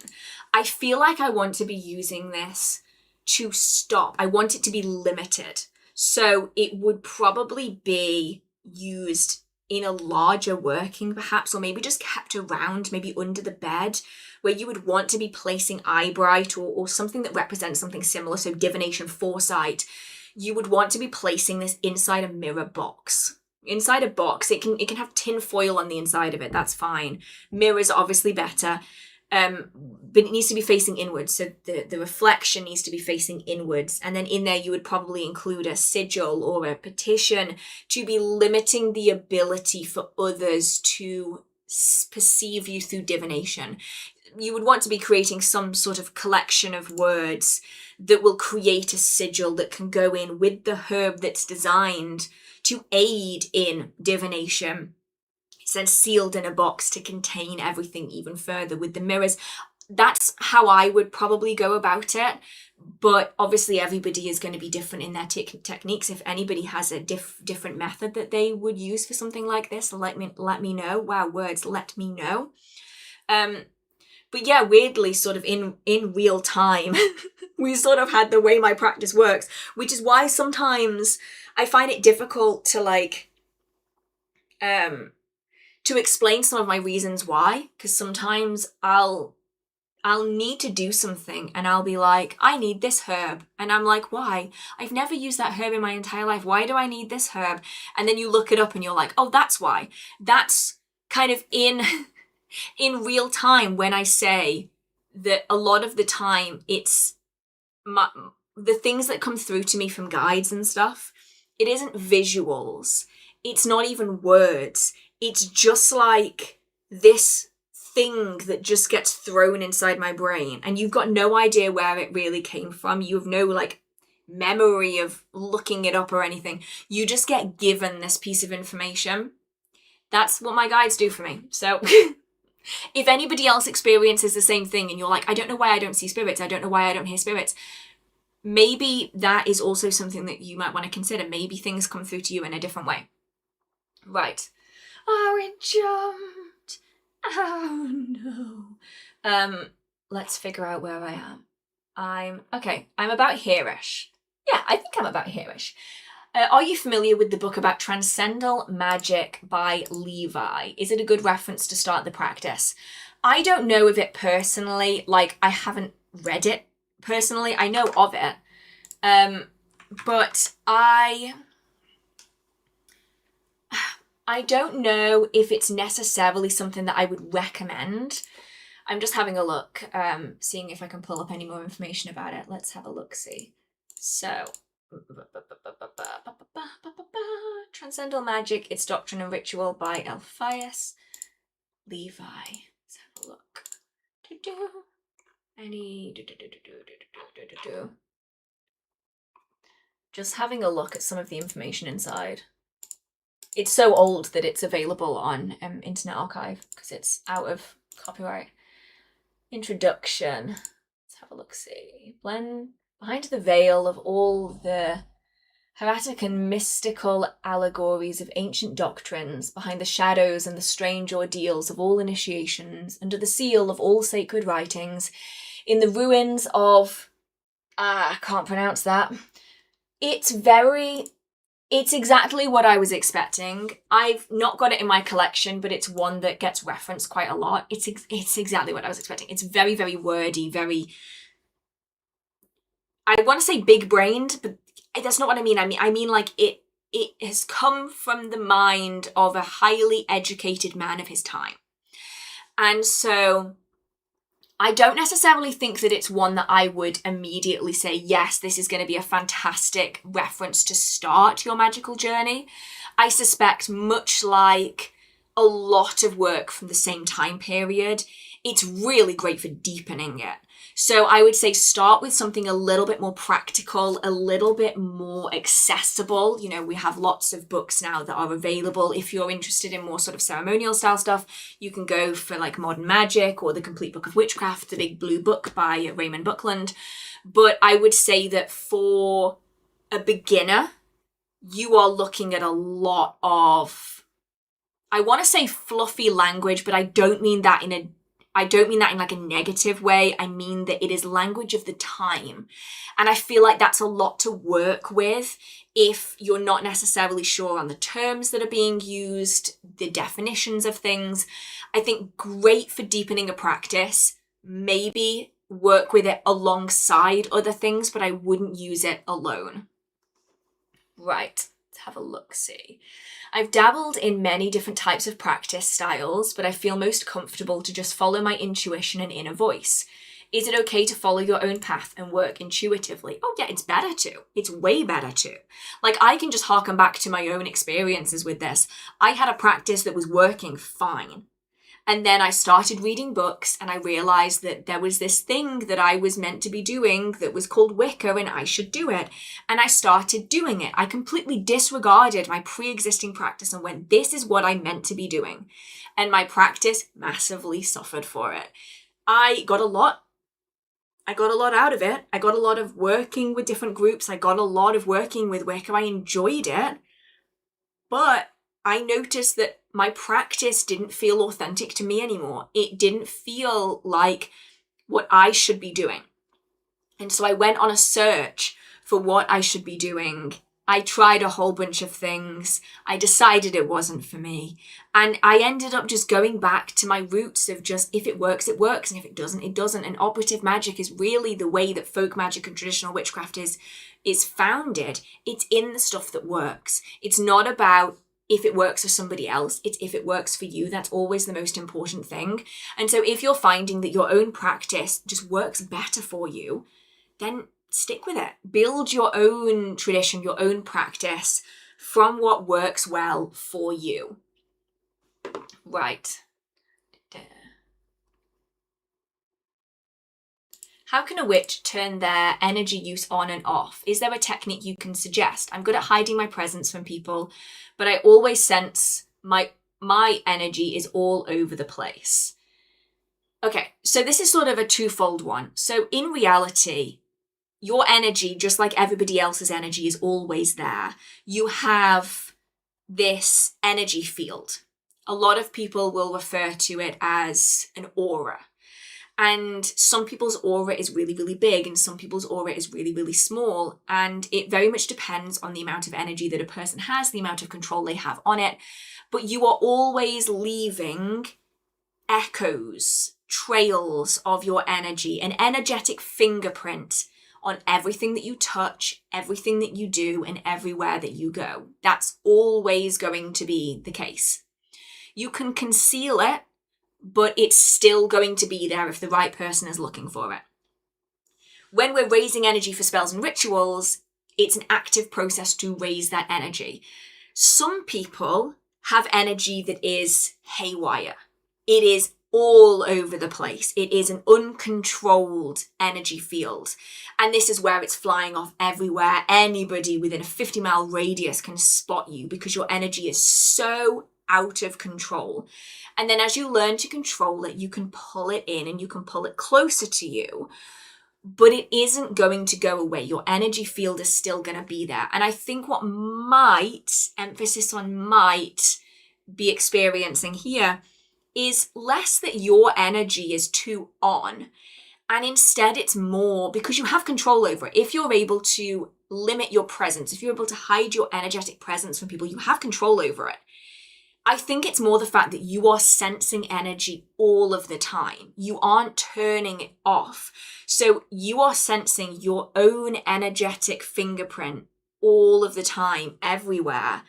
I feel like I want to be using this to stop. I want it to be limited. So it would probably be used in a larger working perhaps, or maybe just kept around, maybe under the bed, where you would want to be placing Eyebright or something that represents something similar. So divination, foresight, you would want to be placing this inside a mirror box. Inside a box, it can have tin foil on the inside of it. That's fine. Mirrors are obviously better. But it needs to be facing inwards, so the reflection needs to be facing inwards, and then in there you would probably include a sigil or a petition to be limiting the ability for others to perceive you through divination. You would want to be creating some sort of collection of words that will create a sigil that can go in with the herb that's designed to aid in divination. It's then sealed in a box to contain everything even further with the mirrors. That's how I would probably go about it. But obviously everybody is going to be different in their techniques. If anybody has a different method that they would use for something like this, let me know. Wow, words, let me know. But yeah, weirdly, sort of in real time, we sort of had the way my practice works, which is why sometimes I find it difficult to to explain some of my reasons why, because sometimes I'll need to do something and I'll be like, I need this herb. And I'm like, why? I've never used that herb in my entire life. Why do I need this herb? And then you look it up and you're like, oh, that's why. That's kind of in real time when I say that a lot of the time it's the things that come through to me from guides and stuff, it isn't visuals. It's not even words. It's just like this thing that just gets thrown inside my brain and you've got no idea where it really came from. You have no memory of looking it up or anything. You just get given this piece of information. That's what my guides do for me. So if anybody else experiences the same thing and you're like, I don't know why I don't see spirits, I don't know why I don't hear spirits, maybe that is also something that you might want to consider. Maybe things come through to you in a different way. Right. Oh, it jumped. Oh, no. Let's figure out where I am. I'm about here-ish. Yeah, I think I'm about here-ish. Are you familiar with the book about transcendental magic by Levi? Is it a good reference to start the practice? I don't know of it personally. I haven't read it personally. I know of it. But I don't know if it's necessarily something that I would recommend. I'm just having a look, seeing if I can pull up any more information about it. Let's have a look-see. So, Transcendental Magic, Its Doctrine and Ritual by Alpheus Levi. Let's have a look. Just having a look at some of the information inside. It's so old that it's available on Internet Archive because it's out of copyright. Introduction. Let's have a look-see. Behind the veil of all the heretic and mystical allegories of ancient doctrines, behind the shadows and the strange ordeals of all initiations, under the seal of all sacred writings, in the ruins of... I can't pronounce that. It's exactly what I was expecting. I've not got it in my collection, but it's one that gets referenced quite a lot. It's exactly what I was expecting. It's very, very wordy, very... I want to say big-brained, but that's not what I mean. I mean it has come from the mind of a highly educated man of his time. And so I don't necessarily think that it's one that I would immediately say, yes, this is going to be a fantastic reference to start your magical journey. I suspect, much like a lot of work from the same time period, it's really great for deepening it. So I would say start with something a little bit more practical, a little bit more accessible. You know, we have lots of books now that are available. If you're interested in more sort of ceremonial style stuff, you can go for like Modern Magic or the Complete Book of Witchcraft, the big blue book by Raymond Buckland. But I would say that for a beginner, you are looking at a lot of, I want to say fluffy language, but I don't mean that in like a negative way. I mean that it is language of the time. And I feel like that's a lot to work with if you're not necessarily sure on the terms that are being used, the definitions of things. I think great for deepening a practice. Maybe work with it alongside other things, but I wouldn't use it alone. Right, let's have a look-see. I've dabbled in many different types of practice styles, but I feel most comfortable to just follow my intuition and inner voice. Is it okay to follow your own path and work intuitively? Oh yeah, it's better to. It's way better to. Like, I can just harken back to my own experiences with this. I had a practice that was working fine. And then I started reading books and I realized that there was this thing that I was meant to be doing that was called Wicca and I should do it. And I started doing it. I completely disregarded my pre-existing practice and went, this is what I meant to be doing. And my practice massively suffered for it. I got a lot out of it. I got a lot of working with different groups. I got a lot of working with Wicca. I enjoyed it. But I noticed that my practice didn't feel authentic to me anymore. It didn't feel like what I should be doing. And so I went on a search for what I should be doing. I tried a whole bunch of things. I decided it wasn't for me. And I ended up just going back to my roots of just, if it works, it works. And if it doesn't, it doesn't. And operative magic is really the way that folk magic and traditional witchcraft is founded. It's in the stuff that works. It's not about if it works for somebody else, it's if it works for you. That's always the most important thing. And so if you're finding that your own practice just works better for you, then stick with it. Build your own tradition, your own practice from what works well for you. Right. How can a witch turn their energy use on and off? Is there a technique you can suggest? I'm good at hiding my presence from people, but I always sense my energy is all over the place. Okay, so this is sort of a twofold one. So in reality, your energy, just like everybody else's energy, is always there. You have this energy field. A lot of people will refer to it as an aura. And some people's aura is really, really big and some people's aura is really, really small. And it very much depends on the amount of energy that a person has, the amount of control they have on it. But you are always leaving echoes, trails of your energy, an energetic fingerprint on everything that you touch, everything that you do, and everywhere that you go. That's always going to be the case. You can conceal it, but it's still going to be there if the right person is looking for it. When we're raising energy for spells and rituals, it's an active process to raise that energy. Some people have energy that is haywire. It is all over the place. It is an uncontrolled energy field. And this is where it's flying off everywhere. Anybody within a 50-mile radius can spot you because your energy is so out of control. And then as you learn to control it, you can pull it in and you can pull it closer to you. But it isn't going to go away. Your energy field is still going to be there. And I think what might, emphasis on might, be experiencing here is less that your energy is too on. And instead it's more because you have control over it. If you're able to limit your presence, if you're able to hide your energetic presence from people, you have control over it. I think it's more the fact that you are sensing energy all of the time. You aren't turning it off. So you are sensing your own energetic fingerprint all of the time, everywhere,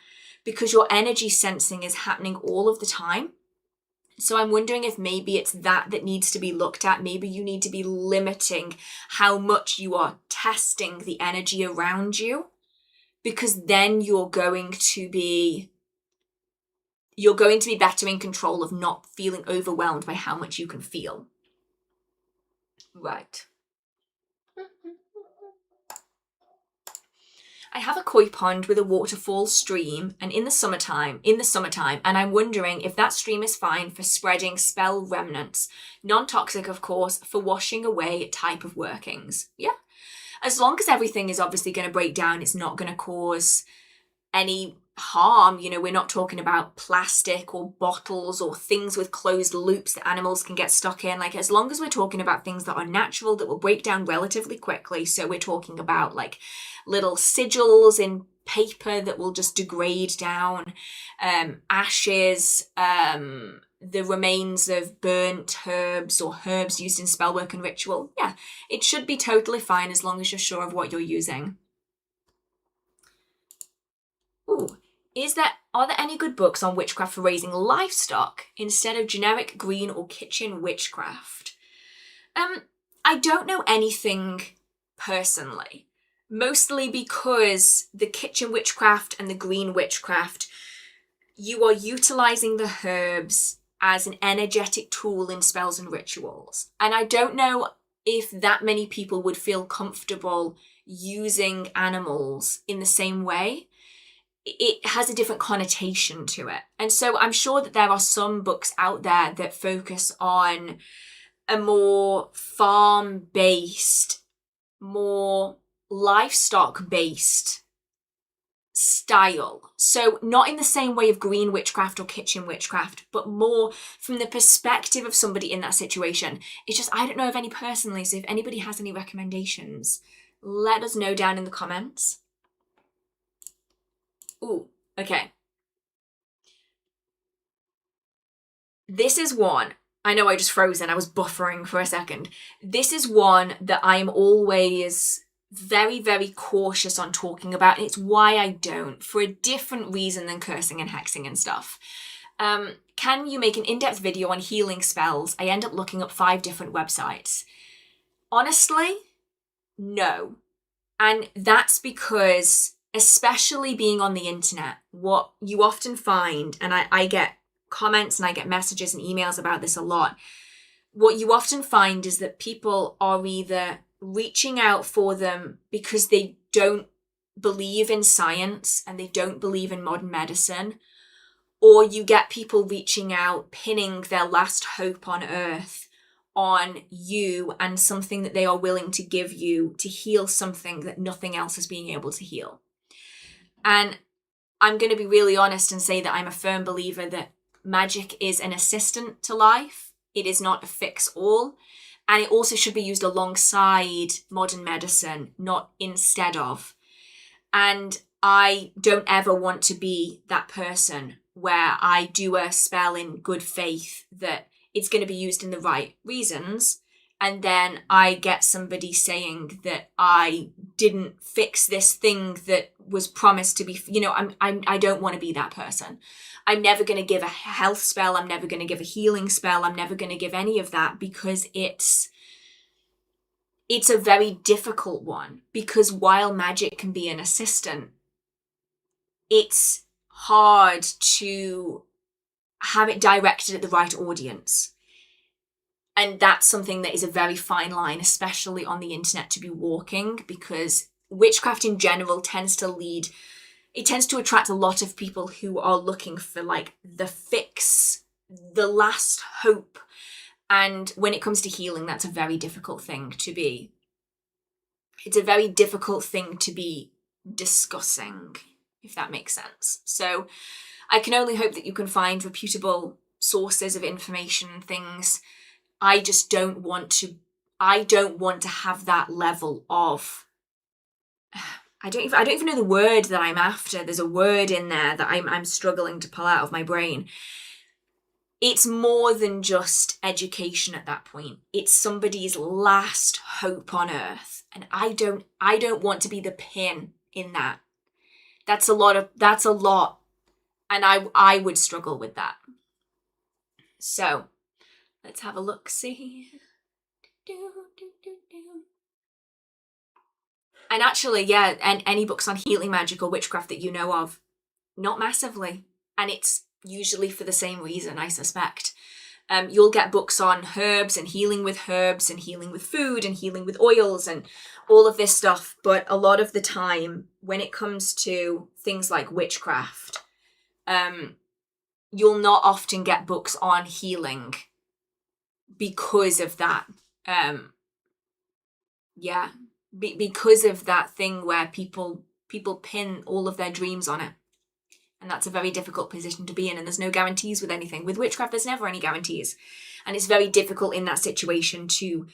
because your energy sensing is happening all of the time. So I'm wondering if maybe it's that needs to be looked at. Maybe you need to be limiting how much you are testing the energy around you, because then you're going to be you're going to be better in control of not feeling overwhelmed by how much you can feel. Right. I have a koi pond with a waterfall stream and in the summertime, and I'm wondering if that stream is fine for spreading spell remnants. Non-toxic, of course, for washing away type of workings. Yeah. As long as everything is obviously going to break down, it's not going to cause any harm. You know, we're not talking about plastic or bottles or things with closed loops that animals can get stuck in. Like, as long as we're talking about things that are natural, that will break down relatively quickly. So we're talking about like little sigils in paper that will just degrade down, ashes, the remains of burnt herbs or herbs used in spellwork and ritual. Yeah, it should be totally fine as long as you're sure of what you're using. Ooh. Are there any good books on witchcraft for raising livestock instead of generic green or kitchen witchcraft? I don't know anything personally, mostly because the kitchen witchcraft and the green witchcraft, you are utilizing the herbs as an energetic tool in spells and rituals. And I don't know if that many people would feel comfortable using animals in the same way. It has a different connotation to it. And so I'm sure that there are some books out there that focus on a more farm-based, more livestock-based style. So not in the same way of green witchcraft or kitchen witchcraft, but more from the perspective of somebody in that situation. It's just, I don't know of any personally, so if anybody has any recommendations, let us know down in the comments. Ooh, okay. This is one. I know I just froze and I was buffering for a second. This is one that I am always very, very cautious on talking about. And it's why I don't, for a different reason than cursing and hexing and stuff. Can you make an in-depth video on healing spells? I end up looking up 5 different websites. Honestly, no. And that's because, especially being on the internet, what you often find, and I get comments and I get messages and emails about this a lot, what you often find is that people are either reaching out for them because they don't believe in science and they don't believe in modern medicine, or you get people reaching out, pinning their last hope on earth on you and something that they are willing to give you to heal something that nothing else is being able to heal. And I'm going to be really honest and say that I'm a firm believer that magic is an assistant to life. It is not a fix-all. And it also should be used alongside modern medicine, not instead of. And I don't ever want to be that person where I do a spell in good faith that it's going to be used in the right reasons, and then I get somebody saying that I didn't fix this thing that was promised to be, you know, I don't want to be that person. I'm never going to give a health spell. I'm never going to give a healing spell. I'm never going to give any of that, because it's a very difficult one, because while magic can be an assistant, it's hard to have it directed at the right audience. And that's something that is a very fine line, especially on the internet, to be walking, because witchcraft in general tends to attract a lot of people who are looking for like the fix, the last hope. And when it comes to healing, that's a very difficult thing to be. It's a very difficult thing to be discussing, if that makes sense. So I can only hope that you can find reputable sources of information and things. I just don't want to have that level of, I don't even know the word that I'm after. There's a word in there that I'm struggling to pull out of my brain. It's more than just education at that point. It's somebody's last hope on earth. And I don't want to be the pin in that. That's a lot. And I would struggle with that. So let's have a look, see. And actually, yeah, and any books on healing magic or witchcraft that you know of, not massively. And it's usually for the same reason, I suspect. You'll get books on herbs and healing with food and healing with oils and all of this stuff. But a lot of the time, when it comes to things like witchcraft, you'll not often get books on healing because of that. Because of that thing where people pin all of their dreams on it. And that's a very difficult position to be in, and there's no guarantees with anything. With witchcraft, there's never any guarantees. And it's very difficult in that situation to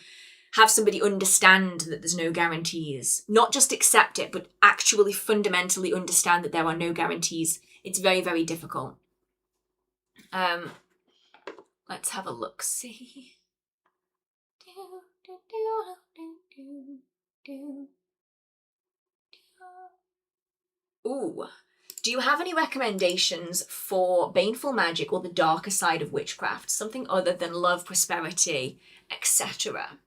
have somebody understand that there's no guarantees. Not just accept it, but actually fundamentally understand that there are no guarantees. It's very, very difficult. Let's have a look-see. Ooh. Do you have any recommendations for baneful magic or the darker side of witchcraft? Something other than love, prosperity, etc.?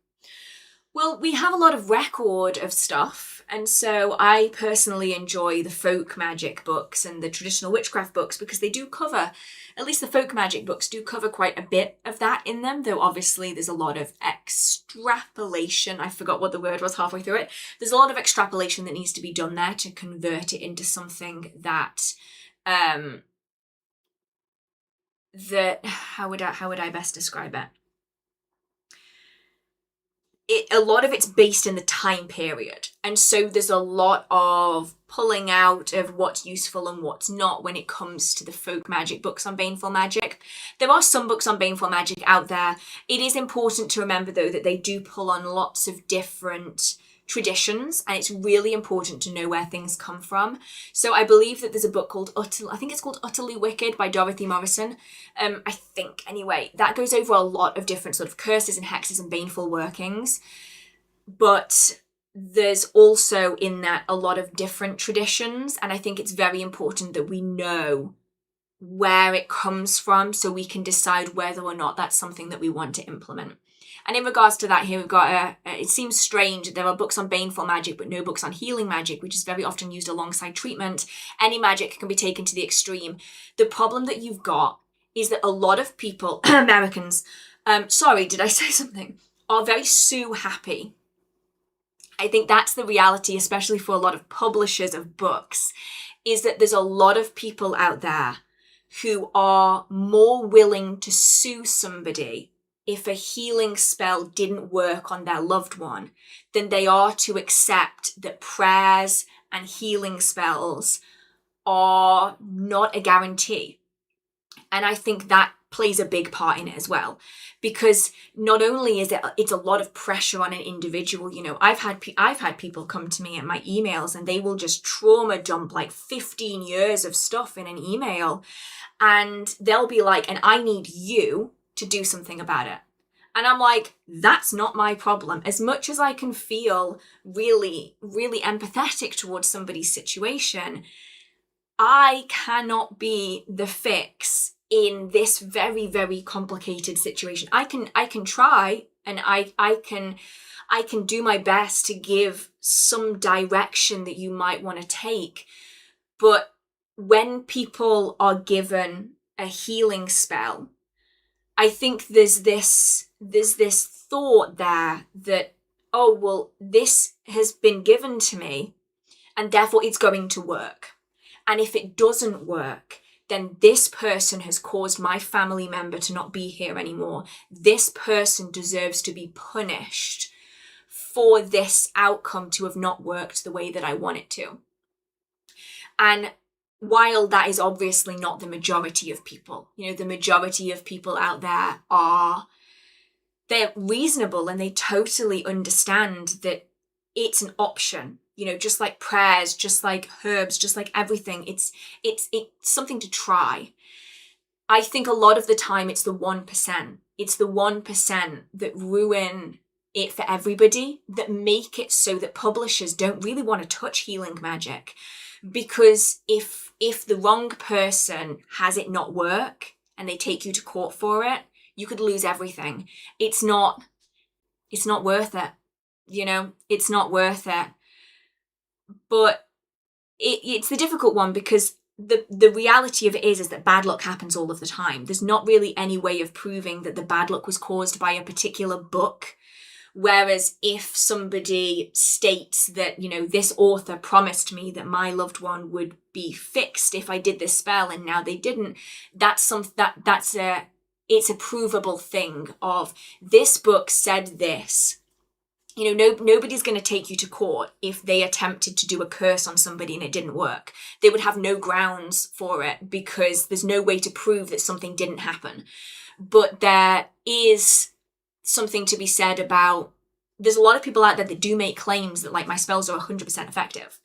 Well, we have a lot of record of stuff, and so I personally enjoy the folk magic books and the traditional witchcraft books because they do cover, at least the folk magic books do cover quite a bit of that in them, though obviously there's a lot of extrapolation. I forgot what the word was halfway through it. There's a lot of extrapolation that needs to be done there to convert it into something that, how would I best describe it? A lot of it's based in the time period. And so there's a lot of pulling out of what's useful and what's not when it comes to the folk magic books on baneful magic. There are some books on baneful magic out there. It is important to remember, though, that they do pull on lots of different traditions, and it's really important to know where things come from. So I believe that there's a book called Utterly Wicked by Dorothy Morrison. I think, anyway, that goes over a lot of different sort of curses and hexes and baneful workings. But there's also in that a lot of different traditions, and I think it's very important that we know where it comes from so we can decide whether or not that's something that we want to implement. And in regards to that, here we've got it seems strange that there are books on baneful magic but no books on healing magic, which is very often used alongside treatment. Any magic can be taken to the extreme. The problem that you've got is that a lot of people, Americans, sorry, did I say something, are very sue happy. I think that's the reality, especially for a lot of publishers of books, is that there's a lot of people out there who are more willing to sue somebody if a healing spell didn't work on their loved one than they are to accept that prayers and healing spells are not a guarantee. And I think that plays a big part in it as well, because not only is it's a lot of pressure on an individual. You know, I've had people come to me at my emails and they will just trauma dump like 15 years of stuff in an email, and they'll be like, and I need you to do something about it. And I'm like, that's not my problem. As much as I can feel really, really empathetic towards somebody's situation, I cannot be the fix in this very, very complicated situation. I can try, and I can do my best to give some direction that you might want to take. But when people are given a healing spell, I think there's this thought there that, oh, well, this has been given to me and therefore it's going to work. And if it doesn't work, then this person has caused my family member to not be here anymore. This person deserves to be punished for this outcome to have not worked the way that I want it to. And while that is obviously not the majority of people, you know, the majority of people out there they're reasonable and they totally understand that it's an option, you know, just like prayers, just like herbs, just like everything. It's something to try. I think a lot of the time it's the 1%. It's the 1% that ruin it for everybody, that make it so that publishers don't really want to touch healing magic. Because if the wrong person has it not work and they take you to court for it, you could lose everything. It's not worth it. You know, it's not worth it. But it's the difficult one, because the reality of it is that bad luck happens all of the time. There's not really any way of proving that the bad luck was caused by a particular book. Whereas if somebody states that, you know, this author promised me that my loved one would be fixed if I did this spell and now they didn't, it's a provable thing of this book said this. You know, nobody's going to take you to court if they attempted to do a curse on somebody and it didn't work. They would have no grounds for it because there's no way to prove that something didn't happen. But there is something to be said about, there's a lot of people out there that do make claims that, like, my spells are 100% effective.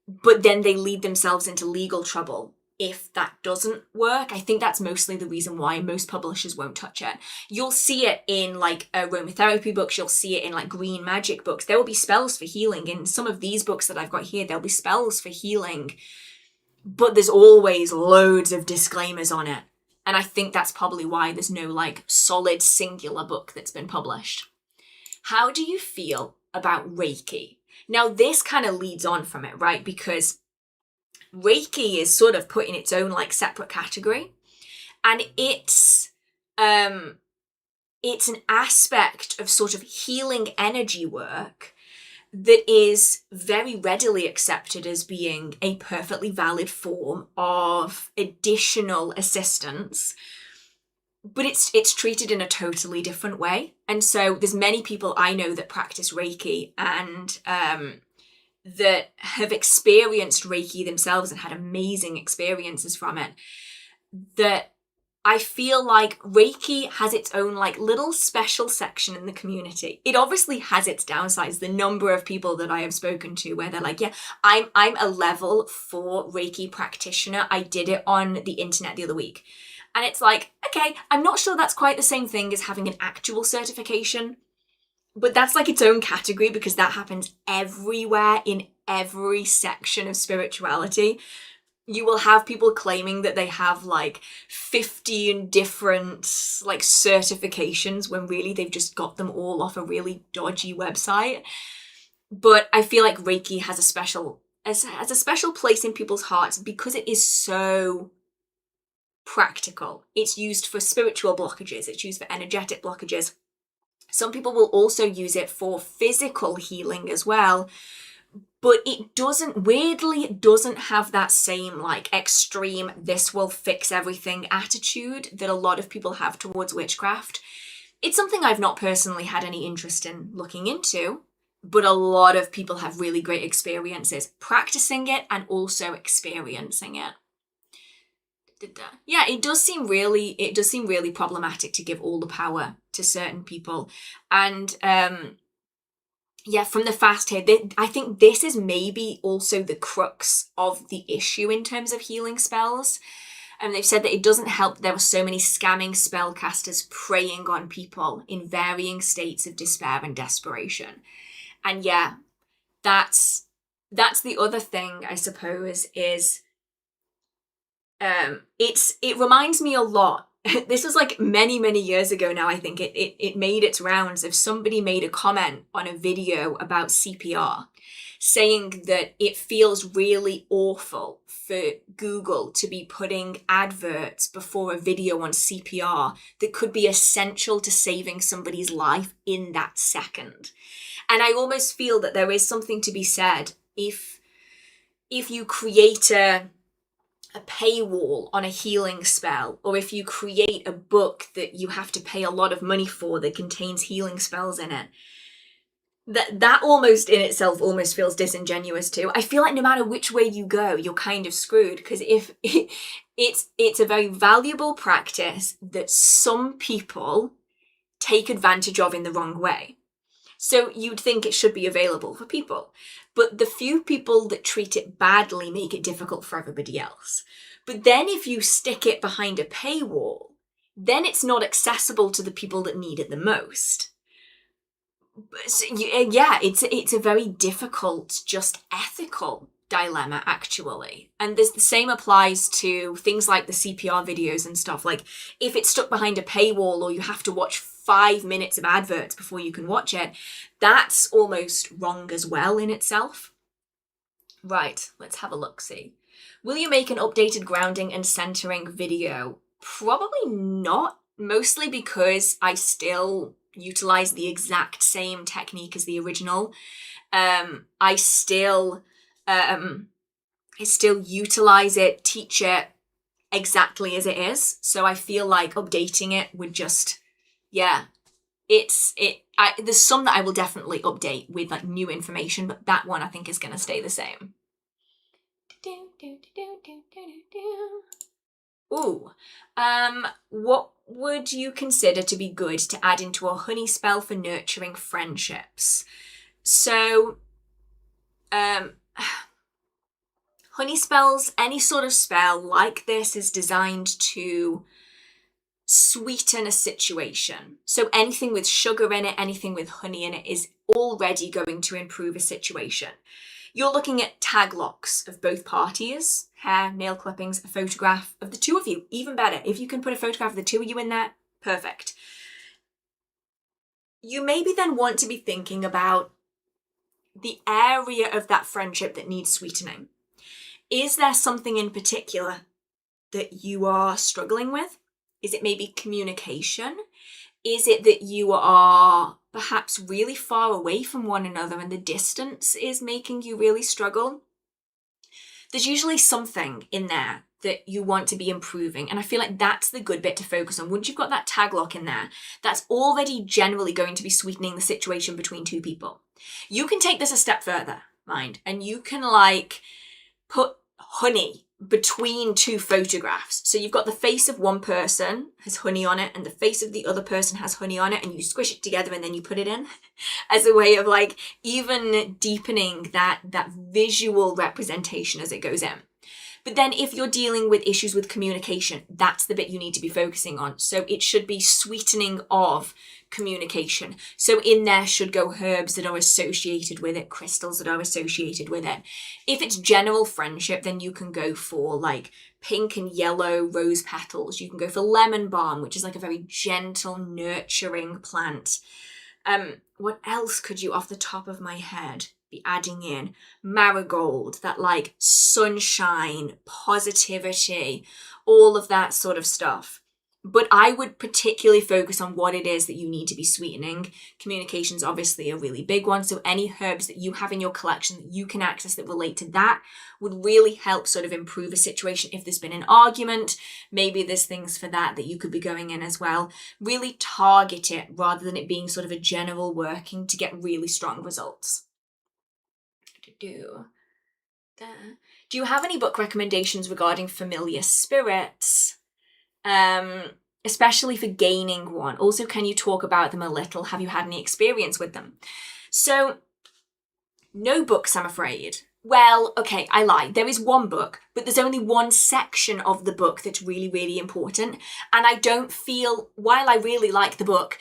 But then they lead themselves into legal trouble if that doesn't work. I think that's mostly the reason why most publishers won't touch it. You'll see it in like aromatherapy books, you'll see it in like green magic books. There will be spells for healing. In some of these books that I've got here, there'll be spells for healing, but there's always loads of disclaimers on it. And I think that's probably why there's no like solid singular book that's been published. How do you feel about Reiki? Now this kind of leads on from it, right? Because Reiki is sort of put in its own like separate category, and it's an aspect of sort of healing energy work that is very readily accepted as being a perfectly valid form of additional assistance, but it's treated in a totally different way. And so there's many people I know that practice Reiki and that have experienced Reiki themselves and had amazing experiences from it, that I feel like Reiki has its own like little special section in the community. It obviously has its downsides. The number of people that I have spoken to where they're like, yeah, I'm a level 4 Reiki practitioner. I did it on the internet the other week. And it's like, okay, I'm not sure that's quite the same thing as having an actual certification. But that's like its own category because that happens everywhere in every section of spirituality. You will have people claiming that they have like 15 different like certifications when really they've just got them all off a really dodgy website. But I feel like Reiki has a special place in people's hearts because it is so practical. It's used for spiritual blockages. It's used for energetic blockages. Some people will also use it for physical healing as well, but it doesn't have that same like extreme, this will fix everything attitude that a lot of people have towards witchcraft. It's something I've not personally had any interest in looking into, but a lot of people have really great experiences practicing it and also experiencing it. Yeah, it does seem really problematic to give all the power to certain people. And yeah, from the fast here, I think this is maybe also the crux of the issue in terms of healing spells. And they've said that it doesn't help there are so many scamming spellcasters preying on people in varying states of despair and desperation. And yeah, that's the other thing, I suppose, is it reminds me a lot. This was like many years ago now. I think it made its rounds of somebody made a comment on a video about CPR saying that it feels really awful for Google to be putting adverts before a video on CPR that could be essential to saving somebody's life in that second. And I almost feel that there is something to be said if you create a paywall on a healing spell, or if you create a book that you have to pay a lot of money for that contains healing spells in it, that almost in itself almost feels disingenuous too. I feel like no matter which way you go, you're kind of screwed, because if it's a very valuable practice that some people take advantage of in the wrong way. So you'd think it should be available for people. But the few people that treat it badly make it difficult for everybody else. But then if you stick it behind a paywall, then it's not accessible to the people that need it the most. So, yeah, it's a very difficult, just ethical dilemma, actually. And the same applies to things like the CPR videos and stuff. Like, if it's stuck behind a paywall or you have to watch 5 minutes of adverts before you can watch it, that's almost wrong as well in itself. Right, let's have a look-see. Will you make an updated grounding and centering video? Probably not, mostly because I still utilize the exact same technique as the original. I still utilize it, teach it exactly as it is. So I feel like updating it would just, there's some that I will definitely update with like new information, but that one I think is going to stay the same. Ooh, what would you consider to be good to add into a honey spell for nurturing friendships? So, honey spells, any sort of spell like this is designed to sweeten a situation. So anything with sugar in it, anything with honey in it is already going to improve a situation. You're looking at tag locks of both parties, hair, nail clippings, a photograph of the two of you, even better. If you can put a photograph of the two of you in there, perfect. You maybe then want to be thinking about the area of that friendship that needs sweetening. Is there something in particular that you are struggling with? Is it maybe communication? Is it that you are perhaps really far away from one another and the distance is making you really struggle? There's usually something in there that you want to be improving. And I feel like that's the good bit to focus on. Once you've got that tag lock in there, that's already generally going to be sweetening the situation between two people. You can take this a step further, mind, and you can like put honey between two photographs. So you've got the face of one person has honey on it and the face of the other person has honey on it, and you squish it together and then you put it in as a way of like even deepening that visual representation as it goes in. But then if you're dealing with issues with communication, that's the bit you need to be focusing on. So it should be sweetening of communication. So in there should go herbs that are associated with it, crystals that are associated with it. If it's general friendship, then you can go for like pink and yellow rose petals. You can go for lemon balm, which is like a very gentle, nurturing plant. What else could you, off the top of my head, be adding in? Marigold, that like sunshine, positivity, all of that sort of stuff. But I would particularly focus on what it is that you need to be sweetening. Communication's obviously a really big one. So any herbs that you have in your collection that you can access that relate to that would really help sort of improve a situation. If there's been an argument, maybe there's things for that you could be going in as well. Really target it rather than it being sort of a general working to get really strong results. Do you have any book recommendations regarding familiar spirits? Especially for gaining one. Also, can you talk about them a little? Have you had any experience with them? So, no books, I'm afraid. Well, okay, I lied. There is one book, but there's only one section of the book that's really, really important. And I don't feel, while I really like the book,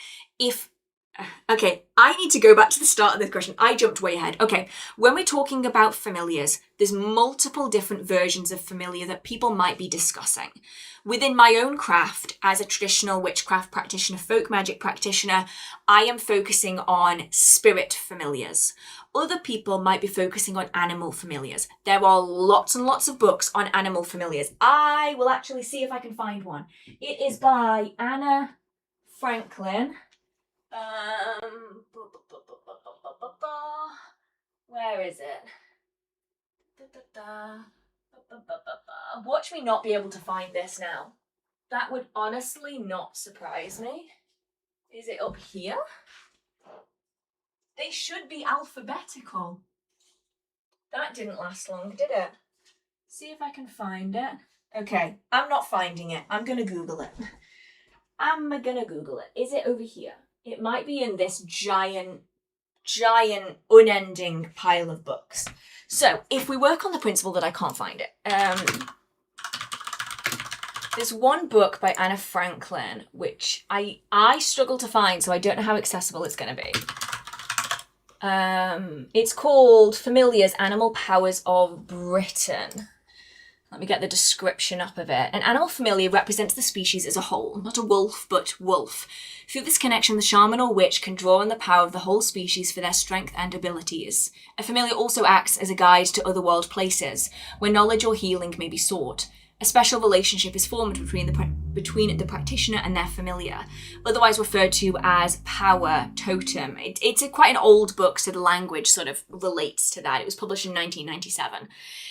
okay, I need to go back to the start of this question. I jumped way ahead. Okay, when we're talking about familiars, there's multiple different versions of familiar that people might be discussing. Within my own craft, as a traditional witchcraft practitioner, folk magic practitioner, I am focusing on spirit familiars. Other people might be focusing on animal familiars. There are lots and lots of books on animal familiars. I will actually see if I can find one. It is by Anna Franklin. Where is it? Watch me not be able to find this now. That would honestly not surprise me. Is it up here? They should be alphabetical. That didn't last long, did it? See if I can find it. Okay, I'm not finding it. I'm gonna Google it. Is it over here? It might be in this giant, unending pile of books. So, if we work on the principle that I can't find it, there's one book by Anna Franklin, which I struggle to find, so I don't know how accessible it's going to be. It's called Familiars, Animal Powers of Britain. Let me get the description up of it. An animal familiar represents the species as a whole, not a wolf, but wolf. Through this connection, the shaman or witch can draw on the power of the whole species for their strength and abilities. A familiar also acts as a guide to otherworld places, where knowledge or healing may be sought. A special relationship is formed between the practitioner and their familiar, otherwise referred to as power totem. It's quite an old book, so the language sort of relates to that. It was published in 1997.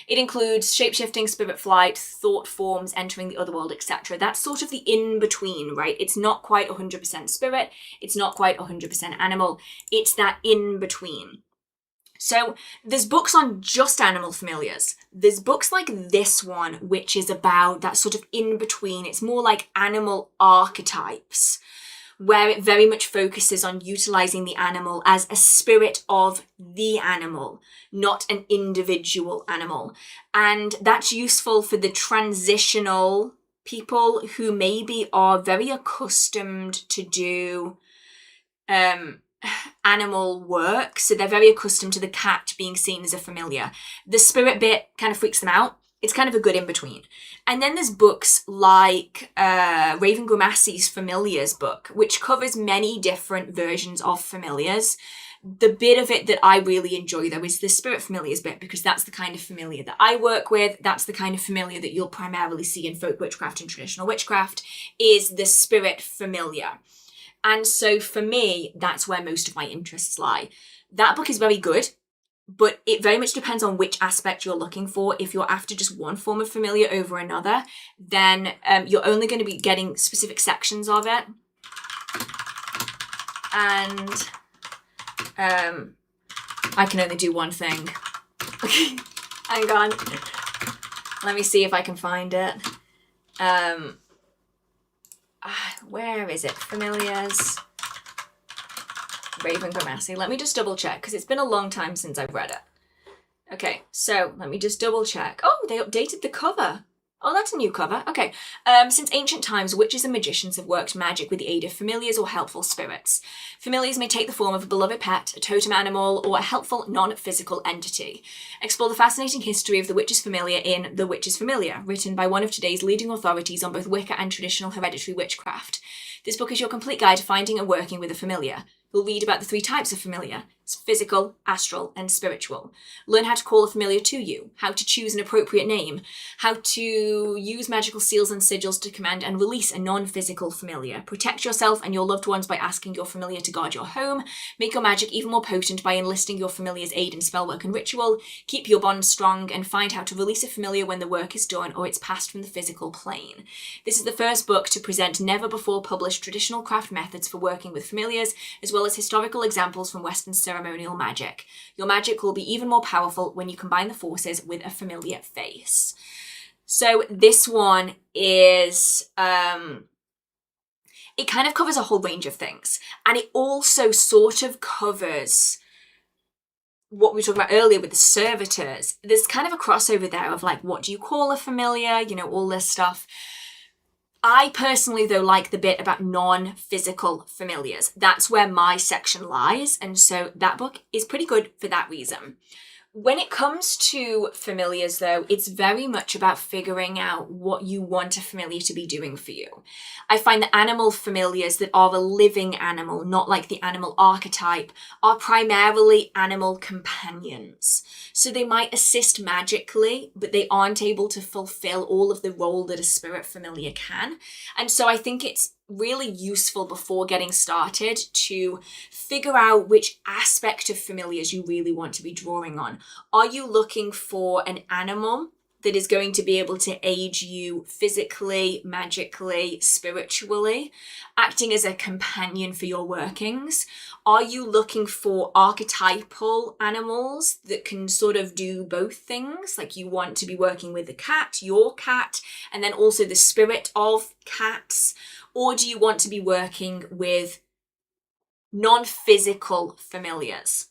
It includes shape-shifting, spirit flight, thought forms, entering the otherworld, etc. That's sort of the in-between, right? It's not quite 100% spirit. It's not quite 100% animal. It's that in-between. So there's books on just animal familiars. There's books like this one, which is about that sort of in-between. It's more like animal archetypes, where it very much focuses on utilizing the animal as a spirit of the animal, not an individual animal. And that's useful for the transitional people who maybe are very accustomed to do animal work, so they're very accustomed to the cat being seen as a familiar. The spirit bit kind of freaks them out. It's kind of a good in-between. And then there's books like Raven Gramassi's Familiars book, which covers many different versions of familiars. The bit of it that I really enjoy, though, is the spirit familiars bit, because that's the kind of familiar that I work with. That's the kind of familiar that you'll primarily see in folk witchcraft and traditional witchcraft, is the spirit familiar. And so for me, that's where most of my interests lie. That book is very good, but it very much depends on which aspect you're looking for. If you're after just one form of familiar over another, then you're only going to be getting specific sections of it. And I can only do one thing. Hang on. Let me see if I can find it. Where is it? Familiars. Raven Gramassi. Let me just double check, because it's been a long time since I've read it. Okay, so let me just double check. Oh, they updated the cover. Oh, that's a new cover. Okay. Since ancient times, witches and magicians have worked magic with the aid of familiars or helpful spirits. Familiars may take the form of a beloved pet, a totem animal, or a helpful non-physical entity. Explore the fascinating history of the witch's familiar in The Witch's Familiar, written by one of today's leading authorities on both Wicca and traditional hereditary witchcraft. This book is your complete guide to finding and working with a familiar. You'll read about the 3 types of familiar: physical, astral, and spiritual. Learn how to call a familiar to you, how to choose an appropriate name, how to use magical seals and sigils to command and release a non-physical familiar. Protect yourself and your loved ones by asking your familiar to guard your home. Make your magic even more potent by enlisting your familiar's aid in spellwork and ritual. Keep your bond strong and find how to release a familiar when the work is done or it's passed from the physical plane. This is the first book to present never-before-published traditional craft methods for working with familiars, as well as historical examples from Western ceremonial magic. Your magic will be even more powerful when you combine the forces with a familiar face. So this one is, it kind of covers a whole range of things. And it also sort of covers what we were talking about earlier with the servitors. There's kind of a crossover there of like, what do you call a familiar? You know, all this stuff. I personally, though, like the bit about non-physical familiars. That's where my section lies, and so that book is pretty good for that reason. When it comes to familiars, though, it's very much about figuring out what you want a familiar to be doing for you. I find that animal familiars that are a living animal, not like the animal archetype, are primarily animal companions. So they might assist magically, but they aren't able to fulfill all of the role that a spirit familiar can. And so I think it's really useful before getting started to figure out which aspect of familiars you really want to be drawing on. Are you looking for an animal that is going to be able to aid you physically, magically, spiritually, acting as a companion for your workings? Are you looking for archetypal animals that can sort of do both things? Like you want to be working with the cat, your cat, and then also the spirit of cats? Or do you want to be working with non-physical familiars?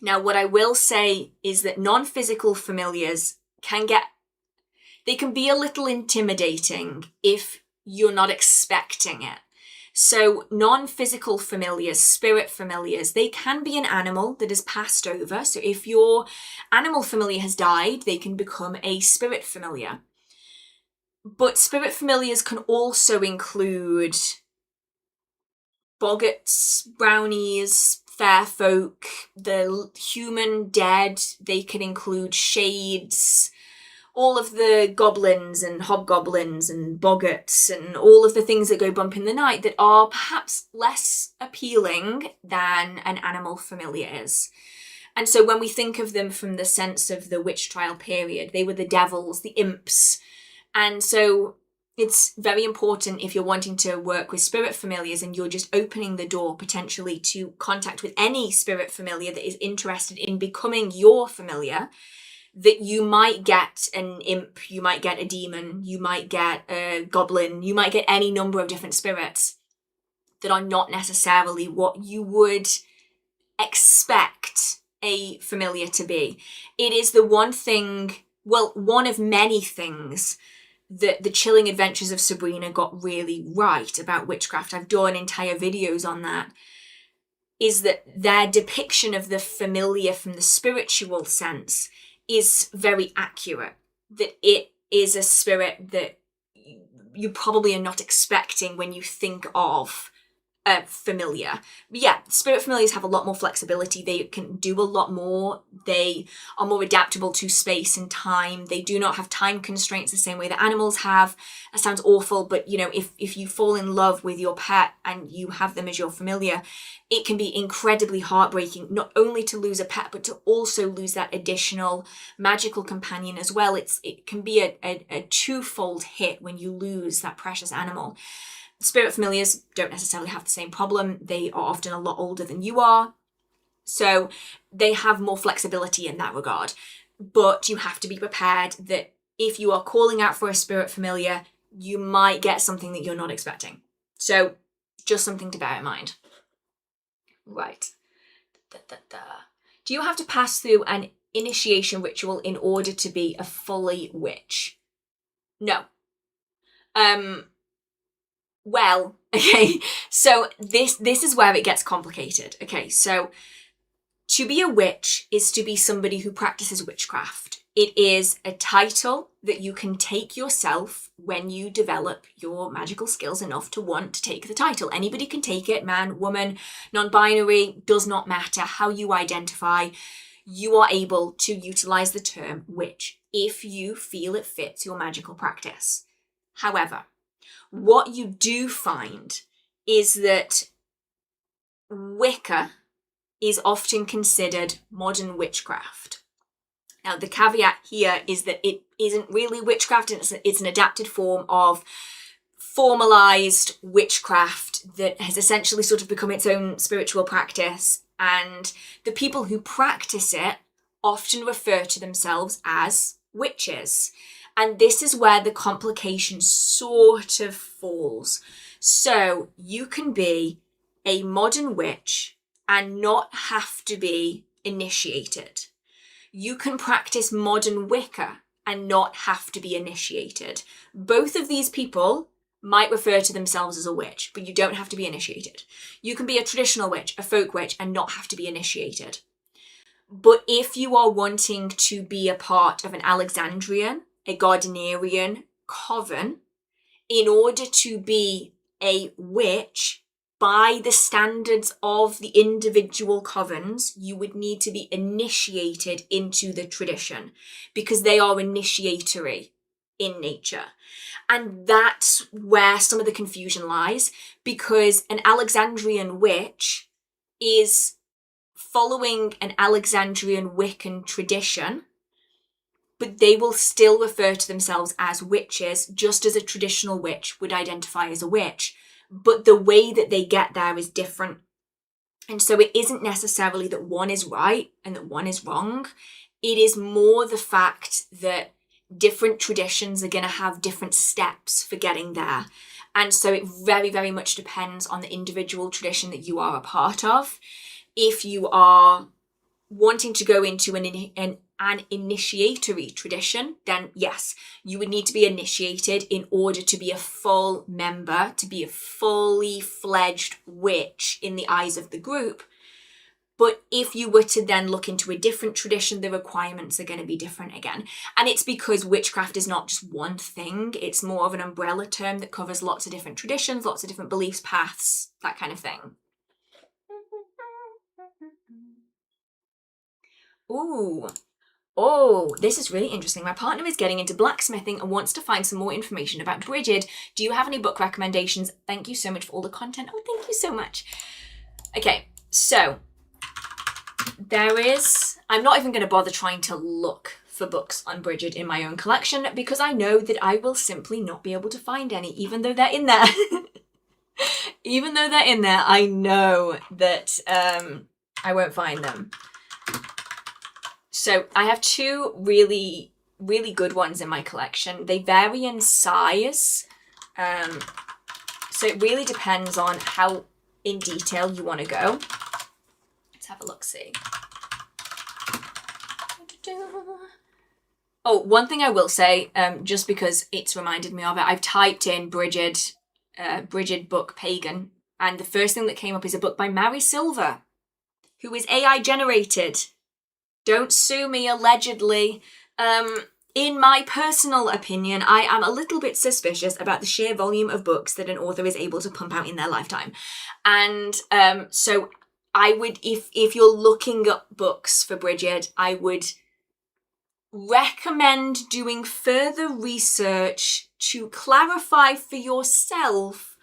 Now, what I will say is that non-physical familiars can be a little intimidating if you're not expecting it. So non-physical familiars, spirit familiars, they can be an animal that is passed over. So if your animal familiar has died, they can become a spirit familiar. But spirit familiars can also include boggarts, brownies, fair folk, the human dead. They can include shades, all of the goblins and hobgoblins and boggarts and all of the things that go bump in the night that are perhaps less appealing than an animal familiar is. And so when we think of them from the sense of the witch trial period, they were the devils, the imps. And so it's very important if you're wanting to work with spirit familiars and you're just opening the door potentially to contact with any spirit familiar that is interested in becoming your familiar, that you might get an imp, you might get a demon, you might get a goblin, you might get any number of different spirits that are not necessarily what you would expect a familiar to be. It is the one thing, well, one of many things that the Chilling Adventures of Sabrina got really right about witchcraft. I've done entire videos on that. Is that their depiction of the familiar from the spiritual sense is very accurate. That it is a spirit that you probably are not expecting when you think of familiar. But yeah, spirit familiars have a lot more flexibility. They can do a lot more. They are more adaptable to space and time. They do not have time constraints the same way that animals have. That sounds awful, but you know, if you fall in love with your pet and you have them as your familiar, it can be incredibly heartbreaking, not only to lose a pet, but to also lose that additional magical companion as well. It can be a twofold hit when you lose that precious animal. Spirit familiars don't necessarily have the same problem. They are often a lot older than you are. So they have more flexibility in that regard. But you have to be prepared that if you are calling out for a spirit familiar, you might get something that you're not expecting. So just something to bear in mind. Right. Do you have to pass through an initiation ritual in order to be a fully witch? No. Well, okay, so this is where it gets complicated. Okay, so to be a witch is to be somebody who practices witchcraft. It is a title that you can take yourself when you develop your magical skills enough to want to take the title. Anybody can take it, man, woman, non-binary, does not matter how you identify. You are able to utilize the term witch if you feel it fits your magical practice. However, what you do find is that Wicca is often considered modern witchcraft. Now, the caveat here is that it isn't really witchcraft, it's an adapted form of formalized witchcraft that has essentially sort of become its own spiritual practice. And the people who practice it often refer to themselves as witches. And this is where the complication sort of falls. So you can be a modern witch and not have to be initiated. You can practice modern Wicca and not have to be initiated. Both of these people might refer to themselves as a witch, but you don't have to be initiated. You can be a traditional witch, a folk witch, and not have to be initiated. But if you are wanting to be a part of an Alexandrian, a Gardnerian coven, in order to be a witch, by the standards of the individual covens, you would need to be initiated into the tradition because they are initiatory in nature. And that's where some of the confusion lies, because an Alexandrian witch is following an Alexandrian Wiccan tradition, but they will still refer to themselves as witches, just as a traditional witch would identify as a witch. But the way that they get there is different. And so it isn't necessarily that one is right and that one is wrong. It is more the fact that different traditions are going to have different steps for getting there. And so it very, very much depends on the individual tradition that you are a part of. If you are wanting to go into an an initiatory tradition, then yes, you would need to be initiated in order to be a full member, to be a fully fledged witch in the eyes of the group. But if you were to then look into a different tradition, the requirements are going to be different again. And it's because witchcraft is not just one thing. It's more of an umbrella term that covers lots of different traditions, lots of different beliefs, paths, that kind of thing. Ooh. Oh, this is really interesting. My partner is getting into blacksmithing and wants to find some more information about Bridget. Do you have any book recommendations? Thank you so much for all the content. Oh, thank you so much. Okay, so I'm not even going to bother trying to look for books on Bridget in my own collection because I know that I will simply not be able to find any, even though they're in there. Even though they're in there, I know that I won't find them. So I have two really, really good ones in my collection. They vary in size. So it really depends on how in detail you want to go. Let's have a look-see. Oh, one thing I will say, just because it's reminded me of it, I've typed in Bridget book Pagan, and the first thing that came up is a book by Mary Silver, who is AI generated. Don't sue me, allegedly. In my personal opinion, I am a little bit suspicious about the sheer volume of books that an author is able to pump out in their lifetime. And so I would, if you're looking up books for Bridget, I would recommend doing further research to clarify for yourself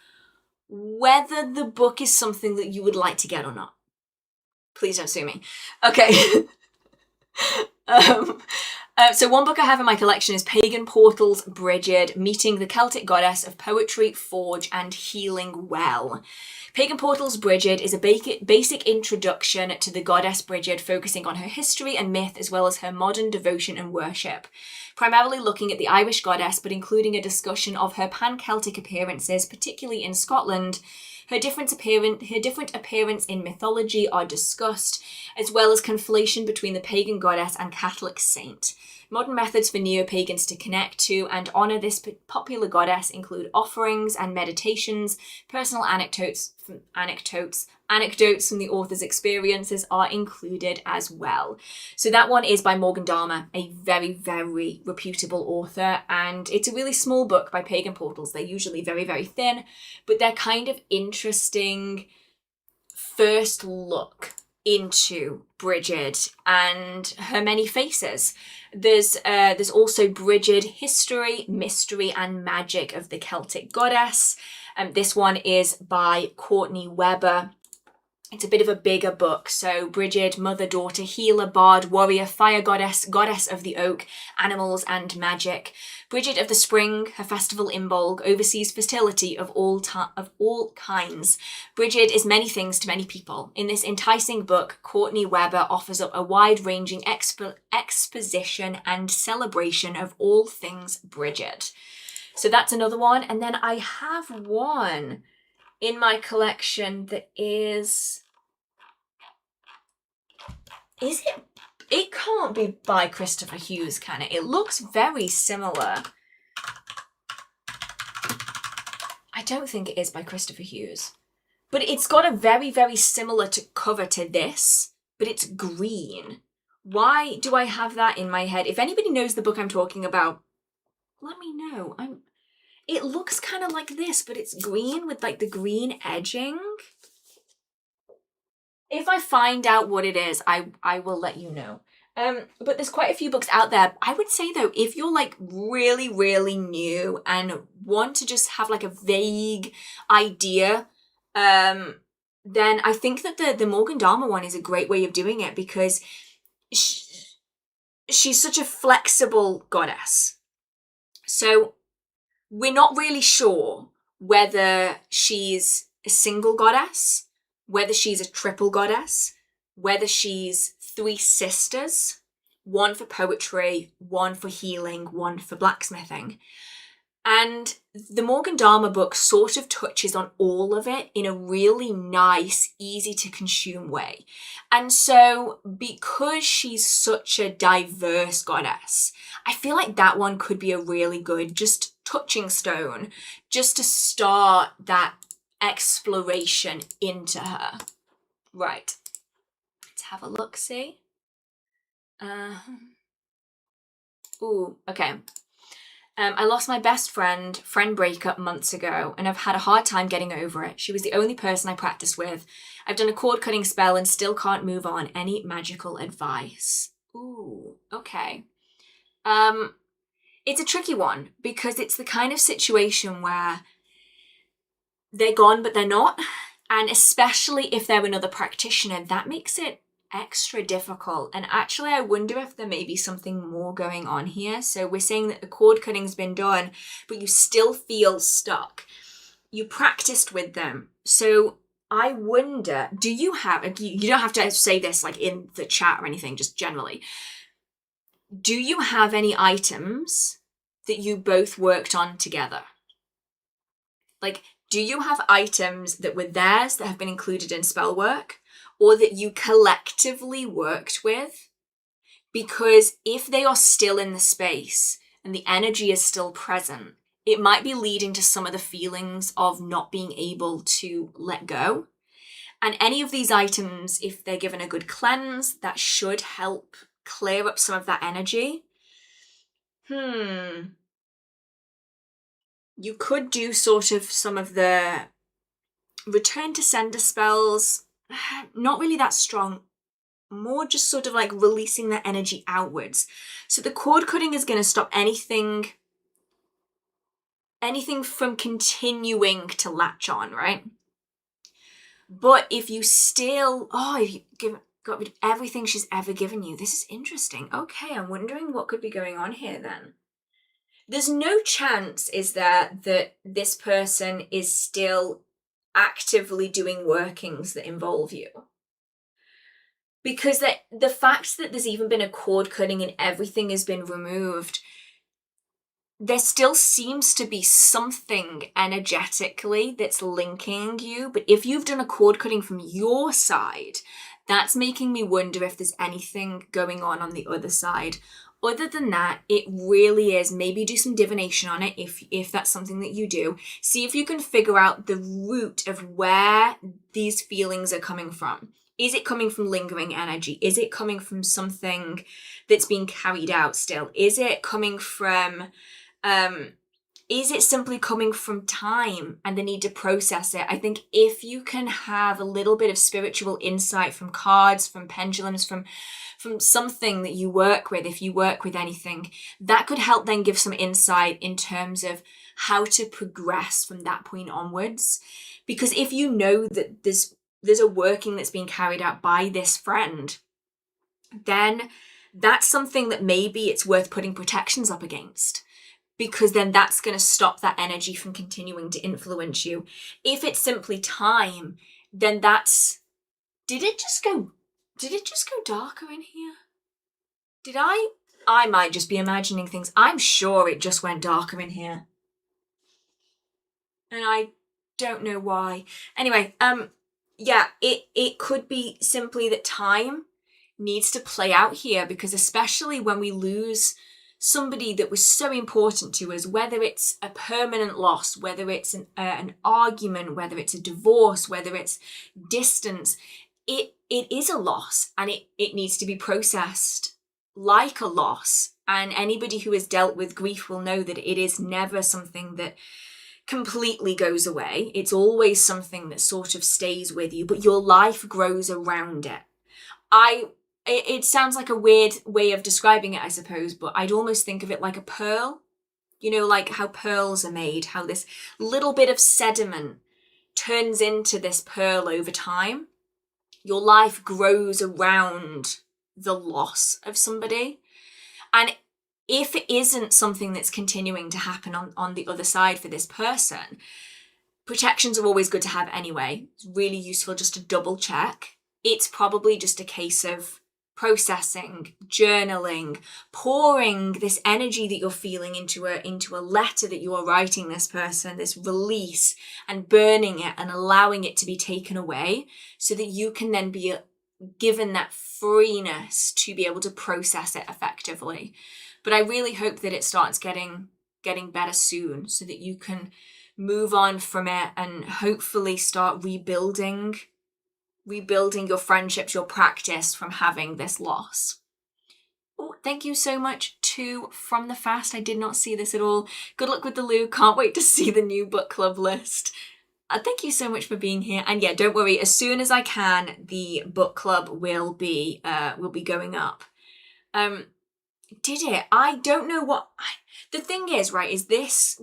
whether the book is something that you would like to get or not. Please don't sue me. Okay. So one book I have in my collection is Pagan Portals, Bridget, Meeting the Celtic Goddess of Poetry, Forge, and Healing Well. Pagan Portals, Bridget is a basic introduction to the goddess Bridget, focusing on her history and myth as well as her modern devotion and worship. Primarily looking at the Irish goddess, but including a discussion of her pan-Celtic appearances, particularly in Scotland. Her different appearance in mythology are discussed, as well as conflation between the pagan goddess and Catholic saint. Modern methods for neo-pagans to connect to and honour this popular goddess include offerings and meditations. Personal anecdotes from the author's experiences are included as well. So that one is by Morgan Dharma, a very, very reputable author, and it's a really small book by Pagan Portals. They're usually very, very thin, but they're kind of interesting first look into Bridget and her many faces. There's also Bridget, History, Mystery and Magic of the Celtic Goddess. This one is by Courtney Weber. It's a bit of a bigger book. So Bridget, mother, daughter, healer, bard, warrior, fire goddess, goddess of the oak, animals and magic. Bridget of the spring, her festival Imbolg, oversees fertility of all kinds. Bridget is many things to many people. In this enticing book, Courtney Weber offers up a wide-ranging exposition and celebration of all things Bridget. So that's another one. And then I have one in my collection that is it can't be by Christopher Hughes, can it? It looks very similar. I don't think it is by Christopher Hughes. But it's got a very, very similar cover to this, but it's green. Why do I have that in my head? If anybody knows the book I'm talking about, let me know. It looks kind of like this, but it's green with like the green edging. If I find out what it is, I will let you know. But there's quite a few books out there. I would say though, if you're like really, really new and want to just have like a vague idea, then I think that the Morgan Dharma one is a great way of doing it because she's such a flexible goddess. So we're not really sure whether she's a single goddess, whether she's a triple goddess, whether she's three sisters, one for poetry, one for healing, one for blacksmithing. And the Morgan Dharma book sort of touches on all of it in a really nice, easy to consume way. And so because she's such a diverse goddess, I feel like that one could be a really good just touching stone just to start that exploration into her. Right. Let's have a look, see? Ooh, okay. I lost my best friend breakup months ago, and I've had a hard time getting over it. She was the only person I practiced with. I've done a cord cutting spell and still can't move on. Any magical advice? Ooh, okay. It's a tricky one because it's the kind of situation where they're gone but they're not. And especially if they're another practitioner, that makes it extra difficult. And actually, I wonder if there may be something more going on here. So we're saying that the cord cutting's been done, but you still feel stuck. You practiced with them. So I wonder, do you have, you don't have to say this like in the chat or anything, just generally. Do you have any items that you both worked on together? Like, do you have items that were theirs that have been included in spellwork, or that you collectively worked with? Because if they are still in the space and the energy is still present, it might be leading to some of the feelings of not being able to let go. And any of these items, if they're given a good cleanse, that should help clear up some of that energy. You could do sort of some of the return to sender spells. Not really that strong. More just sort of like releasing that energy outwards. So the cord cutting is going to stop anything from continuing to latch on, right? But if you still, if you got rid of everything she's ever given you, this is interesting. Okay, I'm wondering what could be going on here then. There's no chance, is there, that this person is still actively doing workings that involve you? Because the fact that there's even been a cord cutting and everything has been removed, there still seems to be something energetically that's linking you. But if you've done a cord cutting from your side, that's making me wonder if there's anything going on the other side. Other than that, it really is, maybe do some divination on it if that's something that you do. See if you can figure out the root of where these feelings are coming from. Is it coming from lingering energy? Is it coming from something that's being carried out still? Is it coming from, is it simply coming from time and the need to process it? I think if you can have a little bit of spiritual insight from cards, from pendulums, from something that you work with, if you work with anything, that could help then give some insight in terms of how to progress from that point onwards. Because if you know that there's a working that's being carried out by this friend, then that's something that maybe it's worth putting protections up against, because then that's going to stop that energy from continuing to influence you. If it's simply time, then that's... Did it just go darker in here? I might just be imagining things. I'm sure it just went darker in here. And I don't know why. Anyway, yeah, it could be simply that time needs to play out here, because especially when we lose somebody that was so important to us, whether it's a permanent loss, whether it's an argument, whether it's a divorce, whether it's distance, it is a loss, and it needs to be processed like a loss. And anybody who has dealt with grief will know that it is never something that completely goes away. It's always something that sort of stays with you, but your life grows around it. It sounds like a weird way of describing it, I suppose, but I'd almost think of it like a pearl. You know, like how pearls are made, how this little bit of sediment turns into this pearl over time. Your life grows around the loss of somebody. And if it isn't something that's continuing to happen on the other side for this person, protections are always good to have anyway. It's really useful just to double check. It's probably just a case of processing, journaling, pouring this energy that you're feeling into a letter that you are writing this person, this release, and burning it and allowing it to be taken away so that you can then be given that freeness to be able to process it effectively. But I really hope that it starts getting better soon so that you can move on from it and hopefully start rebuilding your friendships, your practice from having this loss. Oh, thank you so much to From the Fast. I did not see this at all. Good luck with the loo. Can't wait to see the new book club list. Thank you so much for being here. And yeah, don't worry. As soon as I can, the book club will be going up. Did it? I don't know what. The thing is, right, is this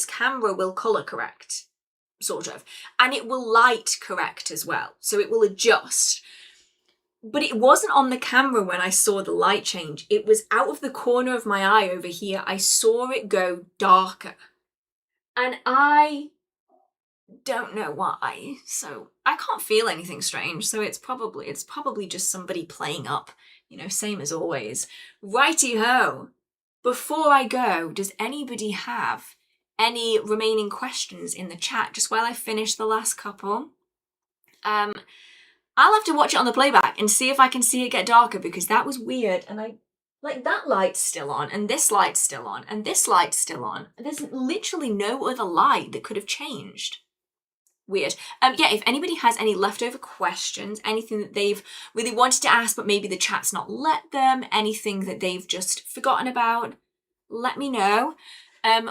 camera will color correct, sort of, and it will light correct as well. So it will adjust. But it wasn't on the camera when I saw the light change. It was out of the corner of my eye over here. I saw it go darker. And I don't know why. So I can't feel anything strange. So it's probably just somebody playing up, same as always. Righty-ho. Before I go, does anybody have any remaining questions in the chat just while I finish the last couple? I'll have to watch it on the playback and see if I can see it get darker, because that was weird. And that light's still on, and this light's still on, and this light's still on. There's literally no other light that could have changed. Weird. Yeah, if anybody has any leftover questions, anything that they've really wanted to ask but maybe the chat's not let them, anything that they've just forgotten about, let me know.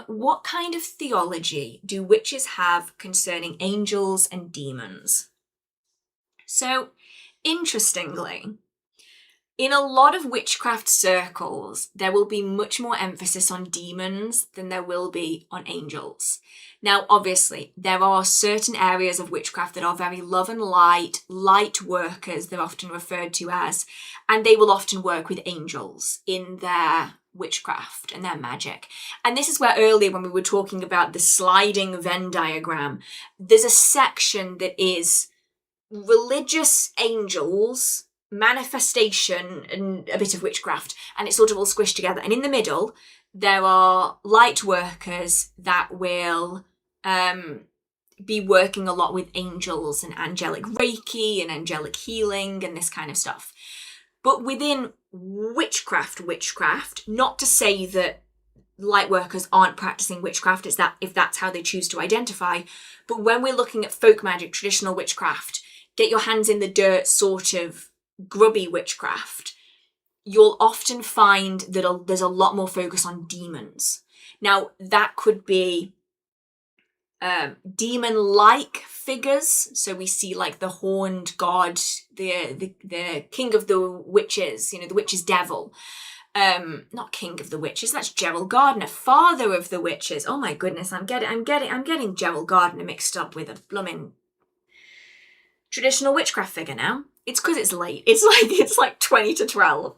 What kind of theology do witches have concerning angels and demons? So, interestingly, in a lot of witchcraft circles, there will be much more emphasis on demons than there will be on angels. Now, obviously, there are certain areas of witchcraft that are very love and light workers, they're often referred to as, and they will often work with angels in their witchcraft and their magic. And this is where earlier when we were talking about the sliding Venn diagram, there's a section that is religious angels, manifestation, and a bit of witchcraft, and it's sort of all squished together. And in the middle, there are light workers that will be working a lot with angels and angelic Reiki and angelic healing and this kind of stuff. But within witchcraft, not to say that light workers aren't practicing witchcraft, it's that if that's how they choose to identify. But when we're looking at folk magic, traditional witchcraft, get your hands in the dirt sort of grubby witchcraft, you'll often find that there's a lot more focus on demons. Now, that could be demon-like figures. So we see like the horned god, the king of the witches, the witch's devil. Not king of the witches, that's Gerald Gardner, father of the witches. Oh my goodness, I'm getting Gerald Gardner mixed up with a blooming traditional witchcraft figure now. It's because it's late. It's like 20 to 12.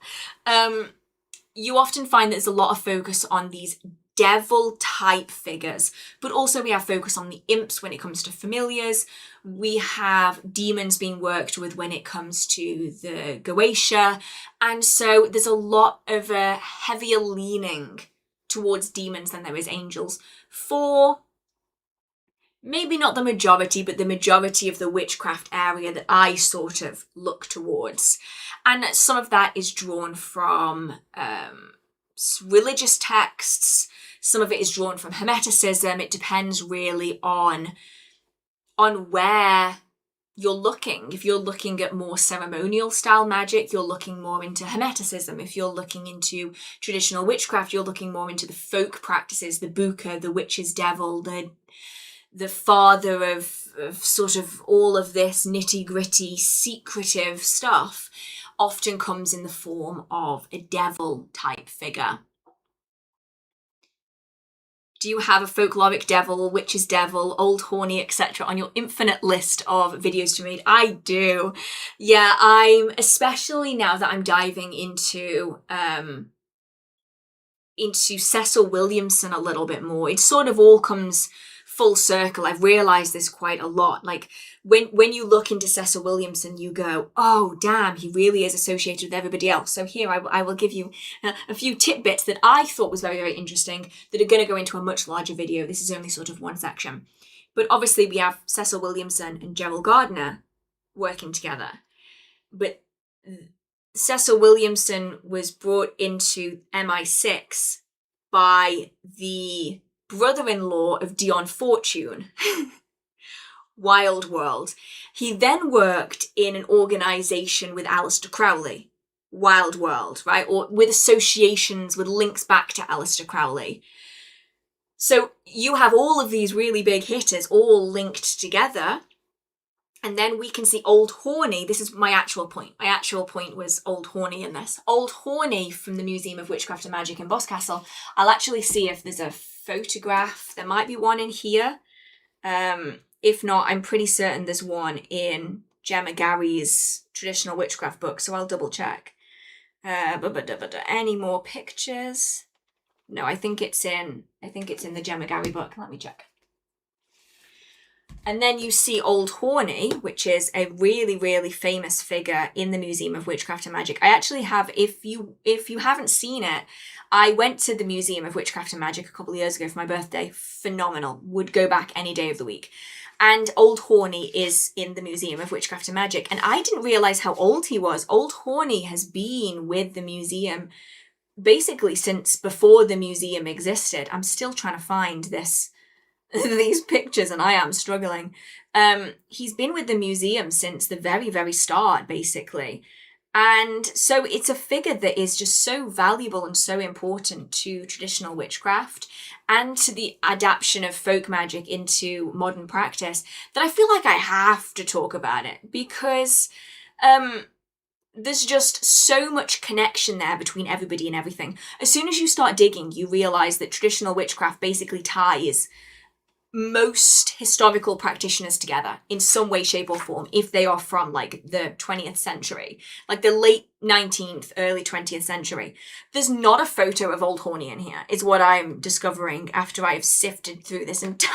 You often find there's a lot of focus on these devil type figures, but also we have focus on the imps when it comes to familiars. We have demons being worked with when it comes to the Goetia. And so there's a lot of a heavier leaning towards demons than there is angels for maybe not the majority, but the majority of the witchcraft area that I sort of look towards. And some of that is drawn from religious texts. Some of it is drawn from Hermeticism. It depends really on where you're looking. If you're looking at more ceremonial style magic, you're looking more into Hermeticism. If you're looking into traditional witchcraft, you're looking more into the folk practices, the buka, the witch's devil, the father of sort of all of this nitty-gritty, secretive stuff often comes in the form of a devil-type figure. Do you have a folkloric devil, witch's devil, old horny, etc. on your infinite list of videos to read? I do. Yeah, I'm, especially now that I'm diving into Cecil Williamson a little bit more. It sort of all comes full circle. I've realized this quite a lot. Like when you look into Cecil Williamson, you go, oh damn, he really is associated with everybody else. So here I will give you a few tidbits that I thought was very, very interesting that are going to go into a much larger video. This is only sort of one section. But obviously we have Cecil Williamson and Gerald Gardner working together. But Cecil Williamson was brought into MI6 by the brother-in-law of Dion Fortune, Wild World. He then worked in an organisation with Aleister Crowley, Wild World, right? Or with associations, with links back to Aleister Crowley. So you have all of these really big hitters all linked together. And then we can see Old Horny. This is my actual point. My actual point was Old Horny in this. Old Horny from the Museum of Witchcraft and Magic in Boscastle. I'll actually see if there's a photograph. There might be one in here. If not, I'm pretty certain there's one in Gemma Gary's traditional witchcraft book, so I'll double check. Any more pictures? No, I think it's in the Gemma Gary book. Let me check. And then you see Old Horny, which is a really, really famous figure in the Museum of Witchcraft and Magic. I actually have, if you haven't seen it, I went to the Museum of Witchcraft and Magic a couple of years ago for my birthday. Phenomenal. Would go back any day of the week. And Old Horny is in the Museum of Witchcraft and Magic. And I didn't realise how old he was. Old Horny has been with the museum basically since before the museum existed. I'm still trying to find these pictures, and I am struggling. He's been with the museum since the very, very start, basically. And so it's a figure that is just so valuable and so important to traditional witchcraft and to the adaptation of folk magic into modern practice that I feel like I have to talk about it, because there's just so much connection there between everybody and everything. As soon as you start digging, you realise that traditional witchcraft basically ties most historical practitioners together in some way, shape or form, if they are from like the 20th century, like the late 19th, early 20th century. There's not a photo of Old Horny in here, is what I'm discovering after I have sifted through this entire...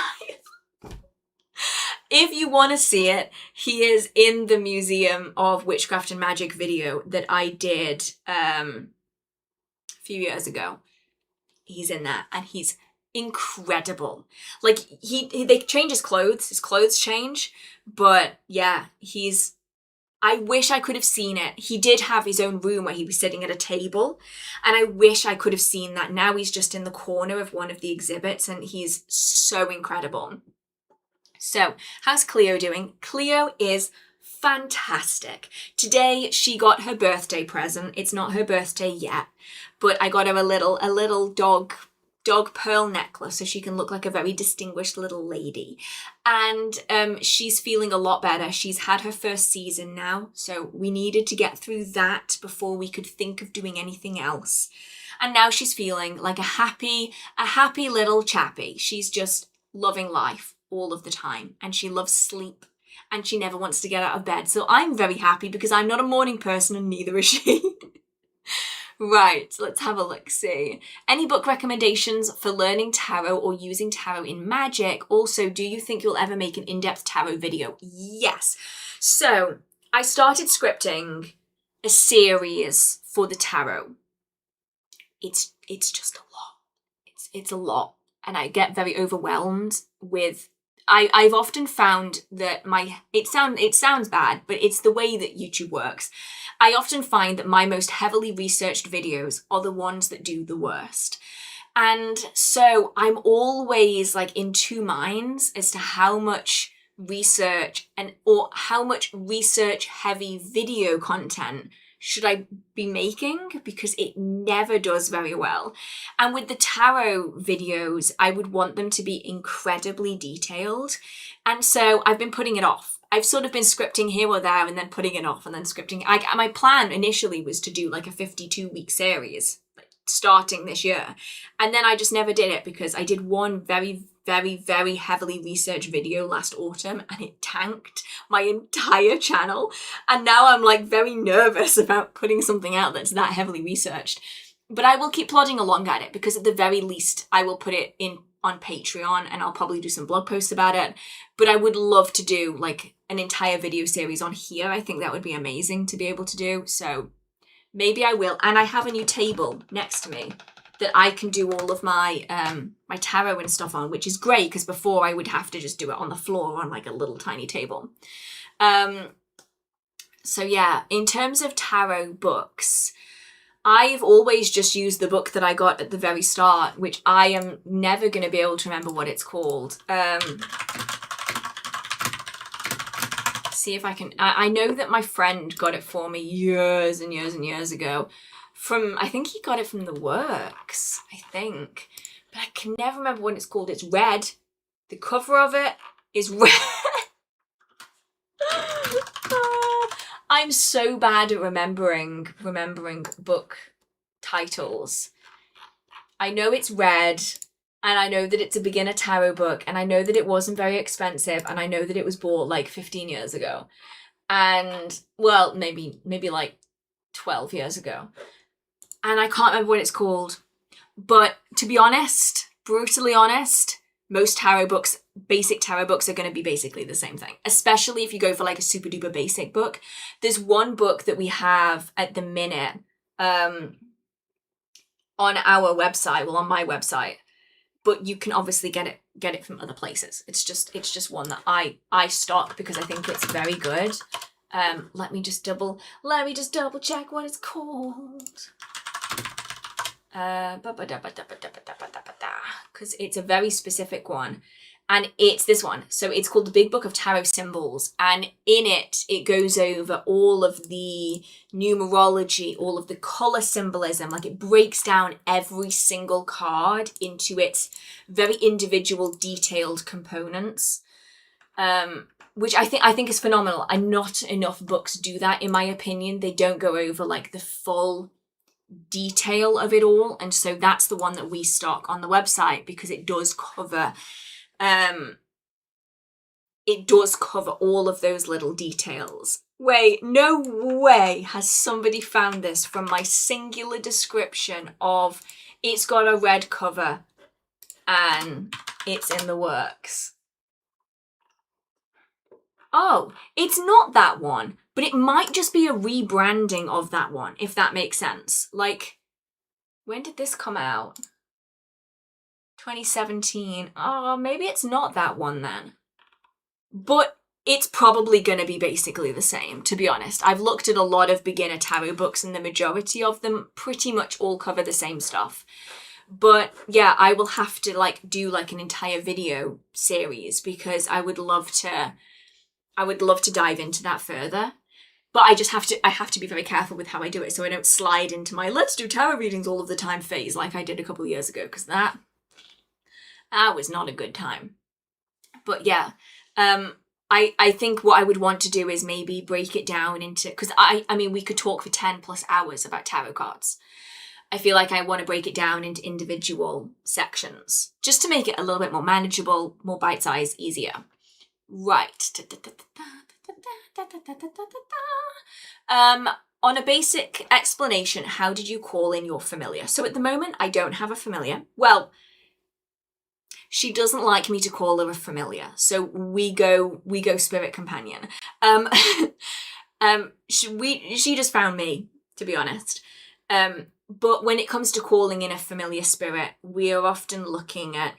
If you want to see it, he is in the Museum of Witchcraft and Magic video that I did a few years ago. He's in that, and he's incredible. Like, they change his clothes change, but yeah, I wish I could have seen it. He did have his own room where he was sitting at a table, and I wish I could have seen that. Now he's just in the corner of one of the exhibits, and he's so incredible. So, how's Cleo doing? Cleo is fantastic. Today, she got her birthday present. It's not her birthday yet, but I got her a little dog pearl necklace so she can look like a very distinguished little lady. And she's feeling a lot better. She's had her first season now, so we needed to get through that before we could think of doing anything else. And now she's feeling like a happy little chappy. She's just loving life all of the time, and she loves sleep, and she never wants to get out of bed. So I'm very happy because I'm not a morning person, and neither is she. Right, let's have a look-see. Any book recommendations for learning tarot or using tarot in magic? Also, do you think you'll ever make an in-depth tarot video? Yes. So, I started scripting a series for the tarot. It's just a lot. It's a lot. And I get very overwhelmed with... I've often found that it sounds bad, but it's the way that YouTube works. I often find that my most heavily researched videos are the ones that do the worst. And so I'm always like in two minds as to how much research or how much research heavy video content should I be making, because it never does very well. And with the tarot videos, I would want them to be incredibly detailed. And so I've been putting it off. I've sort of been scripting here or there and then putting it off and then scripting. My plan initially was to do like a 52-week series starting this year. And then I just never did it because I did one very, very, very heavily researched video last autumn and it tanked my entire channel. And now I'm like very nervous about putting something out that's that heavily researched. But I will keep plodding along at it because at the very least I will put it in on Patreon, and I'll probably do some blog posts about it. But I would love to do like an entire video series on here. I think that would be amazing to be able to do. So maybe I will. And I have a new table next to me that I can do all of my my tarot and stuff on, which is great because before I would have to just do it on the floor on like a little tiny table. So yeah, in terms of tarot books, I've always just used the book that I got at the very start, which I am never going to be able to remember what it's called. See if I can... I know that my friend got it for me years and years and years ago. I think he got it from The Works, I think. But I can never remember what it's called. It's red. The cover of it is red. I'm so bad at remembering book titles. I know it's red, and I know that it's a beginner tarot book, and I know that it wasn't very expensive, and I know that it was bought like 15 years ago. And, well, maybe like 12 years ago. And I can't remember what it's called. But to be honest, brutally honest, most tarot books, basic tarot books, are going to be basically the same thing, especially if you go for like a super duper basic book. There's one book that we have at the minute on our website, well, on my website, but you can obviously get it from other places. It's just one that I stock because I think it's very good. Let me just double check what it's called. Because it's a very specific one, and it's this one. So it's called The Big Book of Tarot Symbols, and in it goes over all of the numerology, all of the color symbolism. Like, it breaks down every single card into its very individual detailed components, which I think is phenomenal. And not enough books do that, in my opinion. They don't go over like the full detail of it all, and so that's the one that we stock on the website because it does cover all of those little details. Wait, no way has somebody found this from my singular description of it's got a red cover and it's in the works. Oh, it's not that one. But it might just be a rebranding of that one, if that makes sense. Like, when did this come out? 2017. Oh, maybe it's not that one then. But it's probably going to be basically the same, to be honest. I've looked at a lot of beginner tarot books, and the majority of them pretty much all cover the same stuff. But yeah, I will have to do an entire video series because I would love to dive into that further. But I have to be very careful with how I do it so I don't slide into my let's do tarot readings all of the time phase like I did a couple of years ago, because that was not a good time. But yeah, I think what I would want to do is maybe break it down into, because I mean, we could talk for 10 plus hours about tarot cards. I feel like I want to break it down into individual sections just to make it a little bit more manageable, more bite-sized, easier. Right. On a basic explanation, how did you call in your familiar? So at the moment, I don't have a familiar. Well, she doesn't like me to call her a familiar, so we go spirit companion. She just found me, to be honest. But when it comes to calling in a familiar spirit, we are often looking at,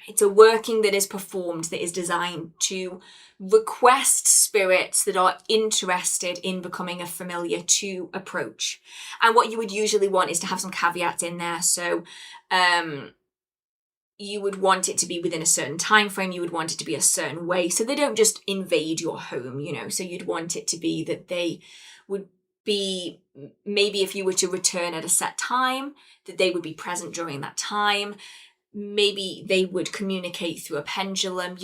it's a working that is performed that is designed to request spirits that are interested in becoming a familiar to approach. And what you would usually want is to have some caveats in there. So you would want it to be within a certain time frame. You would want it to be a certain way. So they don't just invade your home, So you'd want it to be that they would be, maybe if you were to return at a set time, that they would be present during that time. Maybe they would communicate through a pendulum,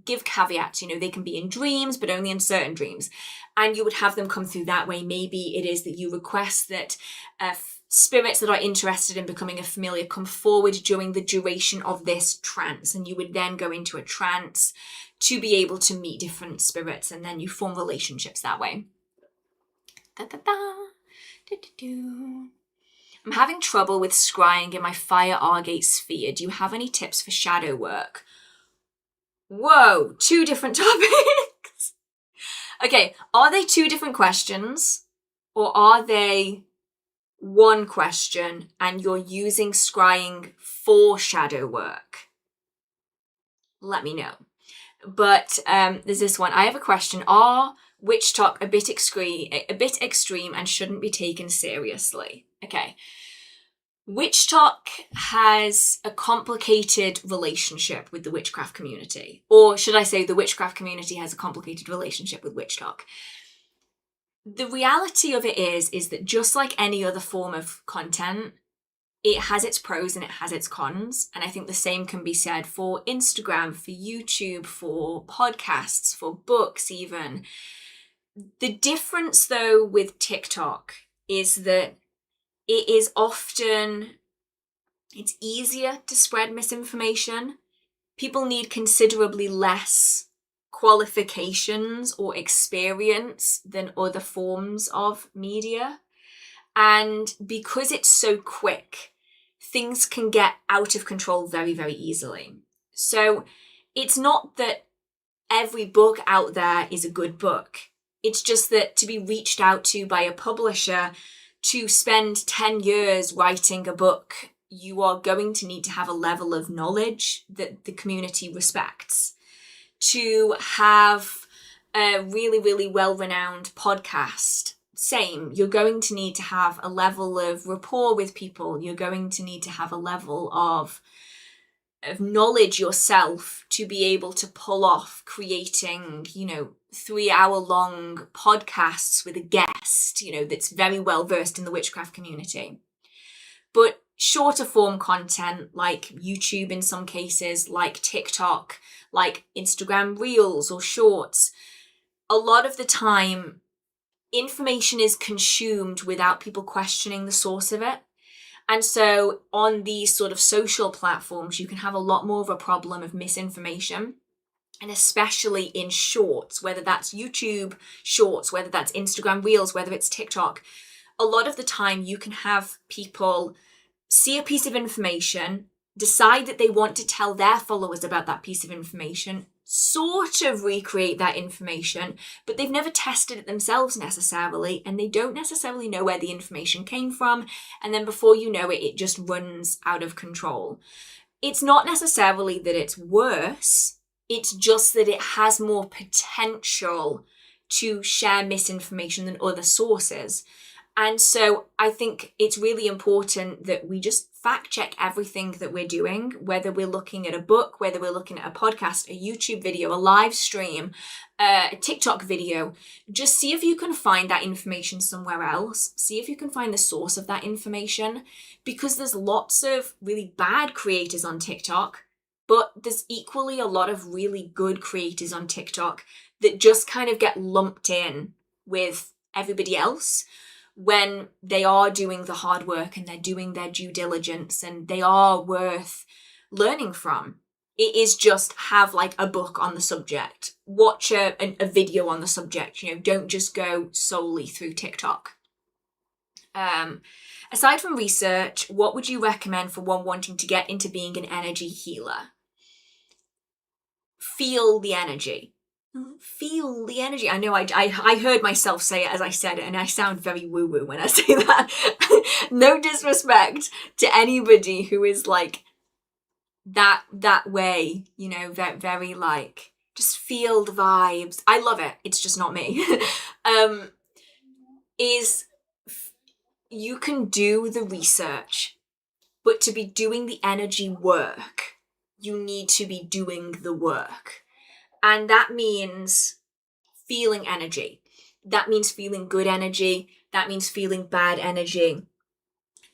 give caveats, they can be in dreams, but only in certain dreams. And you would have them come through that way. Maybe it is that you request that spirits that are interested in becoming a familiar come forward during the duration of this trance. And you would then go into a trance to be able to meet different spirits, and then you form relationships that way. I'm having trouble with scrying in my fire Argate sphere. Do you have any tips for shadow work? Whoa, 2 different topics. Okay, are they 2 different questions? Or are they one question and you're using scrying for shadow work? Let me know. But there's this one. I have a question. Are witch talk a bit extreme and shouldn't be taken seriously? Okay. Witch talk has a complicated relationship with the witchcraft community. Or should I say the witchcraft community has a complicated relationship with witch talk. The reality of it is that just like any other form of content, it has its pros and it has its cons. And I think the same can be said for Instagram, for YouTube, for podcasts, for books even. The difference though with TikTok is that it is often, it's easier to spread misinformation. People need considerably less qualifications or experience than other forms of media. And because it's so quick, things can get out of control very, very easily. So it's not that every book out there is a good book. It's just that to be reached out to by a publisher to spend 10 years writing a book, you are going to need to have a level of knowledge that the community respects. To have a really, really well-renowned podcast, same. You're going to need to have a level of rapport with people. You're going to need to have a level of knowledge yourself to be able to pull off creating, 3-hour-long podcasts with a guest, that's very well versed in the witchcraft community. But shorter form content like YouTube in some cases, like TikTok, like Instagram Reels or Shorts, a lot of the time information is consumed without people questioning the source of it. And so on these sort of social platforms, you can have a lot more of a problem of misinformation. And especially in shorts, whether that's YouTube shorts, whether that's Instagram Reels, whether it's TikTok, a lot of the time you can have people see a piece of information, decide that they want to tell their followers about that piece of information, sort of recreate that information, but they've never tested it themselves necessarily, and they don't necessarily know where the information came from, and then before you know it, it just runs out of control. It's not necessarily that it's worse, it's just that it has more potential to share misinformation than other sources. And so I think it's really important that we just fact check everything that we're doing, whether we're looking at a book, whether we're looking at a podcast, a YouTube video, a live stream, a TikTok video. Just see if you can find that information somewhere else. See if you can find the source of that information, because there's lots of really bad creators on TikTok, but there's equally a lot of really good creators on TikTok that just kind of get lumped in with everybody else when they are doing the hard work and they're doing their due diligence and they are worth learning from. It is just have like a book on the subject, watch a video on the subject, don't just go solely through TikTok. Aside from research, what would you recommend for one wanting to get into being an energy healer? Feel the energy. Feel the energy. I know I heard myself say it as I said it, and I sound very woo-woo when I say that. No disrespect to anybody who is like that way, very, very like, just feel the vibes. I love it. It's just not me. You can do the research, but to be doing the energy work, you need to be doing the work. And that means feeling energy. That means feeling good energy. That means feeling bad energy.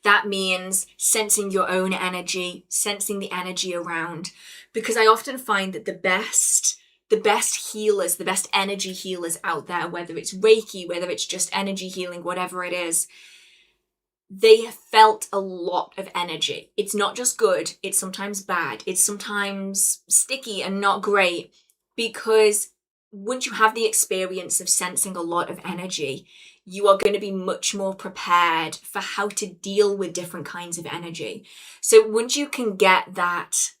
That means sensing your own energy, sensing the energy around. Because I often find that the best healers, the best energy healers out there, whether it's Reiki, whether it's just energy healing, whatever it is, they have felt a lot of energy. It's not just good, it's sometimes bad. It's sometimes sticky and not great, because once you have the experience of sensing a lot of energy, you are going to be much more prepared for how to deal with different kinds of energy. So once you can get that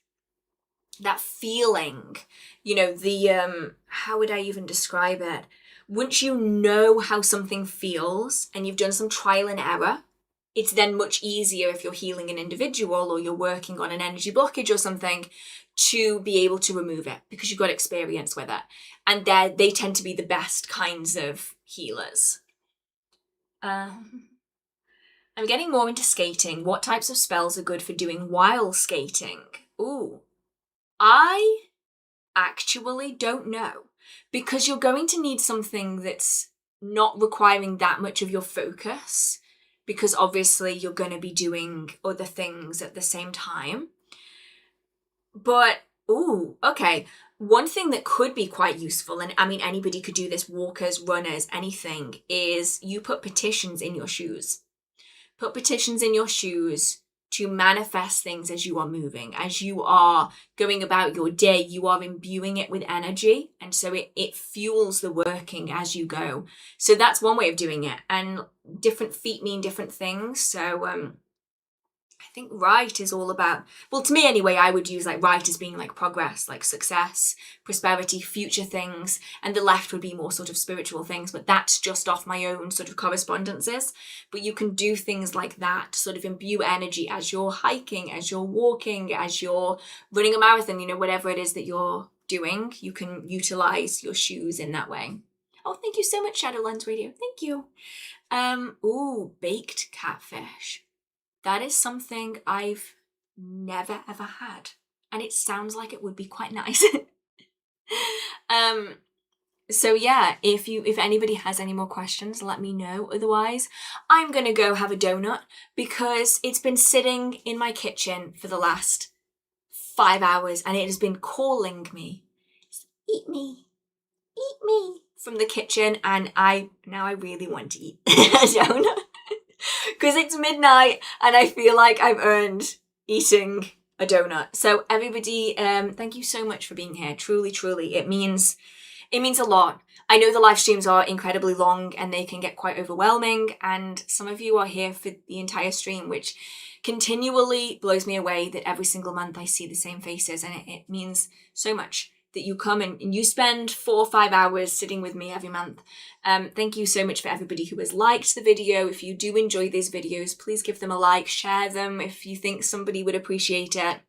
feeling, you know, the how would I even describe it? Once you know how something feels and you've done some trial and error, it's then much easier if you're healing an individual or you're working on an energy blockage or something to be able to remove it because you've got experience with it. And they tend to be the best kinds of healers. I'm getting more into skating. What types of spells are good for doing while skating? Ooh, I actually don't know, because you're going to need something that's not requiring that much of your focus, because obviously you're going to be doing other things at the same time. But, ooh, okay. One thing that could be quite useful, and I mean anybody could do this, walkers, runners, anything, is you put petitions in your shoes. Put petitions in your shoes to manifest things as you are moving. As you are going about your day, you are imbuing it with energy, and so it fuels the working as you go. So that's one way of doing it, and different feet mean different things. So I think right is all about, well, to me anyway, I would use like right as being like progress, like success, prosperity, future things, and the left would be more sort of spiritual things, but that's just off my own sort of correspondences. But you can do things like that, sort of imbue energy as you're hiking, as you're walking, as you're running a marathon, you know, whatever it is that you're doing, you can utilize your shoes in that way. Oh, thank you so much, Shadowlands Radio. Thank you. Ooh, baked catfish. That is something I've never ever had, and it sounds like it would be quite nice. So yeah, if anybody has any more questions, let me know. Otherwise, I'm gonna go have a donut because it's been sitting in my kitchen for the last 5 hours and it has been calling me. Eat me, from the kitchen, and now I really want to eat a donut. Because it's midnight and I feel like I've earned eating a donut. So everybody, thank you so much for being here. Truly, truly, it means a lot. I know the live streams are incredibly long and they can get quite overwhelming, and some of you are here for the entire stream, which continually blows me away that every single month I see the same faces, and it means so much that you come and you spend 4 or 5 hours sitting with me every month. Thank you so much for everybody who has liked the video. If you do enjoy these videos, please give them a like, share them if you think somebody would appreciate it.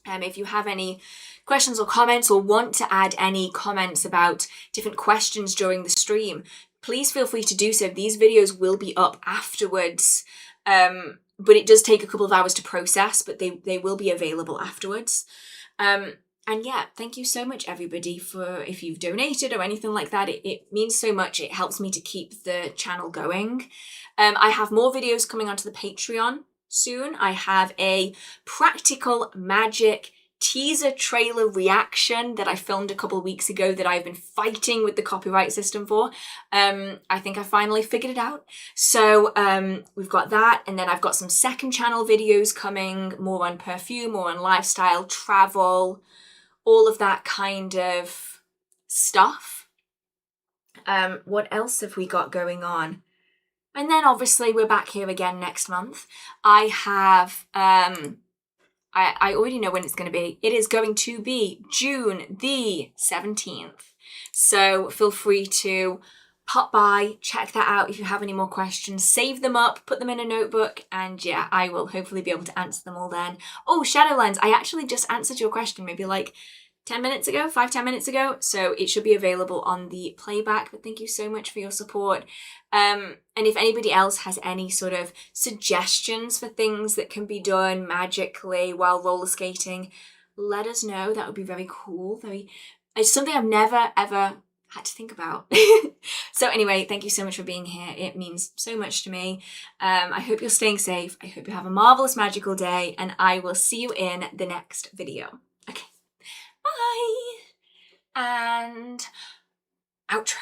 If you have any questions or comments, or want to add any comments about different questions during the stream, please feel free to do so. These videos will be up afterwards, but it does take a couple of hours to process, but they will be available afterwards. And yeah, thank you so much, everybody, for if you've donated or anything like that. It means so much. It helps me to keep the channel going. I have more videos coming onto the Patreon soon. I have a practical magic teaser trailer reaction that I filmed a couple of weeks ago that I've been fighting with the copyright system for. I think I finally figured it out. So we've got that, and then I've got some second channel videos coming, more on perfume, more on lifestyle, travel, all of that kind of stuff. What else have we got going on? And then obviously we're back here again next month. I have, I already know when it's going to be. It is going to be June the 17th. So feel free to pop by, check that out if you have any more questions, save them up, put them in a notebook, and yeah, I will hopefully be able to answer them all then. Oh, Shadowlands, I actually just answered your question maybe like 10 minutes ago, 5-10 minutes ago, so it should be available on the playback. But thank you so much for your support. And if anybody else has any sort of suggestions for things that can be done magically while roller skating, let us know. That would be very cool. It's something I've never ever had to think about. So anyway, thank you so much for being here. It means so much to me. I hope you're staying safe. I hope you have a marvelous magical day, and I will see you in the next video. Okay. Bye. And outro.